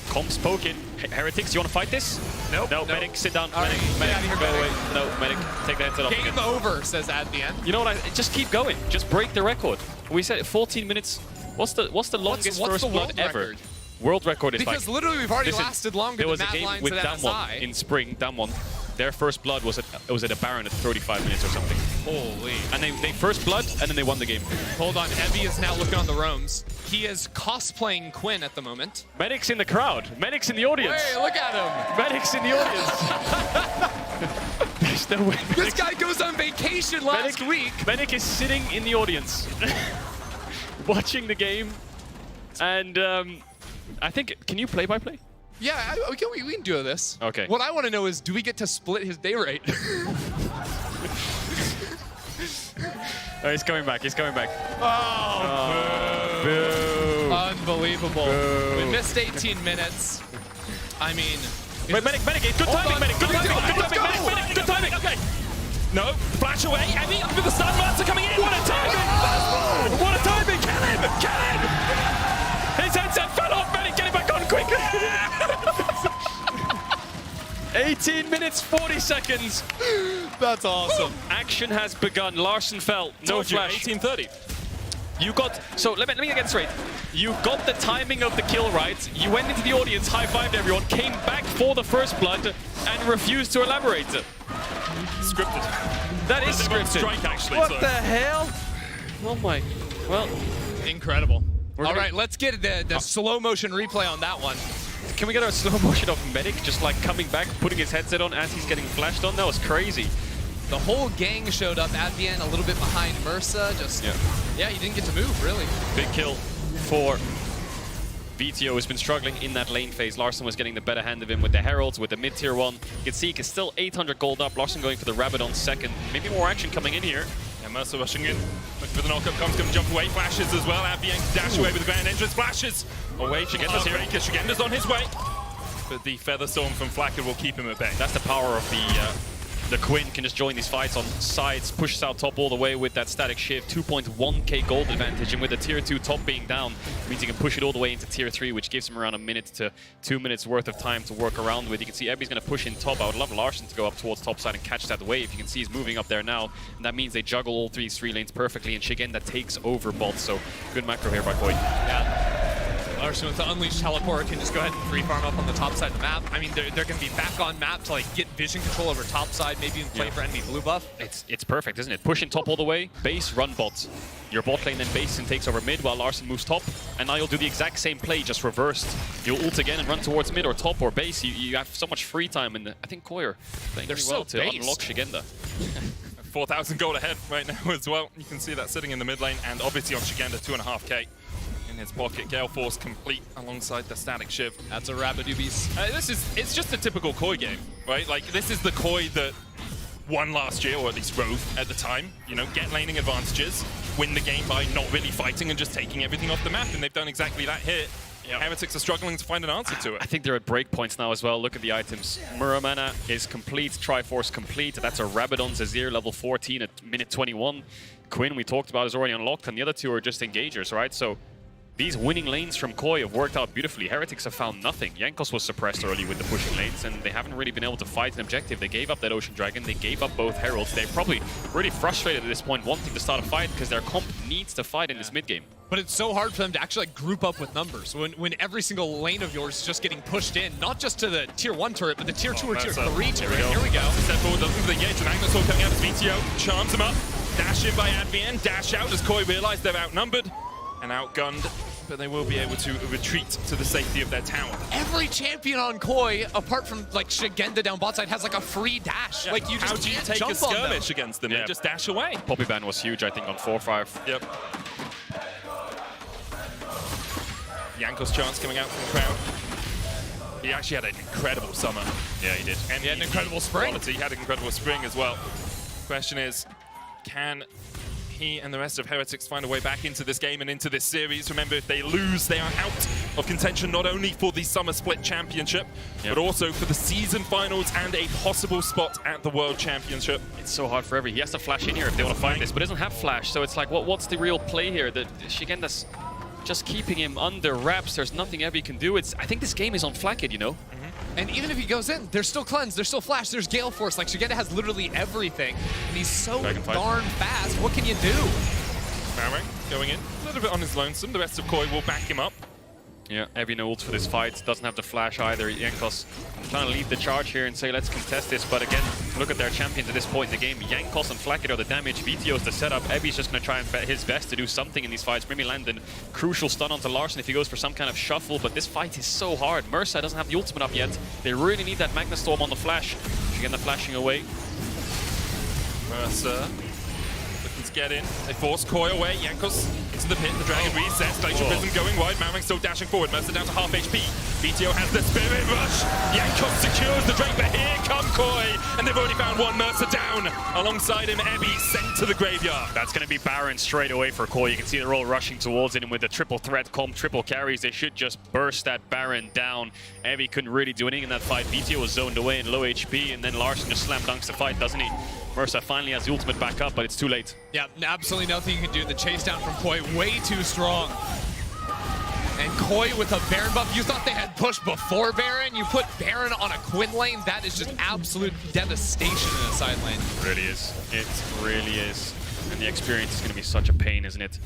Speaker 8: Comp's poking. Heretics, you want to fight this?
Speaker 20: Nope.
Speaker 8: No, Medic, sit down.
Speaker 20: All
Speaker 8: Medic,
Speaker 20: right,
Speaker 8: Medic,
Speaker 20: get out of here,
Speaker 8: go
Speaker 20: Medic.
Speaker 8: away. No, Medic, take the headset off.
Speaker 20: Game over, says Advian.
Speaker 8: You know what? Just keep going. Just break the record. We said 14 minutes. What's the longest
Speaker 20: what's
Speaker 8: first
Speaker 20: the
Speaker 8: blood
Speaker 20: world
Speaker 8: ever?
Speaker 20: record?
Speaker 8: World record is
Speaker 20: because
Speaker 8: like...
Speaker 20: literally we've already
Speaker 8: Listen,
Speaker 20: lasted longer
Speaker 8: there
Speaker 20: than
Speaker 8: was a
Speaker 20: Mad
Speaker 8: game
Speaker 20: Lions
Speaker 8: with
Speaker 20: at
Speaker 8: Damwon
Speaker 20: MSI.
Speaker 8: in spring. Damwon, their first blood was at a Baron at 35 minutes or something.
Speaker 20: Holy.
Speaker 8: And they first blood, and then they won the game.
Speaker 20: Hold on, Evie is now looking on the roams. He is cosplaying Quinn at the moment.
Speaker 8: Medic's in the crowd. Medic's in the audience.
Speaker 20: Hey, look at him.
Speaker 8: Medic's in the audience. There's no way.
Speaker 20: This guy goes on vacation last week.
Speaker 8: Medic is sitting in the audience, watching the game, and I think, can you play by play?
Speaker 20: Yeah, we can do this.
Speaker 8: Okay.
Speaker 20: What I want to know is, do we get to split his day rate?
Speaker 8: Oh, he's coming back. He's coming back.
Speaker 20: Oh,
Speaker 8: boo.
Speaker 20: Unbelievable.
Speaker 8: Boo.
Speaker 20: We missed 18 minutes. I mean...
Speaker 8: Wait, Medic, good timing, Medic, good timing, Medic, good timing, okay.
Speaker 19: No, flash away, Evie, under the stun marks are coming in. What a timing! What a timing! Kill him! Kill him!
Speaker 8: His headset fell off, Medic, get it back on quick! 18 minutes, 40 seconds.
Speaker 20: That's awesome.
Speaker 8: Action has begun. Larson fell. No flash.
Speaker 19: 18:30.
Speaker 8: You got... So, let me get this straight. You got the timing of the kill right. You went into the audience, high-fived everyone, came back for the first blood, and refused to elaborate.
Speaker 19: Scripted.
Speaker 8: That is
Speaker 19: They're on
Speaker 8: scripted.
Speaker 19: strike, actually,
Speaker 8: What
Speaker 19: so.
Speaker 8: the hell? Oh my... Well...
Speaker 20: Incredible.
Speaker 8: We're
Speaker 20: All
Speaker 8: gonna-
Speaker 20: right, let's get the slow motion replay on that one.
Speaker 8: Can we get a slow motion of Medic just like coming back, putting his headset on as he's getting flashed on? That was crazy.
Speaker 20: The whole gang showed up at the end, a little bit behind Mursa. Just yeah, he didn't get to move, really.
Speaker 8: Big kill for Vithio, has been struggling in that lane phase. Larson was getting the better hand of him with the Heralds, with the mid-tier one. You can see he is still 800 gold up. Larson going for the Rabbit on second. Maybe more action coming in here.
Speaker 19: And Mercer rushing in. Looking for the knockup. Comes to jump away. Flashes as well. Advian dash away with the grand entrance. Flashes.
Speaker 8: Oh wait, Shigenda's here.
Speaker 19: Shigenda's on his way. But the Feather Storm from Flacker will keep him at bay.
Speaker 8: That's the power of the The Quinn can just join these fights on sides, pushes out top all the way with that static shift, 2.1k gold advantage, and with the tier 2 top being down, means he can push it all the way into tier 3, which gives him around a minute to 2 minutes worth of time to work around with. You can see Ebby's going to push in top. I would love Larson to go up towards top side and catch that wave. You can see he's moving up there now, and that means they juggle all these 3 lanes perfectly, and Shigenda takes over bot, so good macro here by Koi.
Speaker 20: Yeah. Larson with the Unleashed Teleport can just go ahead and free farm up on the top side of the map. I mean, they're going to be back on map to like get vision control over top side, maybe even play for enemy blue buff.
Speaker 8: It's perfect, isn't it? Pushing top all the way, base, run bot. Your bot lane then base and takes over mid while Larson moves top, and now you'll do the exact same play, just reversed. You'll ult again and run towards mid or top or base. You have so much free time, and I think Koi are playing really well to unlock Shigenda.
Speaker 19: 4,000 gold ahead right now as well. You can see that sitting in the mid lane, and obviously on Shigenda, 2.5k. In his pocket, Gale Force complete alongside the static shift.
Speaker 20: That's a Rabadoobies.
Speaker 19: It's just a typical Koi game, right? Like, this is the Koi that won last year, or at least Rove at the time. You know, get laning advantages, win the game by not really fighting and just taking everything off the map, and they've done exactly that here. Heretics are struggling to find an answer to it.
Speaker 8: I think they're at break points now as well. Look at the items. Muramana is complete, Triforce complete. That's a Rabadon Zazir level 14 at minute 21. Quinn, we talked about, is already unlocked, and the other two are just engagers, right? So these winning lanes from Koi have worked out beautifully. Heretics have found nothing. Jankos was suppressed early with the pushing lanes, and they haven't really been able to fight an objective. They gave up that Ocean Dragon, they gave up both Heralds. They're probably really frustrated at this point, wanting to start a fight, because their comp needs to fight in this mid game.
Speaker 20: But it's so hard for them to actually like group up with numbers when every single lane of yours is just getting pushed in, not just to the tier 1 turret, but the tier 2 or tier 3 turret. Here we go.
Speaker 19: Step forward, looking for the engage, and Agnes coming out as VTO, charms him up. Dash in by Advienne, dash out as Koi realise they're outnumbered and outgunned, but they will be able to retreat to the safety of their tower.
Speaker 20: Every champion on Koi, apart from like Shigenda down bot side, has like a free dash. Like you just
Speaker 19: How do you
Speaker 20: can't
Speaker 19: take
Speaker 20: jump
Speaker 19: a skirmish
Speaker 20: on them.
Speaker 19: against them? They just dash away.
Speaker 8: Poppy ban was huge, I think, on 4-5.
Speaker 19: Yep. Yanko's chance coming out from the crowd. He actually had an incredible summer.
Speaker 8: Yeah, he did.
Speaker 19: And
Speaker 20: he had an incredible spring.
Speaker 19: Quality. He had an incredible spring as well. Question is, can he and the rest of Heretics find a way back into this game and into this series? Remember, if they lose, they are out of contention not only for the Summer Split Championship, but also for the season finals and a possible spot at the World Championship.
Speaker 8: It's so hard for Every. He has to flash in here if they want to fight this, but doesn't have flash, so it's like, what's the real play here? That Shigenda's just keeping him under wraps. There's nothing Evie can do. I think this game is on Flackid, you know?
Speaker 20: And even if he goes in, there's still Cleanse, there's still Flash, there's Gale Force. Like, Shigenda has literally everything, and he's so darn fast. What can you do?
Speaker 19: Marang going in, a little bit on his lonesome. The rest of Koi will back him up.
Speaker 8: Yeah, Evie no ult for this fight. Doesn't have the flash either. Jankos trying to lead the charge here and say, let's contest this. But again, look at their champions at this point in the game. Jankos and Flackid are the damage. VTO's the setup. Evie's just going to try and bet his best to do something in these fights. Maybe land a crucial stun onto Larson if he goes for some kind of shuffle. But this fight is so hard. Mercer doesn't have the ultimate up yet. They really need that Magna Storm on the flash. Shigenda flashing away.
Speaker 19: Mercer looking to get in. They force Koi away. Jankos into the pit. The Dragon resets. Glacial Prism going wide. Marang still dashing forward. Mercer down to half HP. VTO has the Spirit Rush. Jankos secures the Drake, but here come Koi. And they've already found one Mercer down. Alongside him, Ebby sent to the graveyard.
Speaker 8: That's going to be Baron straight away for Koi. You can see they're all rushing towards it, and with the triple threat comp, triple carries, they should just burst that Baron down. Evie couldn't really do anything in that fight. VTO was zoned away in low HP, and then Larson just slam dunks the fight, doesn't he? Mercer finally has the ultimate back up, but it's too late.
Speaker 20: Yeah, absolutely nothing you can do. The chase down from Koi, way too strong. And Koi with a Baron buff. You thought they had pushed before Baron. You put Baron on a Quinn lane. That is just absolute devastation in a side lane.
Speaker 8: It really is. It really is. And the experience is going to be such a pain, isn't it?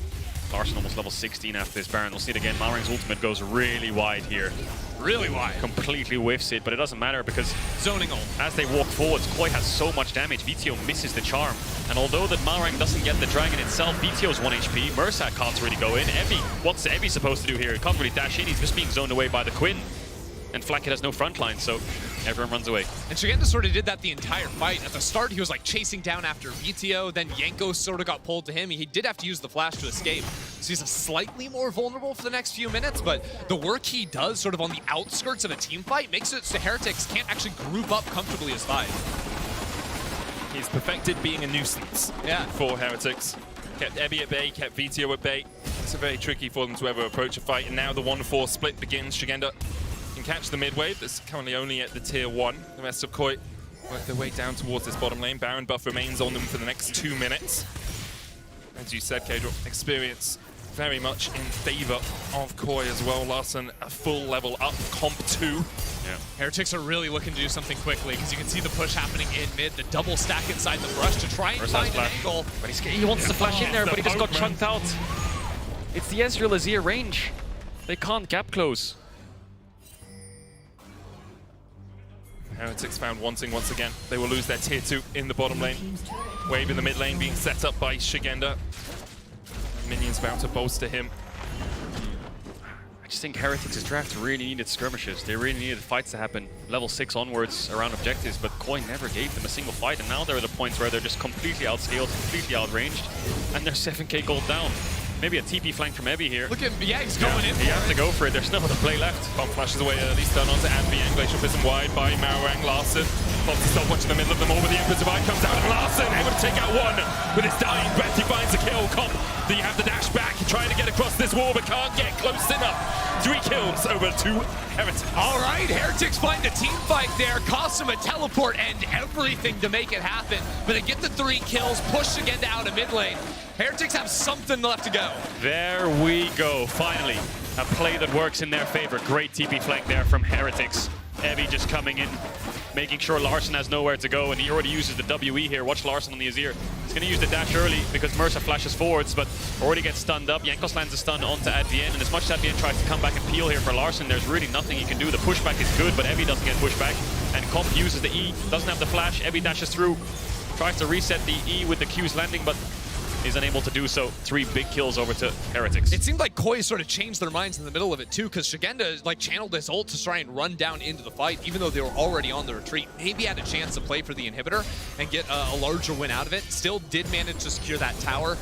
Speaker 8: Larson almost level 16 after this Baron. We'll see it again. Marang's ultimate goes really wide here.
Speaker 20: Really wide.
Speaker 8: Completely whiffs it, but it doesn't matter because
Speaker 20: zoning ult.
Speaker 8: As they walk forwards, Koi has so much damage. VTO misses the charm. And although that Marang doesn't get the dragon itself, VTO's 1 HP. Mercer can't really go in. Evie, what's Evie supposed to do here? He can't really dash in. He's just being zoned away by the Quinn. And Flackid has no front line, so everyone runs away.
Speaker 20: And Shigenda sort of did that the entire fight. At the start, he was like chasing down after VTO, then Yanko sort of got pulled to him. He did have to use the flash to escape. So he's slightly more vulnerable for the next few minutes, but the work he does sort of on the outskirts of a team fight makes it so Heretics can't actually group up comfortably as 5.
Speaker 19: He's perfected being a nuisance for Heretics. Kept Ebby at bay, kept VTO at bay. It's very tricky for them to ever approach a fight, and now the 1-4 split begins. Shigenda can catch the mid wave that's currently only at the tier 1. The rest of Koi work their way down towards this bottom lane. Baron buff remains on them for the next 2 minutes. As you said, Kadro, experience very much in favor of Koi as well. Larson, a full level up, comp 2.
Speaker 20: Heretics are really looking to do something quickly because you can see the push happening in mid, the double stack inside the brush to try and find an angle.
Speaker 22: But he wants to flash in there, but he just got chunked out. It's the Ezreal Azir range. They can't gap close.
Speaker 19: Heretics found wanting once again. They will lose their tier 2 in the bottom lane. Wave in the mid lane being set up by Shigenda. Minions about to bolster him.
Speaker 22: I just think Heretics' draft really needed skirmishes. They really needed fights to happen level 6 onwards around objectives, but Koi never gave them a single fight, and now they're at the points where they're just completely outscaled, completely outranged, and they're 7k gold down. Maybe a TP flank from Ebby here.
Speaker 20: Look at yeah, he's going in.
Speaker 19: He has to go for it. There's no other play left. Bomb flashes away early, stun onto Ambien. Glacial Prism wide by Marowang. Larson pops himself watching the middle of them all, but the Emperor's Divide comes out, and Larson able to take out one with his dying breath. He finds a kill. Comp, do you have the dash back? Trying to get across this wall, but can't get close enough. 3 kills over 2 Heretics.
Speaker 20: All right, Heretics find a team fight there, cost him a teleport and everything to make it happen. But they get the 3 kills, push again out of mid lane. Heretics have something left to go.
Speaker 8: There we go, finally. A play that works in their favor. Great TP flank there from Heretics. Evie just coming in, making sure Larson has nowhere to go, and he already uses the WE here. Watch Larson on the Azir. He's going to use the dash early because Mercer flashes forwards, but already gets stunned up. Jankos lands a stun onto Advien, and as much as Advien tries to come back and peel here for Larson, there's really nothing he can do. The pushback is good, but Evie doesn't get pushback, and Comp uses the E, doesn't have the flash. Evie dashes through, tries to reset the E with the Q's landing, but he's unable to do so. 3 big kills over to Heretics.
Speaker 20: It seemed like Koi sort of changed their minds in the middle of it too, because Shigenda like channeled his ult to try and run down into the fight, even though they were already on the retreat. Maybe had a chance to play for the inhibitor and get a larger win out of it. Still did manage to secure that tower.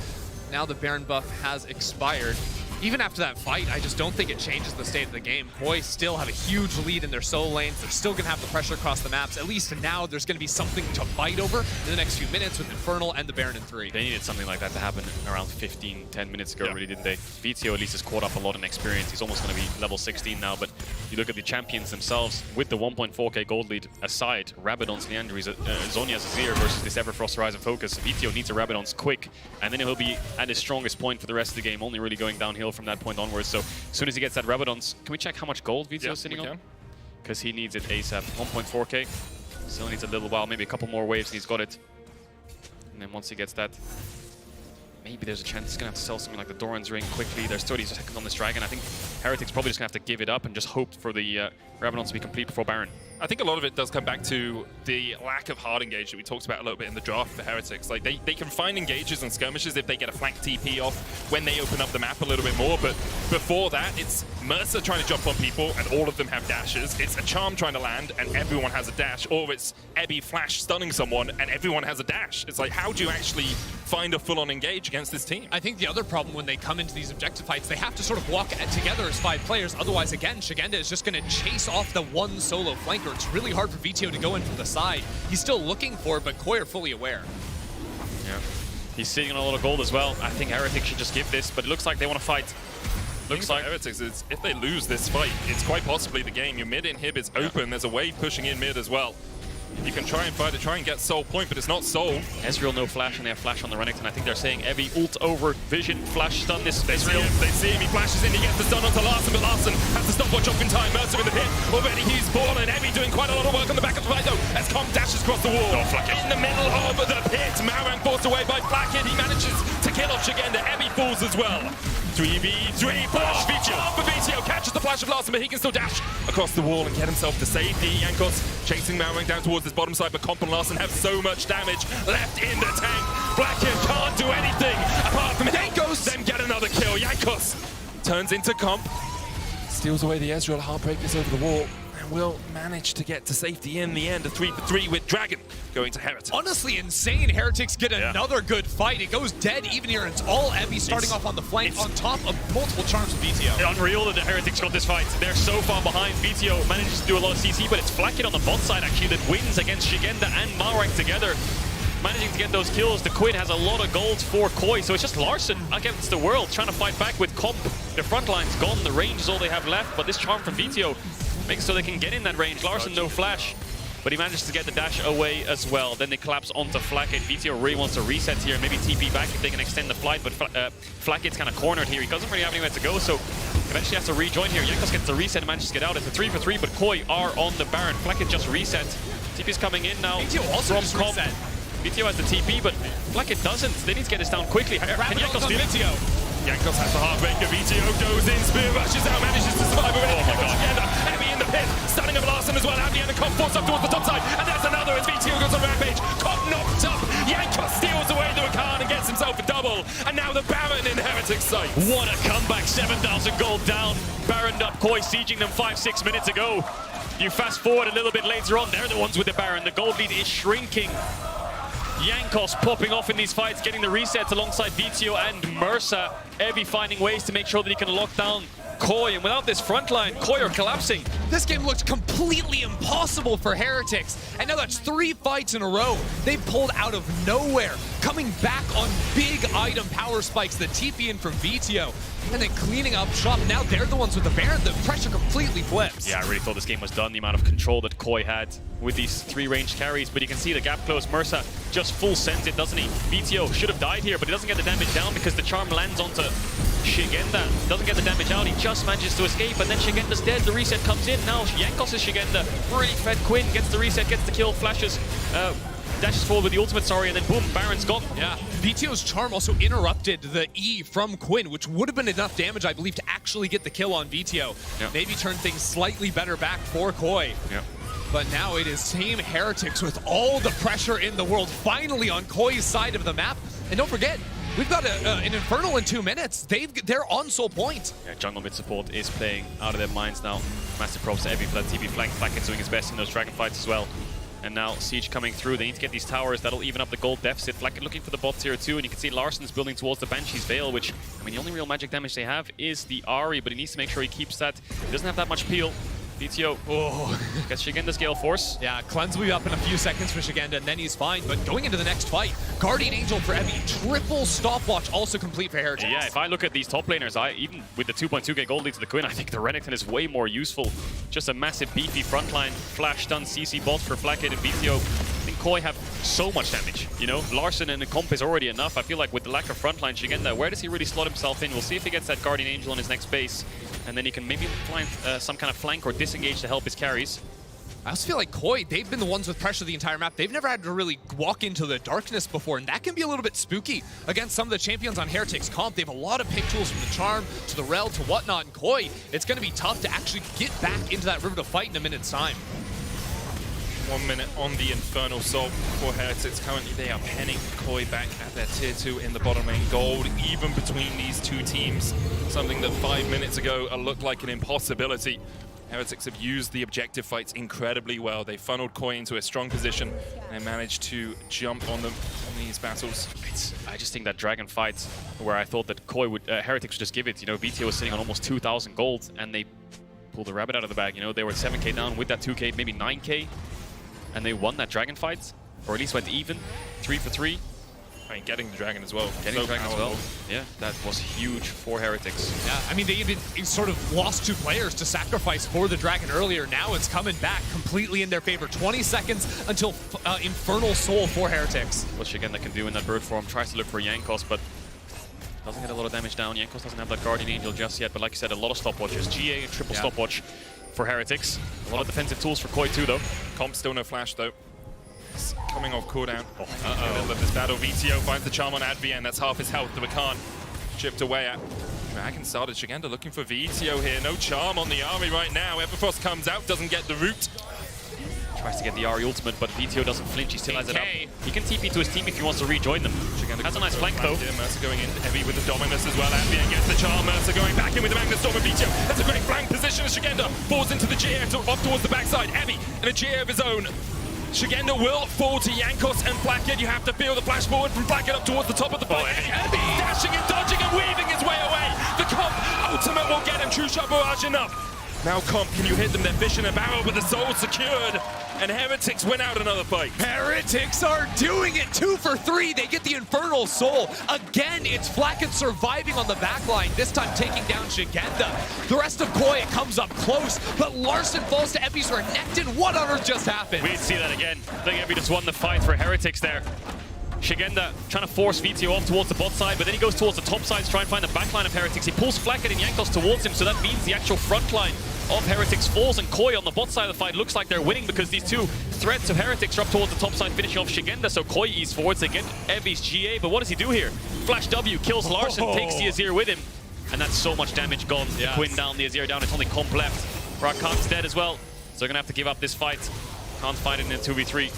Speaker 20: Now the Baron buff has expired. Even after that fight, I just don't think it changes the state of the game. Koi still have a huge lead in their solo lanes. They're still going to have the pressure across the maps. At least now there's going to be something to fight over in the next few minutes with Infernal and the Baron in 3.
Speaker 8: They needed something like that to happen around 10 minutes ago, really, didn't they? VTO at least has caught up a lot in experience. He's almost going to be level 16 now, but you look at the champions themselves, with the 1.4k gold lead aside, Rabadon's Leandry's, Zhonya's Azir versus this Everfrost Horizon focus. VTO needs a Rabadon's quick, and then he'll be at his strongest point for the rest of the game, only really going downhill from that point onwards. So as soon as he gets that Rabadon's, can we check how much gold VTO is sitting on? Because he needs it ASAP. 1.4k. Still needs a little while, maybe a couple more waves, and he's got it. And then once he gets that, maybe there's a chance he's going to have to sell something like the Doran's Ring quickly. There's 30 seconds on this dragon. I think Heretics probably just going to have to give it up and just hope for the Rabadon to be complete before Baron.
Speaker 19: I think a lot of it does come back to the lack of hard engage that we talked about a little bit in the draft for Heretics. Like they can find engages and skirmishes if they get a flank TP off when they open up the map a little bit more, but before that it's Mercer trying to jump on people and all of them have dashes. It's a Charm trying to land and everyone has a dash, or it's Ebby flash stunning someone and everyone has a dash. It's like, how do you actually find a full-on engage against this team?
Speaker 20: I think the other problem when they come into these objective fights, they have to sort of walk together as 5 players. Otherwise, again, Shigenda is just going to chase off the one solo flanker. It's really hard for VTO to go in from the side. He's still looking for it, but Koi are fully aware.
Speaker 8: Yeah, he's sitting on a lot of gold as well. I think Heretics should just give this, but it looks like they want to fight.
Speaker 19: Looks like Heretics is, if they lose this fight, it's quite possibly the game. Your mid inhib is open. There's a wave pushing in mid as well. You can try and fight it, try and get soul point, but it's not soul.
Speaker 8: Ezreal no flash, and they have flash on the Renekton. I think they're saying Evie ult over vision, flash stun this Ezreal.
Speaker 19: They see him, he flashes in, he gets the stun onto Larson, but Larson has the stopwatch off in time. Mercer in the pit, already he's fallen. Evie doing quite a lot of work on the back of the fight though, as Comp dashes across the wall. In the middle of the pit, Marowang forced away by Blackhead. He manages to kill off Shigenda. Evie falls as well. 3v3 flash, VTO for VTO, catches the flash of Larson, but he can still dash across the wall and get himself to safety. Jankos chasing Marowang down towards this bottom side, but Comp and Larson have so much damage left in the tank. Blackhead can't do anything apart from Jankos. Then get another kill. Jankos turns into Comp, steals away the Ezreal, Heartbreakers over the wall, and will manage to get to safety in the end. A 3-for-3 with Dragon going to Heretics.
Speaker 20: Honestly insane. Heretics get another good fight. It goes dead even here. It's all Ebby starting off on the flank on top of multiple charms from VTO.
Speaker 8: Unreal that the Heretics got this fight. They're so far behind. VTO manages to do a lot of CC, but it's Flacket on the bot side actually that wins against Shigenda and Marowang together. Managing to get those kills. The Quid has a lot of gold for Koi, so it's just Larson against the world trying to fight back with Comp. The front line's gone, the range is all they have left, but this charm from VTO makes so they can get in that range. Larson no flash. but he manages to get the dash away as well. Then they collapse onto Flacket. VTO really wants to reset here, maybe TP back if they can extend the flight, but Flacket's kind of cornered here. He doesn't really have anywhere to go, so eventually has to rejoin here. Jankos gets the reset and manages to get out. It's a 3-for-3, but Koi are on the Baron. Flacket just reset. TP's coming in now.
Speaker 20: VTO also just reset.
Speaker 8: VTO has the TP, but Flacket doesn't. They need to get this down quickly. Can Jankos do it?
Speaker 19: Jankos has the heartbreaker. VTO goes in, spear rushes out, manages to survive already.
Speaker 8: Oh my God.
Speaker 19: Heavy in the pit, standing up Larson as well. Abby and the Cop forced up towards the top side, and there's another as VTO goes on rampage. Cop knocked up. Jankos steals away the Rakan and gets himself a double. And now the Baron in Heretic sight.
Speaker 8: What a comeback, 7,000 gold down. Baroned up Koi, sieging them 5-6 minutes ago. You fast forward a little bit later on, they're the ones with the Baron. The gold lead is shrinking. Jankos popping off in these fights, getting the resets alongside VTO and Mercer. Evie finding ways to make sure that he can lock down Koi, and without this front line, Koi are collapsing.
Speaker 20: This game looked completely impossible for Heretics, and now that's 3 fights in a row. They pulled out of nowhere, coming back on big item power spikes, the TP in from VTO, and then cleaning up shop. Now they're the ones with the Baron. The pressure completely flips.
Speaker 8: Yeah, I really thought this game was done, the amount of control that Koi had with these 3 ranged carries, but you can see the gap close. Mercer just full sends it, doesn't he? VTO should have died here, but he doesn't get the damage down because the charm lands onto Shigenda. Doesn't get the damage out, he just manages to escape, and then Shigenda's dead. The reset comes in. Now Jankos is Shigenda. Really fed Quinn, gets the reset, gets the kill, flashes, dashes forward with the ultimate, sorry, and then boom, Baron's gone.
Speaker 20: Yeah, VTO's charm also interrupted the E from Quinn, which would have been enough damage, I believe, to actually get the kill on VTO.
Speaker 8: Yeah.
Speaker 20: Maybe turn things slightly better back for Koi.
Speaker 8: Yeah.
Speaker 20: But now it is Team Heretics with all the pressure in the world finally on Koi's side of the map. And don't forget, we've got an Infernal in 2 minutes. They're on Soul Point.
Speaker 8: Yeah, jungle mid support is playing out of their minds now. Massive props to Evie for that TP flank. Flacket's doing his best in those dragon fights as well. And now Siege coming through. They need to get these towers. That'll even up the gold deficit. Flacket looking for the bot tier 2, and you can see Larson's building towards the Banshee's Veil, which, I mean, the only real magic damage they have is the Ahri, but he needs to make sure he keeps that. He doesn't have that much peel. VTO gets Shigenda's Gale Force.
Speaker 20: Yeah, Cleanse will be up in a few seconds for Shigenda, and then he's fine. But going into the next fight, Guardian Angel for Evie. Triple stopwatch also complete for Heretics.
Speaker 8: Yeah, if I look at these top laners, even with the 2.2k gold lead to the Queen, I think the Renekton is way more useful. Just a massive beefy frontline, flash stun CC bot for Flacket and VTO. I think Koi have so much damage, you know? Larson and the comp is already enough. I feel like with the lack of frontline, Shigenda, where does he really slot himself in? We'll see if he gets that Guardian Angel on his next base, and then he can maybe find some kind of flank or disengage to help his carries.
Speaker 20: I also feel like Koi, they've been the ones with pressure the entire map. They've never had to really walk into the darkness before, and that can be a little bit spooky against some of the champions on Heretics comp. They have a lot of pick tools from the Charm to the Rel to whatnot, and Koi, it's going to be tough to actually get back into that river to fight in a minute's time.
Speaker 19: 1 minute on the Infernal Soul for Heretics. Currently, they are penning Koi back at their tier 2 in the bottom lane. Gold, even between these two teams. Something that 5 minutes ago looked like an impossibility. Heretics have used the objective fights incredibly well. They funneled Koi into a strong position and managed to jump on them in these battles.
Speaker 8: I just think that dragon fight, where I thought that Koi would, Heretics would just give it. You know, VTO was sitting on almost 2,000 gold, and they pulled the rabbit out of the bag. You know, they were 7k down with that 2k, maybe 9k. And they won that dragon fight, or at least went even, 3 for 3.
Speaker 19: I mean, getting the dragon as well.
Speaker 8: Getting the dragon as well. Yeah, that was huge for Heretics.
Speaker 20: Yeah, I mean, they even sort of lost 2 players to sacrifice for the dragon earlier. Now it's coming back completely in their favor. 20 seconds until Infernal Soul for Heretics.
Speaker 8: What Shigenda can do in that bird form, tries to look for Jankos, but doesn't get a lot of damage down. Jankos doesn't have that Guardian Angel just yet, but like you said, a lot of stopwatches. GA and triple stopwatch for Heretics. A lot of defensive tools for Koi too, though.
Speaker 19: Comp still no flash, though. It's coming off cooldown. Uh-oh. This battle, VTO finds the charm on Advi, and that's half his health. The Rakan chipped away at. Dragon started. Shigenda looking for VTO here. No charm on the Ahri right now. Everfrost comes out, doesn't get the root.
Speaker 8: Tries to get the Ahri ultimate, but VTO doesn't flinch. He still has it up. He can TP to his team if he wants to rejoin them.
Speaker 19: Shigenda
Speaker 8: has a nice flank, though.
Speaker 19: Mercer going in heavy with the Dominus as well. Advi gets the charm. Mercer going back in with the Magnet Storm and VTO. That's a great flank position as Shigenda falls into the GA off towards the backside. Evie in a GA of his own. Shigenda will fall to Jankos and Flacket. You have to feel the flash forward from Flacket up towards the top of the fight. Evie dashing and dodging and weaving his way away. The comp ultimate will get him. True shot barrage enough. Now Comp, can you hit them? They're fish in a barrel, but the soul's secured. And Heretics win out another fight.
Speaker 20: Heretics are doing it 2 for 3. They get the Infernal Soul. Again, it's Flacken surviving on the backline, this time taking down Shigenda. The rest of Koi comes up close, but Larson falls to Evi's Renekton. What on earth just happened?
Speaker 8: We'd see that again. I think Evi just won the fight for Heretics there. Shigenda trying to force VTO off towards the bot side, but then he goes towards the top side to try and find the backline of Heretics. He pulls Flacken and Jankos towards him, so that means the actual front line of Heretics falls, and Koi on the bot side of the fight looks like they're winning because these two threats of Heretics are up towards the top side, finishing off Shigenda, so Koi east forwards. They get Evi's GA, but what does he do here? Flash W kills Larson, takes the Azir with him, and that's so much damage gone.
Speaker 20: Yes.
Speaker 8: The Quinn down, the Azir down, it's only Comp left. Rakan's dead as well, so they're gonna have to give up this fight. Can't fight it in a 2v3.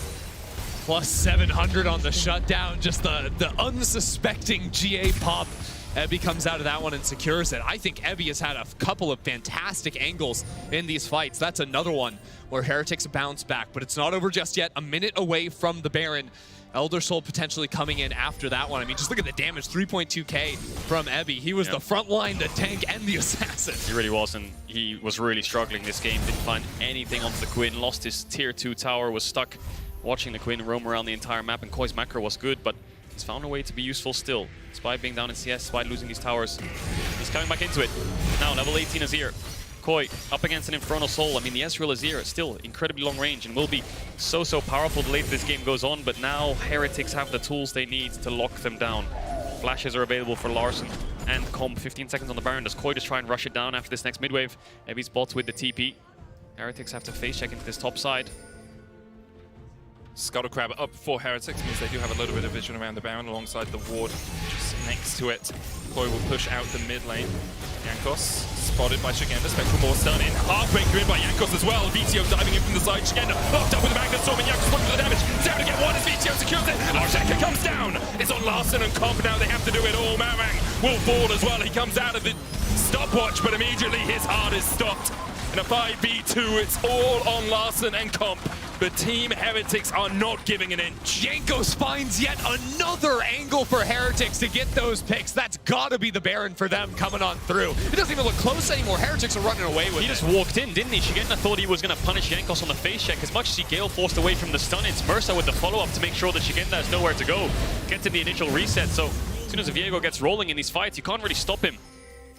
Speaker 20: Plus 700 on the shutdown, just the unsuspecting GA pop. Evi comes out of that one and secures it. I think Evi has had a couple of fantastic angles in these fights. That's another one where Heretics bounce back, but it's not over just yet. A minute away from the Baron. Elder Soul potentially coming in after that one. I mean, just look at the damage, 3.2k from Evi. He was the front line, the tank, and the assassin.
Speaker 8: He really was, and he was really struggling this game. Didn't find anything onto the Quinn, lost his tier 2 tower, was stuck watching the Quinn roam around the entire map, and Koi's macro was good, but he's found a way to be useful still. Despite being down in CS, despite losing these towers, he's coming back into it. Now, level 18 Azir. Koi up against an Infernal Soul. I mean, the Ezreal Azir is still incredibly long range and will be so powerful the later this game goes on, but now Heretics have the tools they need to lock them down. Flashes are available for Larson and Comp. 15 seconds on the Baron. Does Koi just try and rush it down after this next midwave? Evi's bots with the TP. Heretics have to face check into this top side.
Speaker 19: Scuttle Crab up for Heretics means they do have a little bit of vision around the Baron alongside the ward just next to it. Koi will push out the mid lane. Jankos spotted by Shigenda. Spectral Maw stun in. Heartbreaker in by Jankos as well. VTO diving in from the side. Shigenda locked up with the Magnet Storm, and Jankos looking for the damage. He's able to get one as VTO secures it. Arshenka comes down. It's on Larson and Comp now. They have to do it all. Marang will fall as well. He comes out of the stopwatch, but immediately his heart is stopped. In a 5v2, it's all on Larson and Comp. But Team Heretics are not giving an inch.
Speaker 20: Jankos finds yet another angle for Heretics to get those picks. That's gotta be the Baron for them coming on through. It doesn't even look close anymore. Heretics are running away with it.
Speaker 8: He just walked in, didn't he? Shigenda thought he was going to punish Jankos on the face check. As much as he Gale forced away from the stun, it's Mercer with the follow-up to make sure that Shigenda has nowhere to go. Gets in the initial reset, so as soon as Viego gets rolling in these fights, you can't really stop him.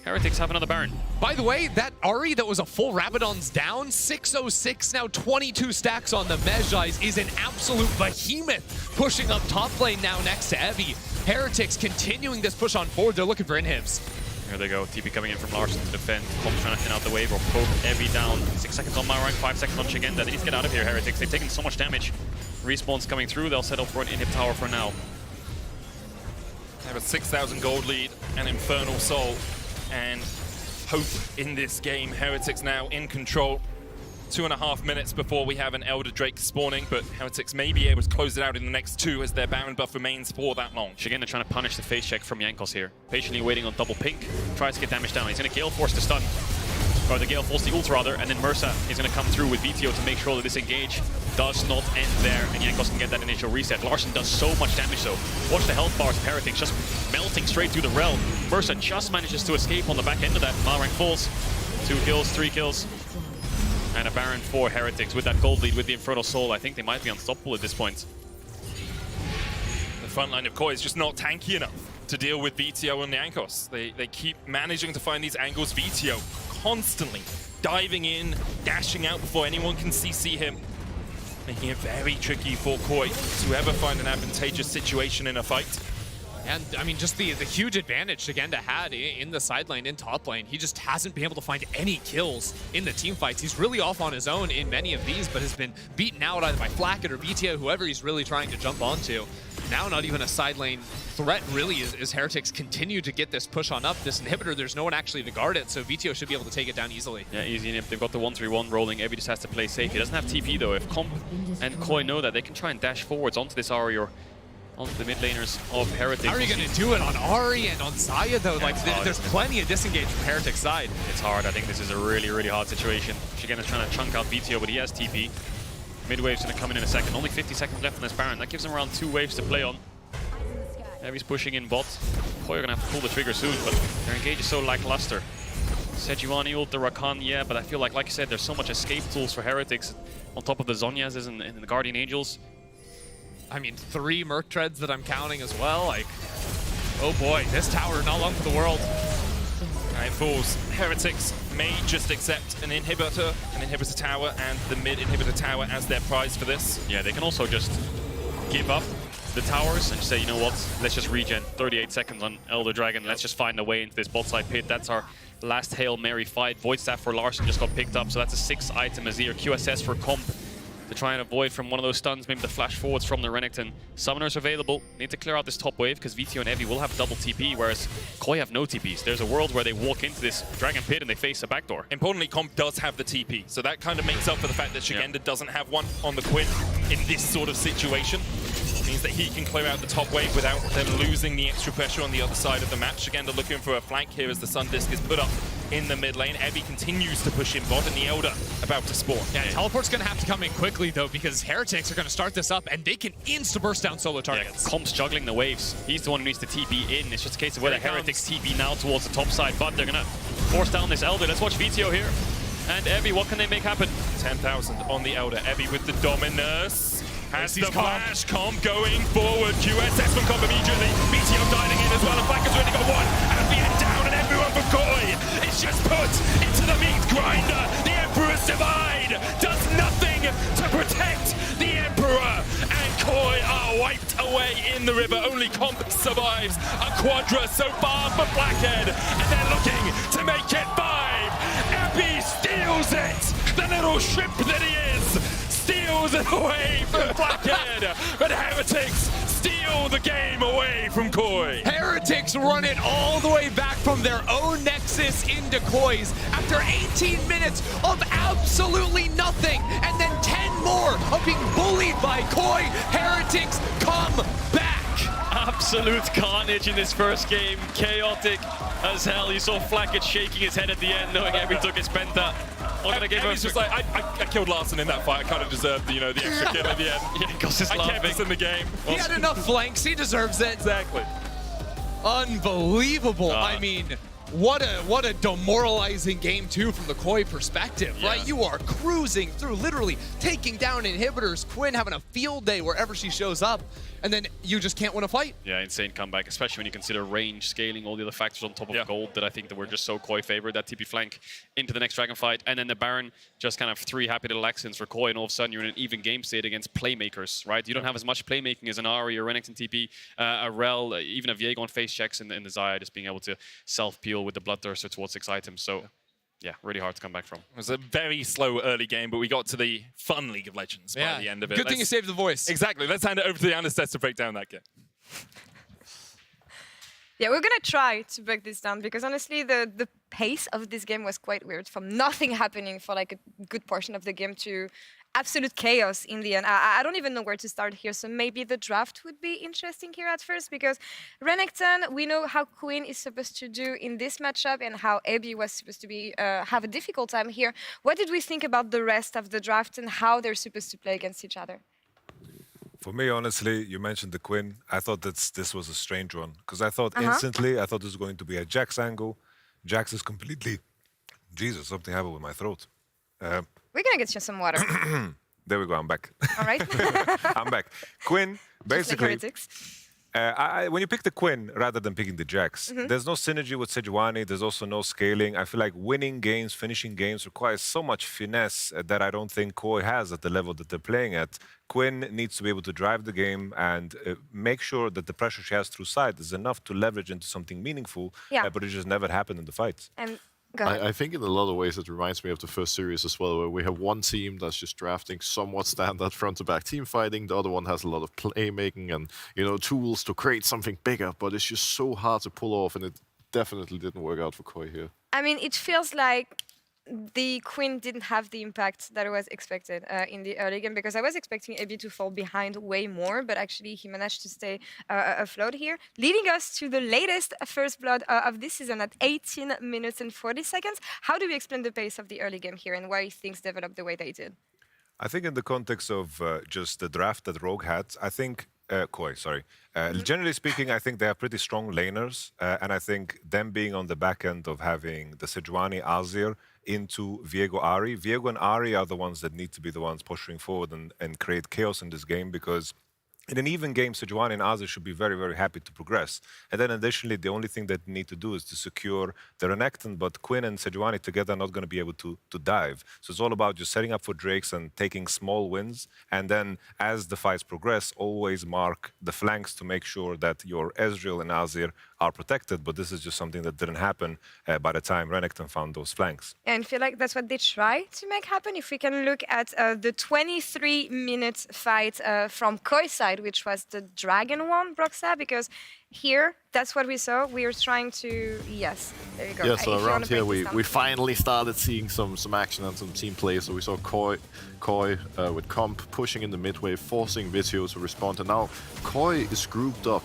Speaker 8: Heretics have another Baron.
Speaker 20: By the way, that Ahri that was a full Rabadon's down, 606, now 22 stacks on the Mejais, is an absolute behemoth pushing up top lane now next to Evi. Heretics continuing this push on forward. They're looking for inhibs.
Speaker 8: Here they go. TP coming in from Larson to defend. Comp trying to thin out the wave or poke Evi down. 6 seconds on Marang, 5 seconds on Shigenda. They need to get out of here, Heretics. They've taken so much damage. Respawn's coming through. They'll settle for an inhib tower for now.
Speaker 19: They have a 6,000 gold lead, an Infernal Soul, and hope in this game. Heretics now in control. 2.5 minutes before we have an Elder Drake spawning, but Heretics may be able to close it out in the next 2 as their Baron buff remains for that long.
Speaker 8: Shigenda trying to punish the face check from Jankos here. Patiently waiting on double pink. Tries to get damage down. He's going to Gale Force the stun. Or the Gale Force the ult rather, and then Mercer is going to come through with VTO to make sure that this engage does not end there, and Jankos can get that initial reset. Larson does so much damage though. Watch the health bars of Heretics just melting straight through the realm. Mercer just manages to escape on the back end of that. Malrang falls. 2 kills, 3 kills. And a Baron for Heretics with that gold lead with the Infernal Soul. I think they might be unstoppable at this point.
Speaker 19: The front line of Koi is just not tanky enough to deal with VTO and Jankos. They keep managing to find these angles. VTO constantly diving in, dashing out before anyone can CC him, making it very tricky for Koi to ever find an advantageous situation in a fight.
Speaker 20: And I mean, just the huge advantage Shigenda had in the side lane, in top lane. He just hasn't been able to find any kills in the team fights. He's really off on his own in many of these, but has been beaten out either by Flacket or VTO, whoever he's really trying to jump onto. Now not even a side lane threat really as Heretics continue to get this push on up. This inhibitor, there's no one actually to guard it, so VTO should be able to take it down easily.
Speaker 8: Yeah, easy inhib. They've got the 1-3-1 rolling. Evi just has to play safe. He doesn't have TP though. If Comp and Koi know that, they can try and dash forwards onto this Ahri or onto the mid laners of Heretics.
Speaker 20: How are you going to do it on Ahri and on Xayah though? Like, there's plenty of disengage from Heretics' side.
Speaker 8: It's hard. I think this is a really, really hard situation. Shigena's trying to chunk out VTO, but he has TP. Mid-wave's going to come in a second. Only 50 seconds left on this Baron. That gives him around 2 waves to play on. Evi's pushing in bot. Koi are going to have to pull the trigger soon, but their engage is so lackluster.
Speaker 22: Sejuani ult, the Rakan, yeah, but I feel like you said, there's so much escape tools for Heretics on top of the Zhonya's and the Guardian Angels.
Speaker 20: I mean, 3 Merc Treads that I'm counting as well. Like, oh boy, this tower not long for the world.
Speaker 19: Alright, Fools. Heretics may just accept an inhibitor tower, and the mid inhibitor tower as their prize for this.
Speaker 22: Yeah, they can also just give up the towers and just say, you know what, let's just regen 38 seconds on Elder Dragon. Let's just find a way into this bot side pit. That's our last Hail Mary fight. Void Staff for Larson just got picked up, so that's a 6-item Azir. QSS for Comp to try and avoid from one of those stuns, maybe the flash forwards from the Renekton. Summoners available. Need to clear out this top wave because VTO and Evi will have double TP, whereas Koi have no TPs. There's a world where they walk into this Dragon Pit and they face a backdoor.
Speaker 19: Importantly, Comp does have the TP, so that kind of makes up for the fact that Shigenda doesn't have one on the Quinn in this sort of situation. Means that he can clear out the top wave without them losing the extra pressure on the other side of the map. Shigenda looking for a flank here as the Sun Disc is put up in the mid lane. Evi continues to push in bot, and the Elder about to spawn.
Speaker 20: Yeah, Teleport's going to have to come in quickly, though, because Heretics are going to start this up, and they can insta-burst down solo targets.
Speaker 22: Yeah, Comp's juggling the waves. He's the one who needs to TP in. It's just a case of whether Heretics TP now towards the top side, but they're going to force down this Elder. Let's watch VTO here. And Evi, what can they make happen?
Speaker 19: 10,000 on the Elder. Evi with the Dominus. Has the flash. Comp going forward. QSS from Comp immediately. VTO diving in as well. And Flanker's already got one. Ambient down, and everyone from Koi is just put into the meat grinder. The Emperor's Divide does nothing to protect the Emperor. And Koi are wiped away in the river. Only Comp survives. A quadra so far for Blackhead. And they're looking to make it 5. Abby steals it. The little shrimp that he is. Steals it away from Blackhead, but Heretics steal the game away from Koi.
Speaker 20: Heretics run it all the way back from their own Nexus into Koi's after 18 minutes of absolutely nothing, and then 10 more of being bullied by Koi. Heretics come back.
Speaker 22: Absolute carnage in this first game. Chaotic as hell. You saw Flackett shaking his head at the end, knowing Evi took his penta. I'm gonna give him.
Speaker 19: He's just like, I killed Larson in that fight. I kind of deserved the, the extra kill at the end.
Speaker 22: Yeah, because it's
Speaker 19: I kept this in the game.
Speaker 20: He had enough flanks. He deserves it.
Speaker 19: Exactly.
Speaker 20: Unbelievable. I mean, what a demoralizing game too from the Koi perspective, right? You are cruising through, literally taking down inhibitors. Quinn having a field day wherever she shows up, and then you just can't win a fight.
Speaker 22: Yeah, insane comeback, especially when you consider range, scaling, all the other factors on top of gold that I think that we're just so Koi favored. That TP flank into the next Dragon fight, and then the Baron, just kind of 3 happy little accents for Koi, and all of a sudden you're in an even game state against playmakers, right? You don't have as much playmaking as an Ari or Renekton TP, a Rel, even a Viego on face checks, and the Xayah just being able to self-peel with the Bloodthirster towards 6 items. So yeah, really hard to come back from.
Speaker 19: It was a very slow early game, but we got to the fun League of Legends by the end of it.
Speaker 20: Good thing you saved the voice.
Speaker 19: Exactly. Let's hand it over to the Anesthets to break down that game.
Speaker 12: Yeah, we're gonna try to break this down because honestly, the pace of this game was quite weird. From nothing happening for like a good portion of the game to absolute chaos in the end. I don't even know where to start here, so maybe the draft would be interesting here at first because Renekton, we know how Queen is supposed to do in this matchup and how Abby was supposed to be have a difficult time here. What did we think about the rest of the draft and how they're supposed to play against each other?
Speaker 16: For me, honestly, you mentioned the Quinn. I thought that this was a strange one because I thought instantly, I thought this was going to be a Jax angle. Jax is completely... Jesus, something happened with my throat.
Speaker 12: We're gonna get you some water.
Speaker 16: There we go, I'm back.
Speaker 12: All right.
Speaker 16: I'm back. Quinn, basically...
Speaker 12: Like
Speaker 16: when you pick the Quinn rather than picking the Jax, there's no synergy with Sejuani, there's also no scaling. I feel like winning games, finishing games requires so much finesse that I don't think Koi has at the level that they're playing at. Quinn needs to be able to drive the game and make sure that the pressure she has through side is enough to leverage into something meaningful, but it just never happened in the fights.
Speaker 13: I think in a lot of ways it reminds me of the first series as well, where we have one team that's just drafting somewhat standard front-to-back team fighting. The other one has a lot of playmaking and tools to create something bigger, but it's just so hard to pull off, and it definitely didn't work out for Koi here.
Speaker 12: I mean, it feels like the Queen didn't have the impact that was expected in the early game because I was expecting Abby to fall behind way more, but actually he managed to stay afloat here, leading us to the latest first blood of this season at 18 minutes and 40 seconds. How do we explain the pace of the early game here and why things developed the way they did?
Speaker 16: I think in the context of just the draft that Rogue had, I think Koi, sorry. Generally speaking, I think they are pretty strong laners, and I think them being on the back end of having the Sejuani, Azir into Viego, Ahri. Viego and Ahri are the ones that need to be the ones pushing forward and create chaos in this game, because in an even game, Sejuani and Azir should be very, very happy to progress. And then additionally, the only thing that they need to do is to secure the Renekton, but Quinn and Sejuani together are not going to be able to dive. So it's all about just setting up for Drakes and taking small wins. And then as the fights progress, always mark the flanks to make sure that your Ezreal and Azir are protected. But this is just something that didn't happen by the time Renekton found those flanks.
Speaker 12: And I feel like that's what they try to make happen. If we can look at the 23-minute fight from Koi's side, which was the Dragon one, Broxa, because here, that's what we saw. We were trying to... Yes, there you go.
Speaker 13: Yeah, so
Speaker 12: If you
Speaker 13: around
Speaker 12: wanna
Speaker 13: here,
Speaker 12: break this down.
Speaker 13: we finally started seeing some action and some team play. So we saw Koi with Comp pushing in the mid wave, forcing Vizio to respond. And now Koi is grouped up.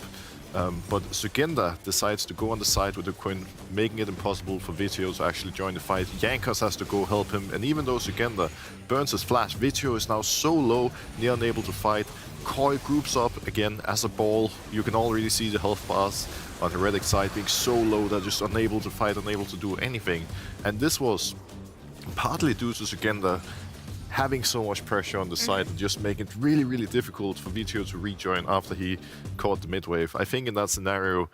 Speaker 13: But Sugenda decides to go on the side with the Quinn, making it impossible for Vizio to actually join the fight. Yankas has to go help him, and even though Sugenda burns his flash, Vizio is now so low, near unable to fight. Koi groups up again as a ball. You can already see the health bars on Heretic side being so low that just unable to fight, unable to do anything. And this was partly due to Sugenda having so much pressure on the side and just making it really, really difficult for Vizio to rejoin after he caught the mid wave. I think in that scenario,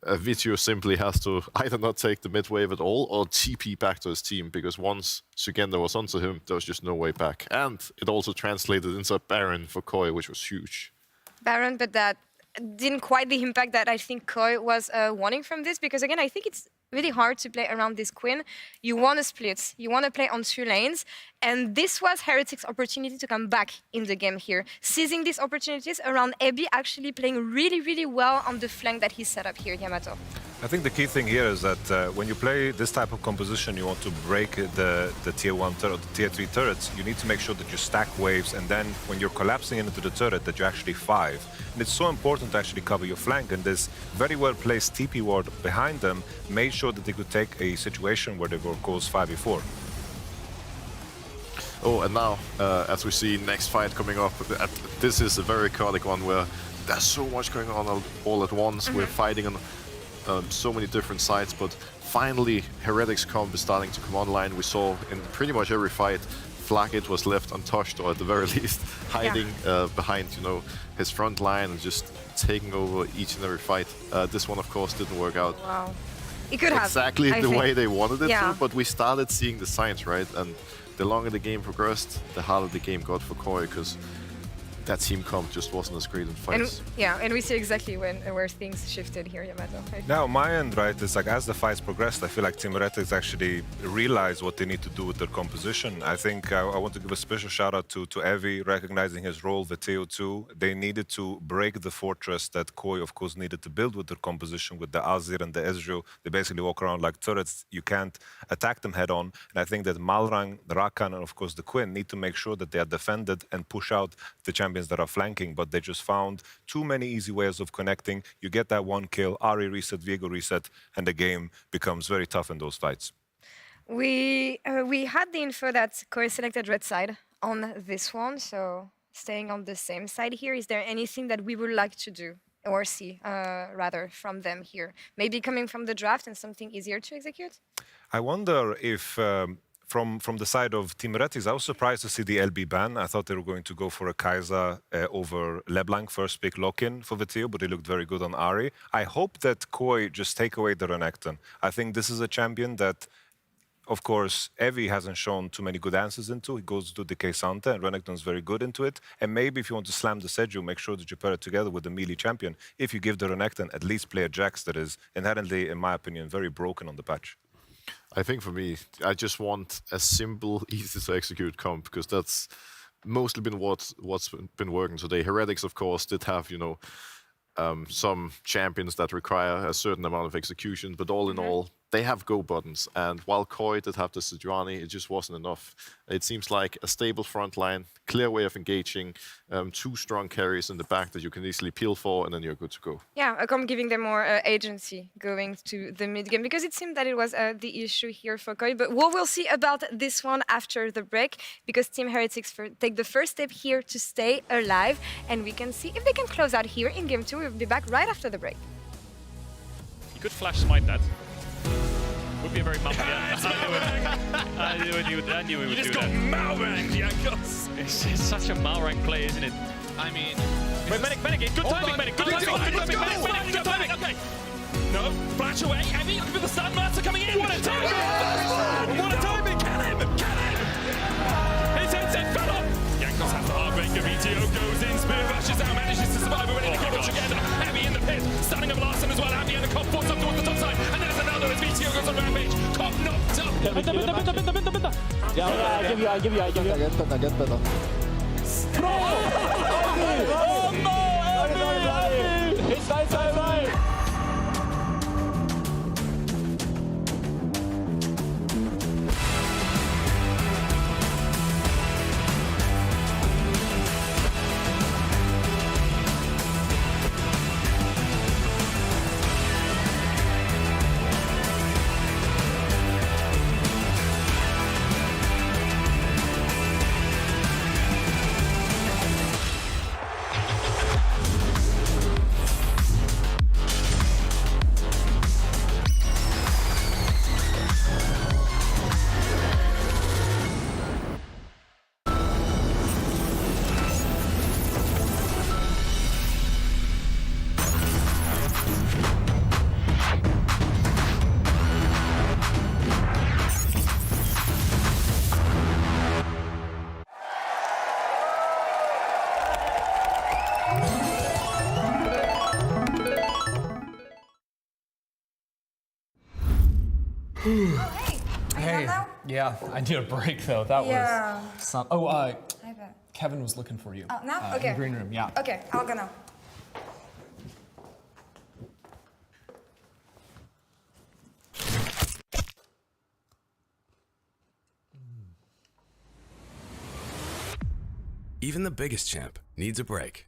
Speaker 13: Vizio simply has to either not take the mid wave at all or TP back to his team, because once Sugenda was onto him, there was just no way back. And it also translated into a Baron for Koi, which was huge.
Speaker 12: Baron, but that didn't quite the impact that I think Koi was wanting from this, because again, I think it's really hard to play around this Quinn. You want to split, you want to play on 2 lanes, and this was Heretic's opportunity to come back in the game here, seizing these opportunities around Ebi actually playing really, really well on the flank that he set up here, Yamato.
Speaker 16: I think the key thing here is that when you play this type of composition, you want to break the tier 1 turret, the tier 3 turrets. You need to make sure that you stack waves, and then when you're collapsing into the turret, that you actually 5. And it's so important to actually cover your flank, and this very well placed TP ward behind them made sure that they could take a situation where they were close 5v4.
Speaker 13: Oh, and now, as we see next fight coming up, this is a very chaotic one where there's so much going on all at once. We're fighting on so many different sides, but finally Heretic's comp is starting to come online. We saw in pretty much every fight, Flakit was left untouched, or at the very least hiding behind, you know, his front line and just taking over each and every fight. This one, of course, didn't work out.
Speaker 12: Wow. It could have.
Speaker 13: Exactly the way they wanted it
Speaker 12: Yeah.
Speaker 13: to, but we started seeing the signs, right? And the longer the game progressed, the harder the game got for Koi, because that team comp just wasn't as great in fights.
Speaker 12: And we see exactly where things shifted here, Yamato.
Speaker 16: Now, my end, right, is like as the fights progressed, I feel like Team Heretics actually realized what they need to do with their composition. I think I want to give a special shout out to Evi, recognizing his role, Viteo too. They needed to break the fortress that Koi, of course, needed to build with their composition, with the Azir and the Ezreal. They basically walk around like turrets. You can't attack them head on. And I think that Malrang, Rakan, and of course the Quinn need to make sure that they are defended and push out the champions that are flanking, but they just found too many easy ways of connecting. You get that one kill, Ahri reset, Viego reset, and the game becomes very tough in those fights.
Speaker 12: We had the info that Koi selected red side on this one, so staying on the same side here, is there anything that we would like to do or see rather from them here? Maybe coming from the draft and something easier to execute?
Speaker 16: I wonder if from the side of Team Heretics, I was surprised to see the LB ban. I thought they were going to go for a Kai'Sa over LeBlanc, first pick lock-in for Viteo, but they looked very good on Ahri. I hope that Koi just take away the Renekton. I think this is a champion that, of course, Evi hasn't shown too many good answers into. He goes to the K'Sante, and Renekton's very good into it. And maybe if you want to slam the Seju, make sure that you pair it together with the melee champion. If you give the Renekton, at least play a Jax that is inherently, in my opinion, very broken on the patch.
Speaker 13: I think for me, I just want a simple, easy to execute comp, because that's mostly been what's been working today. Heretics, of course, did have, you know, some champions that require a certain amount of execution, but all in all, they have go buttons, and while Koi did have the Sejuani, it just wasn't enough. It seems like a stable front line, clear way of engaging, 2 strong carries in the back that you can easily peel for, and then you're good to go.
Speaker 12: Yeah, Akam giving them more agency going to the mid game, because it seemed that it was the issue here for Koi. But what we'll see about this one after the break, because Team Heretics take the first step here to stay alive, and we can see if they can close out here in game 2. We'll be back right after the break.
Speaker 8: You could flash smite that. Would be a very mum. Yeah, I knew he would do that.
Speaker 19: You just got Malrang, Jankos.
Speaker 8: It's such a Malrang play, isn't it?
Speaker 20: I mean...
Speaker 19: Wait, Medic, good timing, Medic, good timing, good timing, okay. No, flash away, Heavy, looking for the stun, Mercer coming in. What a timing! What a timing, kill him! His headset fell off. Jankos has the heartbreaker, VTO goes in, Spear rushes out, manages to survive, we're ready to kill together. Heavy in the pit, stunning of Larson as well, Heavy and the cop force up towards the top side, and there's another as VTO goes on rampage. Cop knocked up.
Speaker 5: Yeah, I give you.
Speaker 1: I get better.
Speaker 5: Oh no, Heavy! It's right.
Speaker 21: Hey, yeah, I need a break though. That was some. Oh, Kevin was looking for you.
Speaker 12: Oh, now?
Speaker 21: In
Speaker 12: Okay.
Speaker 21: the green room, yeah.
Speaker 12: Okay, I'll go now.
Speaker 23: Even the biggest champ needs a break.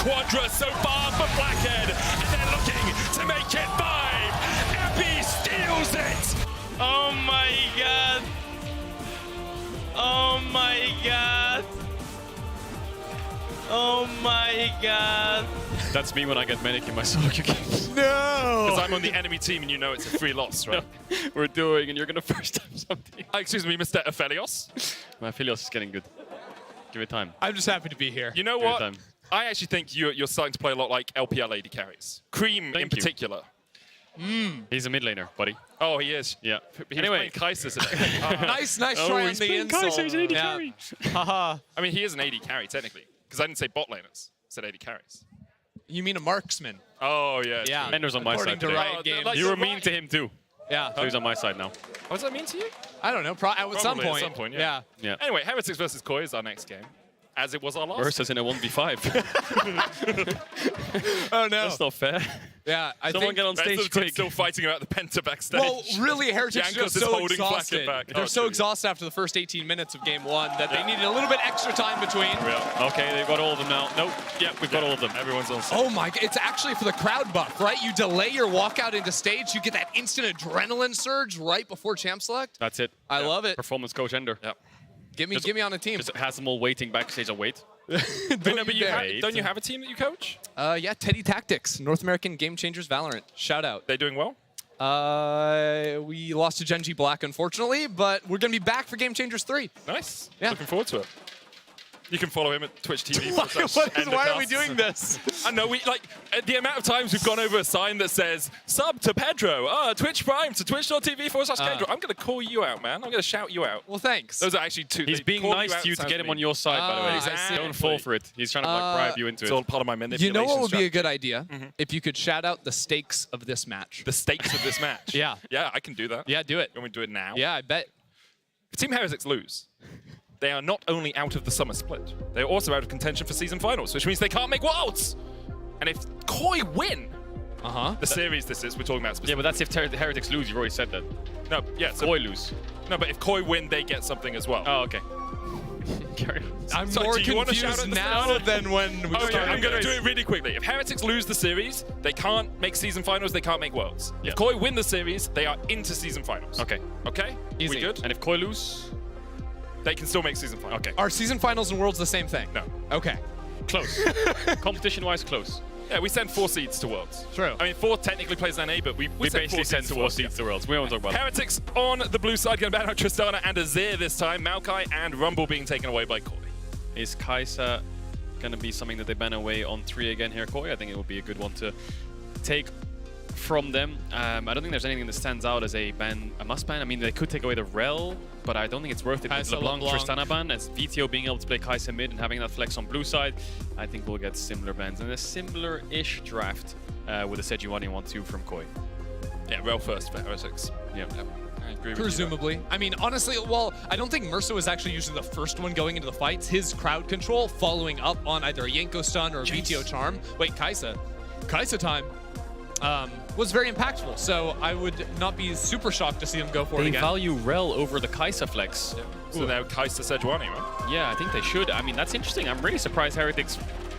Speaker 19: Quadra so far for Blackhead, and they're looking to make it 5. Epi steals it!
Speaker 5: Oh my god! Oh my god! Oh my god!
Speaker 8: That's me when I get medic in my solo queue games.
Speaker 19: No! Because I'm on the enemy team and you know it's a free loss, right?
Speaker 8: We're doing, and you're gonna first time something.
Speaker 19: Excuse me, Mr. Aphelios.
Speaker 8: My Aphelios is getting good. Give it time.
Speaker 20: I'm just happy to be here.
Speaker 19: You know
Speaker 8: Give it
Speaker 19: what?
Speaker 8: time.
Speaker 19: I actually think you're starting to play a lot like LPL AD carries. Cream
Speaker 8: Thank
Speaker 19: in
Speaker 8: you.
Speaker 19: particular.
Speaker 8: He's a mid laner, buddy.
Speaker 19: Oh, he is.
Speaker 8: Yeah.
Speaker 19: He
Speaker 8: Anyway.
Speaker 19: was playing Kai'Sa today.
Speaker 20: Nice try on the insult.
Speaker 8: Kai'Sa, he's an AD
Speaker 20: Yeah.
Speaker 8: carry.
Speaker 20: Haha.
Speaker 19: I mean, he is an AD carry, technically. Because I didn't say bot laners. I said AD carries.
Speaker 20: You mean a marksman?
Speaker 19: Oh, yeah.
Speaker 20: Yeah.
Speaker 8: Ender's on my
Speaker 20: According
Speaker 8: side
Speaker 20: to
Speaker 8: today.
Speaker 20: Riot Games.
Speaker 19: like
Speaker 8: You were
Speaker 19: the
Speaker 8: mean to him too.
Speaker 20: Yeah.
Speaker 8: So he's on my side now.
Speaker 19: What does that mean to you?
Speaker 20: I don't know. At some
Speaker 19: Probably
Speaker 20: point.
Speaker 19: At some point, yeah.
Speaker 8: Yeah.
Speaker 19: Anyway, Heretics versus Koi is our next game. As it was our last.
Speaker 8: Versus in a 1v5.
Speaker 20: Oh no.
Speaker 8: That's not fair.
Speaker 20: Yeah, I
Speaker 8: Someone
Speaker 20: think.
Speaker 8: get on
Speaker 19: Rest of
Speaker 8: stage
Speaker 19: the team's
Speaker 8: quick.
Speaker 19: still fighting about the penta backstage.
Speaker 20: Well, really, Heretics are
Speaker 19: Jankos
Speaker 20: just
Speaker 19: is
Speaker 20: so
Speaker 19: holding
Speaker 20: exhausted.
Speaker 19: Blackhead back.
Speaker 20: They're
Speaker 19: Oh,
Speaker 20: so
Speaker 19: true.
Speaker 20: exhausted after the first 18 minutes of game one that they needed a little bit extra time between.
Speaker 8: Okay, they've got all of them now. Nope. Yep, we've got all of them.
Speaker 19: Everyone's on stage.
Speaker 20: Oh my, it's actually for the crowd buff, right? You delay your walkout into stage, you get that instant adrenaline surge right before champ select.
Speaker 8: That's it.
Speaker 20: I love it.
Speaker 8: Performance coach Ender.
Speaker 19: Yep.
Speaker 20: Get me on a team.
Speaker 8: Just has them all waiting backstage. Oh, wait.
Speaker 19: But don't you have a team that you coach?
Speaker 20: Yeah, Teddy Tactics, North American Game Changers Valorant. Shout out.
Speaker 19: They doing well?
Speaker 20: We lost to Genji Black, unfortunately, but we're going to be back for Game Changers 3.
Speaker 19: Nice.
Speaker 20: Yeah.
Speaker 19: Looking forward to it. You can follow him at Twitch TV.
Speaker 20: Why are we doing this?
Speaker 19: I know the amount of times we've gone over a sign that says sub to Pedro, Twitch Prime to twitch.tv/Pedro. I'm going to call you out, man. I'm going to shout you out.
Speaker 20: Well, thanks.
Speaker 19: Those are actually two.
Speaker 8: He's
Speaker 19: they
Speaker 8: being
Speaker 19: call
Speaker 8: nice to you to
Speaker 19: sounds
Speaker 8: get him
Speaker 19: mean.
Speaker 8: on your side, by the way.
Speaker 19: Exactly.
Speaker 8: Don't fall for it. He's trying to like bribe you into
Speaker 19: It's
Speaker 8: it.
Speaker 19: all part of my manipulation.
Speaker 20: You know what would be a
Speaker 19: strategy.
Speaker 20: good idea? If you could shout out the stakes of this match.
Speaker 19: The stakes of this match?
Speaker 20: Yeah.
Speaker 19: Yeah, I can do that.
Speaker 20: Yeah, do it.
Speaker 19: You want me to do it now?
Speaker 20: Yeah, I bet.
Speaker 19: If Team Heretics lose, they are not only out of the summer split, they are also out of contention for season finals, which means they can't make Worlds. And if Koi win, the series this is, we're talking about specifically.
Speaker 8: Yeah, but that's if Heretics lose. You've already said that.
Speaker 19: No, yeah. So
Speaker 8: Koi lose.
Speaker 19: No, but if Koi win, they get something as well.
Speaker 8: Oh, okay. Carry on.
Speaker 20: I'm
Speaker 19: So,
Speaker 20: more
Speaker 19: do you wanna shout
Speaker 20: confused
Speaker 19: at the
Speaker 20: now
Speaker 19: start?
Speaker 20: than when we
Speaker 19: Okay,
Speaker 20: started.
Speaker 19: I'm going to do it really quickly. If Heretics lose the series, they can't make season finals, they can't make Worlds.
Speaker 8: Yeah.
Speaker 19: If Koi win the series, they are into season finals.
Speaker 8: Okay.
Speaker 19: Okay?
Speaker 20: Easy.
Speaker 19: We good?
Speaker 8: And if Koi lose?
Speaker 19: They can still make season finals.
Speaker 8: Okay.
Speaker 20: Are season finals and worlds the same thing?
Speaker 19: No.
Speaker 20: Okay.
Speaker 8: Close. Competition-wise, close.
Speaker 19: Yeah, we send 4 seeds to Worlds.
Speaker 20: True.
Speaker 19: I mean, 4 technically plays NA, but we
Speaker 8: basically send 4
Speaker 19: Worlds,
Speaker 8: seeds to Worlds. We won't talk about it.
Speaker 19: Heretics on the blue side going to ban out Tristana and Azir this time. Maokai and Rumble being taken away by Koi.
Speaker 8: Is Kai'Sa going to be something that they ban away on 3 again here, Koi? I think it would be a good one to take from them. I don't think there's anything that stands out as a must ban. I mean, they could take away the Rel, but I don't think it's worth it. With
Speaker 20: Kai'Sa,
Speaker 8: LeBlanc,
Speaker 20: LeBlanc.
Speaker 8: Tristana ban, as VTO being able to play Kai'Sa mid and having that flex on blue side, I think we'll get similar bans and a similar-ish draft with a Sejuani 1-2 from Koi.
Speaker 19: Yeah, Rel first for Heretics.
Speaker 8: Yeah.
Speaker 19: I agree with
Speaker 20: Presumably. I mean, honestly, well, I don't think Mercer was actually usually the first one going into the fights. His crowd control following up on either a Yenko stun or a VTO charm. Wait, Kai'Sa time was very impactful. So I would not be super shocked to see him go for it
Speaker 8: They
Speaker 20: again.
Speaker 8: value Rel over the Kai'Sa flex.
Speaker 19: Yeah. So now Kai'Sa Sejuani, right?
Speaker 8: Yeah, I think they should. I mean, that's interesting. I'm really surprised Heretics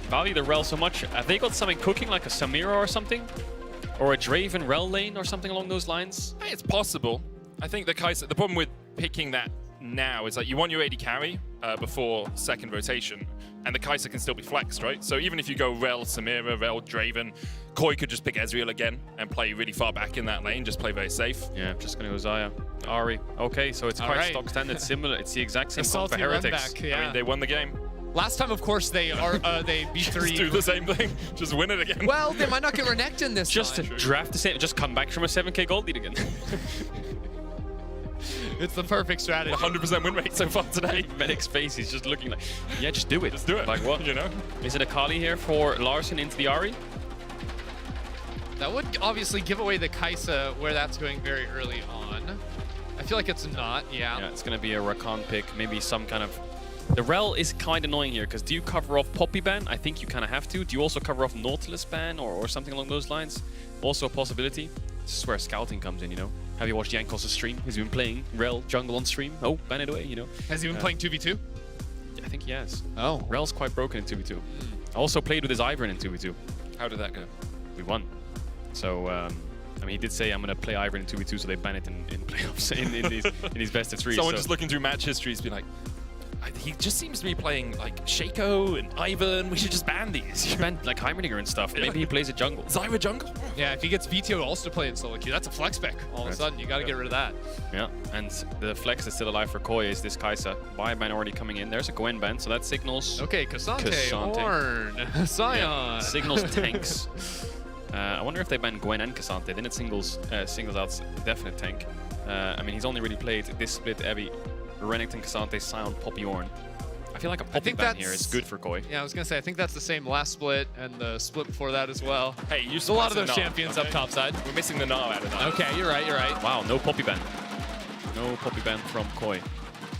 Speaker 8: value the Rel so much. Have they got something cooking like a Samira or something? Or a Draven Rel lane or something along those lines?
Speaker 19: Hey, it's possible. I think the Kai'Sa, the problem with picking that now is that you want your AD carry before second rotation, and the Kai'Sa can still be flexed, right? So even if you go Rel, Samira, Rel, Draven, Koi could just pick Ezreal again and play really far back in that lane, just play very safe.
Speaker 8: Yeah, I'm just going to go Zaya. Ari. Okay, so it's quite
Speaker 20: right.
Speaker 8: stock standard, similar. It's the exact same
Speaker 20: The
Speaker 8: comp for
Speaker 20: salty run
Speaker 8: Heretics.
Speaker 20: back, yeah.
Speaker 19: I mean, they won the game.
Speaker 20: Last time, of course, they beat 3.
Speaker 19: Just do the same thing. Just win it again.
Speaker 20: Well, they might not get Renekton this
Speaker 8: Just
Speaker 20: time.
Speaker 8: to draft the same, just come back from a 7k gold lead again.
Speaker 20: It's the perfect strategy.
Speaker 19: 100% win rate so far today.
Speaker 8: Medic's face, he's just looking like, yeah, just do it.
Speaker 19: Just do it.
Speaker 8: Like what?
Speaker 19: You know?
Speaker 8: Is it a Kali here for Larson into the Ahri?
Speaker 20: That would obviously give away the Kaisa where that's going very early on. I feel like it's not,
Speaker 8: Yeah, it's going to be a Rakan pick, maybe some kind of... The Rel is kind of annoying here, because do you cover off Poppy ban? I think you kind of have to. Do you also cover off Nautilus ban or something along those lines? Also a possibility. This is where scouting comes in, you know? Have you watched Jankos' stream? Has he been playing Rel jungle on stream? Oh, ban it away, you know?
Speaker 20: Has he been playing 2v2?
Speaker 8: I think he has.
Speaker 20: Oh.
Speaker 8: Rel's quite broken in 2v2. I also played with his Ivern in 2v2.
Speaker 19: How did that go?
Speaker 8: We won. So, I mean, he did say, I'm going to play Ivern in 2v2, so they ban it in playoffs, in his best of 3.
Speaker 19: Someone just looking through match histories be like, he just seems to be playing like Shaco and Ivern. We should just ban these.
Speaker 8: He banned like Heimerdinger and stuff. Maybe he plays a jungle.
Speaker 19: Zyra jungle?
Speaker 20: Yeah, if he gets VTO also to play in solo queue, that's a flex pick. All of a sudden, you got to get rid of that.
Speaker 8: Yeah, and the flex that's still alive for Koi is this Kaisa. Buy ban already coming in. There's a Gwen ban, so that signals...
Speaker 20: Okay, Cassante, Ornn, Sion.
Speaker 8: Yeah, signals tanks. I wonder if they ban Gwen and Cassante, then it singles out definite tank. I mean, he's only really played this split Evi, Renekton, Cassante, Sion, Poppy, Ornn. I feel like a Poppy ban here is good for Koi.
Speaker 20: Yeah, I was going to say, I think that's the same last split and the split before that as well.
Speaker 19: Hey, you
Speaker 20: a lot of those champions up top side.
Speaker 19: We're missing the Gnar out of that.
Speaker 20: Okay, you're right, you're right.
Speaker 8: Wow, no Poppy ban. No Poppy ban from Koi.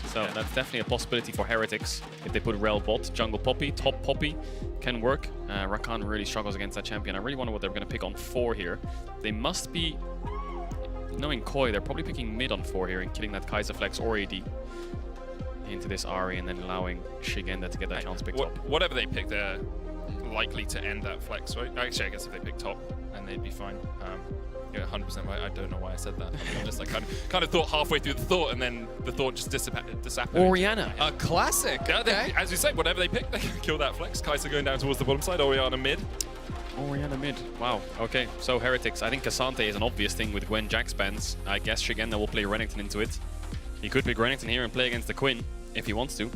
Speaker 8: So that's definitely a possibility for Heretics. If they put Rel bot, jungle Poppy, top Poppy can work. Rakan really struggles against that champion. I really wonder what they're going to pick on 4 here. They must be, knowing Koi, they're probably picking mid on 4 here and killing that Kaiser Flex or AD into this Ahri and then allowing Shigenda to get that chance picked up.
Speaker 19: Whatever they pick, they're likely to end that flex, right? Actually, I guess if they pick top, then they'd be fine. Yeah, 100% right. I don't know why I said that. I'm just like kind of thought halfway through the thought, and then the thought just disappeared.
Speaker 8: Orianna.
Speaker 20: A classic.
Speaker 19: Yeah,
Speaker 20: okay.
Speaker 19: As you say, whatever they pick, they can kill that flex. Kaisa going down towards the bottom side, Orianna mid.
Speaker 8: Orianna mid. Wow. Okay. So Heretics. I think Cassante is an obvious thing with Gwen Jax bans. I guess Shigenda will play Renekton into it. He could pick Renekton here and play against the Quinn if he wants to.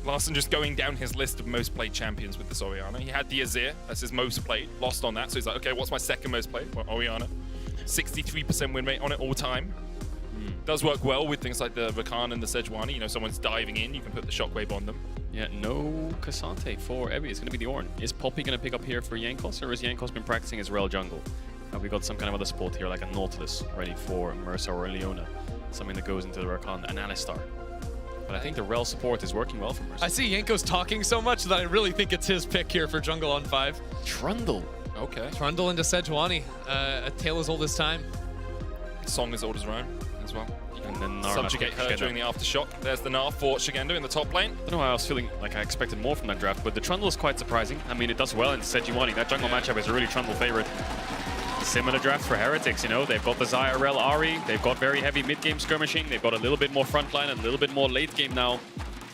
Speaker 19: Larson just going down his list of most played champions with this Orianna. He had the Azir, that's his most played, lost on that. So he's like, okay, what's my second most played? Well, Orianna. 63% win rate on it all time. Does work well with things like the Rakan and the Sejuani. You know, someone's diving in, you can put the shockwave on them.
Speaker 8: Yeah, no Cassante for Evi. It's going to be the Ornn. Is Poppy going to pick up here for Jankos, or has Jankos been practicing his Rel jungle? Have we got some kind of other support here, like a Nautilus, ready for Mercer or Leona? Something that goes into the Rakan, an Alistar. But I think the Rel support is working well for Mercer.
Speaker 20: I see Jankos talking so much that I really think it's his pick here for jungle on 5.
Speaker 8: Trundle.
Speaker 19: Okay.
Speaker 20: Trundle into Sejuani. A tale as old as time.
Speaker 19: Song as old as rhyme as well.
Speaker 8: And then Gnar
Speaker 19: subjugate her during the aftershock. There's the Gnar for Shigenda in the top lane.
Speaker 8: I don't know why I was feeling like I expected more from that draft, but the Trundle is quite surprising. I mean, it does well in Sejuani. That jungle matchup is a really Trundle favorite. Similar draft for Heretics, you know, they've got the Zyra Rel Ahri, they've got very heavy mid-game skirmishing, they've got a little bit more frontline and a little bit more late game now.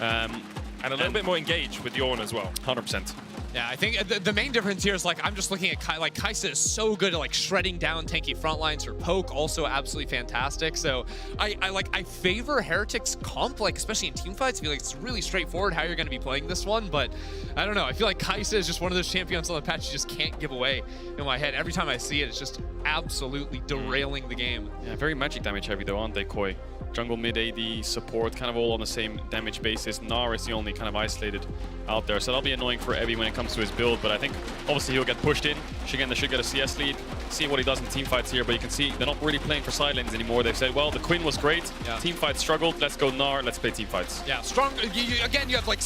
Speaker 19: And a little bit more engaged with Yorn as well.
Speaker 8: 100%.
Speaker 20: Yeah, I think the main difference here is like I'm just looking at Kaisa is so good at like shredding down tanky front lines. Her poke also absolutely fantastic. So I favor Heretics comp, like especially in team fights. I feel like it's really straightforward how you're going to be playing this one, but I don't know. I feel like Kaisa is just one of those champions on the patch you just can't give away in my head. Every time I see it, it's just absolutely derailing the game.
Speaker 8: Yeah, very magic damage heavy though, aren't they, Koi? Jungle, mid, AD, support, kind of all on the same damage basis. Gnar is the only kind of isolated out there, so that'll be annoying for Evi when it comes to his build, but I think obviously he'll get pushed in. Shigenda should get a CS lead. See what he does in team fights here, but you can see they're not really playing for side lanes anymore. They've said, well, the Quinn was great, team fights struggled, let's go Gnar, let's play team fights.
Speaker 20: Yeah, strong. Again, you have like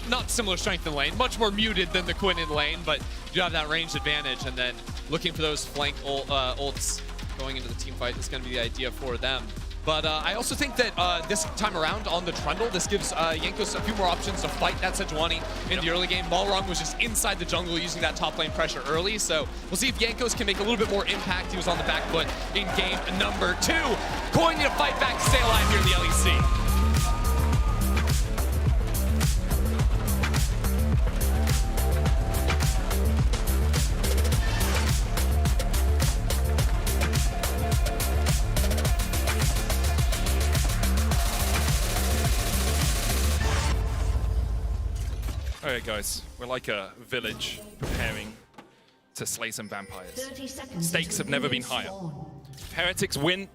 Speaker 20: not similar strength in lane, much more muted than the Quinn in lane, but you have that ranged advantage, and then looking for those flank ults going into the team fight is going to be the idea for them. But I also think that this time around on the Trundle, this gives Jankos a few more options to fight that Sejuani in the early game. Balrog was just inside the jungle using that top lane pressure early, so we'll see if Jankos can make a little bit more impact. He was on the back foot in game number 2. Going to fight back to stay alive here in the LEC.
Speaker 19: Alright guys, we're like a village preparing to slay some vampires. Stakes have never been higher. If Heretics win,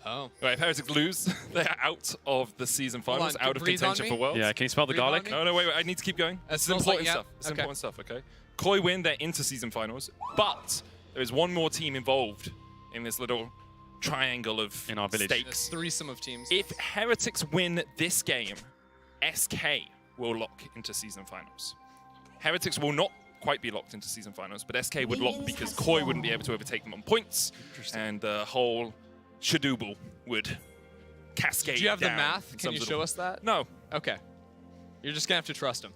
Speaker 19: if Heretics lose, they're out of the season finals, out of contention for Worlds.
Speaker 22: Yeah, can you smell the garlic?
Speaker 19: No, wait, I need to keep going. This is important stuff. This is important stuff, okay? Koi win, they're into season finals, but there is one more team involved in this little triangle of
Speaker 22: in our village.
Speaker 19: Stakes.
Speaker 20: Threesome of teams.
Speaker 19: If Heretics win this game, SK will lock into season finals. Heretics will not quite be locked into season finals, but SK would lock because Koi wouldn't be able to overtake them on points, and the whole Shadooble would cascade.
Speaker 20: Do you have the
Speaker 19: down
Speaker 20: math?
Speaker 19: in
Speaker 20: Can
Speaker 19: some
Speaker 20: you
Speaker 19: sort
Speaker 20: show
Speaker 19: of-
Speaker 20: us that?
Speaker 19: No.
Speaker 20: Okay. You're just gonna have to trust him.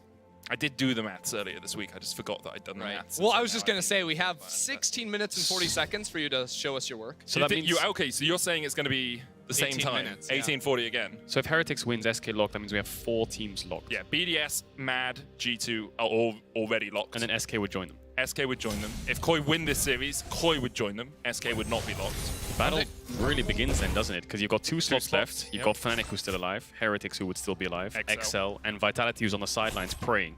Speaker 19: I did do the maths earlier this week. I just forgot that I'd done the maths.
Speaker 20: Well, I was just gonna say we have 16 minutes and 40 seconds for you to show us your work.
Speaker 19: So that means okay. So you're saying it's going to be the same
Speaker 20: 18
Speaker 19: time,
Speaker 20: minutes, yeah.
Speaker 19: 18:40 again.
Speaker 22: So if Heretics wins SK locked, that means we have 4 teams locked.
Speaker 19: Yeah, BDS, Mad, G2 are all already locked.
Speaker 22: And then SK would join them.
Speaker 19: SK would join them. If Koi win this series, Koi would join them. SK would not be locked.
Speaker 22: The battle really begins then, doesn't it? Because you've got 2 slots
Speaker 19: slots,
Speaker 22: left. You've
Speaker 19: yep.
Speaker 22: got Fnatic who's still alive, Heretics who would still be alive,
Speaker 19: XL.
Speaker 22: XL, and Vitality who's on the sidelines praying.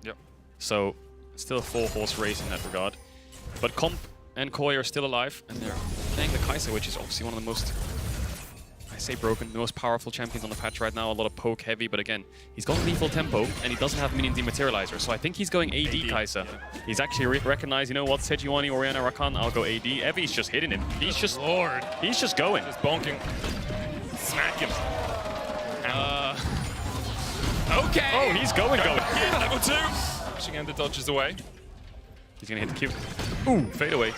Speaker 19: Yep.
Speaker 22: So still a 4-horse race in that regard. But Comp and Koi are still alive, and they're playing the Kai'Sa, which is obviously one of the most, I say broken, the most powerful champions on the patch right now. A lot of poke heavy, but again, he's got lethal tempo, and he doesn't have minion dematerializer. So I think he's going AD Kai'Sa. Yeah. He's actually recognized, you know what, Sejuani, Orianna, Rakan, I'll go AD. Evi's just hitting him. He's just he's just going.
Speaker 19: Just bonking. Smack him.
Speaker 20: Okay.
Speaker 22: Oh, he's going.
Speaker 19: Level 2. Pushing and the dodges away.
Speaker 22: He's gonna hit the Q. Ooh, fade away.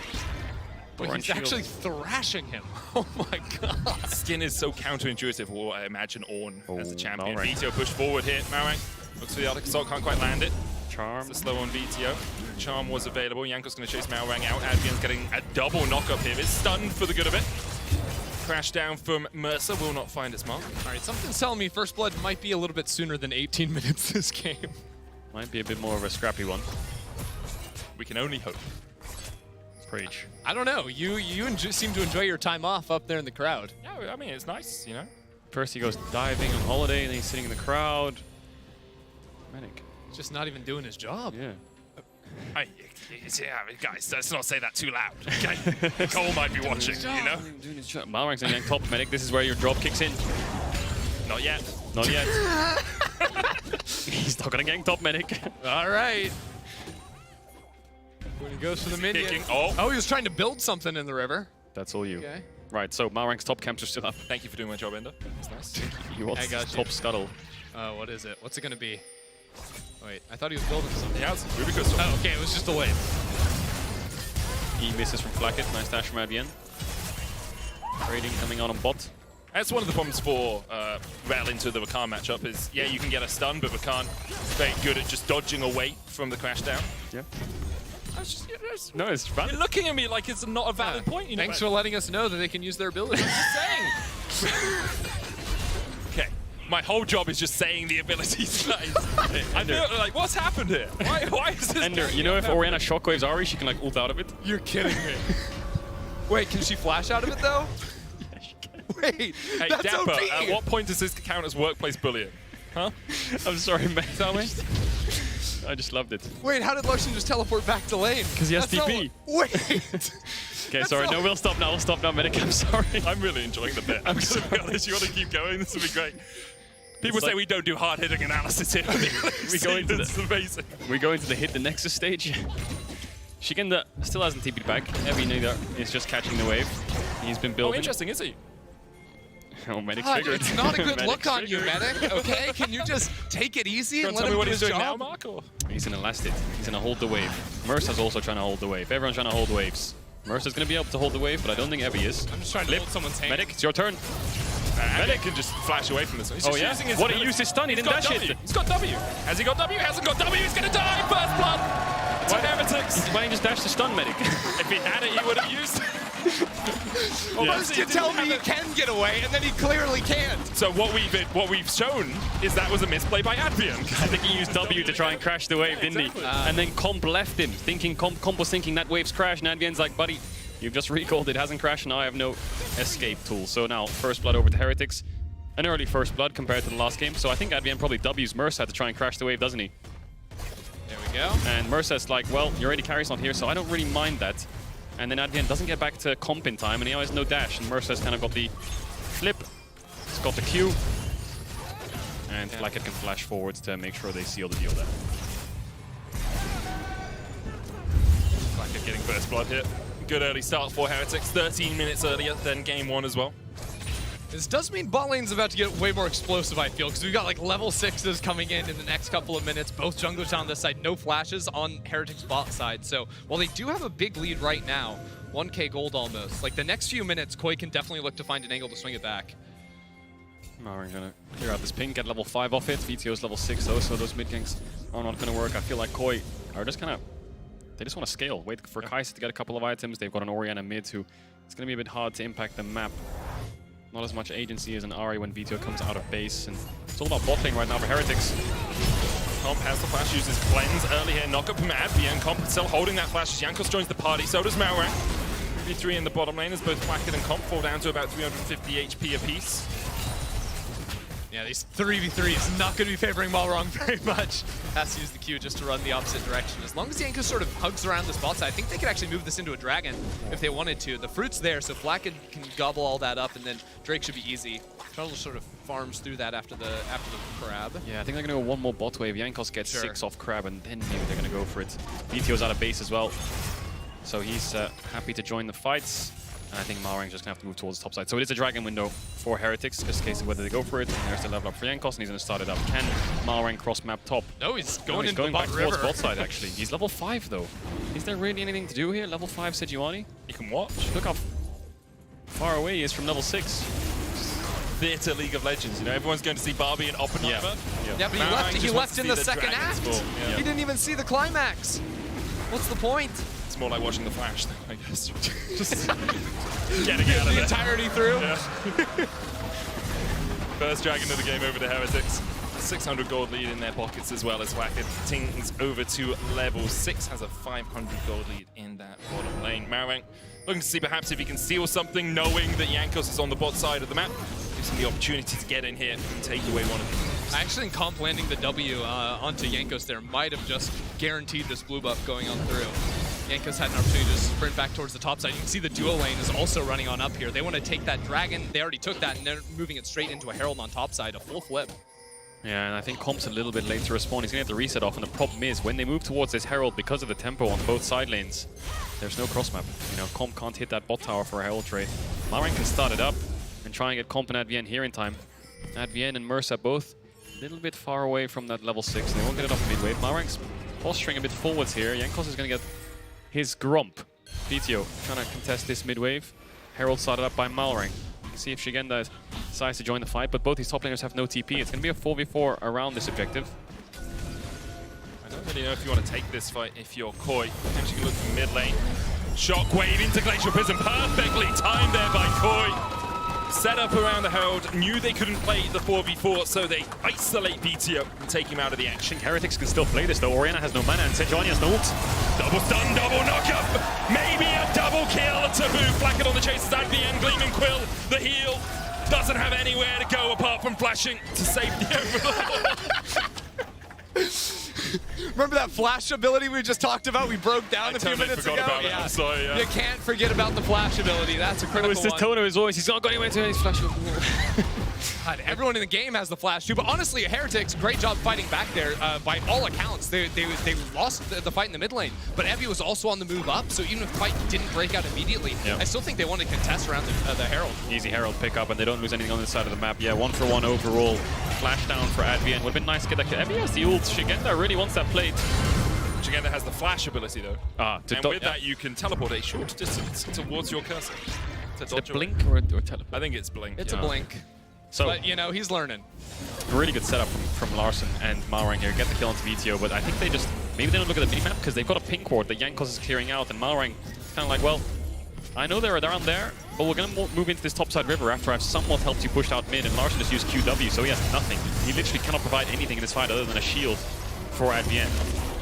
Speaker 20: Wait, he's actually thrashing him. Oh my god.
Speaker 19: Skin is so counterintuitive. Well, I imagine Ornn as the champion.
Speaker 22: Malrang.
Speaker 19: VTO pushed forward here. Malrang looks for the Arctic Assault, can't quite land it.
Speaker 22: Charm.
Speaker 19: It's a slow on VTO. Charm was available. Yanko's going to chase Malrang out. Advian's getting a double knock-up here. It's stunned for the good of it. Crash down from Mercer will not find its mark.
Speaker 20: All right, something's telling me First Blood might be a little bit sooner than 18 minutes this game.
Speaker 22: Might be a bit more of a scrappy one.
Speaker 19: We can only hope.
Speaker 22: Preach.
Speaker 20: I don't know. You seem to enjoy your time off up there in the crowd.
Speaker 19: Yeah, I mean, it's nice, you know?
Speaker 22: First he goes diving on holiday, and then he's sitting in the crowd. Medic.
Speaker 20: He's just not even doing his job.
Speaker 22: Yeah.
Speaker 19: Yeah, guys, let's not say that too loud, okay? Cole might be watching, you know?
Speaker 22: Malrang's in gank top, Medic. This is where your job kicks in.
Speaker 19: Not yet.
Speaker 22: Not yet. He's not gonna gank top, Medic.
Speaker 20: All right. When he goes for the minion.
Speaker 19: Kicking.
Speaker 20: Oh, he was trying to build something in the river.
Speaker 22: That's all you.
Speaker 20: Okay.
Speaker 22: Right, so Malrang's top camps are still up.
Speaker 19: Thank you for doing my job, Ender. That's nice.
Speaker 22: He wants
Speaker 20: I got
Speaker 22: his
Speaker 20: you.
Speaker 22: top scuttle.
Speaker 20: What is it? What's it gonna be? Wait, I thought he was building something.
Speaker 19: Yeah, it's Ruby Crystal.
Speaker 20: Oh, okay, it was just a wave.
Speaker 22: He misses from Flacket. Nice dash from Advian. Trading coming out on bot.
Speaker 19: That's one of the problems for Rattle into the Rakan matchup is, yeah, you can get a stun, but Rakan is very good at just dodging away from the crash down.
Speaker 22: Yeah.
Speaker 19: No, it's valid. You're looking at me like it's not a valid point. You know,
Speaker 20: Thanks for letting us know that they can use their abilities.
Speaker 19: just saying. Okay, my whole job is just saying the abilities. I feel like, what's happened here? Why is this?
Speaker 22: Ender, you know if Orianna shockwaves Ari, she can like ult out of it?
Speaker 20: You're kidding me. Wait, can she flash out of it though?
Speaker 22: Yeah, she can.
Speaker 20: Wait,
Speaker 19: Hey,
Speaker 20: that's
Speaker 19: Dapper,
Speaker 20: OP.
Speaker 19: at what point does this count as workplace bullying? Huh?
Speaker 22: I'm sorry, mate.
Speaker 19: Tell me.
Speaker 22: I just loved it.
Speaker 20: Wait, how did Larson just teleport back to lane?
Speaker 22: Because he has
Speaker 20: That's
Speaker 22: TP.
Speaker 20: Wait.
Speaker 22: Okay, sorry. No, we'll stop now. We'll stop now, Medic. I'm sorry.
Speaker 19: I'm really enjoying the bit. I'm sorry. Be honest, you want to keep going? This will be great. People say we don't do hard-hitting analysis here.
Speaker 22: We go into
Speaker 19: This is amazing.
Speaker 22: We go into the hit the Nexus stage. Shigenda still hasn't TP'd back. Heavy neither is just catching the wave. He's been
Speaker 19: Oh,
Speaker 22: building.
Speaker 19: interesting, is he?
Speaker 22: Oh, Medic's
Speaker 20: God,
Speaker 22: figured.
Speaker 20: it's not a good
Speaker 22: Medic's
Speaker 20: look on you,
Speaker 22: figured.
Speaker 20: Medic. Okay, can you just take it easy and
Speaker 19: Tell
Speaker 20: let
Speaker 19: me
Speaker 20: him
Speaker 19: what
Speaker 20: do
Speaker 19: he's
Speaker 20: his
Speaker 19: doing now,
Speaker 20: job?
Speaker 19: Mark? Or?
Speaker 22: He's gonna last it. He's gonna hold the wave. Mercer's also trying to hold the wave. Everyone's trying to hold waves. Mercer's gonna be able to hold the wave, but I don't think Evie is.
Speaker 20: I'm just trying to hold someone's hand.
Speaker 22: Medic, it's your turn.
Speaker 19: Medic can just flash away from this one. He's
Speaker 22: Oh,
Speaker 19: just
Speaker 22: yeah?
Speaker 19: using his
Speaker 22: What, he
Speaker 19: ability.
Speaker 22: used his stun, he
Speaker 19: He's
Speaker 22: didn't
Speaker 19: got
Speaker 22: dash
Speaker 19: W.
Speaker 22: it.
Speaker 19: He's got W. Has he got W? He hasn't got W. He's going to die. First blood to Heretics.
Speaker 22: Why didn't he just dash the stun, Medic?
Speaker 19: If he had it, he would have used it.
Speaker 20: First you tell me he can get away, and then he clearly can't.
Speaker 19: So what we've shown is that was a misplay by Advian.
Speaker 22: I think he used W to try and crash the wave, didn't
Speaker 19: exactly.
Speaker 22: he? And then Comp left him, thinking Comp was thinking that wave's crashed, and Advian's like, buddy, you've just recalled it, hasn't crashed, and now I have no escape tool. So now, first blood over to Heretics. An early first blood compared to the last game, so I think Advian probably W's Mercer to try and crash the wave, doesn't he?
Speaker 20: There we go.
Speaker 22: And Mercer's like, well, your AD carry's not here, so I don't really mind that. And then Advienne doesn't get back to comp in time, and he has no dash. And Mercer's kind of got the flip. He's got the Q. And Blackhead can flash forwards to make sure they seal the deal there.
Speaker 19: Blackhead getting first blood here. Good early start for Heretics. 13 minutes earlier than game 1 as well.
Speaker 20: This does mean bot lane's about to get way more explosive, I feel, because we've got like level 6s coming in the next couple of minutes. Both junglers on this side, no flashes on Heretics bot side. So while they do have a big lead right now, 1k gold almost, like the next few minutes, Koi can definitely look to find an angle to swing it back.
Speaker 22: Mauring gonna clear out this ping, get level 5 off it. VTO's level 6 though, so those mid ganks are not gonna work. I feel like Koi are just kind of, they just want to scale. Wait for Kai'Sa to get a couple of items. They've got an Orianna mid who it's gonna be a bit hard to impact the map. Not as much agency as an Ahri when VTO comes out of base, and it's all about bot lane right now for Heretics.
Speaker 19: Comp has the flash, uses cleanse early here, knock up from Advienne. Comp still holding that flash as Jankos joins the party, so does Mauring. 3 in the bottom lane as both Blackhead and Comp fall down to about 350 HP apiece.
Speaker 20: Yeah, these 3v3 is not going to be favoring Malrong very much. Has to use the Q just to run the opposite direction. As long as Jankos sort of hugs around this bot side, I think they could actually move this into a dragon if they wanted to. The fruit's there, so Blackhead can gobble all that up, and then Drake should be easy. Trouble sort of farms through that after the crab.
Speaker 22: Yeah, I think they're going to go one more bot wave. Jankos gets 6 off crab, and then maybe they're going to go for it. VTO's out of base as well, so he's happy to join the fights. And I think Mauring's just going to have to move towards the top side. So it is a dragon window for Heretics, just in case of whether they go for it. And there's the level up for Jankos, and he's going to start it up. Can Mauring cross map top?
Speaker 20: No, he's going into
Speaker 22: going
Speaker 20: the
Speaker 22: back
Speaker 20: bot
Speaker 22: towards
Speaker 20: river.
Speaker 22: bot side, actually. He's level 5, though. Is there really anything to do here? Level 5 Sejuani?
Speaker 19: You can watch.
Speaker 22: Look how far away he is from level 6.
Speaker 19: Theatre League of Legends, you know, everyone's going to see Barbie and Oppenheimer.
Speaker 20: Yeah, but he left in the second act. He didn't even see the climax. What's the point?
Speaker 19: It's more like watching The Flash, I guess. Just getting out of
Speaker 20: the
Speaker 19: it.
Speaker 20: entirety through.
Speaker 19: Yeah. First dragon of the game over to Heretics. 600 gold lead in their pockets as well as Blackhead tings over to level 6. Has a 500 gold lead in that bottom lane. Mauring looking to see perhaps if he can steal something, knowing that Jankos is on the bot side of the map. Gives him the opportunity to get in here and take away one of them.
Speaker 20: I actually think Comp landing the W onto Jankos there might have just guaranteed this blue buff going on through. Jankos had an opportunity to sprint back towards the top side. You can see the duo lane is also running on up here. They want to take that dragon. They already took that, and they're moving it straight into a Herald on top side, a full flip.
Speaker 22: Yeah, and I think Comp's a little bit late to respawn. He's going to have to reset off, and the problem is, when they move towards this Herald, because of the tempo on both side lanes, there's no cross map. You know, Comp can't hit that bot tower for a Herald trade. Mauring can start it up and try and get Comp and Advienne here in time. Advienne and Mercer both a little bit far away from that level 6. They won't get it off mid-wave. Mauring's posturing a bit forwards here. Jankos is going to get his Grump. VTO trying to contest this mid-wave. Herald started up by Mauring. See if Shigenda decides to join the fight, but both these top laners have no TP. It's going to be a 4v4 around this objective.
Speaker 19: I don't really know if you want to take this fight if you're Koi. Perhaps you can look for mid lane. Shockwave into Glacial Prism. Perfectly timed there by Koi. Set up around the Herald. Knew they couldn't play the 4v4, so they isolate VTO and take him out of the action.
Speaker 22: Heretics can still play this though. Orianna has no mana and Sejuani has no ult.
Speaker 19: Double stun, double knockup. Maybe a double kill to boot. Blackhead on the chase is Advienne. Gleaming Quill, the heal. Doesn't have anywhere to go apart from flashing to save the overlord.
Speaker 20: Remember that flash ability we just talked about? We broke down a few minutes ago.
Speaker 19: About it. I'm sorry, yeah.
Speaker 20: You can't forget about the flash ability. That's a critical
Speaker 22: It's the
Speaker 20: one.
Speaker 22: tone of his voice. He's not got anywhere to his flash.
Speaker 20: God, everyone in the game has the flash too, but honestly, Heretics, great job fighting back there. By all accounts, they lost the fight in the mid lane, but Evie was also on the move up, so even if the fight didn't break out immediately, I still think they want to contest around the Herald.
Speaker 22: Easy Herald pickup, and they don't lose anything on this side of the map. Yeah, 1-for-1 overall. Flash down for Advienne. Would have been nice to get that kill. Evie has the ult. Shigenda really wants that plate.
Speaker 19: Shigenda has the flash ability though.
Speaker 22: And
Speaker 19: with that, you can teleport a short distance towards your cursor.
Speaker 22: Is it blink or teleport?
Speaker 19: I think it's blink.
Speaker 20: It's a blink.
Speaker 22: So,
Speaker 20: but you know, he's learning.
Speaker 22: Really good setup from Larson and Mauring here. Get the kill onto VTO, but I think they just, maybe they don't look at the minimap because they've got a pink ward that Jankos is clearing out, and Mauring kind of like, well, I know they're around there, but we're going to move into this topside river after I've somewhat helped you push out mid, and Larson just used QW, so he has nothing. He literally cannot provide anything in this fight other than a shield for Advienne.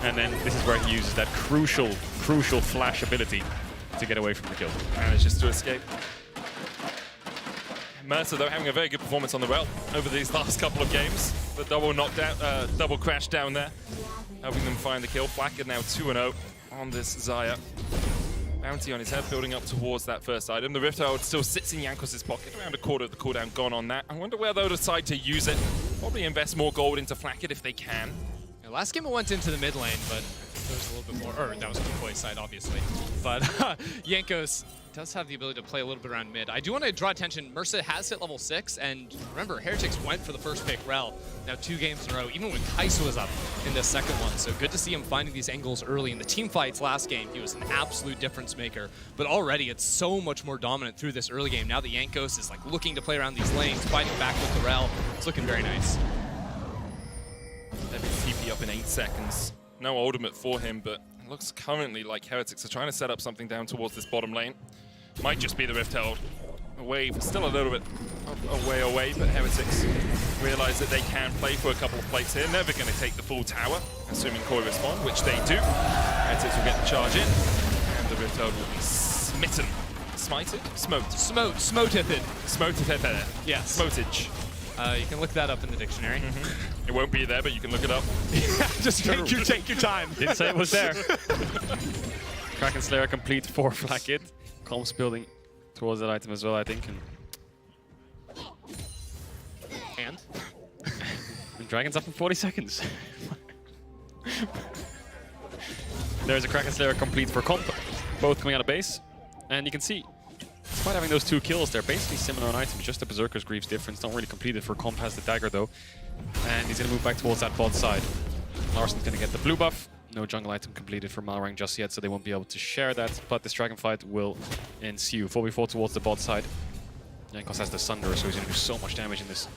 Speaker 22: And then this is where he uses that crucial flash ability to get away from the kill.
Speaker 19: Manages to escape. Mercer, though, having a very good performance on the rail over these last couple of games. The double knockdown, double crash down there. helping them find the kill. Flacker now 2-0 on this Xayah. Bounty on his head, building up towards that first item. The Rift Herald still sits in Jankos' pocket, around a quarter of the cooldown gone on that. I wonder where they'll decide to use it. Probably invest more gold into Flacket if they can.
Speaker 20: Yeah, last game it went into the mid lane, but there was a little bit more, or that was Koi's side, obviously. But Jankos does have the ability to play a little bit around mid. I do want to draw attention, Mersa has hit level 6, and remember, Heretics went for the first pick Rel, now 2 games in a row, even when Kai'Sa was up in the second one. So good to see him finding these angles early. In the team fights last game, he was an absolute difference maker, but already it's so much more dominant through this early game. Now that Jankos is like looking to play around these lanes, fighting back with the Rel, it's looking very nice.
Speaker 19: Epic TP up in 8 seconds. No ultimate for him, but it looks currently like Heretics are trying to set up something down towards this bottom lane. Might just be the Rift Herald. Away, still a little bit away, but Heretics realize that they can play for a couple of plates here. Never going to take the full tower, assuming Koi respond, which they do. Heretics will get the charge in, and the Rift Herald will be smitten. Smited? Smoted. Smoted.
Speaker 20: Yeah.
Speaker 19: Smotage.
Speaker 20: You can look that up in the dictionary.
Speaker 19: It won't be there, but you can look it up.
Speaker 20: Just take your time.
Speaker 22: Didn't say it was there. Kraken Slayer complete for Flacket. Comms building towards that item as well, I think.
Speaker 20: And
Speaker 22: Dragon's up in 40 seconds. There's a Kraken Slayer complete for Comp, both coming out of base. And you can see, despite having those 2 kills, they're basically similar on items, just the Berserker's Greaves difference. Don't really complete it for Comp, has the dagger though. And he's going to move back towards that bot side. Larsen's going to get the blue buff. No jungle item completed for Malrang just yet, so they won't be able to share that. But this dragon fight will ensue. 4v4 towards the bot side. Jankos has the Sunder, so he's going to do so much damage in this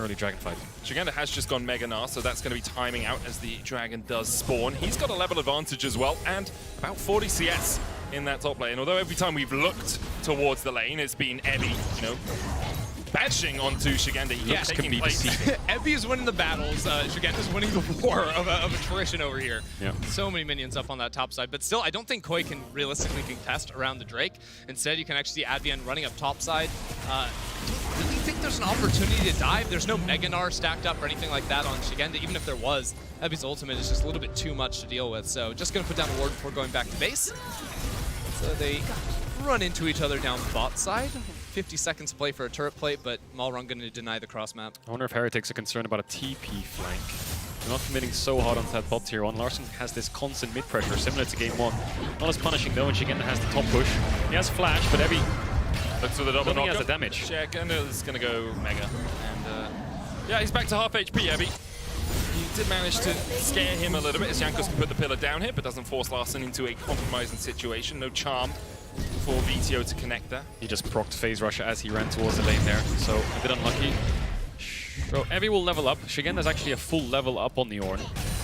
Speaker 22: early dragon fight.
Speaker 19: Shigenda has just gone Mega Gnar, so that's going to be timing out as the dragon does spawn. He's got a level advantage as well, and about 40 CS in that top lane. Although every time we've looked towards the lane, it's been Ebby, bashing onto Shigenda. He's taking place.
Speaker 20: Ebby is winning the battles. Shigenda's winning the war of attrition over here.
Speaker 22: Yeah.
Speaker 20: So many minions up on that top side. But still, I don't think Koi can realistically contest around the Drake. Instead, you can actually see Advian running up top side. I don't really think there's an opportunity to dive. There's no Mega Gnar stacked up or anything like that on Shigenda. Even if there was, Ebby's ultimate is just a little bit too much to deal with. So just going to put down a ward before going back to base. So they run into each other down bot side. 50 seconds to play for a turret plate, but Malrang going to deny the cross map.
Speaker 22: I wonder if Heretics are concerned about a TP flank. They're not committing so hard onto that bot tier 1. Larsen has this constant mid pressure, similar to game 1. Not as punishing though, and Shigenda has the top push. He has flash, but Ebby
Speaker 19: looks for the double knock.
Speaker 22: He has the damage.
Speaker 19: Shigenda is going to go Mega. And yeah, he's back to half HP, Ebby. He did manage to scare him a little bit as Jankos can put the pillar down here, but doesn't force Larsen into a compromising situation. No charm for VTO to connect there.
Speaker 22: He just procced Phase Rush as he ran towards the lane there, so a bit unlucky. So Evie will level up. Shigenda's actually a full level up on the Ornn,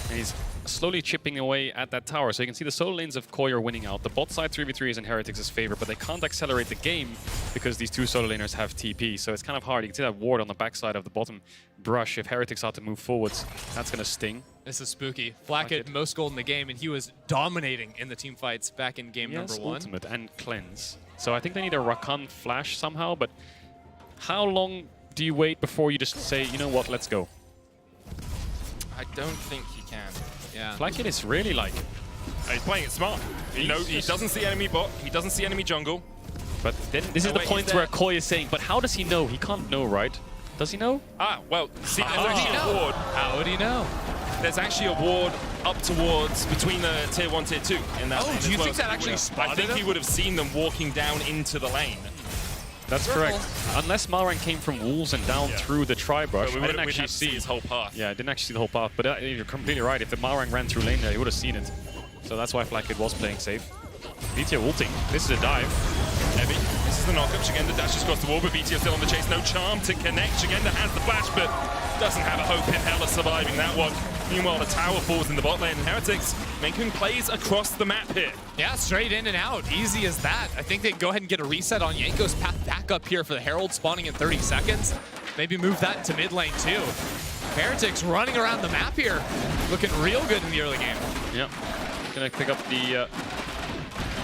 Speaker 22: and he's slowly chipping away at that tower. So you can see the solo lanes of Koi are winning out. The bot side 3v3 is in Heretics' favor, but they can't accelerate the game because these 2 solo laners have TP. So it's kind of hard. You can see that ward on the backside of the bottom brush. If Heretics are to move forwards, that's going to sting.
Speaker 20: This is spooky. Flacket most gold in the game, and he was dominating in the team fights back in game number 1.
Speaker 22: Ultimate and cleanse. So I think they need a Rakan flash somehow, but how long do you wait before you just say, you know what, let's go?
Speaker 19: I don't think he can.
Speaker 20: Yeah.
Speaker 22: Flacket is really like...
Speaker 19: He's playing it smart. He doesn't see enemy bot, he doesn't see enemy jungle.
Speaker 22: But then this is the point where Koi is saying, but how does he know? He can't know, right? Does he know?
Speaker 19: Well, see, there's actually a ward.
Speaker 20: How would he know?
Speaker 19: There's actually a ward up towards between the tier 1, tier 2 in that lane.
Speaker 20: Do you
Speaker 19: as well.
Speaker 20: think that actually spotted
Speaker 19: I think he would have seen them walking down into the lane.
Speaker 22: That's correct. Unless Malrang came from Wolves and down through the tri-brush, I didn't actually see
Speaker 19: his whole path.
Speaker 22: Yeah, I didn't actually see the whole path, but you're completely right. If the Malrang ran through lane there, he would have seen it. So that's why Flacket was playing safe. VTO ulting. This is a dive.
Speaker 19: Heavy. This is the knockup. Shigenda dashes across the wall, but VTO still on the chase. No charm to connect. Shigenda has the flash, but doesn't have a hope in hell of surviving that one. Meanwhile, the tower falls in the bot lane, and Heretics making plays across the map here.
Speaker 20: Yeah, straight in and out. Easy as that. I think they go ahead and get a reset on Jankos' path back up here for the Herald spawning in 30 seconds. Maybe move that to mid lane too. Heretics running around the map here. Looking real good in the early game.
Speaker 22: Yeah. Gonna pick up the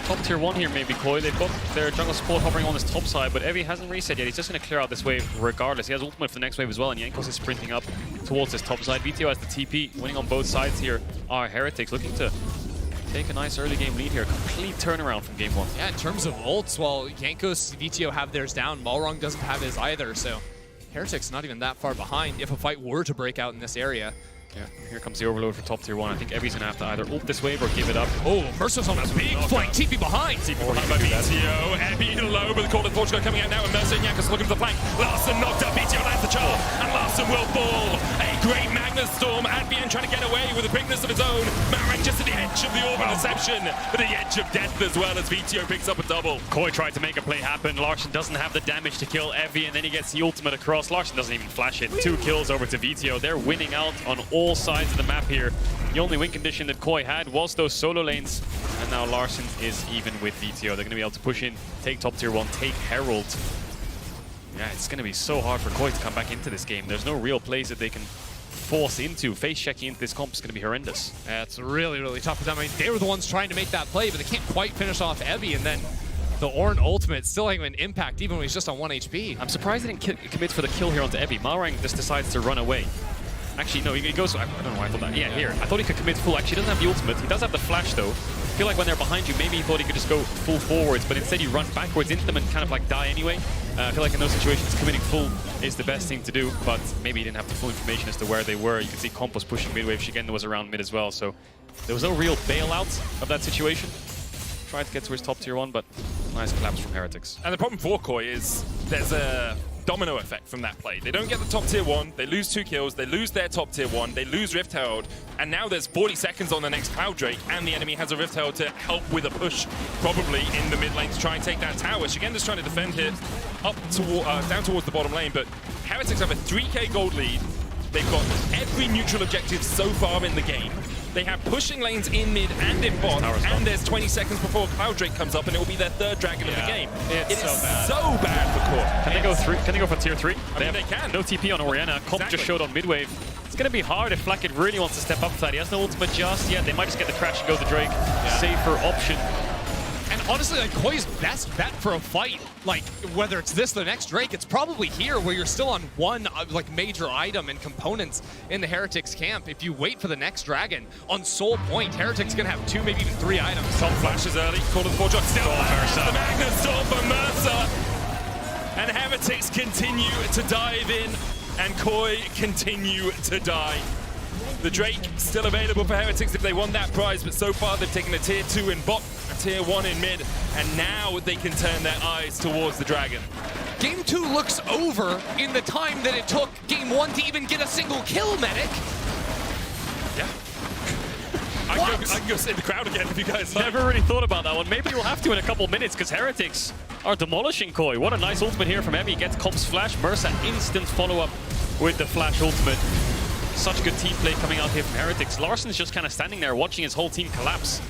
Speaker 22: top tier 1 here, maybe Koi. They've got their jungle support hovering on his top side, but Evi hasn't reset yet. He's just going to clear out this wave regardless. He has ultimate for the next wave as well, and Jankos is sprinting up towards his top side. VTO has the TP, winning on both sides here. Are Heretics looking to take a nice early game lead here. Complete turnaround from game 1.
Speaker 20: Yeah, in terms of ults, while Jankos, VTO have theirs down, Malrong doesn't have his either, so Heretics not even that far behind if a fight were to break out in this area.
Speaker 22: Yeah, here comes the overload for top tier 1. I think Evi's gonna have to either ult this wave or give it up.
Speaker 20: Oh, Mercer's on a big flank. TP behind.
Speaker 19: TP behind by VTO. Evi low, but the call of Portugal coming out now, and Mercer and Jankos looking for the flank. Larson knocked up. VTO lands the charge, and Larson will fall. A great Magnus Storm. Advian trying to get away with a bigness of his own. Marang just at the edge of the orb of deception, but the edge of death as well as VTO picks up a double.
Speaker 22: Koi tried to make a play happen. Larson doesn't have the damage to kill Evi, and then he gets the ultimate across. Larson doesn't even flash it. 2 kills over to VTO. They're winning out on all sides of the map here. The only win condition that Koi had was those solo lanes, and now Larson is even with VTO. They're going to be able to push in, take top tier 1, take Herald. Yeah, it's going to be so hard for Koi to come back into this game. There's no real plays that they can force into. Face checking into this comp is going to be horrendous.
Speaker 20: Yeah, it's really, really tough for them. I mean, they were the ones trying to make that play, but they can't quite finish off Evi, and then the Ornn ultimate still having an impact even when he's just on 1 HP.
Speaker 22: I'm surprised they didn't commit for the kill here onto Evi. Malrang just decides to run away. Actually, no, he goes... I don't know why I thought that. Yeah, here. I thought he could commit full. Actually, he doesn't have the ultimate. He does have the flash, though. I feel like when they're behind you, maybe he thought he could just go full forwards, but instead you run backwards into them and kind of like die anyway. I feel like in those situations, committing full is the best thing to do, but maybe he didn't have the full information as to where they were. You can see Comp was pushing mid-wave. Shigen was around mid as well, so there was no real bailout of that situation. Tried to get to his top tier 1, but nice collapse from Heretics.
Speaker 19: And the problem for Koi is there's a domino effect from that play. They don't get the top tier 1, they lose 2 kills, they lose their top tier 1, they lose Rift Herald, and now there's 40 seconds on the next Cloud Drake, and the enemy has a Rift Herald to help with a push, probably in the mid lane to try and take that tower. Shigen is trying to defend here, up down towards the bottom lane, but Heretics have a 3k gold lead. They've got every neutral objective so far in the game. They have pushing lanes in mid and in bot, and there's 20 seconds before Cloud Drake comes up, and it will be their 3rd dragon of the game. It's so bad for Koi.
Speaker 22: Can they go through? Can they go for tier 3?
Speaker 19: I mean, they can.
Speaker 22: No TP on Orianna. Comp just showed on mid-wave. It's going to be hard if Flakked really wants to step up to that. He has no ultimate just yet. They might just get the crash and go to Drake. Safer option.
Speaker 20: And honestly, like, Koi's best bet for a fight, like, whether it's this or the next Drake, it's probably here where you're still on one, like, major item and components in the Heretics camp. If you wait for the next dragon, on Soul Point, Heretics gonna have 2, maybe even 3 items.
Speaker 19: Top flashes early, call to the Portugal, still the Magnus Storm for Mercer. And Heretics continue to dive in, and Koi continue to die. The Drake still available for Heretics if they want that prize, but so far they've taken a tier 2 in bot, a tier 1 in mid, and now they can turn their eyes towards the dragon.
Speaker 20: Game 2 looks over in the time that it took Game 1 to even get a single kill, Medic.
Speaker 19: Yeah. I can go sit in the crowd again if you guys like.
Speaker 22: Never really thought about that one. Maybe we'll have to in a couple minutes because Heretics are demolishing Koi. What a nice ultimate here from Evi. Gets Comp's flash. Mercer instant follow-up with the flash ultimate. Such good team play coming out here from Heretics. Larson's just kind of standing there watching his whole team collapse.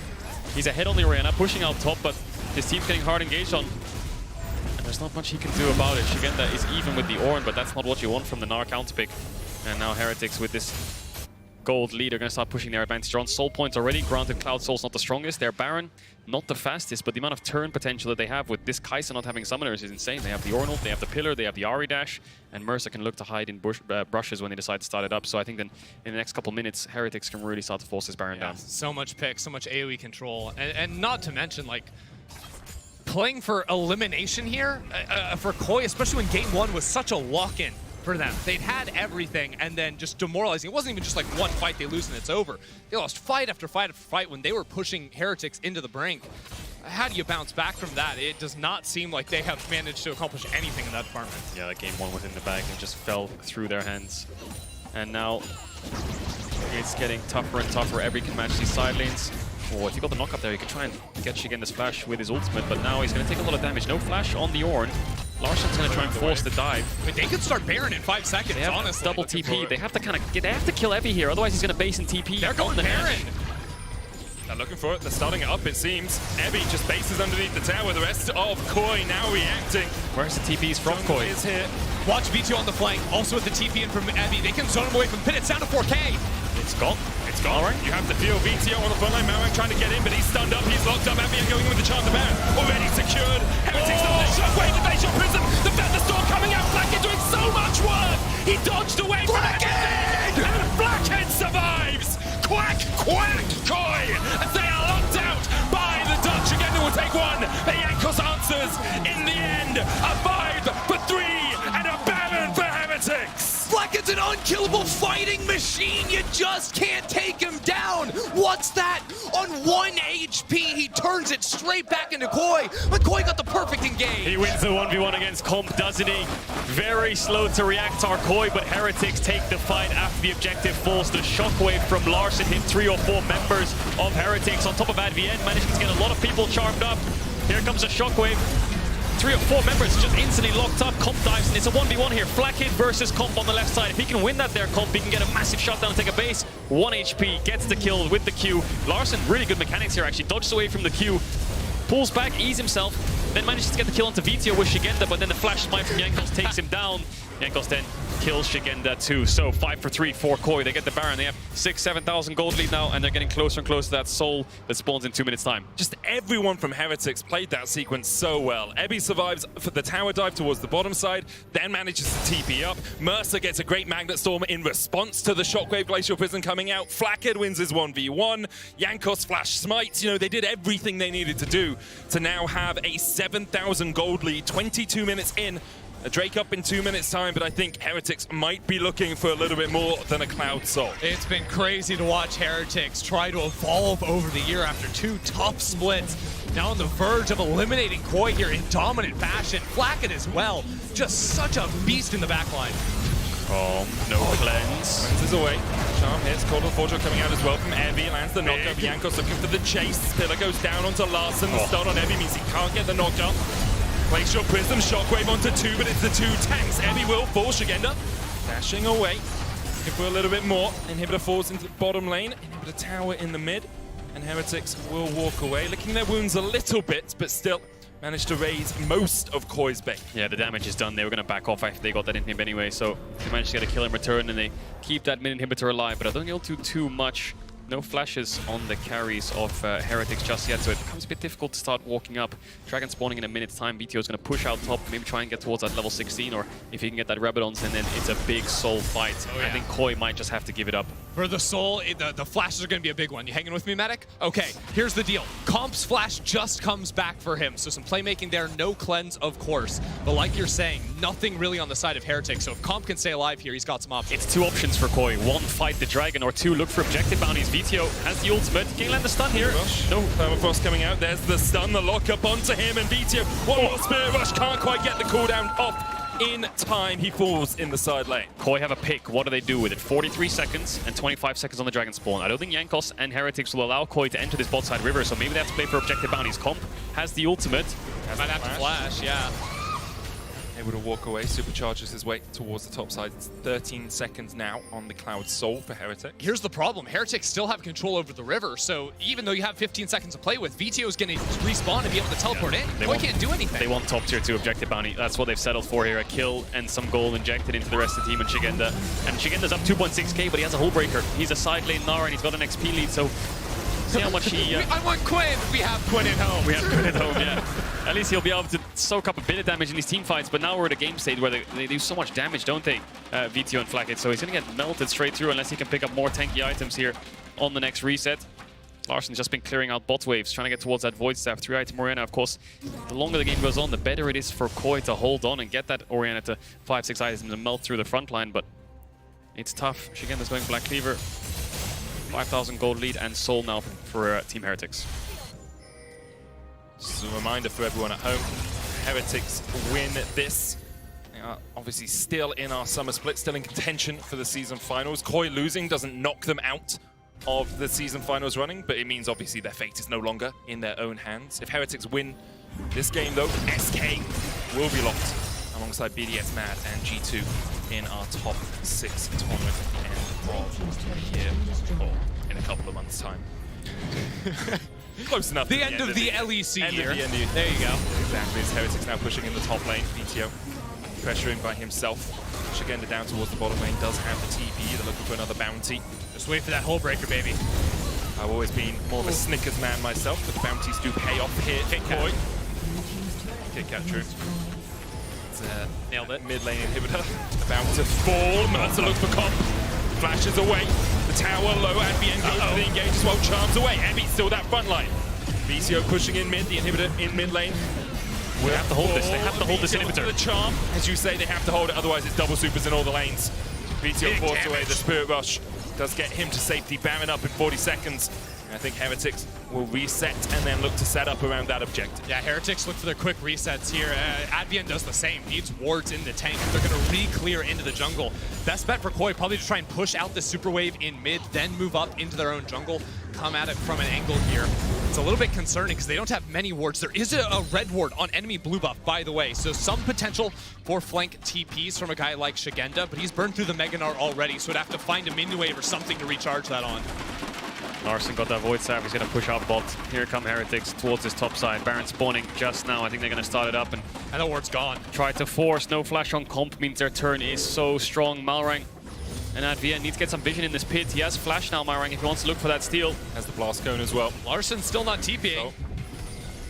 Speaker 22: He's ahead on the Orianna, pushing out top, but his team's getting hard engaged on. And there's not much he can do about it. Shigenda is even with the Ornn, but that's not what you want from the Gnar counter pick. And now Heretics with this gold lead are going to start pushing their advantage on. Soul points already. Granted, Cloud Soul's not the strongest. Their Baron, not the fastest, but the amount of turn potential that they have with this Kai'Sa not having summoners is insane. They have the Ornn ult, they have the Pillar, they have the Ahri dash, and Mercer can look to hide in brushes when they decide to start it up. So I think then in the next couple minutes, Heretics can really start to force this Baron down.
Speaker 20: So much pick, so much AoE control, and not to mention, like, playing for elimination here for Koi, especially when Game 1 was such a lock-in for them. They'd had everything and then just demoralizing. It wasn't even just like one fight they lose and it's over. They lost fight after fight after fight when they were pushing Heretics into the brink. How do you bounce back from that? It does not seem like they have managed to accomplish anything in that department.
Speaker 22: Yeah, that Game 1 was in the bag and just fell through their hands. And now it's getting tougher and tougher. Every can match these side lanes. Oh, if he got the knock-up there, he could try and get Shigenda's flash with his ultimate, but now he's going to take a lot of damage. No flash on the Ornn. Larson's going to try and force the dive.
Speaker 20: I mean, they could start Baron in 5 seconds,
Speaker 22: they have
Speaker 20: honestly.
Speaker 22: Double TP. They have to kind of they have to kill Evi here, otherwise he's going to base in TP.
Speaker 20: They're going Baron.
Speaker 19: They're looking for it. They're starting it up, it seems. Evi just bases underneath the tower. The rest of Koi now reacting.
Speaker 22: Where's the TPs from Koi?
Speaker 19: Is here.
Speaker 20: Watch VTO on the flank. Also with the TP in from Evi. They can zone him away from Pit. It's down to 4K.
Speaker 19: It's gone. It's gone. You have to feel VTO on the front line. Marang trying to get in, but he's stunned up. He's locked up. Avian going in with the chance of Baron. Already secured. Heretics on the shockwave. The Glacial Prism. The Feather Storm coming out. Blackhead doing so much work. He dodged away from Blackhead. And Blackhead survives. Quack, quack, Koi. As they are locked out by the Dutch. Again, they will take one. The Jankos answers in the end. A 5 for 3 and a Baron for Heretics.
Speaker 20: Blackhead's an unkillable fighting machine. You just can't take him down. What's that? On 1 HP, he turns it straight back into Koi. But Koi got the perfect engage.
Speaker 22: He wins the 1v1 against Comp, doesn't he? Very slow to react, our Koi, but Heretics take the fight after the objective falls. The shockwave from Larsen hit 3 or 4 members of Heretics. On top of Advien, managing to get a lot of people charmed up. Here comes a shockwave. 3 or 4 members just instantly locked up. Comp dives, and it's a 1v1 here. Blackhead versus Comp on the left side. If he can win that there, Comp, he can get a massive shutdown and take a base. 1 HP, gets the kill with the Q. Larsen, really good mechanics here, actually. Dodges away from the Q, pulls back, ease himself, then manages to get the kill onto VTO with Shigenda, but then the flash smite from Jankos takes him down. Jankos then kills Shigenda too. So 5 for 3 for Koi. They get the Baron. They have 6,000-7,000 gold lead now, and they're getting closer and closer to that soul that spawns in 2 minutes time.
Speaker 19: Just everyone from Heretics played that sequence so well. Ebby survives for the tower dive towards the bottom side, then manages to TP up. Mercer gets a great Magnet Storm in response to the Shockwave Glacial Prison coming out. Flackhead wins his 1v1. Jankos flash smites. You know, they did everything they needed to do to now have a 7,000 gold lead, 22 minutes in. A Drake up in 2 minutes time, but I think Heretics might be looking for a little bit more than a Cloud Soul.
Speaker 20: It's been crazy to watch Heretics try to evolve over the year after 2 tough splits. Now on the verge of eliminating Koi here in dominant fashion. Flackett as well. Just such a beast in the backline.
Speaker 19: Oh, no cleanse. Cleanses away. Charm hits. Call of Fortune coming out as well from Evie. Lands the knockup. Jankos looking for the chase. Pillar goes down onto Larsen. The stun on Evie means he can't get the knockup. Glacial Prism, Shockwave onto 2, but it's the 2 tanks. Evie will fall. Shigenda dashing away. Looking for a little bit more. Inhibitor falls into the bottom lane. Inhibitor tower in the mid. And Heretics will walk away, licking their wounds a little bit, but still managed to raise most of Koi's bait.
Speaker 22: Yeah, the damage is done. They were going to back off after they got that inhib anyway, so they managed to get a kill in return, and they keep that mid inhibitor alive, but I don't think it'll do too much. No flashes on the carries of Heretics just yet, so it becomes a bit difficult to start walking up. Dragon spawning in a minute's time. VTO is going to push out top, maybe try and get towards that level 16, or if he can get that Rabadons, and then it's a big soul fight. I think Koi might just have to give it up.
Speaker 20: For the soul, the flashes are going to be a big one. You hanging with me, Medic? Okay, here's the deal. Comp's flash just comes back for him, so some playmaking there, no cleanse, of course. But like you're saying, nothing really on the side of Heretics, so if Comp can stay alive here, he's got some options.
Speaker 22: It's 2 options for Koi. 1, fight the Dragon, or 2, look for objective bounties. VTO has the ultimate. Can he land the stun here?
Speaker 19: No, Permafrost coming out. There's the stun, the lockup onto him, and VTO, one more Spirit Rush, can't quite get the cooldown off in time. He falls in the side lane.
Speaker 22: Koi have a pick. What do they do with it? 43 seconds and 25 seconds on the Dragon spawn. I don't think Jankos and Heretics will allow Koi to enter this bot side river, so maybe they have to play for objective bounties. Comp has the ultimate.
Speaker 20: Might have to flash, yeah.
Speaker 19: Able to walk away, supercharges his way towards the top side. It's 13 seconds now on the Cloud Soul for Heretics.
Speaker 20: Here's the problem. Heretics still have control over the river, so even though you have 15 seconds to play with, VTO is going to respawn and be able to teleport in. Koi can't do anything.
Speaker 22: They want top tier 2 objective bounty. That's what they've settled for here. A kill and some gold injected into the rest of the team and Shigenda. And Shigenda's up 2.6k, but he has a hull breaker. He's a side lane Nara and he's got an XP lead, so see how much he...
Speaker 20: I want Quinn! We have Quinn at home.
Speaker 22: We have Quinn at home, yeah. At least he'll be able to soak up a bit of damage in these team fights, but now we're at a game state where they do so much damage, don't they? VTO and Flackett, so he's going to get melted straight through unless he can pick up more tanky items here on the next reset. Larsen's just been clearing out bot waves, trying to get towards that Void Staff. 3-item Orianna, of course, the longer the game goes on, the better it is for Koi to hold on and get that Orianna to 5-6 items and melt through the front line, but it's tough. Shigenda's going Black Cleaver. 5,000 gold lead and soul now for Team Heretics.
Speaker 19: Just a reminder for everyone at home, Heretics win this. They are obviously still in our summer split, still in contention for the season finals. Koi losing doesn't knock them out of the season finals running, but it means obviously their fate is no longer in their own hands. If Heretics win this game though, SK will be locked alongside BDS Mad and G2 in our top 6 tournament at the end of the year, or in a couple of months' time. Close enough.
Speaker 20: The end of the LEC year.
Speaker 19: There you go. Exactly. As Heretics now pushing in the top lane. VTO pressuring by himself. Shigenda down towards the bottom lane, does have the TP. They're looking for another bounty.
Speaker 20: Just wait for that hull breaker, baby.
Speaker 19: I've always been more of a Snickers man myself, but the bounties do pay off here. Koi. Kit Kat, true. Nailed it. Mid lane inhibitor. About to fall. Mercer looks for comp. Flashes away. The tower low. Advienne goes for the engage as well. Charms away. Abby still that front line. VCO pushing in mid. The inhibitor in mid lane.
Speaker 22: They have to hold this. They have to hold this inhibitor.
Speaker 19: The charm. As you say, they have to hold it. Otherwise, it's double supers in all the lanes. VCO forced away. The Spirit Rush does get him to safety. Baron up in 40 seconds. I think Heretics will reset and then look to set up around that objective.
Speaker 20: Yeah, Heretics look for their quick resets here. Advienne does the same. Needs wards in the tank. They're going to re-clear into the jungle. Best bet for Koi, probably to try and push out the super wave in mid, then move up into their own jungle, come at it from an angle here. It's a little bit concerning because they don't have many wards. There is a red ward on enemy blue buff, by the way, so some potential for flank TPs from a guy like Shigenda, but he's burned through the Mega Gnar already, so would have to find a minion wave or something to recharge that on.
Speaker 22: Larson got that Void Staff. He's going to push out bot. Here come Heretics towards his top side. Baron spawning just now. I think they're going to start it up and
Speaker 20: the ward's gone.
Speaker 22: Try to force. No flash on comp means their turn is so strong. Malrang and Advienne needs to get some vision in this pit. He has flash now, Malrang, if he wants to look for that steal.
Speaker 19: Has the blast cone as well.
Speaker 20: Larson's still not TPing.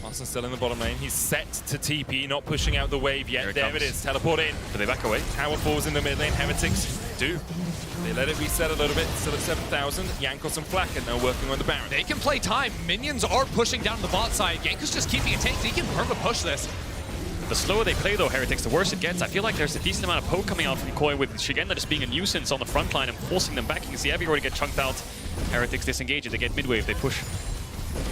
Speaker 19: Larson's still in the bottom lane. He's set to TP, not pushing out the wave yet. There it is. Teleport in.
Speaker 22: Do they back away?
Speaker 19: Tower falls in the mid lane. Heretics do. They let it reset a little bit, still at 7,000. Jankos and Flacken now working on the Baron.
Speaker 20: They can play time. Minions are pushing down the bot side. Jankos just keeping it tanked. He can perma-push this.
Speaker 22: The slower they play though, Heretics, the worse it gets. I feel like there's a decent amount of poke coming out from Koi with Shigenda just being a nuisance on the front line and forcing them back. You can see Abby already get chunked out. Heretics disengage it. They get mid-wave. They push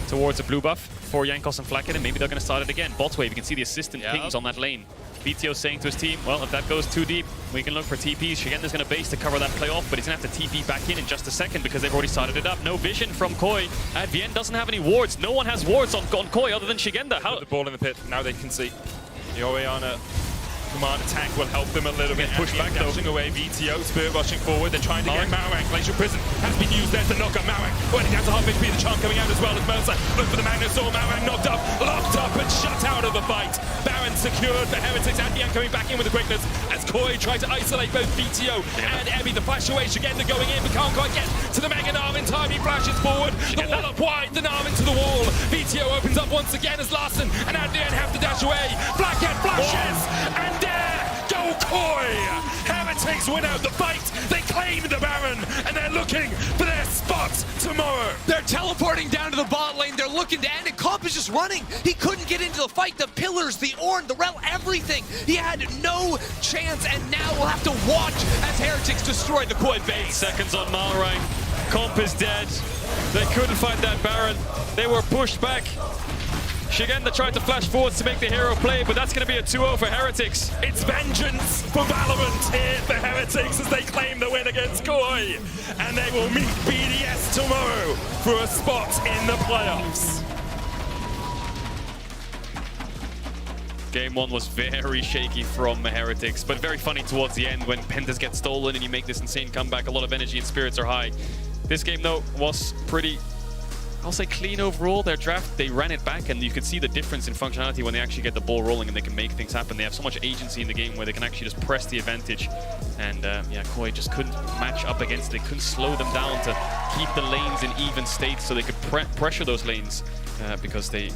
Speaker 22: towards a blue buff for Jankos and Flacken, and maybe they're going to start it again. Bot wave, you can see the assistant pings on that lane. BTO saying to his team, well, if that goes too deep, we can look for TPs. Shigenda's going to base to cover that play off, but he's going to have to TP back in just a second because they've already started it up. No vision from Koi. Advienne doesn't have any wards. No one has wards on Koi other than Shigenda.
Speaker 19: How the ball in the pit. Now they can see. The Oriana command attack will help them a little bit.
Speaker 22: Push back though.
Speaker 19: Dashing away, VTO, Spirit rushing forward. They're trying to get Malrang. Glacial Prison has been used there to knock up Malrang. Running down to half HP. The charm coming out as well as Mercer. Look for the Magnus Sword. Malrang knocked up, locked up and shut out of the fight. Baron secured for Heretics. Advienne coming back in with the quickness as Koi tried to isolate both VTO and Ebby. The flash away. Shigenda going in, but can't quite get to the Mega Gnar in time. He flashes forward. The wall up wide. The Gnar into the wall. VTO opens up once again as Larson and Advienne have to dash away. Blackhead flashes and there. Go Koi! Heretics win out the fight. They claim the Baron, and they're looking for their spot tomorrow.
Speaker 20: They're teleporting down to the bot lane. They're looking to end it. Comp is just running. He couldn't get into the fight. The pillars, the Ornn, the Rel, everything. He had no chance, and now we'll have to watch as Heretics destroy the Koi base.
Speaker 22: Seconds on Malrang. Comp is dead. They couldn't find that Baron. They were pushed back. Shigenda tried to flash forwards to make the hero play, but that's going to be a 2-0 for Heretics.
Speaker 19: It's vengeance for Valorant here for Heretics as they claim the win against Koi. And they will meet BDS tomorrow for a spot in the playoffs.
Speaker 22: Game 1 was very shaky from Heretics, but very funny towards the end when Pentas get stolen and you make this insane comeback. A lot of energy and spirits are high. This game, though, was pretty, I'll say, clean overall. Their draft, they ran it back, and you could see the difference in functionality when they actually get the ball rolling and they can make things happen. They have so much agency in the game where they can actually just press the advantage. And yeah, Koi just couldn't match up against it. They couldn't slow them down to keep the lanes in even state so they could pressure those lanes because they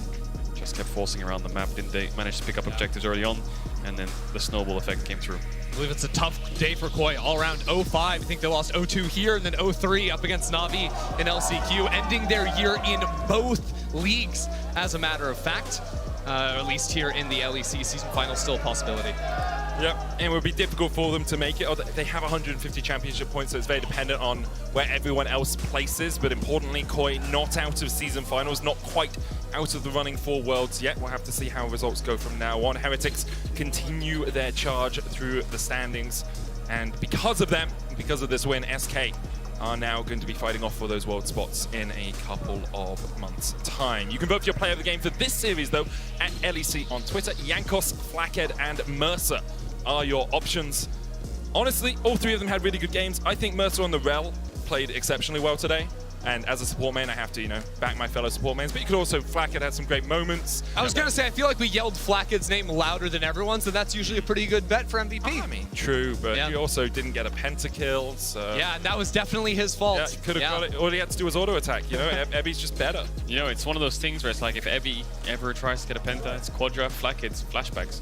Speaker 22: just kept forcing around the map. Didn't they manage to pick up objectives early on, and then the snowball effect came through.
Speaker 20: I believe it's a tough day for Koi all around. 0-5, I think they lost 0-2 here, and then 0-3 up against Na'Vi in LCQ, ending their year in both leagues, as a matter of fact. At least here in the LEC season final, still a possibility.
Speaker 19: Yep, and it would be difficult for them to make it. They have 150 championship points, so it's very dependent on where everyone else places. But importantly, Koi not out of season finals, not quite out of the running for Worlds yet. We'll have to see how results go from now on. Heretics continue their charge through the standings. And because of them, because of this win, SK are now going to be fighting off for those world spots in a couple of months' time. You can vote for your player of the game for this series, though, at LEC on Twitter. Jankos, Flackhead, and Mercer are your options. Honestly, all three of them had really good games. I think Mercer on the Rel played exceptionally well today. And as a support main, I have to, back my fellow support mains. But you could also, Flackett had some great moments.
Speaker 20: I was going to say, I feel like we yelled Flackett's name louder than everyone, so that's usually a pretty good bet for MVP.
Speaker 19: I mean, true, but he also didn't get a pentakill, so...
Speaker 20: Yeah, and that was definitely his fault.
Speaker 19: Yeah, could have got it. All he had to do was auto attack, Ebby's just better.
Speaker 22: It's one of those things where it's like if Ebby ever tries to get a penta, it's quadra, Flackett's flashbacks,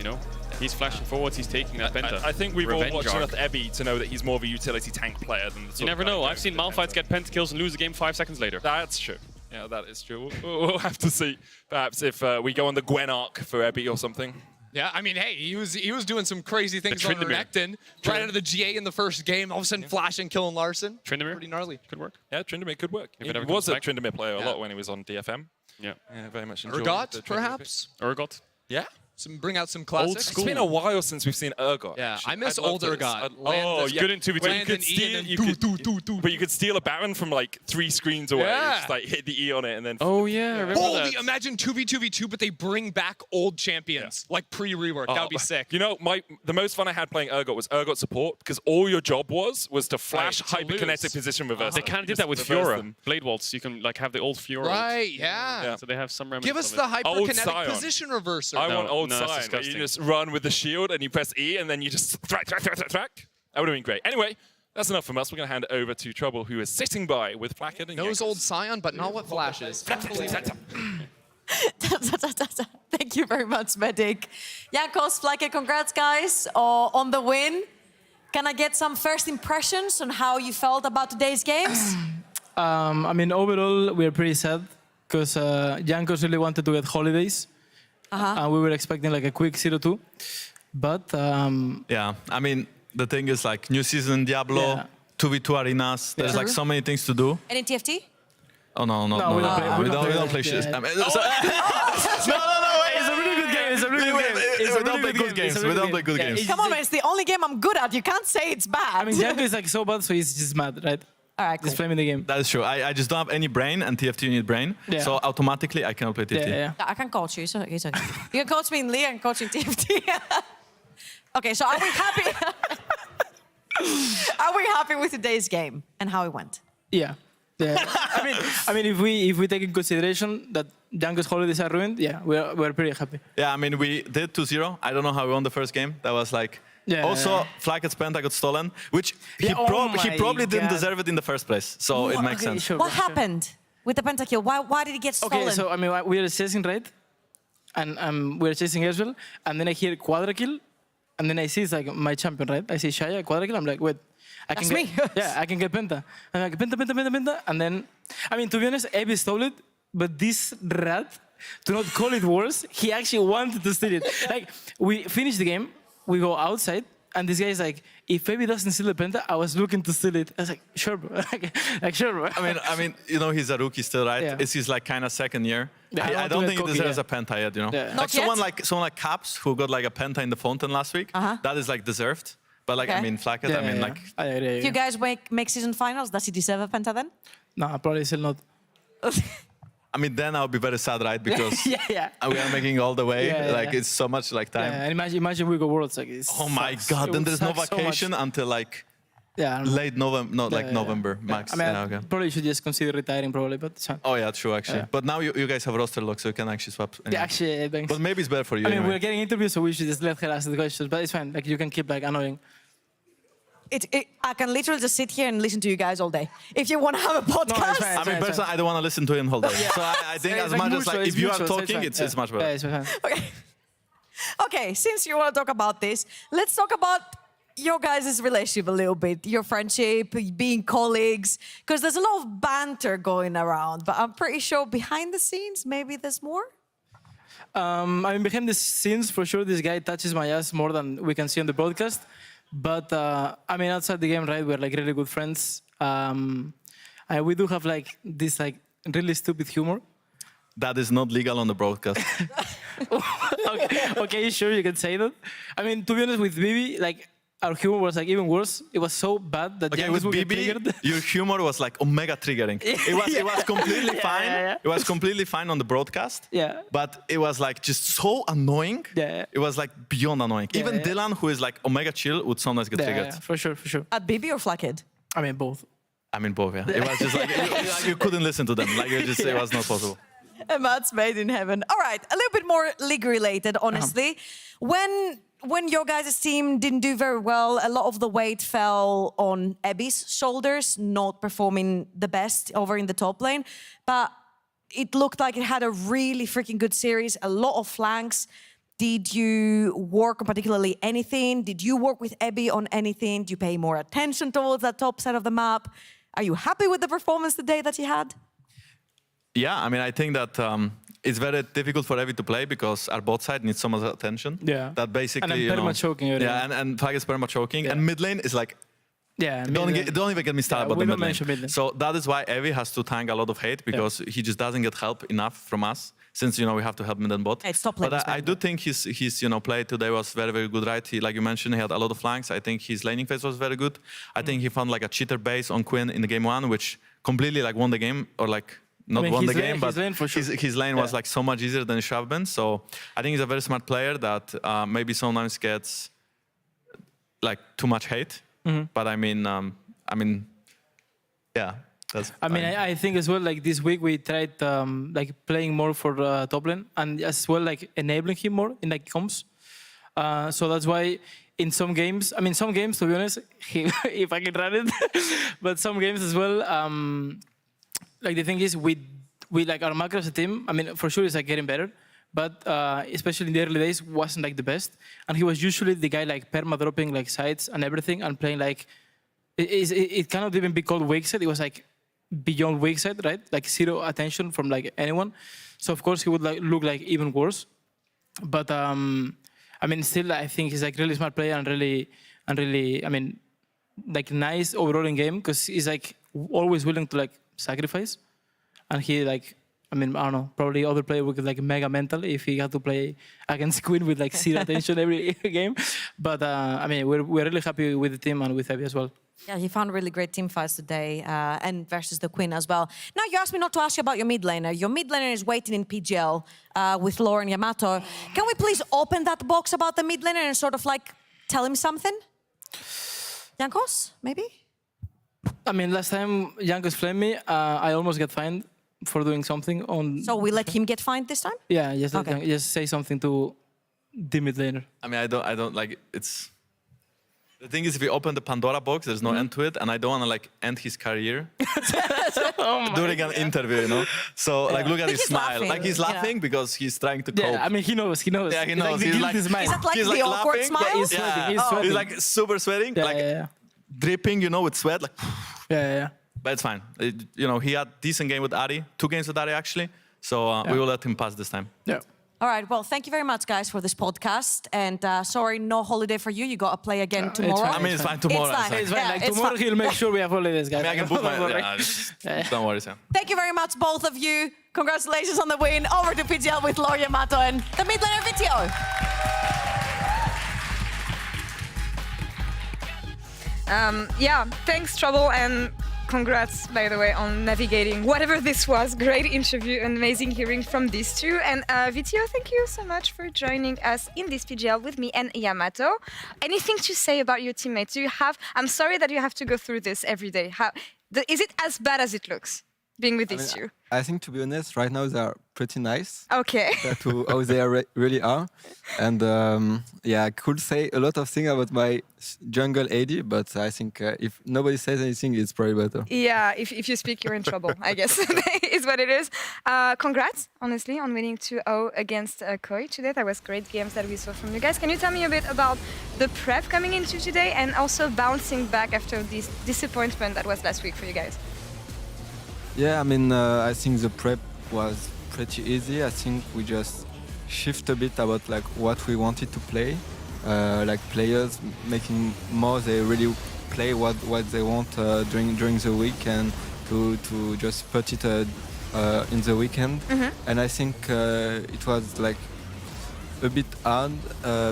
Speaker 22: He's flashing forwards, he's taking that penta.
Speaker 19: I think we've all
Speaker 22: Revenge
Speaker 19: watched
Speaker 22: arc.
Speaker 19: enough Ebby to know that he's more of a utility tank player than the
Speaker 22: You never know. I've seen Malphite get pentakills and lose the game 5 seconds later.
Speaker 19: That's true. Yeah, that is true. We'll have to see, perhaps, if we go on the Gwen arc for Ebby or something.
Speaker 20: Yeah, I mean, hey, he was doing some crazy things on Renekton. Right out of the GA in the first game, all of a sudden flashing, killing Larson.
Speaker 22: Tryndamere?
Speaker 20: Pretty gnarly.
Speaker 22: Could work.
Speaker 19: Yeah, Tryndamere could work.
Speaker 22: If
Speaker 19: He
Speaker 22: it ever
Speaker 19: was
Speaker 22: comes
Speaker 19: a
Speaker 22: back.
Speaker 19: Tryndamere player a lot when he was on DFM.
Speaker 22: Yeah.
Speaker 19: Yeah, very much enjoyed
Speaker 20: Urgot,
Speaker 19: the Tryndamere
Speaker 20: perhaps?
Speaker 22: Urgot.
Speaker 19: Yeah.
Speaker 20: Bring out some classics.
Speaker 19: It's been a while since we've seen Urgot.
Speaker 20: Yeah,
Speaker 19: actually.
Speaker 20: I miss
Speaker 19: I'd love
Speaker 20: old
Speaker 19: to-
Speaker 20: Urgot.
Speaker 19: Oh, yeah.
Speaker 22: good in 2v2.
Speaker 19: But you could steal, but you could steal a Baron from like 3 screens away.
Speaker 20: Yeah.
Speaker 19: Just like hit the E on it and then.
Speaker 22: Oh yeah, I remember
Speaker 20: Holy,
Speaker 22: that.
Speaker 20: imagine 2v2v2, but they bring back old champions, like pre-rework. That would be sick.
Speaker 19: The most fun I had playing Urgot was Urgot support because all your job was to flash
Speaker 20: Right, to
Speaker 19: hyperkinetic
Speaker 20: lose.
Speaker 19: position reverse.
Speaker 22: They kind of did that with Fiora. Blade Waltz, you can like have the old Fiora.
Speaker 20: Right, yeah.
Speaker 22: So they have some remnants
Speaker 20: Give us
Speaker 22: of
Speaker 20: the
Speaker 22: it.
Speaker 19: Old
Speaker 20: hyperkinetic
Speaker 19: Scion.
Speaker 20: position reverser.
Speaker 19: I want old
Speaker 22: no, that's
Speaker 19: Scion. Where you
Speaker 22: disgusting.
Speaker 19: just run with the shield and you press E and then you just thrack. That would have been great. Anyway, that's enough from us. We're going to hand it over to Trouble, who is sitting by with Flackett and
Speaker 20: Knows old Scion, but not what flashes.
Speaker 17: Thank you very much, Medic. Jankos, Flackett, congrats, guys, on the win. Can I get some first impressions on how you felt about today's games?
Speaker 1: I mean, overall, we are pretty sad because Jankos really wanted to get holidays. And we were expecting like a quick 0-2. But...
Speaker 3: yeah, I mean, the thing is like new season Diablo, 2v2 arenas. There's like so many things to do.
Speaker 17: Any TFT?
Speaker 3: Oh, no.
Speaker 1: we don't play
Speaker 3: shit.
Speaker 1: that.
Speaker 3: I mean, no, wait.
Speaker 1: It's a really good game. It's a really good game.
Speaker 3: We don't play good games. We don't play good games.
Speaker 17: Come on, man, it's the only game I'm good at. You can't say it's bad.
Speaker 1: I mean, Janko is like so bad, so he's just mad, right?
Speaker 17: All right, cool.
Speaker 1: Just flaming the game.
Speaker 3: That is true. I just don't have any brain, and TFT you need brain.
Speaker 1: Yeah.
Speaker 3: So automatically I cannot play TFT.
Speaker 1: Yeah.
Speaker 17: I can coach you, so it's okay. You can coach me in League and coach in TFT. Okay, so are we happy? Are we happy with today's game and how it went?
Speaker 1: Yeah. I mean, if we take in consideration that Janko's holidays are ruined, yeah, we're pretty happy.
Speaker 3: Yeah, I mean, we did 2-0. I don't know how we won the first game. That was like...
Speaker 1: Yeah.
Speaker 3: Also, Flackett's penta got stolen, which he probably didn't deserve it in the first place. So it makes sense.
Speaker 1: Sure,
Speaker 17: What happened with the pentakill? Why did it get stolen?
Speaker 1: Okay, so I mean, we are chasing right, and we're chasing as well, and then I hear quadra kill, and then I see it's like my champion, right? I see Shaya quadra kill. I'm like, wait, I can
Speaker 17: That's
Speaker 1: get,
Speaker 17: me.
Speaker 1: yeah, I can get penta. I'm like penta, and then, I mean, to be honest, Abby stole it, but this rat, to not call it worse, he actually wanted to steal it. Like, we finish the game, we go outside, and this guy is like, if Baby doesn't steal the penta, I was looking to steal it. I was like, sure, bro. like, sure, bro.
Speaker 3: I mean, you know, he's a rookie still, right?
Speaker 1: Yeah.
Speaker 3: It's his like kind of second year.
Speaker 1: Yeah,
Speaker 3: I don't think he deserves a penta yet, you know.
Speaker 1: Yeah.
Speaker 3: Like
Speaker 17: Not
Speaker 3: someone like Caps who got like a penta in the fountain last week. That is like deserved. But like, I
Speaker 17: Okay.
Speaker 3: mean, Flackett, I mean, like.
Speaker 17: If you guys make season finals, does he deserve a penta then?
Speaker 1: No, probably still not.
Speaker 3: I mean, then I'll be very sad, right? Because
Speaker 1: yeah.
Speaker 3: we are making all the way.
Speaker 1: Yeah,
Speaker 3: like,
Speaker 1: yeah.
Speaker 3: it's so much like time.
Speaker 1: Yeah, and imagine we go worlds like this.
Speaker 3: Oh my God! Then there's no vacation until like late November, November max.
Speaker 1: I mean,
Speaker 3: Yeah, okay.
Speaker 1: probably should just consider retiring, probably, but it's fine.
Speaker 3: Oh yeah, true actually.
Speaker 1: Yeah.
Speaker 3: But now you guys have roster lock, so you can actually swap.
Speaker 1: Yeah, actually, thanks.
Speaker 3: But maybe it's better for you.
Speaker 1: I mean,
Speaker 3: anyway.
Speaker 1: we're getting interviews, so we should just let her ask the questions. But it's fine. Like, you can keep like annoying.
Speaker 17: I can literally just sit here and listen to you guys all day. If you want to have a podcast.
Speaker 3: I mean, personally, I don't want to listen to him whole day. So I think as much as like if you are talking, it's much better.
Speaker 1: Yeah, it's fine.
Speaker 17: Okay, since you want to talk about this, let's talk about your guys' relationship a little bit, your friendship, being colleagues, because there's a lot of banter going around, but I'm pretty sure behind the scenes, maybe there's more?
Speaker 1: I mean, behind the scenes, for sure, this guy touches my ass more than we can see on the broadcast. But, I mean, outside the game, right, we're like really good friends. And we do have like this like really stupid humor.
Speaker 3: That is not legal on the broadcast.
Speaker 1: Okay, sure, you can say that. I mean, to be honest, with Bibi, like, our humor was like even worse. It was so bad that
Speaker 3: Okay,
Speaker 1: Jankos
Speaker 3: with
Speaker 1: would get
Speaker 3: BB,
Speaker 1: triggered.
Speaker 3: your humor was like omega triggering. It was completely fine. It was completely fine on the broadcast.
Speaker 1: Yeah.
Speaker 3: But it was like just so annoying.
Speaker 1: Yeah.
Speaker 3: It was like beyond annoying.
Speaker 1: Yeah,
Speaker 3: Even Dylan, who is like omega chill, would sometimes get triggered.
Speaker 1: Yeah, for sure, for sure.
Speaker 17: At BB or Flackhead?
Speaker 1: I mean, both.
Speaker 3: I mean, both, yeah. It was just like, you couldn't listen to them. Like, it was not possible.
Speaker 17: A match made in heaven. All right, a little bit more league related, honestly. When your guys' team didn't do very well, a lot of the weight fell on Ebby's shoulders, not performing the best over in the top lane. But it looked like it had a really freaking good series, a lot of flanks. Did you work on particularly anything? Did you work with Ebby on anything? Do you pay more attention towards that top side of the map? Are you happy with the performance today that you had?
Speaker 3: Yeah, I mean, I think that it's very difficult for Evie to play because our bot side needs so much attention.
Speaker 1: Yeah.
Speaker 3: That basically,
Speaker 1: and I'm choking.
Speaker 3: Yeah, and Fag is perma choking. Yeah. And mid lane is like, don't even get me started about the mid lane. So that is why Evie has to tank a lot of hate because he just doesn't get help enough from us. Since we have to help mid and bot.
Speaker 17: It's top
Speaker 3: lane. But I do think his play today was very, very good, right? Like you mentioned, he had a lot of flanks. I think his laning phase was very good. I think he found like a cheater base on Quinn in the game 1, which completely like won the game, or like not won the game, but his lane was like so much easier than it should have been. So I think he's a very smart player that maybe sometimes gets like too much hate. But I mean, yeah.
Speaker 1: I think as well, like this week we tried like playing more for top lane and as well like enabling him more in like comps. So that's why in some games, to be honest, if I can run it, but some games as well, like the thing is we like our macro as a team, I mean, for sure it's like getting better, but especially in the early days wasn't like the best. And he was usually the guy like perma dropping like sides and everything and playing like, it cannot even be called weak side, it was like beyond weak side, right? Like zero attention from like anyone. So of course he would like look like even worse. But I mean, still I think he's like really smart player and really, I mean, like nice overall in game because he's like always willing to like sacrifice. And he like, I mean, I don't know, probably other player would get like mega mental if he had to play against Queen with like zero attention every game. But I mean, we're really happy with the team and with Evie as well.
Speaker 17: Yeah, he found really great team fights today and versus the Queen as well. Now, you asked me not to ask you about your mid laner. Your mid laner is waiting in PGL with Laura and Yamato. Can we please open that box about the mid laner and sort of like tell him something? Jankos, maybe?
Speaker 1: I mean, last time Jankos flamed me, I almost got fined for doing something on...
Speaker 17: So we let him get fined this time?
Speaker 1: Yeah, just say something to the mid laner.
Speaker 3: I mean, I don't like, it's... The thing is, if we open the Pandora box, there's no end to it, and I don't want to like end his career during an interview, So like, look at his smile.
Speaker 17: Laughing.
Speaker 3: Like he's laughing because he's trying to cope.
Speaker 1: Yeah, I mean, he knows.
Speaker 3: Yeah, he knows.
Speaker 1: He's
Speaker 3: like,
Speaker 1: is
Speaker 17: that like the awkward
Speaker 3: laughing.
Speaker 17: smile?
Speaker 1: Yeah, he's sweating. He's sweating.
Speaker 3: He's like super sweating, dripping, with sweat, like.
Speaker 1: Yeah.
Speaker 3: But it's fine. He had decent game with Ari, 2 games with Ari actually. So we will let him pass this time.
Speaker 1: Yeah.
Speaker 17: All right, well, thank you very much, guys, for this podcast. And sorry, no holiday for you. You got to play again tomorrow.
Speaker 3: I mean, it's fine tomorrow.
Speaker 1: It's fine. Like, tomorrow he'll make sure we have holidays, guys.
Speaker 3: I mean, I can book my... Don't worry, Sam.
Speaker 17: Thank you very much, both of you. Congratulations on the win. Over to PGL with Laura Yamato and the mid laner video.
Speaker 12: Yeah, thanks, Trouble, and congrats, by the way, on navigating whatever this was. Great interview, amazing hearing from these two. And Vitio, thank you so much for joining us in this PGL with me and Yamato. Anything to say about your teammates? Do you have? I'm sorry that you have to go through this every day. Is it as bad as it looks, being with these two?
Speaker 2: I think, to be honest, right now they are pretty nice.
Speaker 12: Okay.
Speaker 2: Compared to how they really are. And I could say a lot of things about my jungle AD, but I think if nobody says anything, it's probably better.
Speaker 12: Yeah, if you speak, you're in trouble, I guess, is what it is. Congrats, honestly, on winning 2-0 against Koi today. That was great games that we saw from you guys. Can you tell me a bit about the prep coming into today and also bouncing back after this disappointment that was last week for you guys?
Speaker 2: Yeah, I mean, I think the prep was pretty easy. I think we just shift a bit about like what we wanted to play. Like players making more, they really play what they want during the week and to just put it in the weekend. And I think it was like a bit hard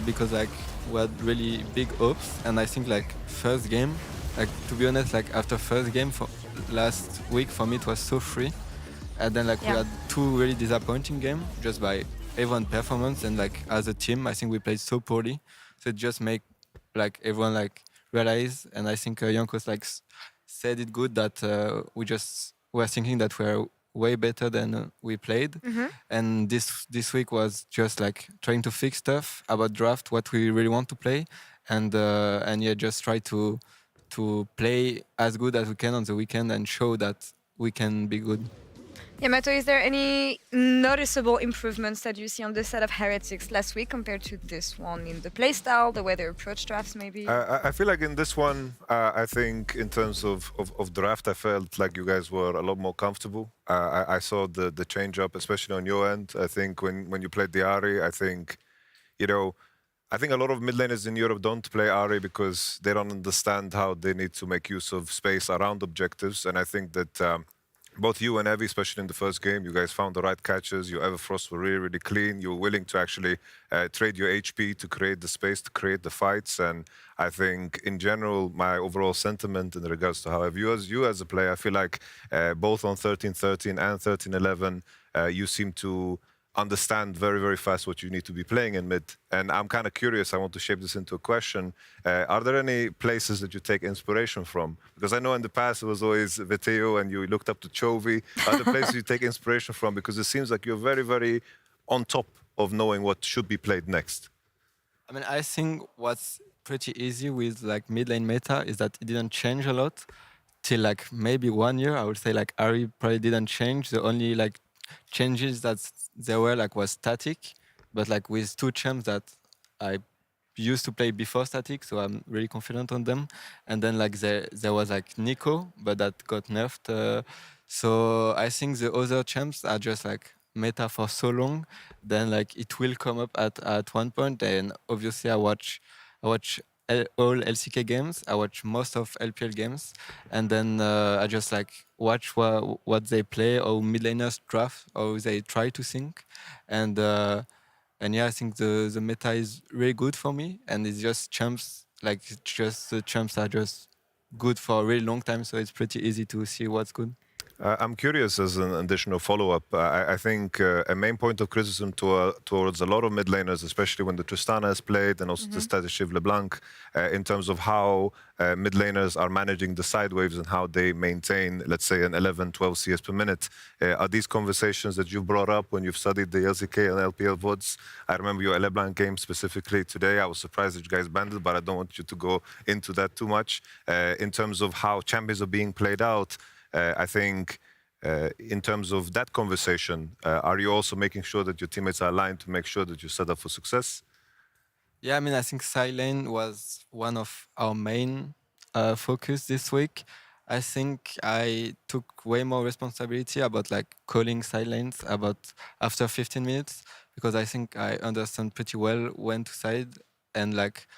Speaker 2: because like we had really big hopes. And I think like first game, like to be honest, like after first game for last week for me it was so free, and then like we had 2 really disappointing games just by everyone performance, and like as a team I think we played so poorly, so it just make like everyone like realize. And I think Jankos like said it good that we just were thinking that we're way better than we played. And this week was just like trying to fix stuff about draft, what we really want to play, and yeah, just try to play as good as we can on the weekend and show that we can be good.
Speaker 12: Yamato, is there any noticeable improvements that you see on this set of Heretics last week compared to this one in the playstyle, the way they approach drafts, maybe?
Speaker 16: I feel like in this one, I think in terms of draft, I felt like you guys were a lot more comfortable. I saw the change up, especially on your end. I think when you played the Ahri, I think, I think a lot of mid laners in Europe don't play Ahri because they don't understand how they need to make use of space around objectives. And I think that both you and Evie, especially in the first game, you guys found the right catches. Your Everfrost were really, really clean. You were willing to actually trade your HP to create the space, to create the fights. And I think, in general, my overall sentiment in regards to how I view you as a player, I feel like both on 13-13 and 13-11, you seem to understand very, very fast what you need to be playing in mid. And I'm kind of curious, I want to shape this into a question. Are there any places that you take inspiration from? Because I know in the past it was always Veteo and you looked up to Chovy. Are there places you take inspiration from? Because it seems like you're very, very on top of knowing what should be played next.
Speaker 2: I mean, I think what's pretty easy with like mid lane meta is that it didn't change a lot till like maybe 1 year. I would say like Ahri probably didn't change. The only like changes that there were like was static, but like with two champs that I used to play before static, so I'm really confident on them. And then like there was like Nico, but that got nerfed. So I think the other champs are just like meta for so long, then like it will come up at one point. And obviously I watch all LCK games. I watch most of LPL games, and then I just like watch what they play, or mid laners draft, or they try to think, and yeah, I think the meta is really good for me, and it's just champs. Like just the champs are just good for a really long time, so it's pretty easy to see what's good.
Speaker 16: I'm curious, as an additional follow-up, I think a main point of criticism towards a lot of mid laners, especially when the Tristana is played and also the status Shiv LeBlanc, in terms of how mid laners are managing the side waves and how they maintain, let's say, an 11-12 CS per minute. Are these conversations that you've brought up when you've studied the LCK and LPL VODs? I remember your LeBlanc game specifically today. I was surprised that you guys banned it, but I don't want you to go into that too much. In terms of how champions are being played out, I think in terms of that conversation, are you also making sure that your teammates are aligned to make sure that you're set up for success?
Speaker 2: Yeah, I mean, I think side lane was one of our main focus this week. I think I took way more responsibility about like calling side lanes after 15 minutes, because I think I understand pretty well when to side and like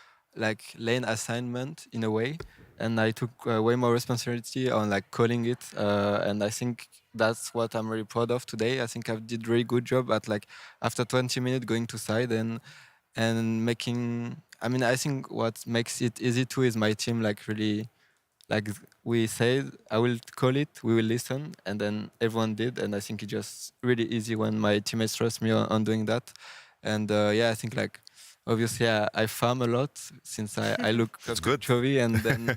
Speaker 2: lane assignment in a way. And I took way more responsibility on like calling it, and I think that's what I'm really proud of today. I think I did really good job at like after 20 minutes going to side and making. I mean, I think what makes it easy too is my team like really, like we said, I will call it, we will listen, and then everyone did, and I think it's just really easy when my teammates trust me on doing that. And yeah, I think like. Obviously, I farm a lot since I look
Speaker 16: That's good.
Speaker 2: Chovy, and then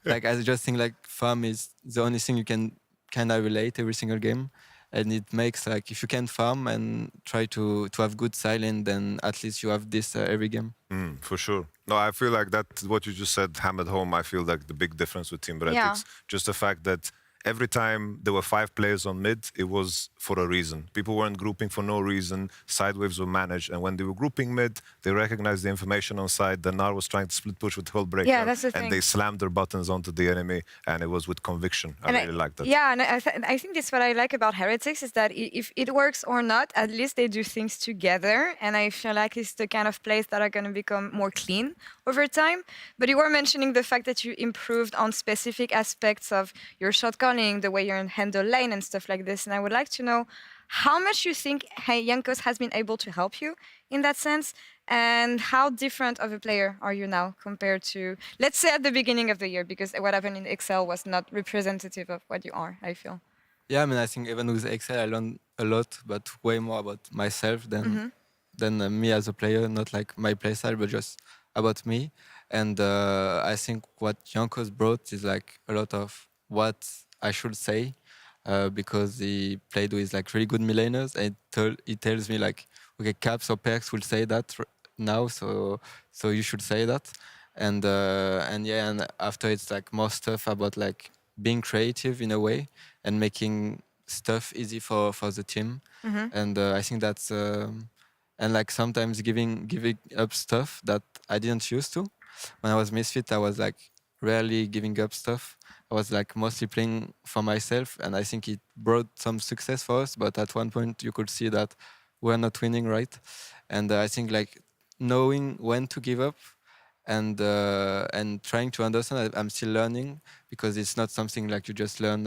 Speaker 2: like I just think like farm is the only thing you can kind of relate every single game, and it makes like if you can farm and try to have good silent, then at least you have this every game.
Speaker 16: For sure. No, I feel like that what you just said hammered home. I feel like the big difference with Team Heretics, just the fact that every time there were 5 players on mid, it was for a reason. People weren't grouping for no reason. Side waves were managed. And when they were grouping mid, they recognized the information on side. The Nar was trying to split push with Hullbreaker.
Speaker 12: Yeah, that's the thing.
Speaker 16: And they slammed their buttons onto the enemy. And it was with conviction. I really like that.
Speaker 12: Yeah, and I think that's what I like about Heretics, is that if it works or not, at least they do things together. And I feel like it's the kind of plays that are going to become more clean over time. But you were mentioning the fact that you improved on specific aspects of your shot calling, the way you handle lane and stuff like this. And I would like to know how much you think Jankos has been able to help you in that sense, and how different of a player are you now compared to, let's say, at the beginning of the year, because what happened in Excel was not representative of what you are, I feel.
Speaker 2: Yeah, I mean, I think even with Excel, I learned a lot, but way more about myself than me as a player, not like my playstyle, but just about me. And I think what Jankos brought is like a lot of what I should say because he played with like really good millennials, and he tells me like, okay, Caps or Perks will say that now, so you should say that, and yeah, and after it's like more stuff about like being creative in a way and making stuff easy for the team, and I think that's and like sometimes giving up stuff that I didn't used to. When I was Misfit, I was like rarely giving up stuff. I was like mostly playing for myself, and I think it brought some success for us. But at one point, you could see that we're not winning, right? And I think like knowing when to give up and trying to understand. I'm still learning because it's not something like you just learn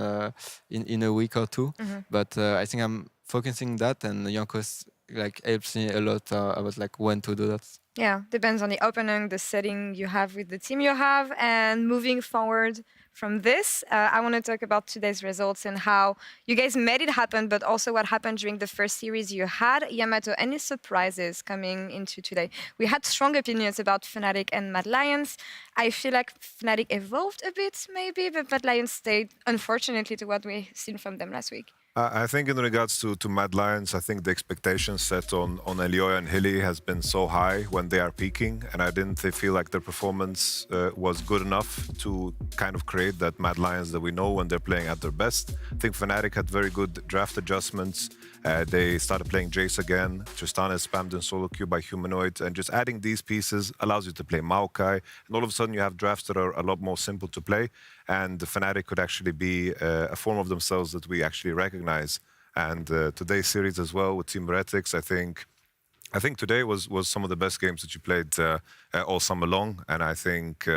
Speaker 2: in a week or two. But I think I'm focusing that, and Jankos like helps me a lot about like when to do that.
Speaker 12: Yeah, depends on the opening, the setting you have with the team you have, and moving forward from this, I want to talk about today's results and how you guys made it happen, but also what happened during the first series you had. Yamato, any surprises coming into today? We had strong opinions about Fnatic and Mad Lions. I feel like Fnatic evolved a bit, maybe, but Mad Lions stayed, unfortunately, to what we've seen from them last week.
Speaker 16: I think in regards to Mad Lions, I think the expectation set on Elioya and Hilly has been so high when they are peaking, and I didn't feel like their performance was good enough to kind of create that Mad Lions that we know when they're playing at their best. I think Fnatic had very good draft adjustments. They started playing Jace again. Tristana is spammed in solo queue by Humanoid, and just adding these pieces allows you to play Maokai, and all of a sudden you have drafts that are a lot more simple to play, and the Fnatic could actually be a form of themselves that we actually recognize. And today's series as well with Team Heretics, I think today was some of the best games that you played all summer long, and I think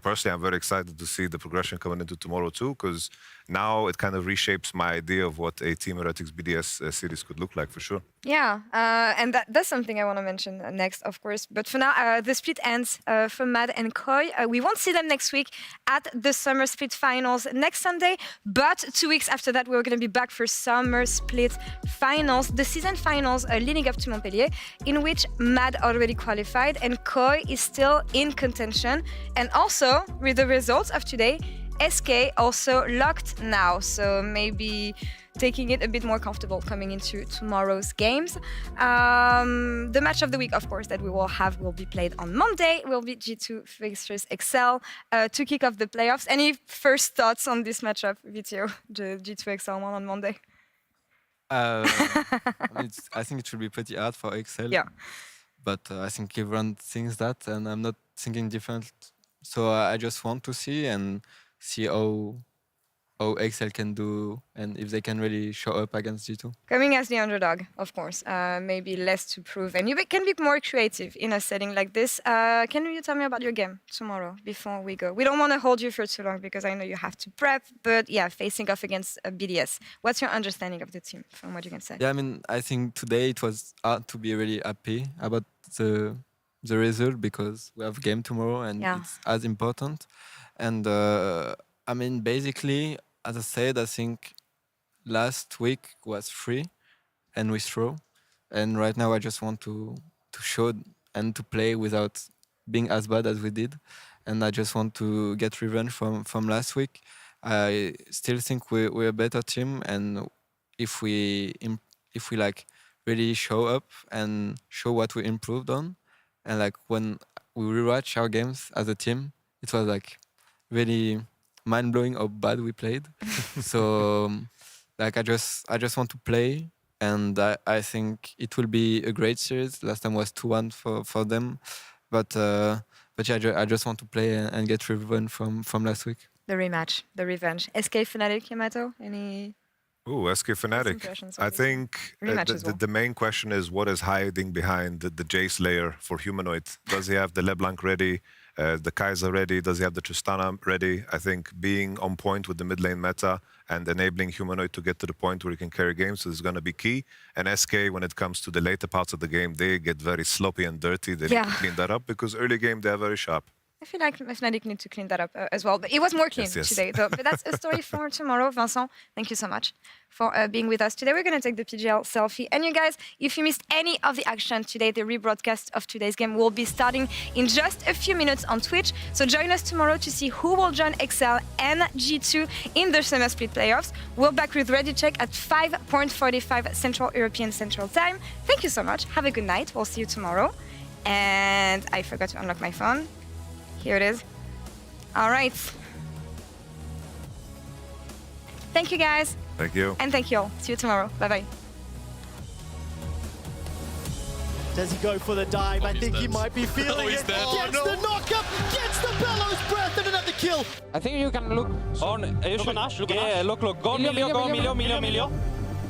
Speaker 16: personally I'm very excited to see the progression coming into tomorrow too, because now it kind of reshapes my idea of what a Team Heretics BDS series could look like for sure.
Speaker 12: Yeah, and that's something I want to mention next, of course. But for now, the split ends for Mad and Koi. We won't see them next week at the Summer Split Finals next Sunday, but 2 weeks after that, we're going to be back for Summer Split Finals, the season finals leading up to Montpellier, in which Mad already qualified and Koi is still in contention. And also, with the results of today, SK also locked now, so maybe taking it a bit more comfortable coming into tomorrow's games. The match of the week, of course, that we will have will be played on Monday. Will be G2 versus Excel to kick off the playoffs. Any first thoughts on this matchup, Vitio, the G2 Excel one on Monday?
Speaker 2: I think it should be pretty hard for Excel.
Speaker 12: Yeah.
Speaker 2: But I think everyone thinks that, and I'm not thinking different. So I just want to see how Excel can do, and if they can really show up against G2.
Speaker 12: Coming as the underdog, of course, maybe less to prove, and you can be more creative in a setting like this. Can you tell me about your game tomorrow before we go? We don't want to hold you for too long because I know you have to prep, but yeah, facing off against BDS. What's your understanding of the team from what you can say?
Speaker 2: Yeah, I mean, I think today it was hard to be really happy about the result because we have game tomorrow and it's as important. And I mean, basically, as I said, I think last week was free and we throw. And right now I just want to show and to play without being as bad as we did. And I just want to get revenge from last week. I still think we're a better team, and if we like really show up and show what we improved on, and like when we rewatch our games as a team, it was like really mind-blowing how bad we played. So like I just want to play, and I think it will be a great series. Last time was 2-1 for them, but yeah, I just want to play and get revenge from last week.
Speaker 12: The rematch, the revenge. SK Fnatic, Yamato, any?
Speaker 16: Ooh, SK Fnatic. I think the main question is what is hiding behind the Jace layer for Humanoid. Does he have the LeBlanc ready? The Kaiser ready? Does he have the Tristana ready? I think being on point with the mid lane meta and enabling Humanoid to get to the point where he can carry games is going to be key. And SK, when it comes to the later parts of the game, they get very sloppy and dirty. They need to clean that up because early game, they're very sharp.
Speaker 12: I feel like Fnatic need to clean that up as well. But it was more clean
Speaker 16: Yes, yes.
Speaker 12: today, though. But that's a story for tomorrow. Vincent, thank you so much for being with us today. We're going to take the PGL selfie. And you guys, if you missed any of the action today, the rebroadcast of today's game will be starting in just a few minutes on Twitch. So join us tomorrow to see who will join XL and G2 in the Summer Split playoffs. We're back with Ready Check at 5:45 Central European Central Time. Thank you so much. Have a good night. We'll see you tomorrow. And I forgot to unlock my phone. Here it is. All right. Thank you, guys.
Speaker 16: Thank you.
Speaker 12: And thank you all. See you tomorrow. Bye-bye.
Speaker 4: Does he go for the dive? I think he might be feeling
Speaker 20: he's
Speaker 4: it.
Speaker 20: dead.
Speaker 4: Gets the knockup, gets the bellows breath, and another kill.
Speaker 5: I think you can look on. Look on Ash. Yeah, look. Go Milio.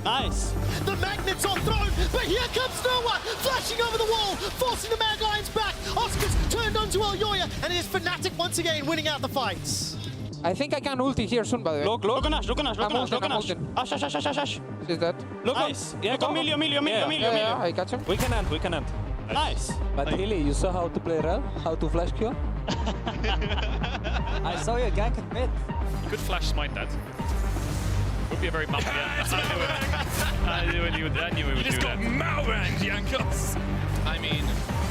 Speaker 5: Nice.
Speaker 4: The magnets are thrown, but here comes Noah, flashing over the wall, forcing the Mad Lions back. Oscar's turned onto Elyoya, and it is Fnatic once again winning out the fights.
Speaker 5: I think I can ulti here soon, by the way. Look on Ash. Look on Ash. Ash. Is that? Look nice. Yeah, go Milio. Yeah, I catch him. We can end. Nice.
Speaker 6: But Hilly, you saw how to play Rel? How to flash Q? I saw you gank at mid.
Speaker 22: You could flash smite that. Would be a very map I knew he would do that.
Speaker 19: You just got malbanged, Jankos.
Speaker 20: I mean,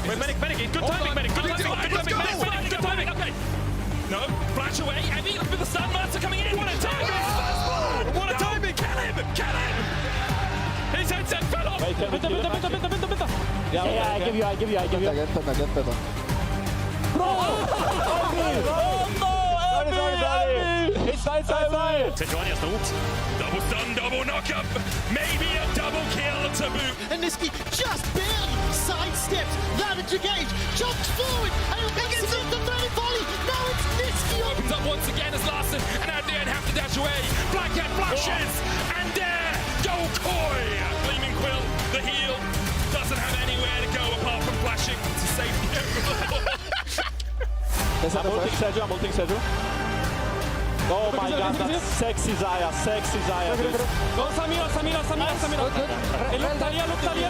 Speaker 19: Wait, medic. Good timing, medic. Good timing. Okay. No, flash away. Heavy, look at the stun. Marta coming in. What a timing! What a timing! Kill him! His headset fell off.
Speaker 6: Penta. Yeah, I give you. Get better. Sorry. It's side.
Speaker 19: Sejuani has the ult. Double stun, double knockup. Maybe a double kill to boot.
Speaker 4: And Niski just barely sidesteps that engage, jumps forward, and he'll make it to the third volley. Now it's Niski on.
Speaker 19: Opens up once again as Larson and Adrian have to dash away. Black Cat flashes, and there go Koi. Gleaming Quill, the heel, doesn't have anywhere to go apart from flashing to save him.
Speaker 6: I'm ulting Sergio. Oh my god, that's sexy Zaya.
Speaker 5: Go Samira. Look Talia.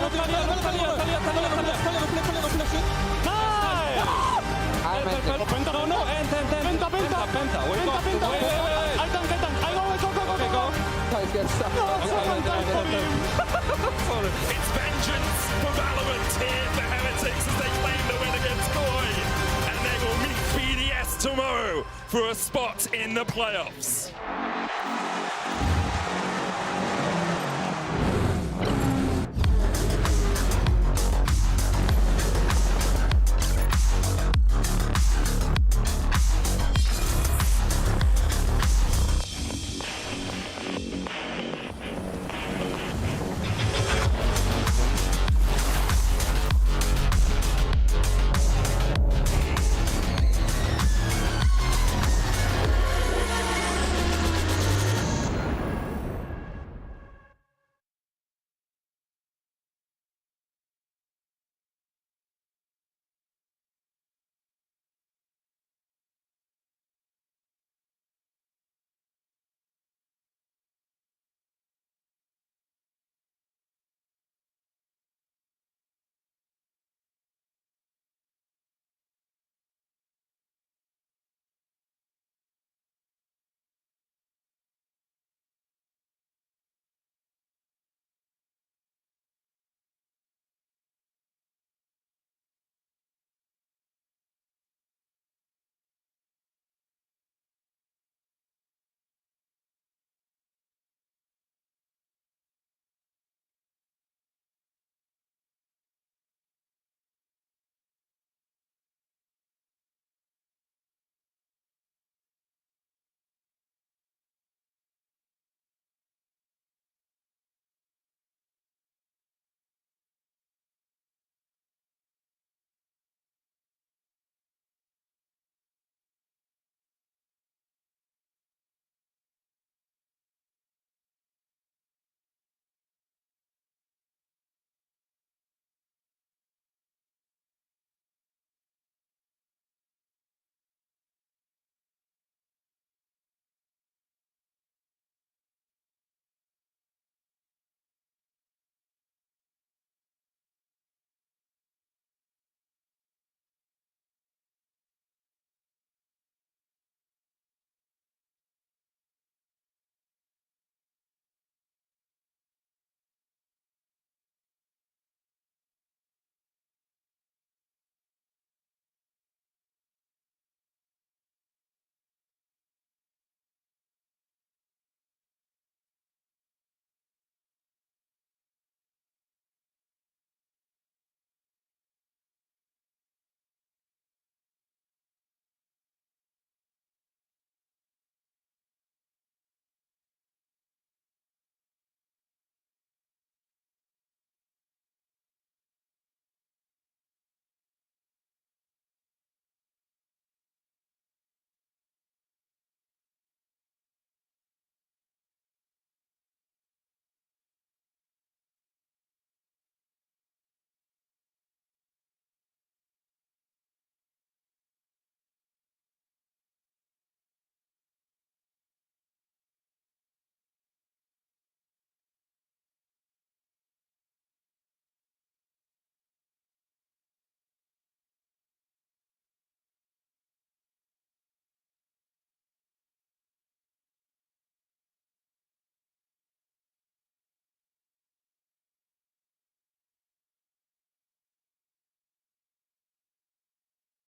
Speaker 5: Penta. No. Penta. Wait. I go.
Speaker 19: It's vengeance for Valorant here for Heretics as they claim the win against Koi. And they will meet BDS tomorrow for a spot in the playoffs.